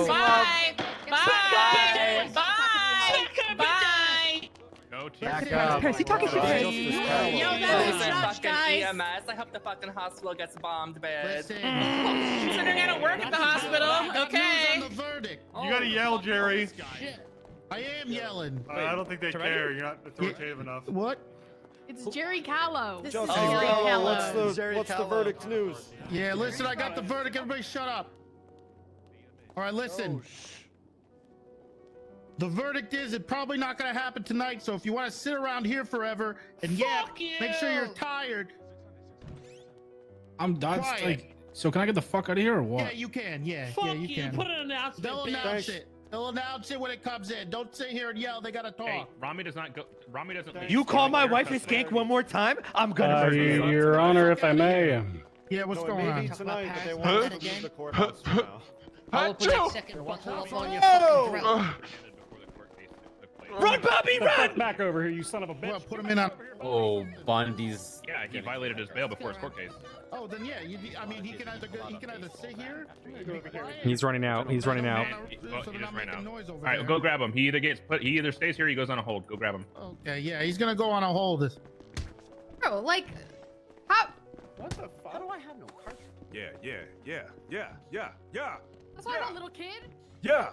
Bye. Bye. Bye. Bye. Go to Back up. Is he talking shit? Yo, that is fucking Josh, guys. EMS. I hope the fucking hospital gets bombed, bitch. Considering I don't work at the hospital, okay. You gotta yell, Jerry. I am yelling. I don't think they care. You're not authoritative enough. What? It's Jerry Callow. This Just is so Jerry you know, Callow. what's the verdict news? Yeah, listen, I got the verdict. Everybody shut up. All right, listen. The verdict is it's probably not going to happen tonight, so if you want to sit around here forever and make sure you're tired. I'm done. Quiet. Like, so can I get the fuck out of here or what? Yeah, you can. Yeah, Fuck yeah, you can. Put an announcement. They'll bitch. announce it. They'll announce it when it comes in. Don't sit here and yell. They got to talk. Hey, Rami does not go. Rami doesn't. leave You call my your wife a custody. skank one more time, I'm gonna murder you. Your Honor, if I may. Yeah, what's No, it going may on? be tonight, but they want to leave the courthouse for now. I'll put that second one off on your Oh! fucking throat. Run, Bobby, run! Back over here, you son of a bitch. Well, put him in on. Oh, Bundy's. Yeah, he violated his bail before his court case. Oh, then yeah. I mean, he can either sit here. He's running out. He's running out. Well, So he they're just not ran out. making noise over All right, there. go grab him. He either stays here, or he goes on a hold. Go grab him. Okay, yeah, he's gonna go on a hold. Bro, like, how? What the fuck? How do I have no cartridge? Yeah. That's why I'm a little kid. Yeah.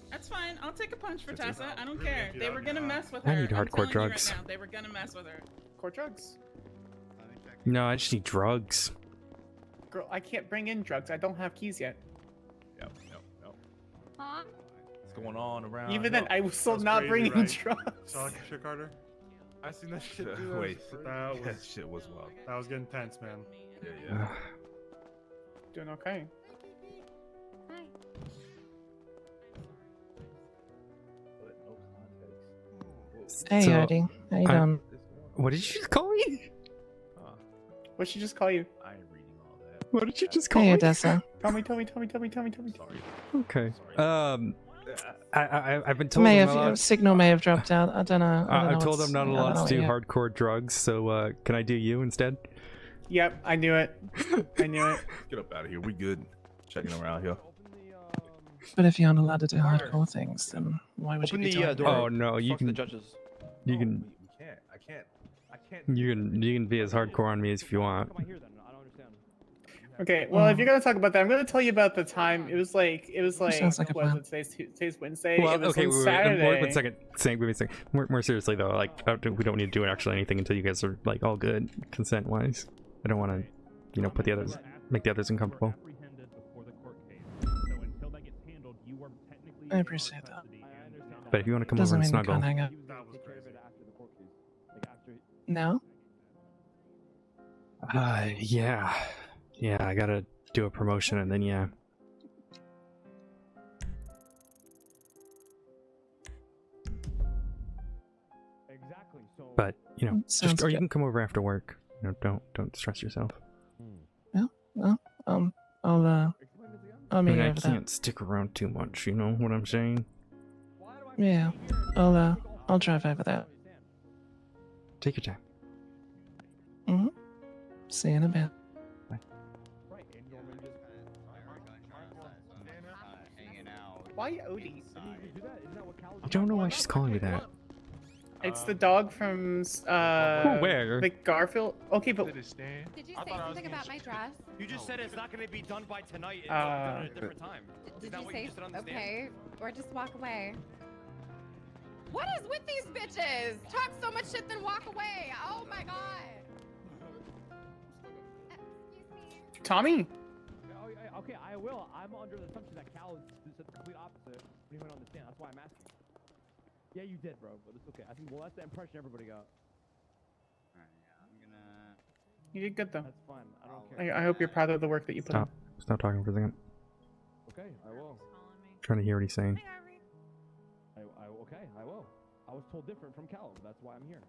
That's fine. I'll take a punch for Tessa. I don't care. They were gonna mess with her. I need I'm hardcore telling you drugs. Right now, they were gonna mess with her. Court drugs? No, I just need drugs. Girl, I can't bring in drugs. I don't have keys yet. Yep. Huh? What's going on around? Even then, I was still not bringing in drugs. Saw that shit, Carter? I seen that shit. Dude. Wait, That shit was wild. That was getting tense, man. Yeah. Doing okay. Hey, So, Artie. How you doing? What did you just call me? What'd she just call you? I ain't reading all that. What did you just call Hey, me? Odessa. Tell me. Okay. I've been told May I'm have, not your allowed- signal may have dropped out. I don't know. I've told what's- I'm not I don't allowed know to do what you- hardcore drugs, so can I do you instead? Yep, I knew it. I knew it. Get up out of here. We good. Checking around here. But if you aren't allowed to do hardcore things, then why would Open you be the doing door. Oh no, you Fuck the can. judges. You can. We can't. I can't. You can be as hardcore on me as if you want. Okay, well, if you're gonna talk about that, I'm gonna tell you about the time. It was like Sounds like a what was plan. it? Today's Wednesday. Well, it was okay, on wait, Saturday. one second. Wait a second. More seriously though, like we don't need to do actually anything until you guys are like all good consent wise. I don't want to, put the others, make the others uncomfortable. I appreciate that. But if you want to come Doesn't over and mean we snuggle, can't hang out. No? yeah, I gotta do a promotion and then yeah. But Sounds or you good. can come over after work. Don't stress yourself. Well, I'll I meet mean, you I over can't stick around too much. You know what I'm saying? there. Yeah, I'll drive over there. Take your time. Mm-hmm. See you in a bit. Why Odie? I don't know why she's calling me that. It's the dog from Where? the Garfield. Okay, but Did you say something about my dress? You just said it's not going to be done by tonight. It's Uh, done at a different time. Did you say okay, or just walk away? What is with these bitches? Talk so much shit, then walk away. Oh my god. Tommy. Okay, I will. I'm under the assumption that Cal said the complete opposite when he went on the stand. That's why I'm asking. Yeah, you did, bro. But it's okay. I think that's the impression everybody got. You did good though. That's fine. I don't care. I hope you're proud of the work that you put in. Stop talking for a second. Okay, I will. Trying to hear what he's saying. Okay, I will. I was told different from Cal. That's why I'm here.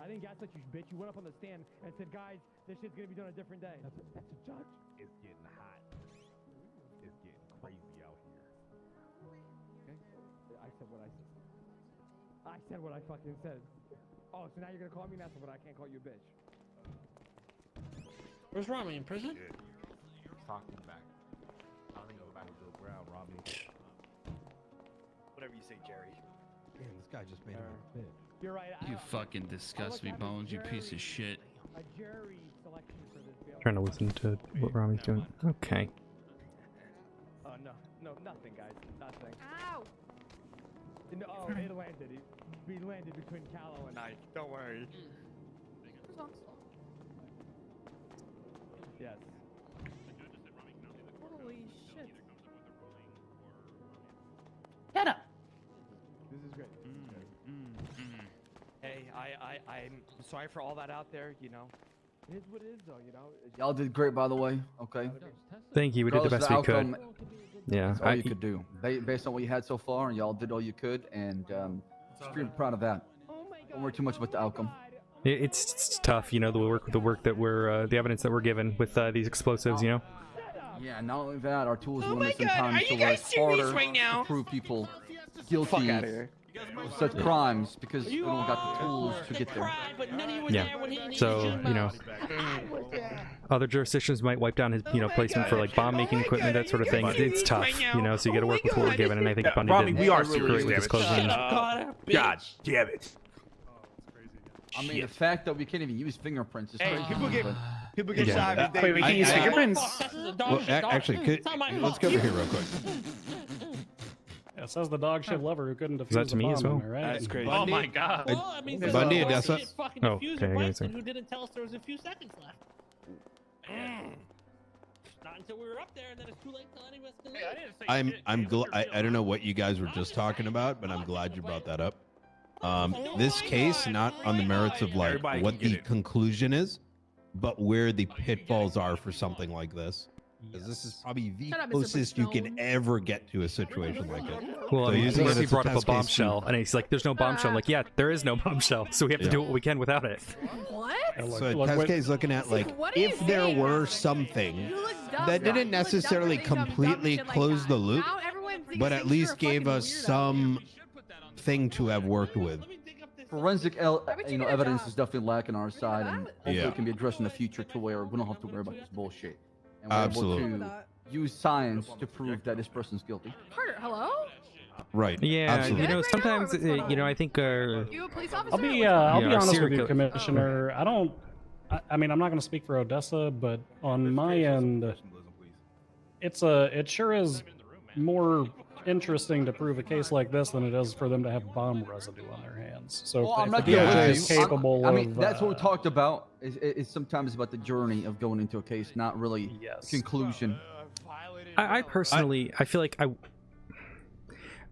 I didn't gas at you, bitch. You went up on the stand and said, guys, this shit's gonna be done a different day. That's a judge. It's getting hot. It's getting crazy out here. Okay. I said what I said. I said what I fucking said. Oh, so now you're gonna call me Nessa, but I can't call you a bitch. Where's Rami, in prison? Talking back. I don't go back to the ground, Robbie. Whatever you say, Jerry. Man, this guy just made him a bitch. You're right. You fucking disgust me, Bones, you piece of shit. A jury selection for this bill. Trying to listen to what Rami's doing. Okay. No, nothing, guys. Nothing. Ow! No, oh, it landed. We landed between Callow and I. Don't worry. Yes. Holy shit. Shut up. This is great. Hey, I'm sorry for all that out there, you know. It is what it is, though, you know. Y'all did great, by the way. Okay. Thank you. We did the best we could. Yeah. That's all you could do. Based on what you had so far, y'all did all you could, and extremely proud of that. Don't worry too much about the outcome. It's tough, you know, the work that we're, the evidence that we're given with these explosives, you know. Yeah, not only that, our tools are limited sometimes, so it's harder to prove people guilty of such crimes because we don't got the tools to get there. Yeah. So, you know, other jurisdictions might wipe down his, you know, placement for like bomb-making equipment, that sort of thing. It's tough, you know, so you got to work with what we're given, and I think Bundy Robbie, did we are great serious, with disclosing. God damn it. I mean, the fact that we can't even use fingerprints is crazy. People get Yeah. shot. Wait, we can use fingerprints? Well, actually, let's go over here real quick. Yeah, it says the dog shit lover who couldn't defuse that to a me bomb, as well? am I right? That's crazy. Oh my god. Well, I mean, there's Bundy, a bunch Odessa. of shit fucking Oh, defused okay, I in got Weston it. who didn't tell us there was a few seconds left. Not until we were up there, and then it's too late to tell any of us to leave. I don't know what you guys were just talking about, but I'm glad you brought that up. This case, not on the merits of like Everybody what can get the it. conclusion is, but where the pitfalls are for something like this. Because this is probably the Shut up, Mr. closest you can Stone. ever get to a situation like it. Well, So I mean, using it Mercy as a brought up a test case bombshell, and he's like, there's no bombshell. I'm like, yeah, there is no bombshell, so we have to Yeah. do what we can without it. What? So a test case looking at like, What are you if there saying? were something You look dumb. that You didn't look dumb for necessarily saying dumb completely shit like close that. the loop, Now everyone thinks but that at you're least a gave fucking us weirdo. some thing to have worked with. Forensic you you know, get a evidence job? is definitely lacking on our side, and hopefully Yeah. it can be addressed in the future to where we don't have to worry about this bullshit. And we're Absolutely. able to use science to prove that this person's guilty. Carter, hello? Right. Yeah, Absolutely. you know, Right now, sometimes, or what's you know, I think, You a police officer? I'll be Yeah, honest with serial you, killer. Commissioner. I mean, I'm not going to speak for Odessa, but on my end, it sure is more interesting to prove a case like this than it is for them to have bomb residue on their hands. So Well, if, I'm if not the gonna DOJ lie. is capable I mean, of, that's what we talked about. Is sometimes about the journey of going into a case, not really Yes. conclusion. I personally, I feel like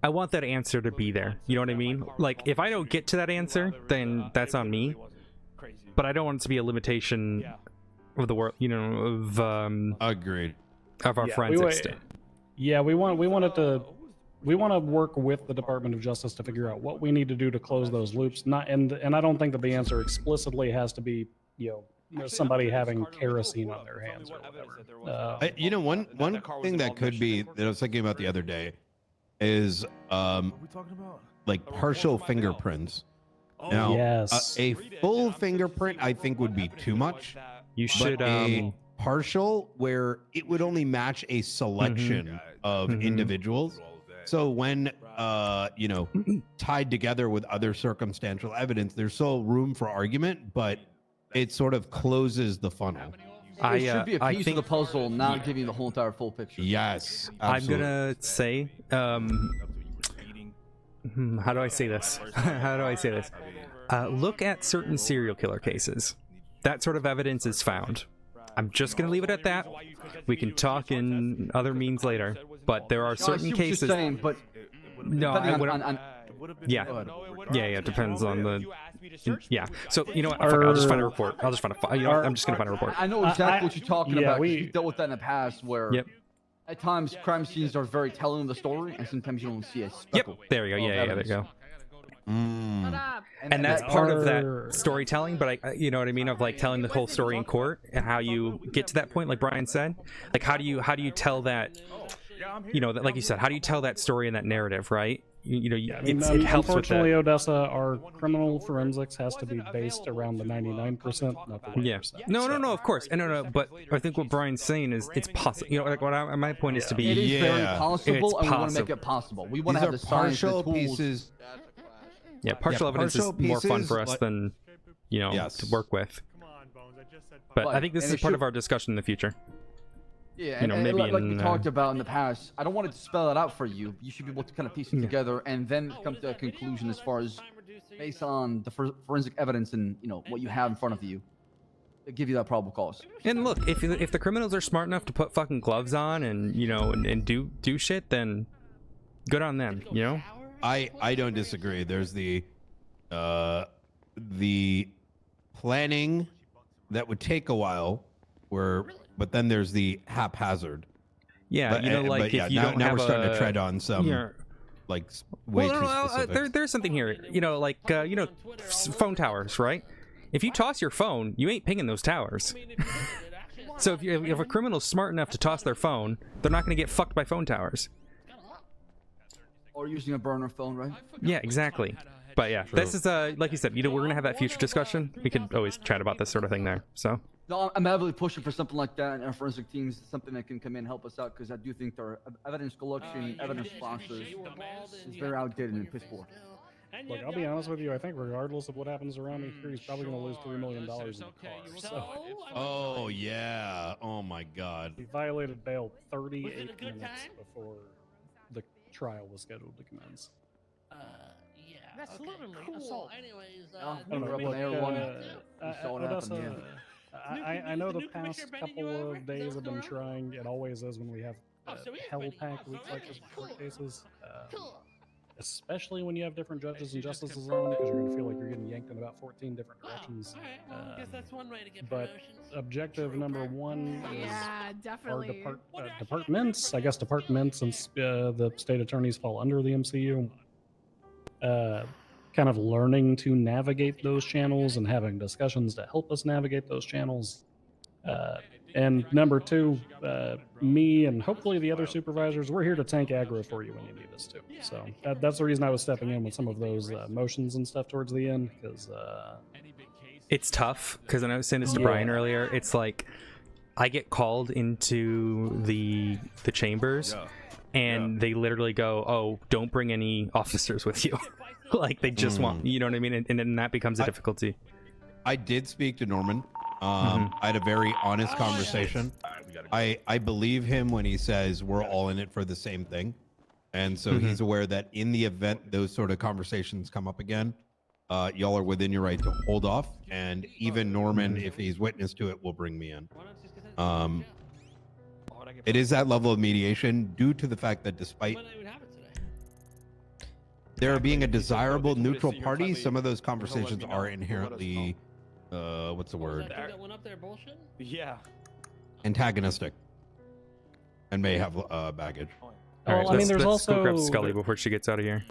I want that answer to be there. You know what I mean? Like, if I don't get to that answer, then that's on me. But I don't want it to be a limitation of the world, you know, of Agreed. Of our Yeah, forensics stuff. Yeah, we want to work with the Department of Justice to figure out what we need to do to close those loops. Not and I don't think that the answer explicitly has to be, you know, somebody having kerosene on their hands or whatever. You know, one thing that could be that I was thinking about the other day is like partial fingerprints. Now, Yes. a full fingerprint I think would be too much. You should but a partial where it would only match a selection of individuals. So when you know, tied together with other circumstantial evidence, there's still room for argument, but it sort of closes the funnel. It should be a piece of the puzzle, not giving you the whole entire full picture. Yes, I'm gonna say, how do I say this? How do I say this? Look at certain serial killer cases. That sort of evidence is found. I'm just gonna leave it at that. We can talk in other means later. but there are No, I certain see what cases. you're saying, but No, depending yeah, Go ahead. yeah, it depends on the. Yeah. So you know what? Fuck it, I'll just find a report. I'll just find a. You know, what, I'm just gonna find a report. I know exactly what you're talking about. 'Cause we we've dealt with that in the past, where at times crime scenes are very telling of the story, and sometimes you don't see a speckle. There we go. of Yeah, there you evidence. go. And And that's that part of are- that storytelling, but you know what I mean, of like telling the whole story in court and how you get to that point, like Brian said. Like how do you tell that, you know, that, like you said, how do you tell that story and that narrative, right? You know, I mean, it helps with unfortunately, that. Odessa, our criminal forensics has to be based around the 99%, not the 1%. Yeah. No, of course. And no, but I think what Brian's saying is it's possible. You know, like my point is to be. It is very possible, It's and we want to make possible. it possible. We want to These have are the science, the partial tools. pieces. Yeah, partial evidence partial is more fun pieces, for us like- than, you know, Yes. to work with. But I think this and is it part should- of our discussion in the future. Yeah, You know, and maybe like we in, talked about in the past, I don't want it to spell it out for you. You should be able to kind of piece it together and then come to a conclusion as far as based on the forensic evidence and you know what you have in front of you, to give you that probable cause. And look, if the criminals are smart enough to put fucking gloves on and you know and do shit, then good on them. You know. I don't disagree. There's the planning that would take a while, but then there's the haphazard. Yeah, But, you know, like but yeah, if you don't now have we're starting a, to tread on some like way well, too no, specific. there's something here. You know, like you know, phone towers, right? If you toss your phone, you ain't pinging those towers. So if a criminal's smart enough to toss their phone, they're not going to get fucked by phone towers. Or using a burner phone, right? Yeah, exactly. But yeah, this is like you said, you know, we're gonna have that future discussion. We could always chat about this sort of thing there. So. No, I'm heavily pushing for something like that in our forensic teams, something that can come in and help us out, because I do think their evidence collection, evidence process is very outdated and piss poor. Look, I'll be honest with you. I think regardless of what happens around me here, he's probably going to lose $3 million in the car. So. Oh yeah. Oh my God. He violated bail 38 minutes before the trial was scheduled to commence. That's literally assault. Anyways, I don't know, look, Odessa, I know the past couple of days have been trying. It always is when we have hell-packed weeks like this with court cases. Especially when you have different judges and justices on, because you're going to feel like you're getting yanked in about 14 different directions. I guess that's one way to get But objective number one is definitely. our departments, I guess departments, since the state attorneys fall under the MCU, kind of learning to navigate those channels and having discussions to help us navigate those channels. And number two, me and hopefully the other supervisors, we're here to tank aggro for you when you need us to. So that's the reason I was stepping in with some of those motions and stuff towards the end, because it's tough, because I was saying this to Brian earlier. It's like I get called into the chambers, and they literally go, "Oh, don't bring any officers with you." Like they just want, you know what I mean, and then that becomes a difficulty. I did speak to Norman. I had a very honest conversation. I believe him when he says we're all in it for the same thing, and so he's aware that in the event those sort of conversations come up again, y'all are within your right to hold off, and even Norman, if he's witness to it, will bring me in. It is that level of mediation due to the fact that despite there being a desirable neutral party, some of those conversations are inherently what's the word? That went up there bullshit? Yeah. Antagonistic, and may have baggage. All right, I mean, there's let's go grab also- Scully before she gets out of here.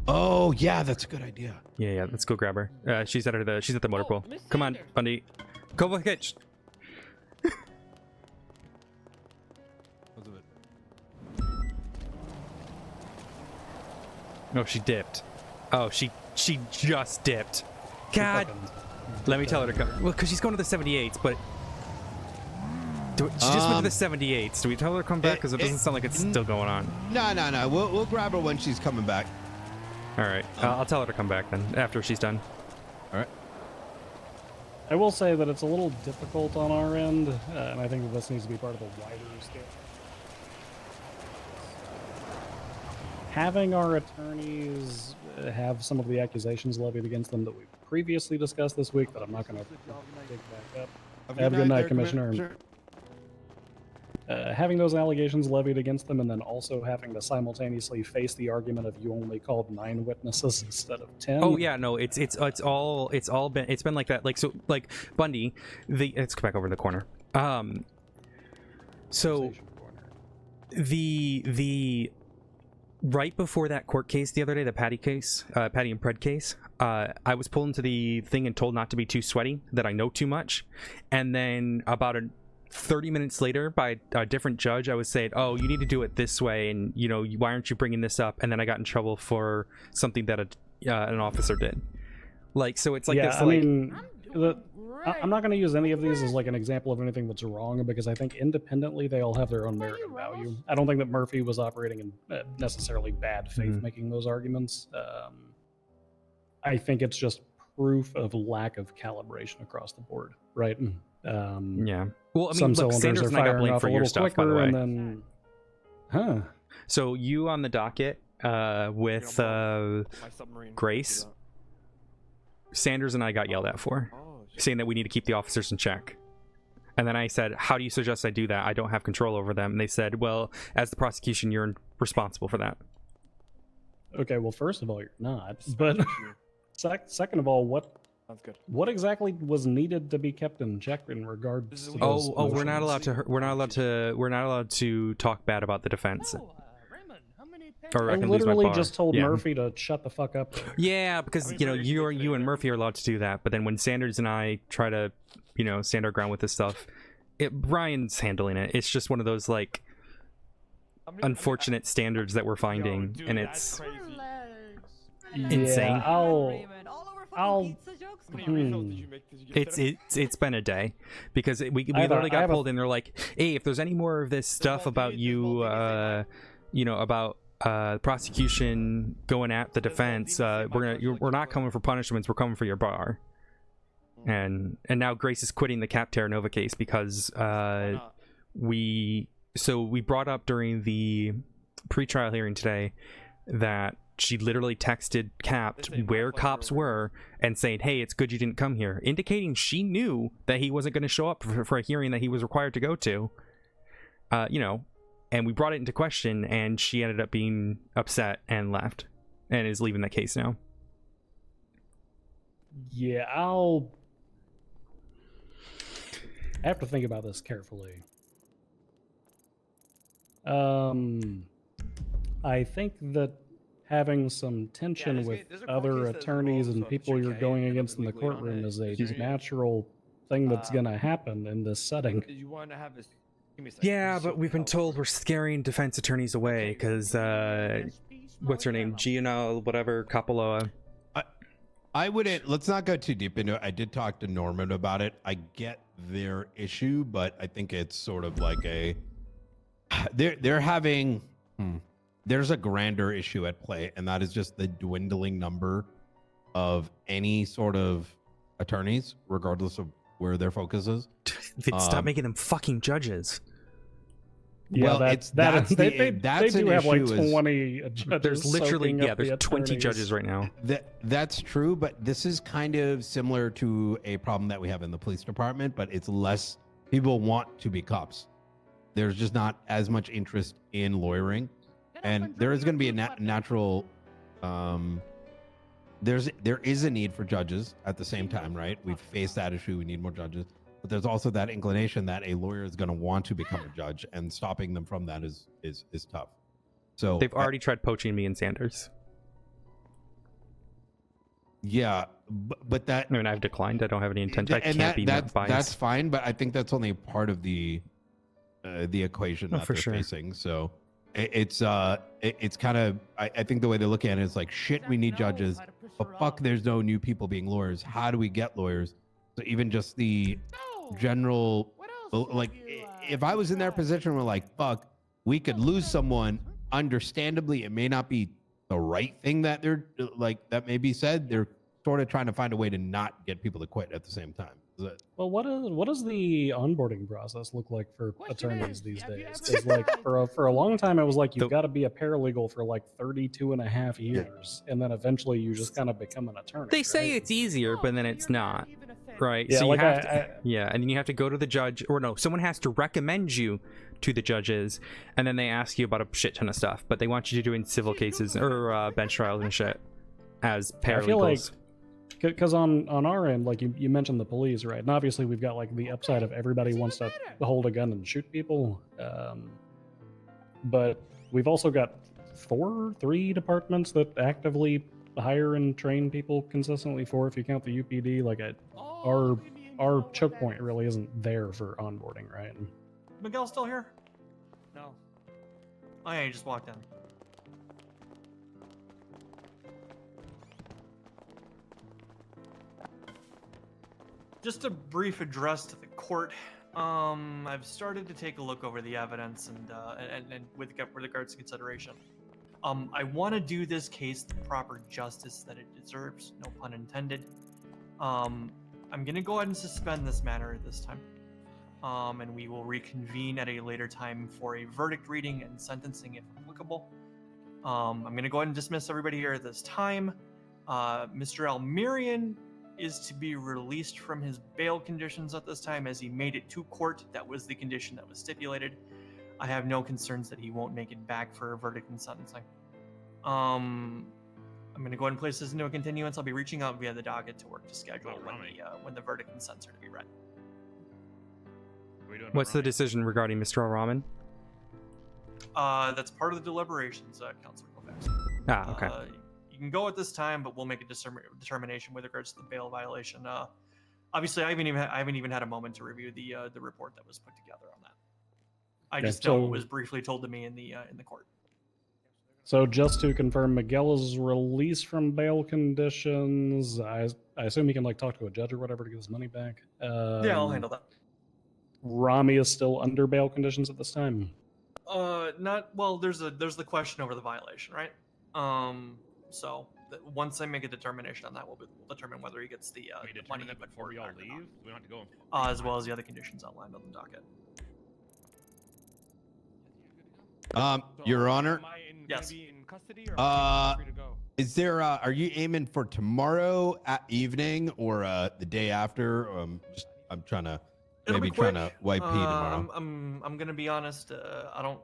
Oh yeah, that's a good idea. Yeah, let's go grab her. She's at the motor pool. Come on, Bundy. Kovacic. No, she dipped. Oh, she just dipped. God. Let me tell her to come. Well, because she's going to the 78s, but she just went to the 78s. Do we tell her to come back? Because it doesn't sound like it's still going on. No. We'll grab her when she's coming back. All right. I'll tell her to come back then after she's done. All right. I will say that it's a little difficult on our end, and I think that this needs to be part of a wider scale. Having our attorneys have some of the accusations levied against them that we previously discussed this week, that I'm not going to dig back up. Have a good night, Commissioner. having those allegations levied against them and then also having to simultaneously face the argument of you only called 9 witnesses instead of 10. Oh yeah, no, it's been like that. Like, so, like Bundy, let's go back over to the corner. So the right before that court case the other day, the Patty case, Patty and Pred case, I was pulled into the thing and told not to be too sweaty, that I know too much, and then about 30 minutes later, by a different judge, I was saying, oh, you need to do it this way, and you know, why aren't you bringing this up? And then I got in trouble for something that an officer did. Like, so it's like yeah, this. I like, mean, I'm not going to use any of these as like an example of anything that's wrong, because I think independently they all have their own merit and value. I don't think that Murphy was operating in necessarily bad faith making those arguments. I think it's just proof of lack of calibration across the board, right? Yeah. Well, I mean, some look, cylinders Sanders are and I got firing blamed off for a your little stuff, by the quicker, way. and then, So you on the docket with Grace, Sanders and I got yelled at for, saying that we need to keep the officers in check. And then I said, how do you suggest I do that? I don't have control over them. And they said, well, as the prosecution, you're responsible for that. Okay, well, first of all, you're not. But second of all, what exactly was needed to be kept in check in regards to those motions? We're not allowed to talk bad about the defense. I literally just told Murphy to shut the fuck up. Yeah, because you know you and Murphy are allowed to do that, but then when Sanders and I try to, you know, stand our ground with this stuff, Brian's handling it. It's just one of those like unfortunate standards that we're finding, and it's insane. It's been a day because we literally got pulled in. They're like, hey, if there's any more of this stuff about you, you know, about prosecution going at the defense, we're not coming for punishments, we're coming for your bar. And now Grace is quitting the Cap Terra Nova case because we brought up during the pre-trial hearing today that she literally texted Cap where cops were and saying, hey, it's good you didn't come here, indicating she knew that he wasn't going to show up for a hearing that he was required to go to. You know, and we brought it into question, and she ended up being upset and left, and is leaving the case now. Yeah, I have to think about this carefully. I think that having some tension with other attorneys and people you're going against in the courtroom is a natural thing that's going to happen in this setting. Yeah, but we've been told we're scaring defense attorneys away because, what's her name? Gina, whatever, Coppola. I wouldn't, let's not go too deep into it. I did talk to Norman about it. I get their issue, but I think it's sort of like they're having, there's a grander issue at play, and that is just the dwindling number of any sort of attorneys, regardless of where their focus is. Stop making them fucking judges. Yeah, well, they do have like 20 judges. There's literally, soaking up there's the 20 attorneys. judges right now. That's true, but this is kind of similar to a problem that we have in the police department, but it's less, people want to be cops. There's just not as much interest in lawyering, and there is going to be a natural, there is a need for judges at the same time, right? We've faced that issue, we need more judges. But there's also that inclination that a lawyer is going to want to become a judge, and stopping them from that is tough. So they've already tried poaching me and Sanders. Yeah, but that, I mean, I've declined. I don't have any intent. I can't be biased. That's fine, but I think that's only part of the equation that they're facing. So it's kind of, I think the way they look at it is like, shit, we need judges, but fuck, there's no new people being lawyers. How do we get lawyers? So even just the general, like, if I was in their position, we're like, fuck, we could lose someone. Understandably, it may not be the right thing that they're like, that may be said. They're sort of trying to find a way to not get people to quit at the same time. Well, what does the onboarding process look like for attorneys these days? Because like for a long time, it was like you've got to be a paralegal for like 32 and a half years, and then eventually you just kind of become an attorney. They say it's easier, but then it's not, Right. Yeah, so like you have to, yeah, and then you have to go to the judge, or no, someone has to recommend you to the judges, and then they ask you about a shit ton of stuff. But they want you to do in civil cases or bench trials and shit as paralegals. I feel like, because on our end, like you mentioned the police, right? And obviously we've got like the upside of everybody wants to hold a gun and shoot people, but we've also got three departments that actively hire and train people consistently. Four if you count the UPD. Like our choke point really isn't there for onboarding, right? Miguel still here? No. Oh yeah, he just walked in. Just a brief address to the court. I've started to take a look over the evidence and with regards to consideration. I want to do this case the proper justice that it deserves, no pun intended. I'm going to go ahead and suspend this matter at this time. And we will reconvene at a later time for a verdict reading and sentencing if applicable. I'm going to go ahead and dismiss everybody here at this time. Mr. Almirian is to be released from his bail conditions at this time as he made it to court. That was the condition that was stipulated. I have no concerns that he won't make it back for a verdict and sentencing. I'm going to go ahead and place this into a continuance. I'll be reaching out via the docket to work to schedule when the verdict and sentence are to be read. What's the decision regarding Mr. Al-Rahman? That's part of the deliberations, Councilor Glafx. Ah, okay. You can go at this time, but we'll make a determination with regards to the bail violation. Obviously, I haven't even had a moment to review the report that was put together on that. I just know what was briefly told to me in the court. So just to confirm, Miguel is released from bail conditions. I assume he can like talk to a judge or whatever to get his money back. Yeah, I'll handle that. Rami is still under bail conditions at this time. Not well. There's the question over the violation, right? So once I make a determination on that, we'll determine whether he gets the money before we all leave. We don't have to go. As well as the other conditions outlined on the docket. Your Honor. Yes. Is there? Are you aiming for tomorrow at evening or the day after? I'm trying to trying to wipe pee tomorrow. I'm gonna be honest. I don't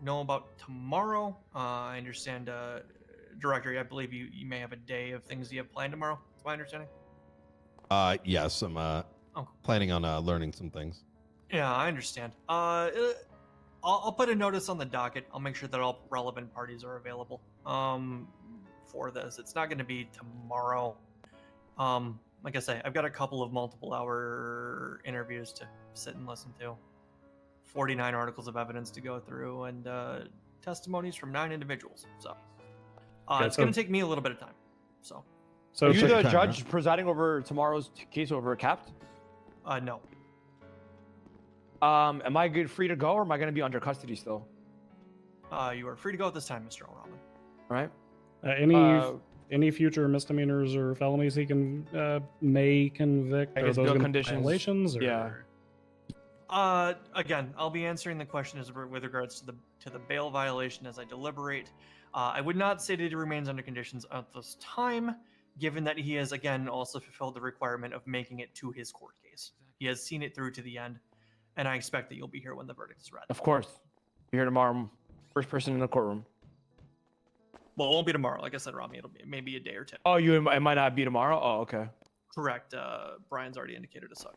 know about tomorrow. I understand, Director. I believe you may have a day of things you have planned tomorrow. That's my understanding. Yes, I'm planning on learning some things. Yeah, I understand. I'll put a notice on the docket. I'll make sure that all relevant parties are available for this. It's not going to be tomorrow. Like I say, I've got a couple of multiple-hour interviews to sit and listen to, 49 articles of evidence to go through, and testimonies from 9 individuals. So it's going to take me a little bit of time. So are you the judge presiding over tomorrow's case over Capped? No. Am I free to go, or am I going to be under custody still? You are free to go at this time, Mr. Al-Rahman. All right. Any future misdemeanors or felonies he can may convict? I Are guess those bail gonna be conditions. violations? Or? Yeah. Again, I'll be answering the question with regards to the bail violation as I deliberate. I would not say that he remains under conditions at this time, given that he has again also fulfilled the requirement of making it to his court case. He has seen it through to the end. And I expect that you'll be here when the verdict is read. Of course. Be here tomorrow. First person in the courtroom. Well, it won't be tomorrow. Like I said, Rami, it'll be maybe a day or two. Oh, it might not be tomorrow? Oh, okay. Correct. Brian's already indicated as such.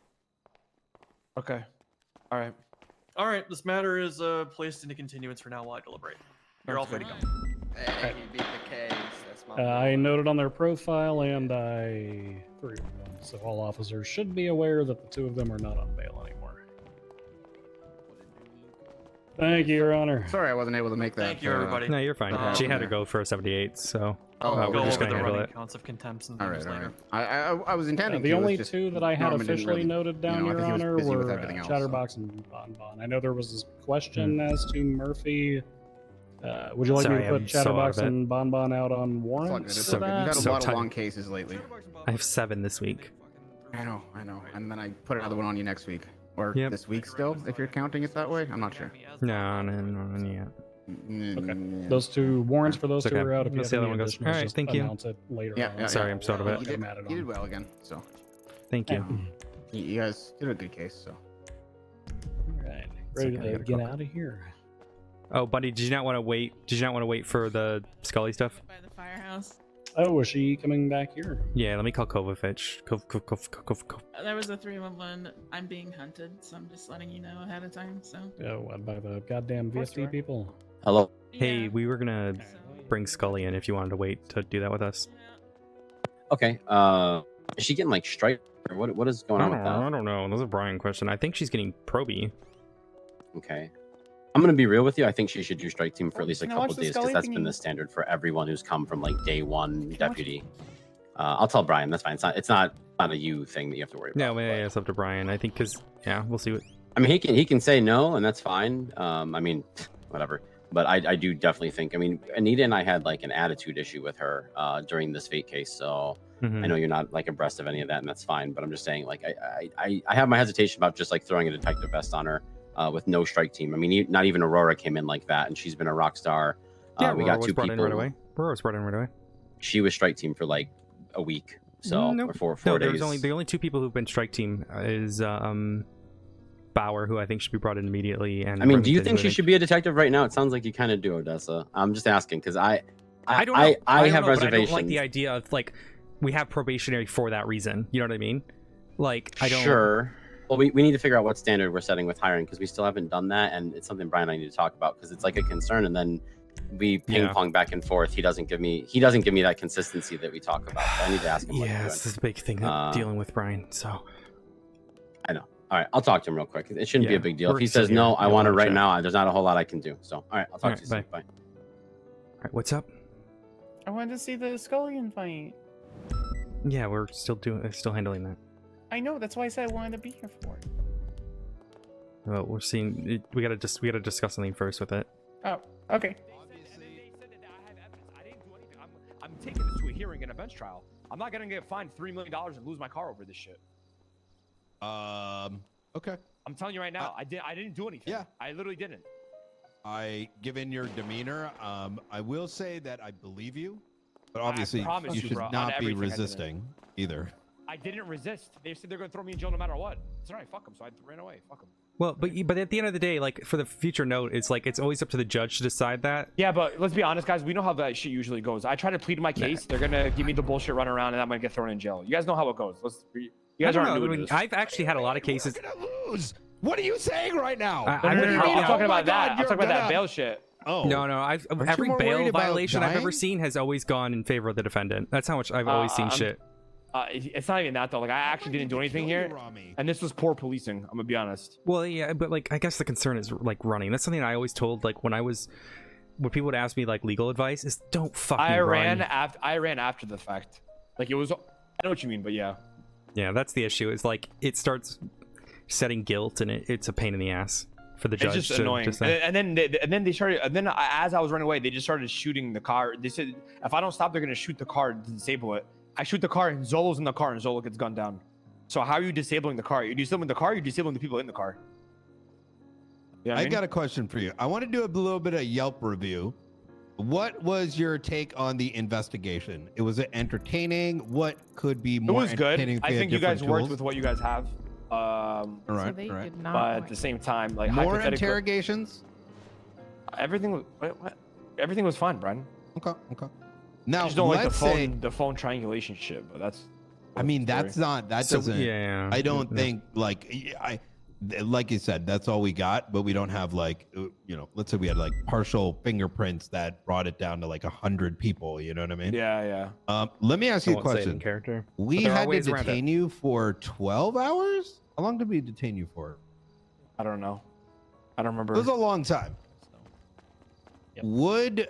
Okay. All right. All right. This matter is placed into continuance for now while I deliberate. You're all free to go. Hey, he beat the case. That's my I noted on their profile and I agreed with them. So all officers should be aware that the two of them are not on bail anymore. Thank you, Your Honor. Sorry I wasn't able to make that. Thank you, everybody. No, you're fine. She had to go for a 78, so We'll go we're just over gonna the handle running it. counts of contempts and All things right, later. I was intending The to. only it's just two that I had Norman didn't officially really, noted down, I Your think he was Honor, busy with were everything else, Chatterbox and Bonbon. I know there was this question as to Murphy. Would you like me Sorry, to put I'm so out Chatterbox of it. and Bonbon out on warrants? It's for okay. that? You've had a So lot of tight. long cases lately. I have 7 this week. I know. And then I put another one on you next week. Or Yep. this week still, if you're counting it that way. I'm not sure. No, yet. Okay. Those two warrants for those It's two okay. are out. If you Let's have see how any that one goes. additionals, All right, just thank you. announce it later Yeah, on. yeah, Sorry, I'm so out of it. You did well again. So Thank you. You guys did a good case, so. All right, ready okay, I to gotta get cook. out of here. Oh, Bundy, did you not want to wait? Did you not want to wait for the Scully stuff? By the firehouse. Oh, is she coming back here? Yeah, let me call Kovacic. There was a 311. I'm being hunted, so I'm just letting you know ahead of time. So. Oh, what, by the goddamn VFD people? Hello. Hey, we were gonna bring Scully in if you wanted to wait to do that with us. Okay. Is she getting like striped or what is going on with that? I don't know. That's a Brian question. I think she's getting proby. Okay. I'm gonna be real with you. I think she should do strike team for at least a Can I watch couple the days because Scully that's been thingy? the standard for everyone who's come from like day one deputy. I'll tell Brian. That's fine. It's not a you thing that you have to worry about. No, yeah, it's up to Brian. I think because we'll see what. I mean, he can say no, and that's fine. I mean, whatever. But I do definitely think. I mean, Anita and I had like an attitude issue with her during this fate case, so I know you're not like abreast of any of that, and that's fine. But I'm just saying, like, I have my hesitation about just like throwing a detective vest on her with no strike team. I mean, not even Aurora came in like that, and she's been a rock star. Yeah, we Aurora got was two brought people. in right away. Aurora was brought in right away. She was strike team for like a week, so Nope. or four days. There's only the only two people who've been strike team is Bauer, who I think should be brought in immediately. And I mean, do you Remington, think she should be a detective right now? It sounds like you kind of do, Odessa. I'm just asking because I don't know. I don't have know, but reservations. I don't like the idea of like we have probationary for that reason. You know what I mean? Like I don't. Sure. Well, we need to figure out what standard we're setting with hiring because we still haven't done that, and it's something Brian and I need to talk about because it's like a concern, and then we ping pong back and forth. He doesn't give me that consistency that we talk about. So I need to ask him. Yeah, this is a big thing dealing with Brian. So I know. All right, I'll talk to him real quick. It shouldn't be a big deal. If we're he still says here. no, I Yeah, want it we'll right chat. now. There's not a whole lot I can do. So, all right, I'll talk All to you right, soon. Bye. All right, what's up? I wanted to see the Scullion fight. Yeah, we're still handling that. I know. That's why I said I wanted to be here for it. Well, we're seeing. We gotta discuss something first with it. Oh, okay. I'm taking this to a hearing and a bench trial. I'm not gonna get fined $3 million and lose my car over this shit. Okay. I'm telling you right now, I didn't do anything. Yeah. I literally didn't. Given your demeanor, I will say that I believe you, but obviously promise you you, should bro, on not be everything I didn't. resisting either. I didn't resist. They said they're gonna throw me in jail no matter what. It's alright, fuck them. So I ran away. Fuck them. Well, but at the end of the day, like for the future note, it's like it's always up to the judge to decide that. Yeah, but let's be honest, guys. We know how that shit usually goes. I try to plead my case. They're gonna give me the bullshit run around, and I'm gonna get thrown in jail. You guys know how it goes. You guys I aren't don't new know. to this. I've actually had a lot of cases. Lose. What are you saying right now? I What do you don't mean? know. I'm talking Oh about my that. God, I'm you're talking about that gonna- bail shit. Oh No, every more bail worried about violation I've ever dying? seen has always gone in favor of the defendant. That's how much I've always seen shit. It's not even that though. Like I actually didn't do anything here, and this was poor policing. I'm gonna be honest. Well, yeah, but like I guess the concern is like running. That's something I always told like when people would ask me like legal advice is don't fucking I run. ran after the fact. Like it was. I know what you mean, but yeah. Yeah, that's the issue. Is like it starts setting guilt, and it's a pain in the ass for the judge. It's just to annoying. say. And then they started. And then as I was running away, they just started shooting the car. They said if I don't stop, they're gonna shoot the car to disable it. I shoot the car, and Zolo's in the car, and Zolo gets gunned down. So how are you disabling the car? You're disabling the car. You're disabling the people in the car. You know what I mean? got a question for you. I want to do a little bit of Yelp review. What was your take on the investigation? Was it entertaining? What could be It more was good. entertaining? if I we had think you guys different worked tools? with what you guys have. All right, they all right. did not But at like the same time, like More hypothetically, interrogations? everything was everything was fine, Brian. Okay. I Now, just don't like let's say, the phone triangulation shit, but that's. I mean, scary. that's not, that So, doesn't, yeah, I don't yeah. think, like you said, that's all we got, but we don't have like, let's say we had like partial fingerprints that brought it down to like 100 people, you know what I mean? Yeah. Let me ask you a I won't say it in question. character. We But there are had to ways around it. detain you for 12 hours? How long did we detain you for? I don't know. I don't remember. It was a long time. What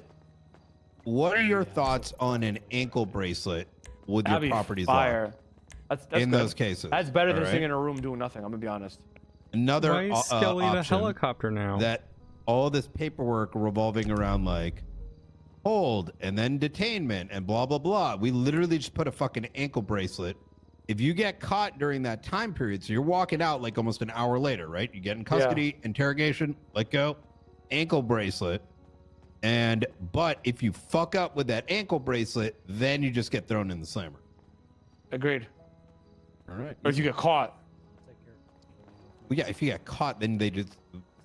are your thoughts on an ankle bracelet with That'd your be properties fire. That's in good. those cases? That's better than all sitting right? in a room doing nothing. I'm gonna be honest. Another Why is Skelly in a option helicopter now? that all this paperwork revolving around like hold and then detainment and blah blah blah. We literally just put a fucking ankle bracelet. If you get caught during that time period, so you're walking out like almost an hour later, right? You get in custody, interrogation, let go, ankle bracelet. But if you fuck up with that ankle bracelet, then you just get thrown in the slammer. Agreed. All right. Or if you get caught. Well, yeah, if you get caught, then they just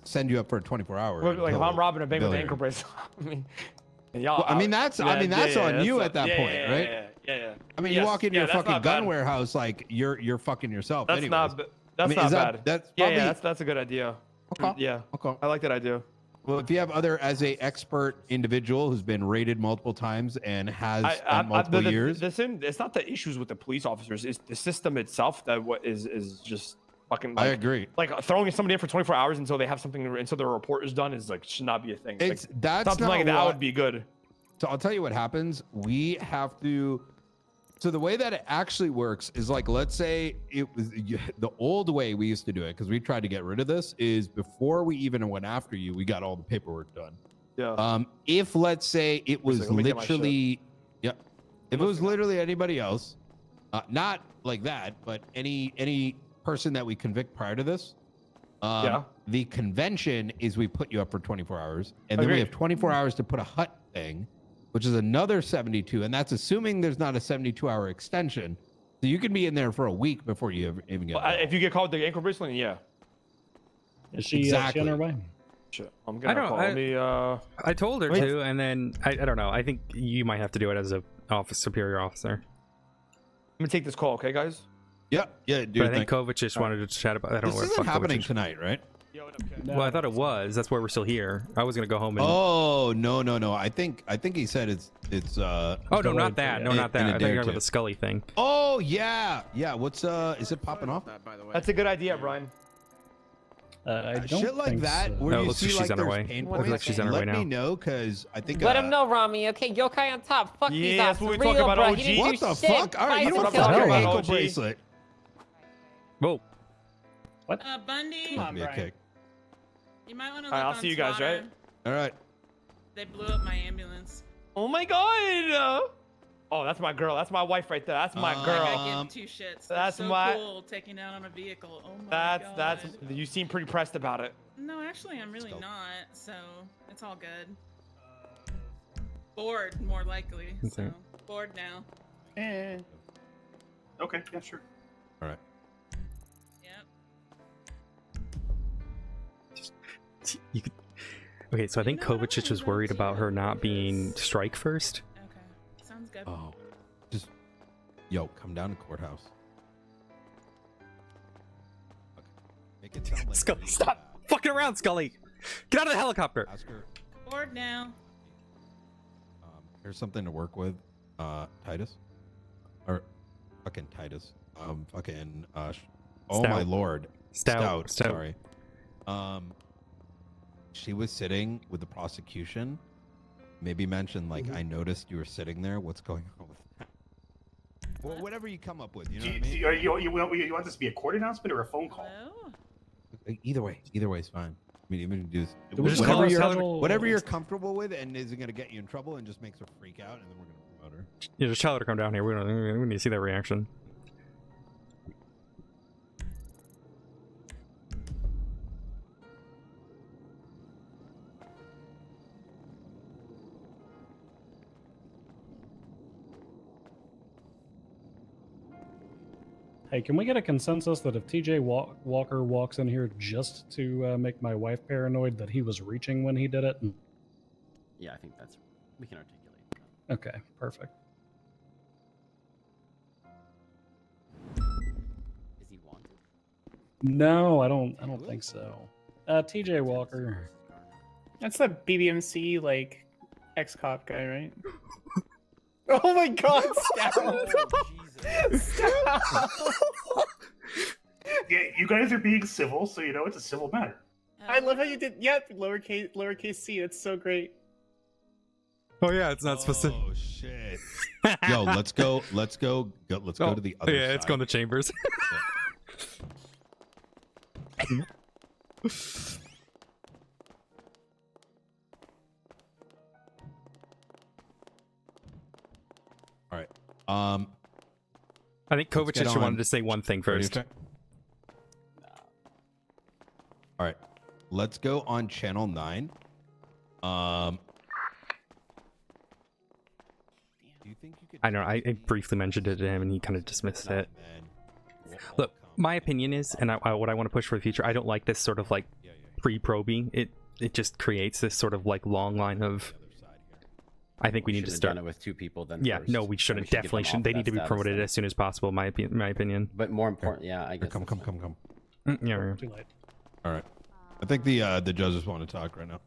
send you up for 24 hours. Well, like if until I'm robbing a bank with an they'll- ankle bracelet, I mean, y'all. Well, I mean that's on you at that point, right? Yeah. I mean, Yes, you walk into a that's fucking not gun bad. warehouse like you're fucking yourself. That's anyways. not. That's I mean, not is bad. That's yeah, probably, that's a good idea. Okay. Yeah. Okay. I like that idea. Well, if you have as a expert individual who's been raided multiple times and has spent multiple years, it's not the issues with the police officers. It's the system itself that is just fucking. I Like, agree. Like throwing somebody in for 24 hours until they have something, until their report is done is like should not be a thing. It's like, that's something not like that what- would be good. So I'll tell you what happens. We have to. So the way that it actually works is like, let's say it was the old way we used to do it, because we tried to get rid of this, is before we even went after you, we got all the paperwork done. Yeah. If let's say it was Let me get my shit. literally, yeah, if it was literally anybody else, not like that, but any person that we convict prior to this, the convention is we put you up for 24 hours, and then we have 24 hours to put a hut thing, which is another 72, and that's assuming there's not a 72-hour extension. So you can be in there for a week before you even get. If you get caught with the ankle bracelet, yeah. Is she on her way? Shit, I'm gonna call me. I told her to, and then I don't know. I think you might have to do it as a superior officer. I'm gonna take this call, okay, guys? Yeah, dude. But I think Kovac just wanted to chat about. I don't know This what the isn't fuck happening Kovac is. tonight, right? Well, I thought it was. That's why we're still here. I was gonna go home and. Oh no! I think he said it's. Oh no, not that. No, not that. I think you're about the Scully thing. Oh yeah. What's is it popping off? That's a good idea, Brian. I don't Shit like think that, so. where No, it you looks see like she's like on her there's way. pain It looks points, like she's on her let way me now. know, because I think. Let him know, Rami. Okay, yokai on top. Fuck these Yeah, ops. that's what we For real, talk about, bro. OG. He didn't What do the shit. fuck? All right, you know what? Fight Fuck your until- ankle OG. bracelet. Whoa. Bundy. Come on, Give me a Brian. kick. You might want to All look right, I'll on see you guys, Swatter. right? All right. They blew up my ambulance. Oh my god! Oh, that's my girl. That's my wife right there. That's my I girl. give two shits. That's so my- cool taking out on a vehicle. Oh my god. That's. You seem pretty pressed about it. No, actually, I'm really not. So it's all good. Bored, more likely. Okay. So bored now. Okay, yeah, sure. All right. Yep. You could. Okay, so I think Kovacic was worried about her not being strike first. Okay. Sounds good. Oh, just come down to courthouse. Okay. Make it sound like Scully, stop fucking around, Scully. Get out of the helicopter. Ask her. Bored now. Here's something to work with, Titus, or fucking Titus. Fucking. Oh my Stout. lord. Stout. Sorry. She was sitting with the prosecution. Maybe mention like, I noticed you were sitting there. What's going on with that? Well, whatever you come up with, you know what I mean? You want this to be a court announcement or a phone call? Either way is fine. I mean, even do we just call whatever you're comfortable with, and isn't gonna get you in trouble, and just makes her freak out, and then we're gonna promote her. Yeah, just tell her to come down here. We need to see that reaction. Hey, can we get a consensus that if TJ Walker walks in here just to make my wife paranoid, that he was reaching when he did it? Yeah, I think we can articulate. Okay, perfect. Is he wanted? No, I don't think so. TJ Walker. That's the BBMC like ex-cop guy, right? Oh my god, stop! Stop! Yeah, you guys are being civil, so you know it's a civil matter. I love how you did. Yep, lowercase c. It's so great. Oh yeah, it's not specific. Oh shit! Yo, let's go to the other. Yeah, it's going to chambers. All right. I think Let's get Kovacic on wanted to say one thing radio first. check. All right, let's go on channel 9. Do you think you could? I know. I briefly mentioned it to him, and he kind of dismissed it. Man. Look, my opinion is, and what I want to push for the future, I don't like this sort of like pre-probing. It just creates this sort of like long line of. I think we need to start done it with 2 people. Then yeah, first. no, we shouldn't. Definitely shouldn't. They need to be promoted as soon as possible. My opinion. But more important, yeah, I guess. Come. Yeah. Too late. All right. I think the judges want to talk right now.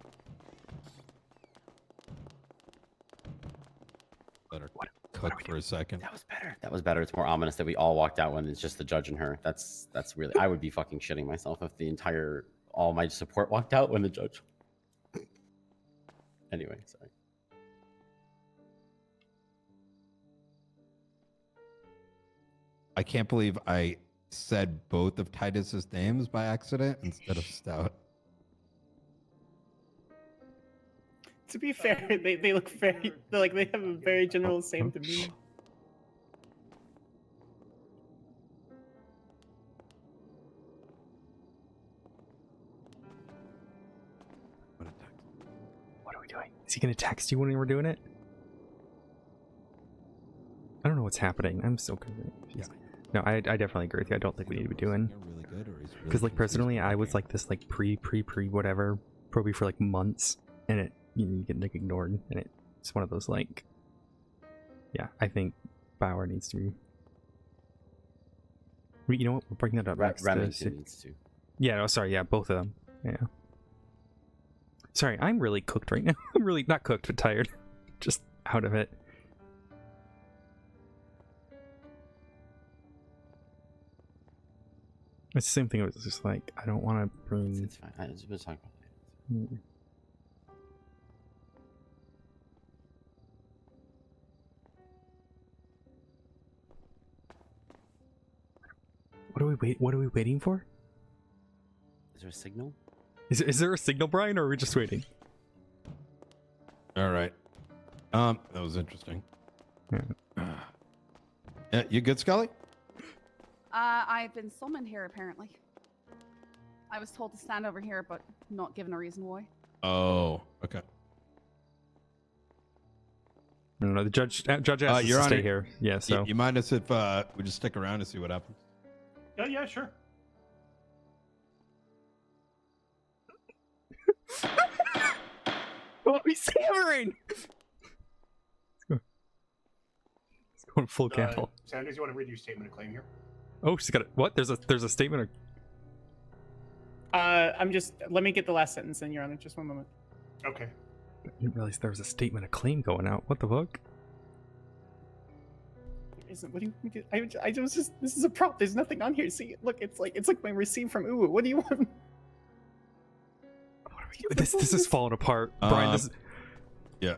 Let her cook for a second. That was better. That was better. It's more ominous that we all walked out when it's just the judge and her. That's really. I would be fucking shitting myself if all my support walked out when the judge. Anyway, sorry. I can't believe I said both of Titus's names by accident instead of Stout. To be fair, they look very they have a very general same demeanor. What are we doing? Is he gonna text you when we're doing it? I don't know what's happening. I'm so confused. Yeah. No, I definitely agree with you. I don't think we need to be doing. Because like personally, I was like this like pre whatever probably for like months, and it you get like ignored, and it's one of those like. Yeah, I think Bauer needs to be. You know what? We'll bring that up next. Remington needs to. Yeah. No, sorry. Yeah, both of them. Yeah. Sorry, I'm really cooked right now. I'm really not cooked, but tired. Just out of it. It's the same thing. It was just like I don't want to bring. It's fine. I just been talking about it. What are we waiting for? Is there a signal? Is there a signal, Brian, or are we just waiting? All right. That was interesting. You good, Scully? I've been summoned here, apparently. I was told to stand over here, but not given a reason why. Oh, okay. No, the judge asked us to stay here. Yeah, so... You mind us if we just stick around and see what happens? Yeah, sure. Oh, he's hammering! He's going full camel. Sanders, you want to read your statement of claim here? Oh, she's got it. What? There's a statement. Let me get the last sentence in, Your Honor. Just one moment. Okay. I didn't realize there was a statement of claim going out. What the fuck? What do you? I just. This is a prop. There's nothing on here. See, look. It's like my receipt from Uwu. What do you want? This is falling apart, Brian. This is... Yeah.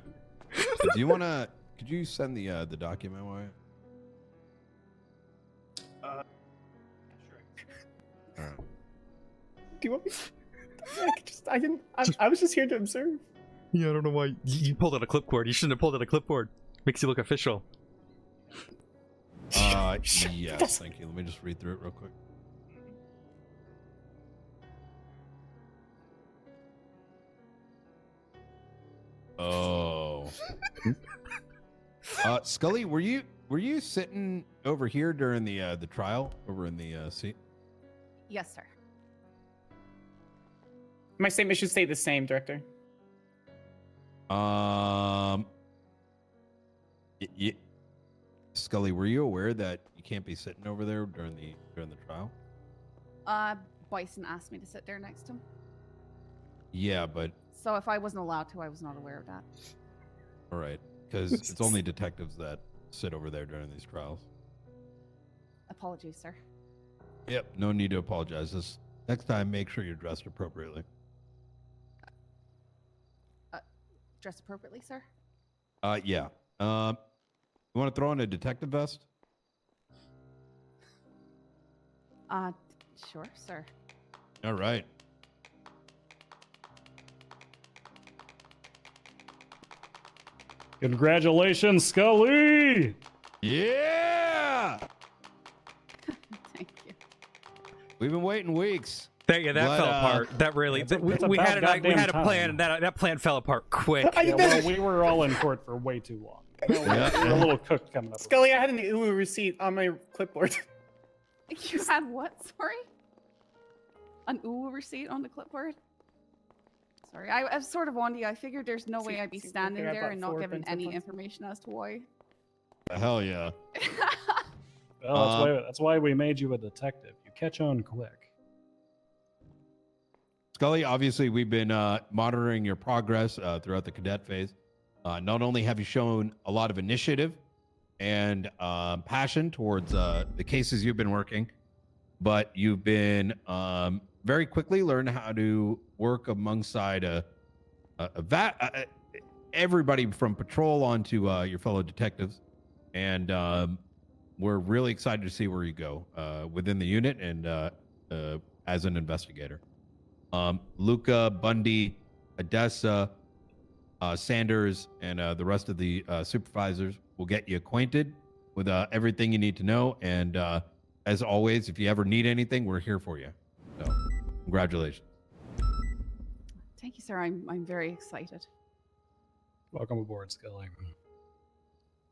So do you want to? Could you send the document away? Sure. All right. Do you want me? I was just here to observe. Yeah, I don't know why you pulled out a clipboard. You shouldn't have pulled out a clipboard. Makes you look official. Yes, thank you. Let me just read through it real quick. Oh. Scully, were you sitting over here during the trial, over in the seat? Yes, sir. My statement should stay the same, Director. Scully, were you aware that you can't be sitting over there during the trial? Bison asked me to sit there next to him. Yeah, but So if I wasn't allowed to, I was not aware of that. all right, because it's only detectives that sit over there during these trials. Apologies, sir. Yep, no need to apologize. Just next time, make sure you're dressed appropriately. Dress appropriately, sir? Yeah. You want to throw on a detective vest? Sure, sir. All right. Congratulations, Scully! Yeah! Thank you. We've been waiting weeks. That fell apart. That really. We had a plan, and that plan fell apart quick. Yeah, well, we were all in court for way too long. We're a little cooked coming up. Scully, I had an Uwu receipt on my clipboard. You had what? Sorry? An ooh receipt on the clipboard? Sorry, I was sort of wondering. I figured there's no way I'd be standing there and not given any information as to why. Hell yeah. Well, that's why we made you a detective. You catch on quick. Scully, obviously, we've been monitoring your progress throughout the cadet phase. Not only have you shown a lot of initiative and passion towards the cases you've been working, but you've been very quickly learned how to work alongside everybody from patrol onto your fellow detectives. And we're really excited to see where you go within the unit and as an investigator. Luca, Bundy, Odessa, Sanders, and the rest of the supervisors will get you acquainted with everything you need to know. And as always, if you ever need anything, we're here for you. So, congratulations. Thank you, sir. I'm very excited. Welcome aboard, Scully.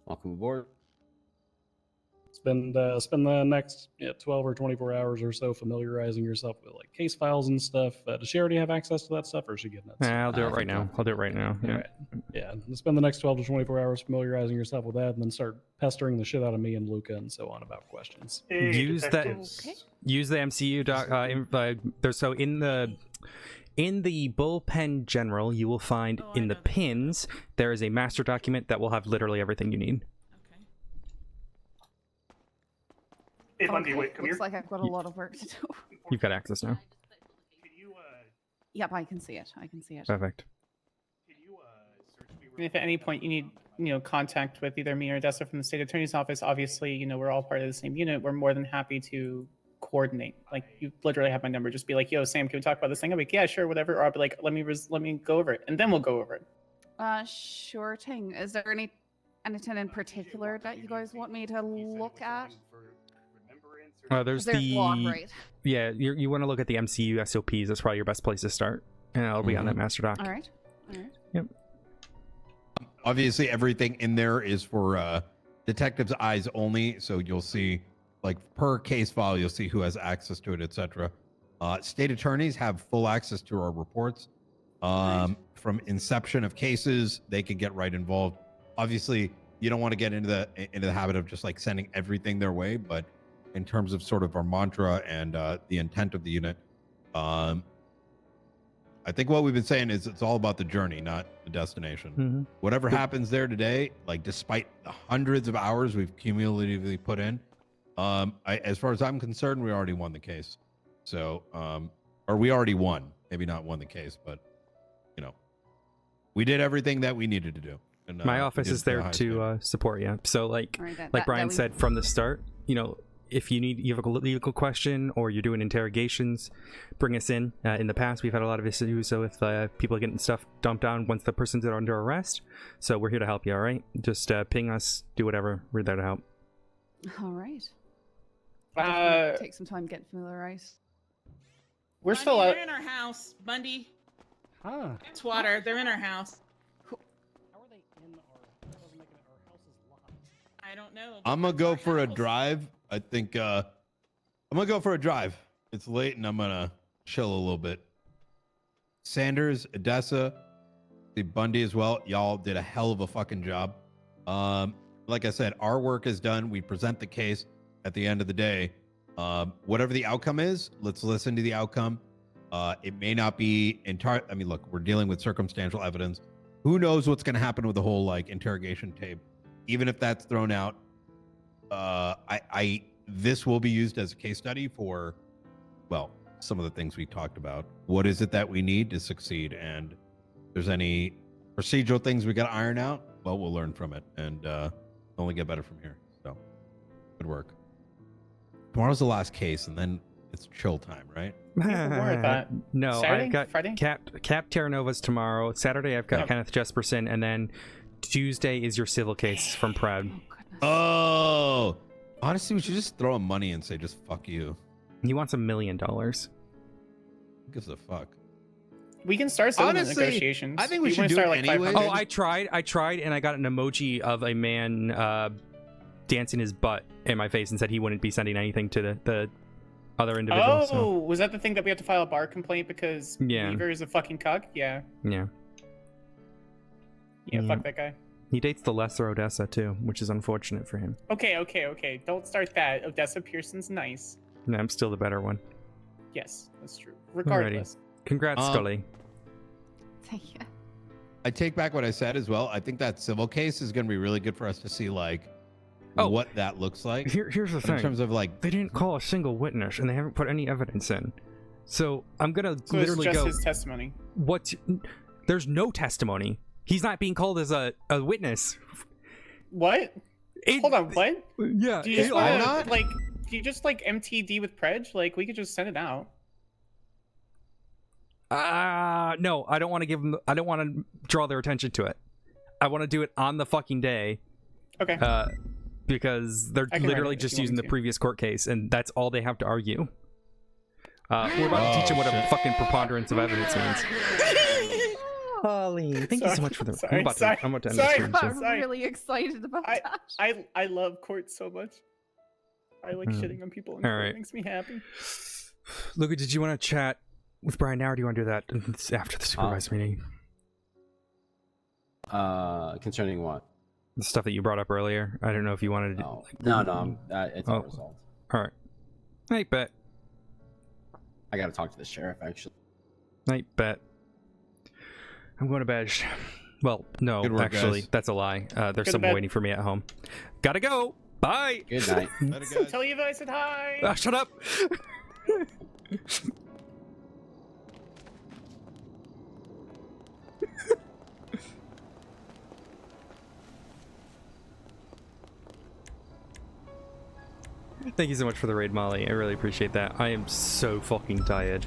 Welcome aboard. Spend the next 12 or 24 hours or so familiarizing yourself with like case files and stuff. Does she already have access to that stuff, or is she getting that? I'll do it right now. I'll do it right now. Yeah. Right. Yeah. Spend the next 12 to 24 hours familiarizing yourself with that, and then start pestering the shit out of me and Luca and so on about questions. Use the MCU doc. So in the bullpen general, you will find in the pins there is a master document that will have literally everything you need. Hey, Bundy, wait, come Looks here. like I've got a lot of work to do. You've got access now. Yep, I can see it. I can see it. Perfect. If at any point you need, contact with either me or Odessa from the state attorney's office, obviously, we're all part of the same unit. We're more than happy to coordinate. Like, you literally have my number. Just be like, "Yo, Sam, can we talk about this thing?" I'll be like, "Yeah, sure, whatever." Or I'll be like, "Let me go over it," and then we'll go over it. Sure thing. Is there anything in particular that you guys want me to look at? There's There's the log, right? Yeah, you want to look at the MCU SOPs. That's probably your best place to start, and it'll be on that master doc. All right. Yep. Obviously, everything in there is for detectives' eyes only. So you'll see, like, per case file, you'll see who has access to it, etc. State attorneys have full access to our reports. From inception of cases, they can get right involved. Obviously, you don't want to get into the habit of just like sending everything their way, but in terms of sort of our mantra and the intent of the unit, I think what we've been saying is it's all about the journey, not the destination. Whatever happens there today, like despite the hundreds of hours we've cumulatively put in, as far as I'm concerned, we already won the case. So, or we already won, maybe not won the case, but we did everything that we needed to do. And, my office is there to support you. So like Brian said from the start, if you have a legal question or you're doing interrogations, bring us in. In the past, we've had a lot of issues with people getting stuff dumped on once the person's under arrest. So we're here to help you, all right? Just ping us, do whatever. We're there to help. All right. Take some time getting familiarized. We're Bundy, still they're in our house. Bundy. Huh. It's water. They're in our house. I don't know. I'm gonna go for a drive. I think I'm gonna go for a drive. It's late and I'm gonna chill a little bit. Sanders, Odessa, the Bundy as well. Y'all did a hell of a fucking job. Like I said, our work is done. We present the case at the end of the day. Whatever the outcome is, let's listen to the outcome. It may not be entire. I mean, look, we're dealing with circumstantial evidence. Who knows what's gonna happen with the whole like interrogation tape? Even if that's thrown out, this will be used as a case study for, well, some of the things we talked about. What is it that we need to succeed? And if there's any procedural things we got to iron out, well, we'll learn from it and only get better from here. So, good work. Tomorrow's the last case, and then it's chill time, right? No, Saturday? I've got Friday? Cap Terranova's tomorrow. Saturday, I've got Kenneth Jesperson, and then Tuesday is your civil case from Proud. Oh, honestly, we should just throw him money and say, just fuck you. He wants $1 million. Who gives a fuck? We can start settlement negotiations. I think we You should wanna do start it like anyway. 500? Oh, I tried, and I got an emoji of a man dancing his butt in my face and said he wouldn't be sending anything to the other individual. Oh, So. was that the thing that we have to file a bar complaint because Yeah. Weaver is a fucking cuck? Yeah. Yeah. Yeah, fuck that guy. He dates the lesser Odessa too, which is unfortunate for him. Okay. Don't start that. Odessa Pearson's nice. No, I'm still the better one. Yes, that's true. Regardless. Alrighty. Congrats, Scully. Thank you. I take back what I said as well. I think that civil case is going to be really good for us to see like Oh. what that looks like. Here's the But thing. in terms of like they didn't call a single witness and they haven't put any evidence in. So I'm gonna So literally it's just go. his testimony. What? There's no testimony. He's not being called as a witness. What? Hold on, what? Yeah. Do you just wanna, like, do you just like MTD with Prej? Like, we could just send it out. No, I don't want to give them. I don't want to draw their attention to it. I want to do it on the fucking day. Okay. Because they're I can literally write it if just you want using me the to. previous court case, and that's all they have to argue. We're about to teach them what a fucking preponderance of evidence means. Holly, thank you so much for the. I'm about to end the stream. I'm really excited about that. I love court so much. I like shitting on people in All court. right. It makes me happy. Luca, did you want to chat with Brian now, or do you want to do that after the supervisor meeting? Concerning what? The stuff that you brought up earlier. I don't know if you wanted to. No, it's all resolved. All right. Night, bet. I got to talk to the sheriff actually. Night, bet. I'm going to bed. Well, no, Good work, actually, guys. that's a lie. There's Go to someone bed. waiting for me at home. Gotta go. Bye. Good night. Tell Eva I said hi. Shut up. Thank you so much for the raid, Molly. I really appreciate that. I am so fucking tired.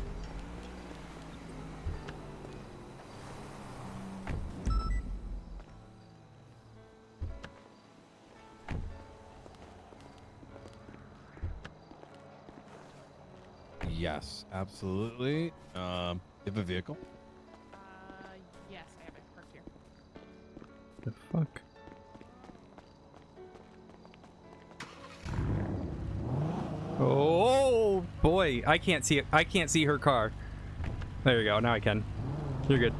yes, absolutely. You have a vehicle? Yes, I have it parked here. The fuck? Oh boy, I can't see it. I can't see her car. There you go. Now I can. You're good.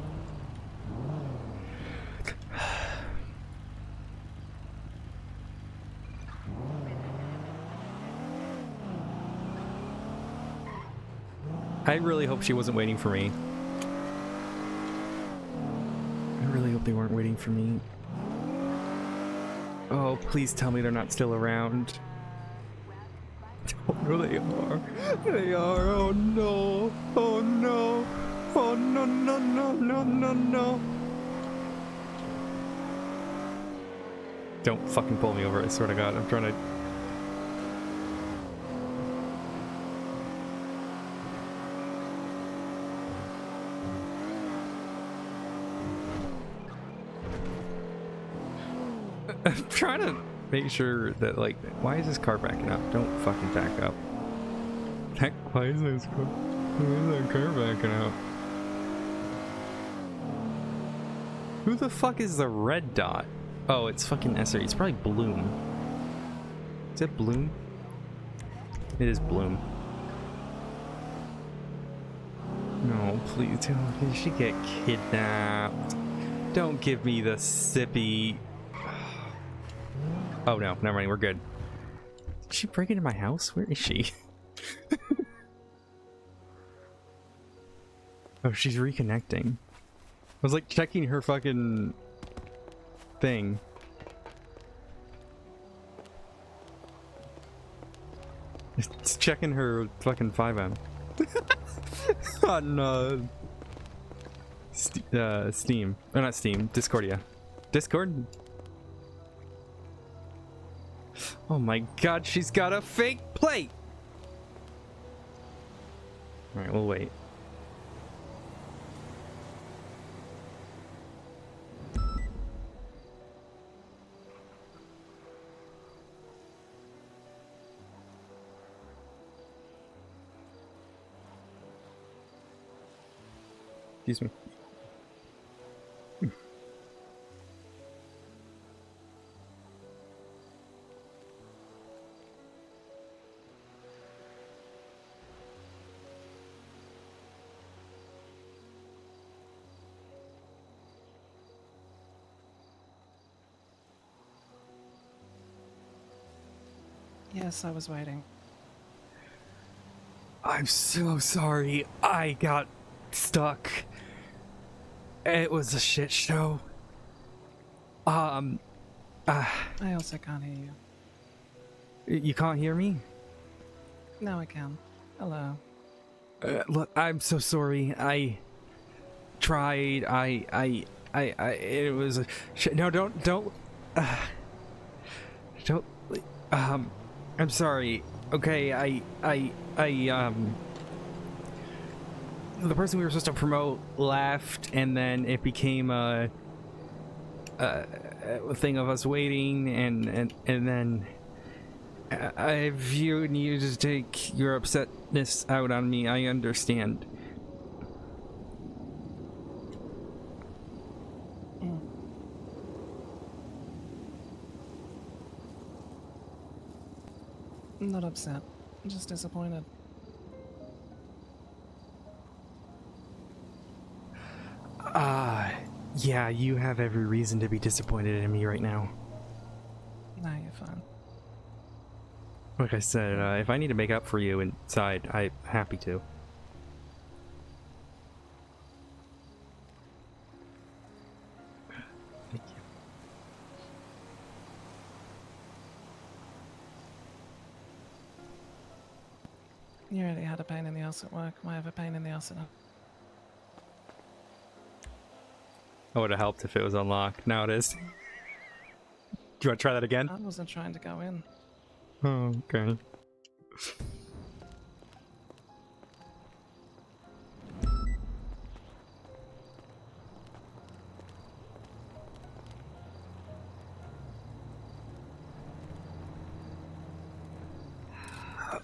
I really hope she wasn't waiting for me. I really hope they weren't waiting for me. Oh, please tell me they're not still around. Oh no, they are. They are. Oh no. Oh no. Oh no, no, no, no, no, no. Don't fucking pull me over, I swear to God. I'm trying to. I'm trying to make sure that, like, why is this car backing up? Don't fucking back up. Heck, why is that car backing up? Who the fuck is the red dot? Oh, it's fucking SRE. It's probably Bloom. Is it Bloom? It is Bloom. No, please tell me. Did she get kidnapped? Don't give me the sippy. Oh no, never mind, we're good. Did she break into my house? Where is she? Oh, she's reconnecting. I was like checking her fucking thing. It's checking her fucking 5M. On Steam. Oh, not Steam. Discordia. Discord? Oh my god, she's got a fake plate! Alright, we'll wait. Excuse me. Yes, I was waiting. I'm so sorry. I got stuck. It was a shit show. I also can't hear you. You can't hear me? Now I can. Hello. Look, I'm so sorry. I tried. It was a shit. No, don't. I'm sorry. Okay, the person we were supposed to promote left, and then it became a thing of us waiting, and then if you need to take your upsetness out on me, I understand. I'm not upset. I'm just disappointed. Yeah, you have every reason to be disappointed in me right now. Nah, you're fine. Like I said, if I need to make up for you inside, I'm happy to. Thank you. You already had a pain in the ass at work. Might have a pain in the ass at home. It would have helped if it was unlocked. Now it is. Do you want to try that again? I wasn't trying to go in. Oh, okay.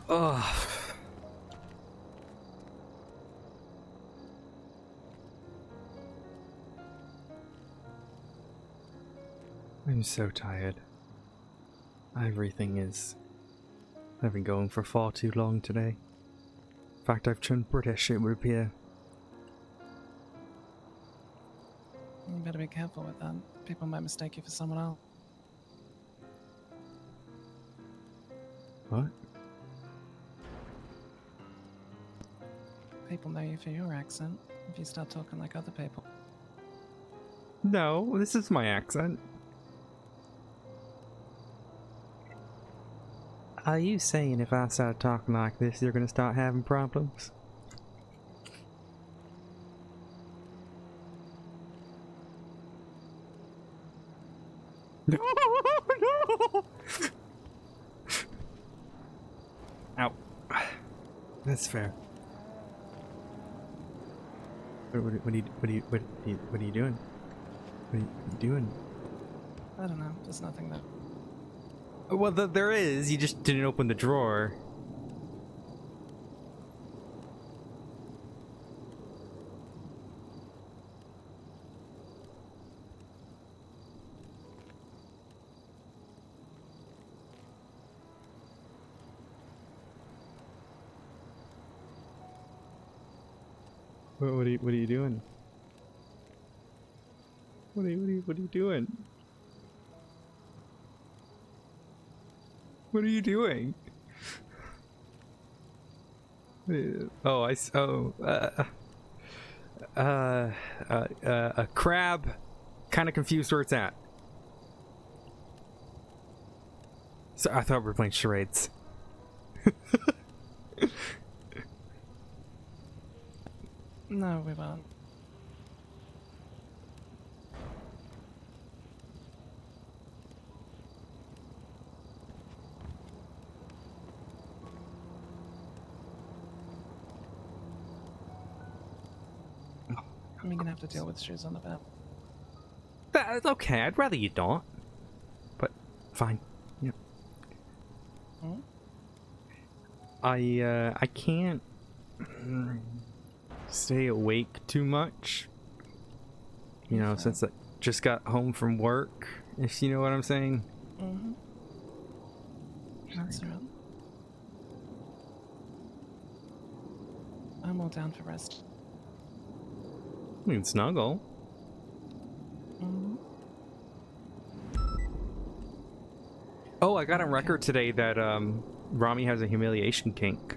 Ugh. I'm so tired. Everything is... I've been going for far too long today. In fact, I've turned British, it would appear. You better be careful with that. People might mistake you for someone else. What? People know you for your accent if you start talking like other people. No, this is my accent. Are you saying if I start talking like this, you're gonna start having problems? No! No! Ow. That's fair. What are you doing? What are you doing? I don't know. There's nothing there. Well, there is. You just didn't open the drawer. What are you doing? What are you doing? What are you doing? Oh, a crab. Kind of confused where it's at. So I thought we were playing charades. No, we won't. I'm gonna have to deal with shoes on the bed. That's okay. I'd rather you don't. But fine. Yeah. Hmm? I can't stay awake too much. You know, since I just got home from work, if you know what I'm saying. Mm-hmm. That's right. I'm all down for rest. We can snuggle. Mm-hmm. Oh, I got on record today that Rami has a humiliation kink.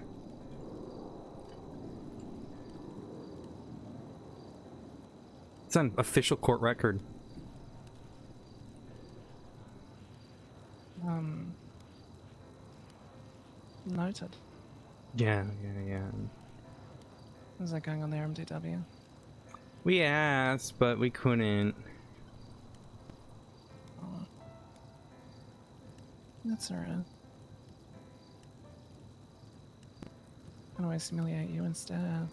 It's on official court record. Noted. Yeah. Is that going on the RMDW? We asked, but we couldn't. Oh. That's alright. How do I simulate you instead?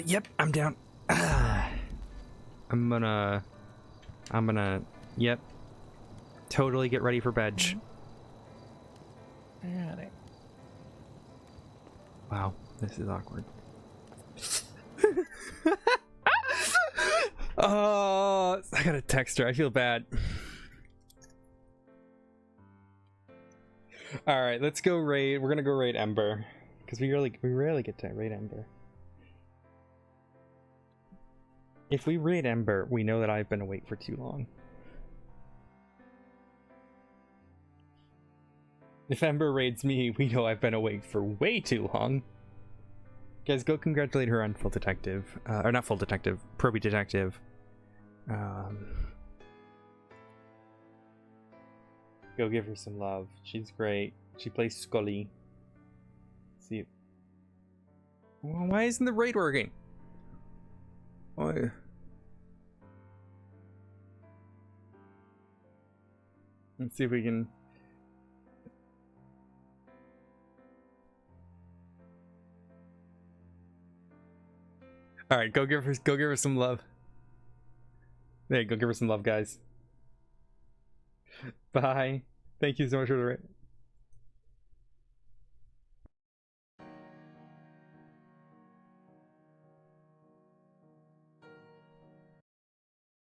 Yep, I'm down. I'm gonna, yep. Totally get ready for bed. Alrighty. Wow, this is awkward. Oh, I gotta text her. I feel bad. All right, let's go raid. We're gonna go raid Ember because we rarely get to raid Ember. If we raid Ember, we know that I've been awake for too long. If Ember raids me, we know I've been awake for way too long. Guys, go congratulate her on Full Detective. Or not Full Detective, Proby Detective. Go give her some love. She's great. She plays Scully. See. Why isn't the raid working? Why? Let's see if we can. All right, go give her some love. Hey, go give her some love, guys. Bye. Thank you so much for the raid.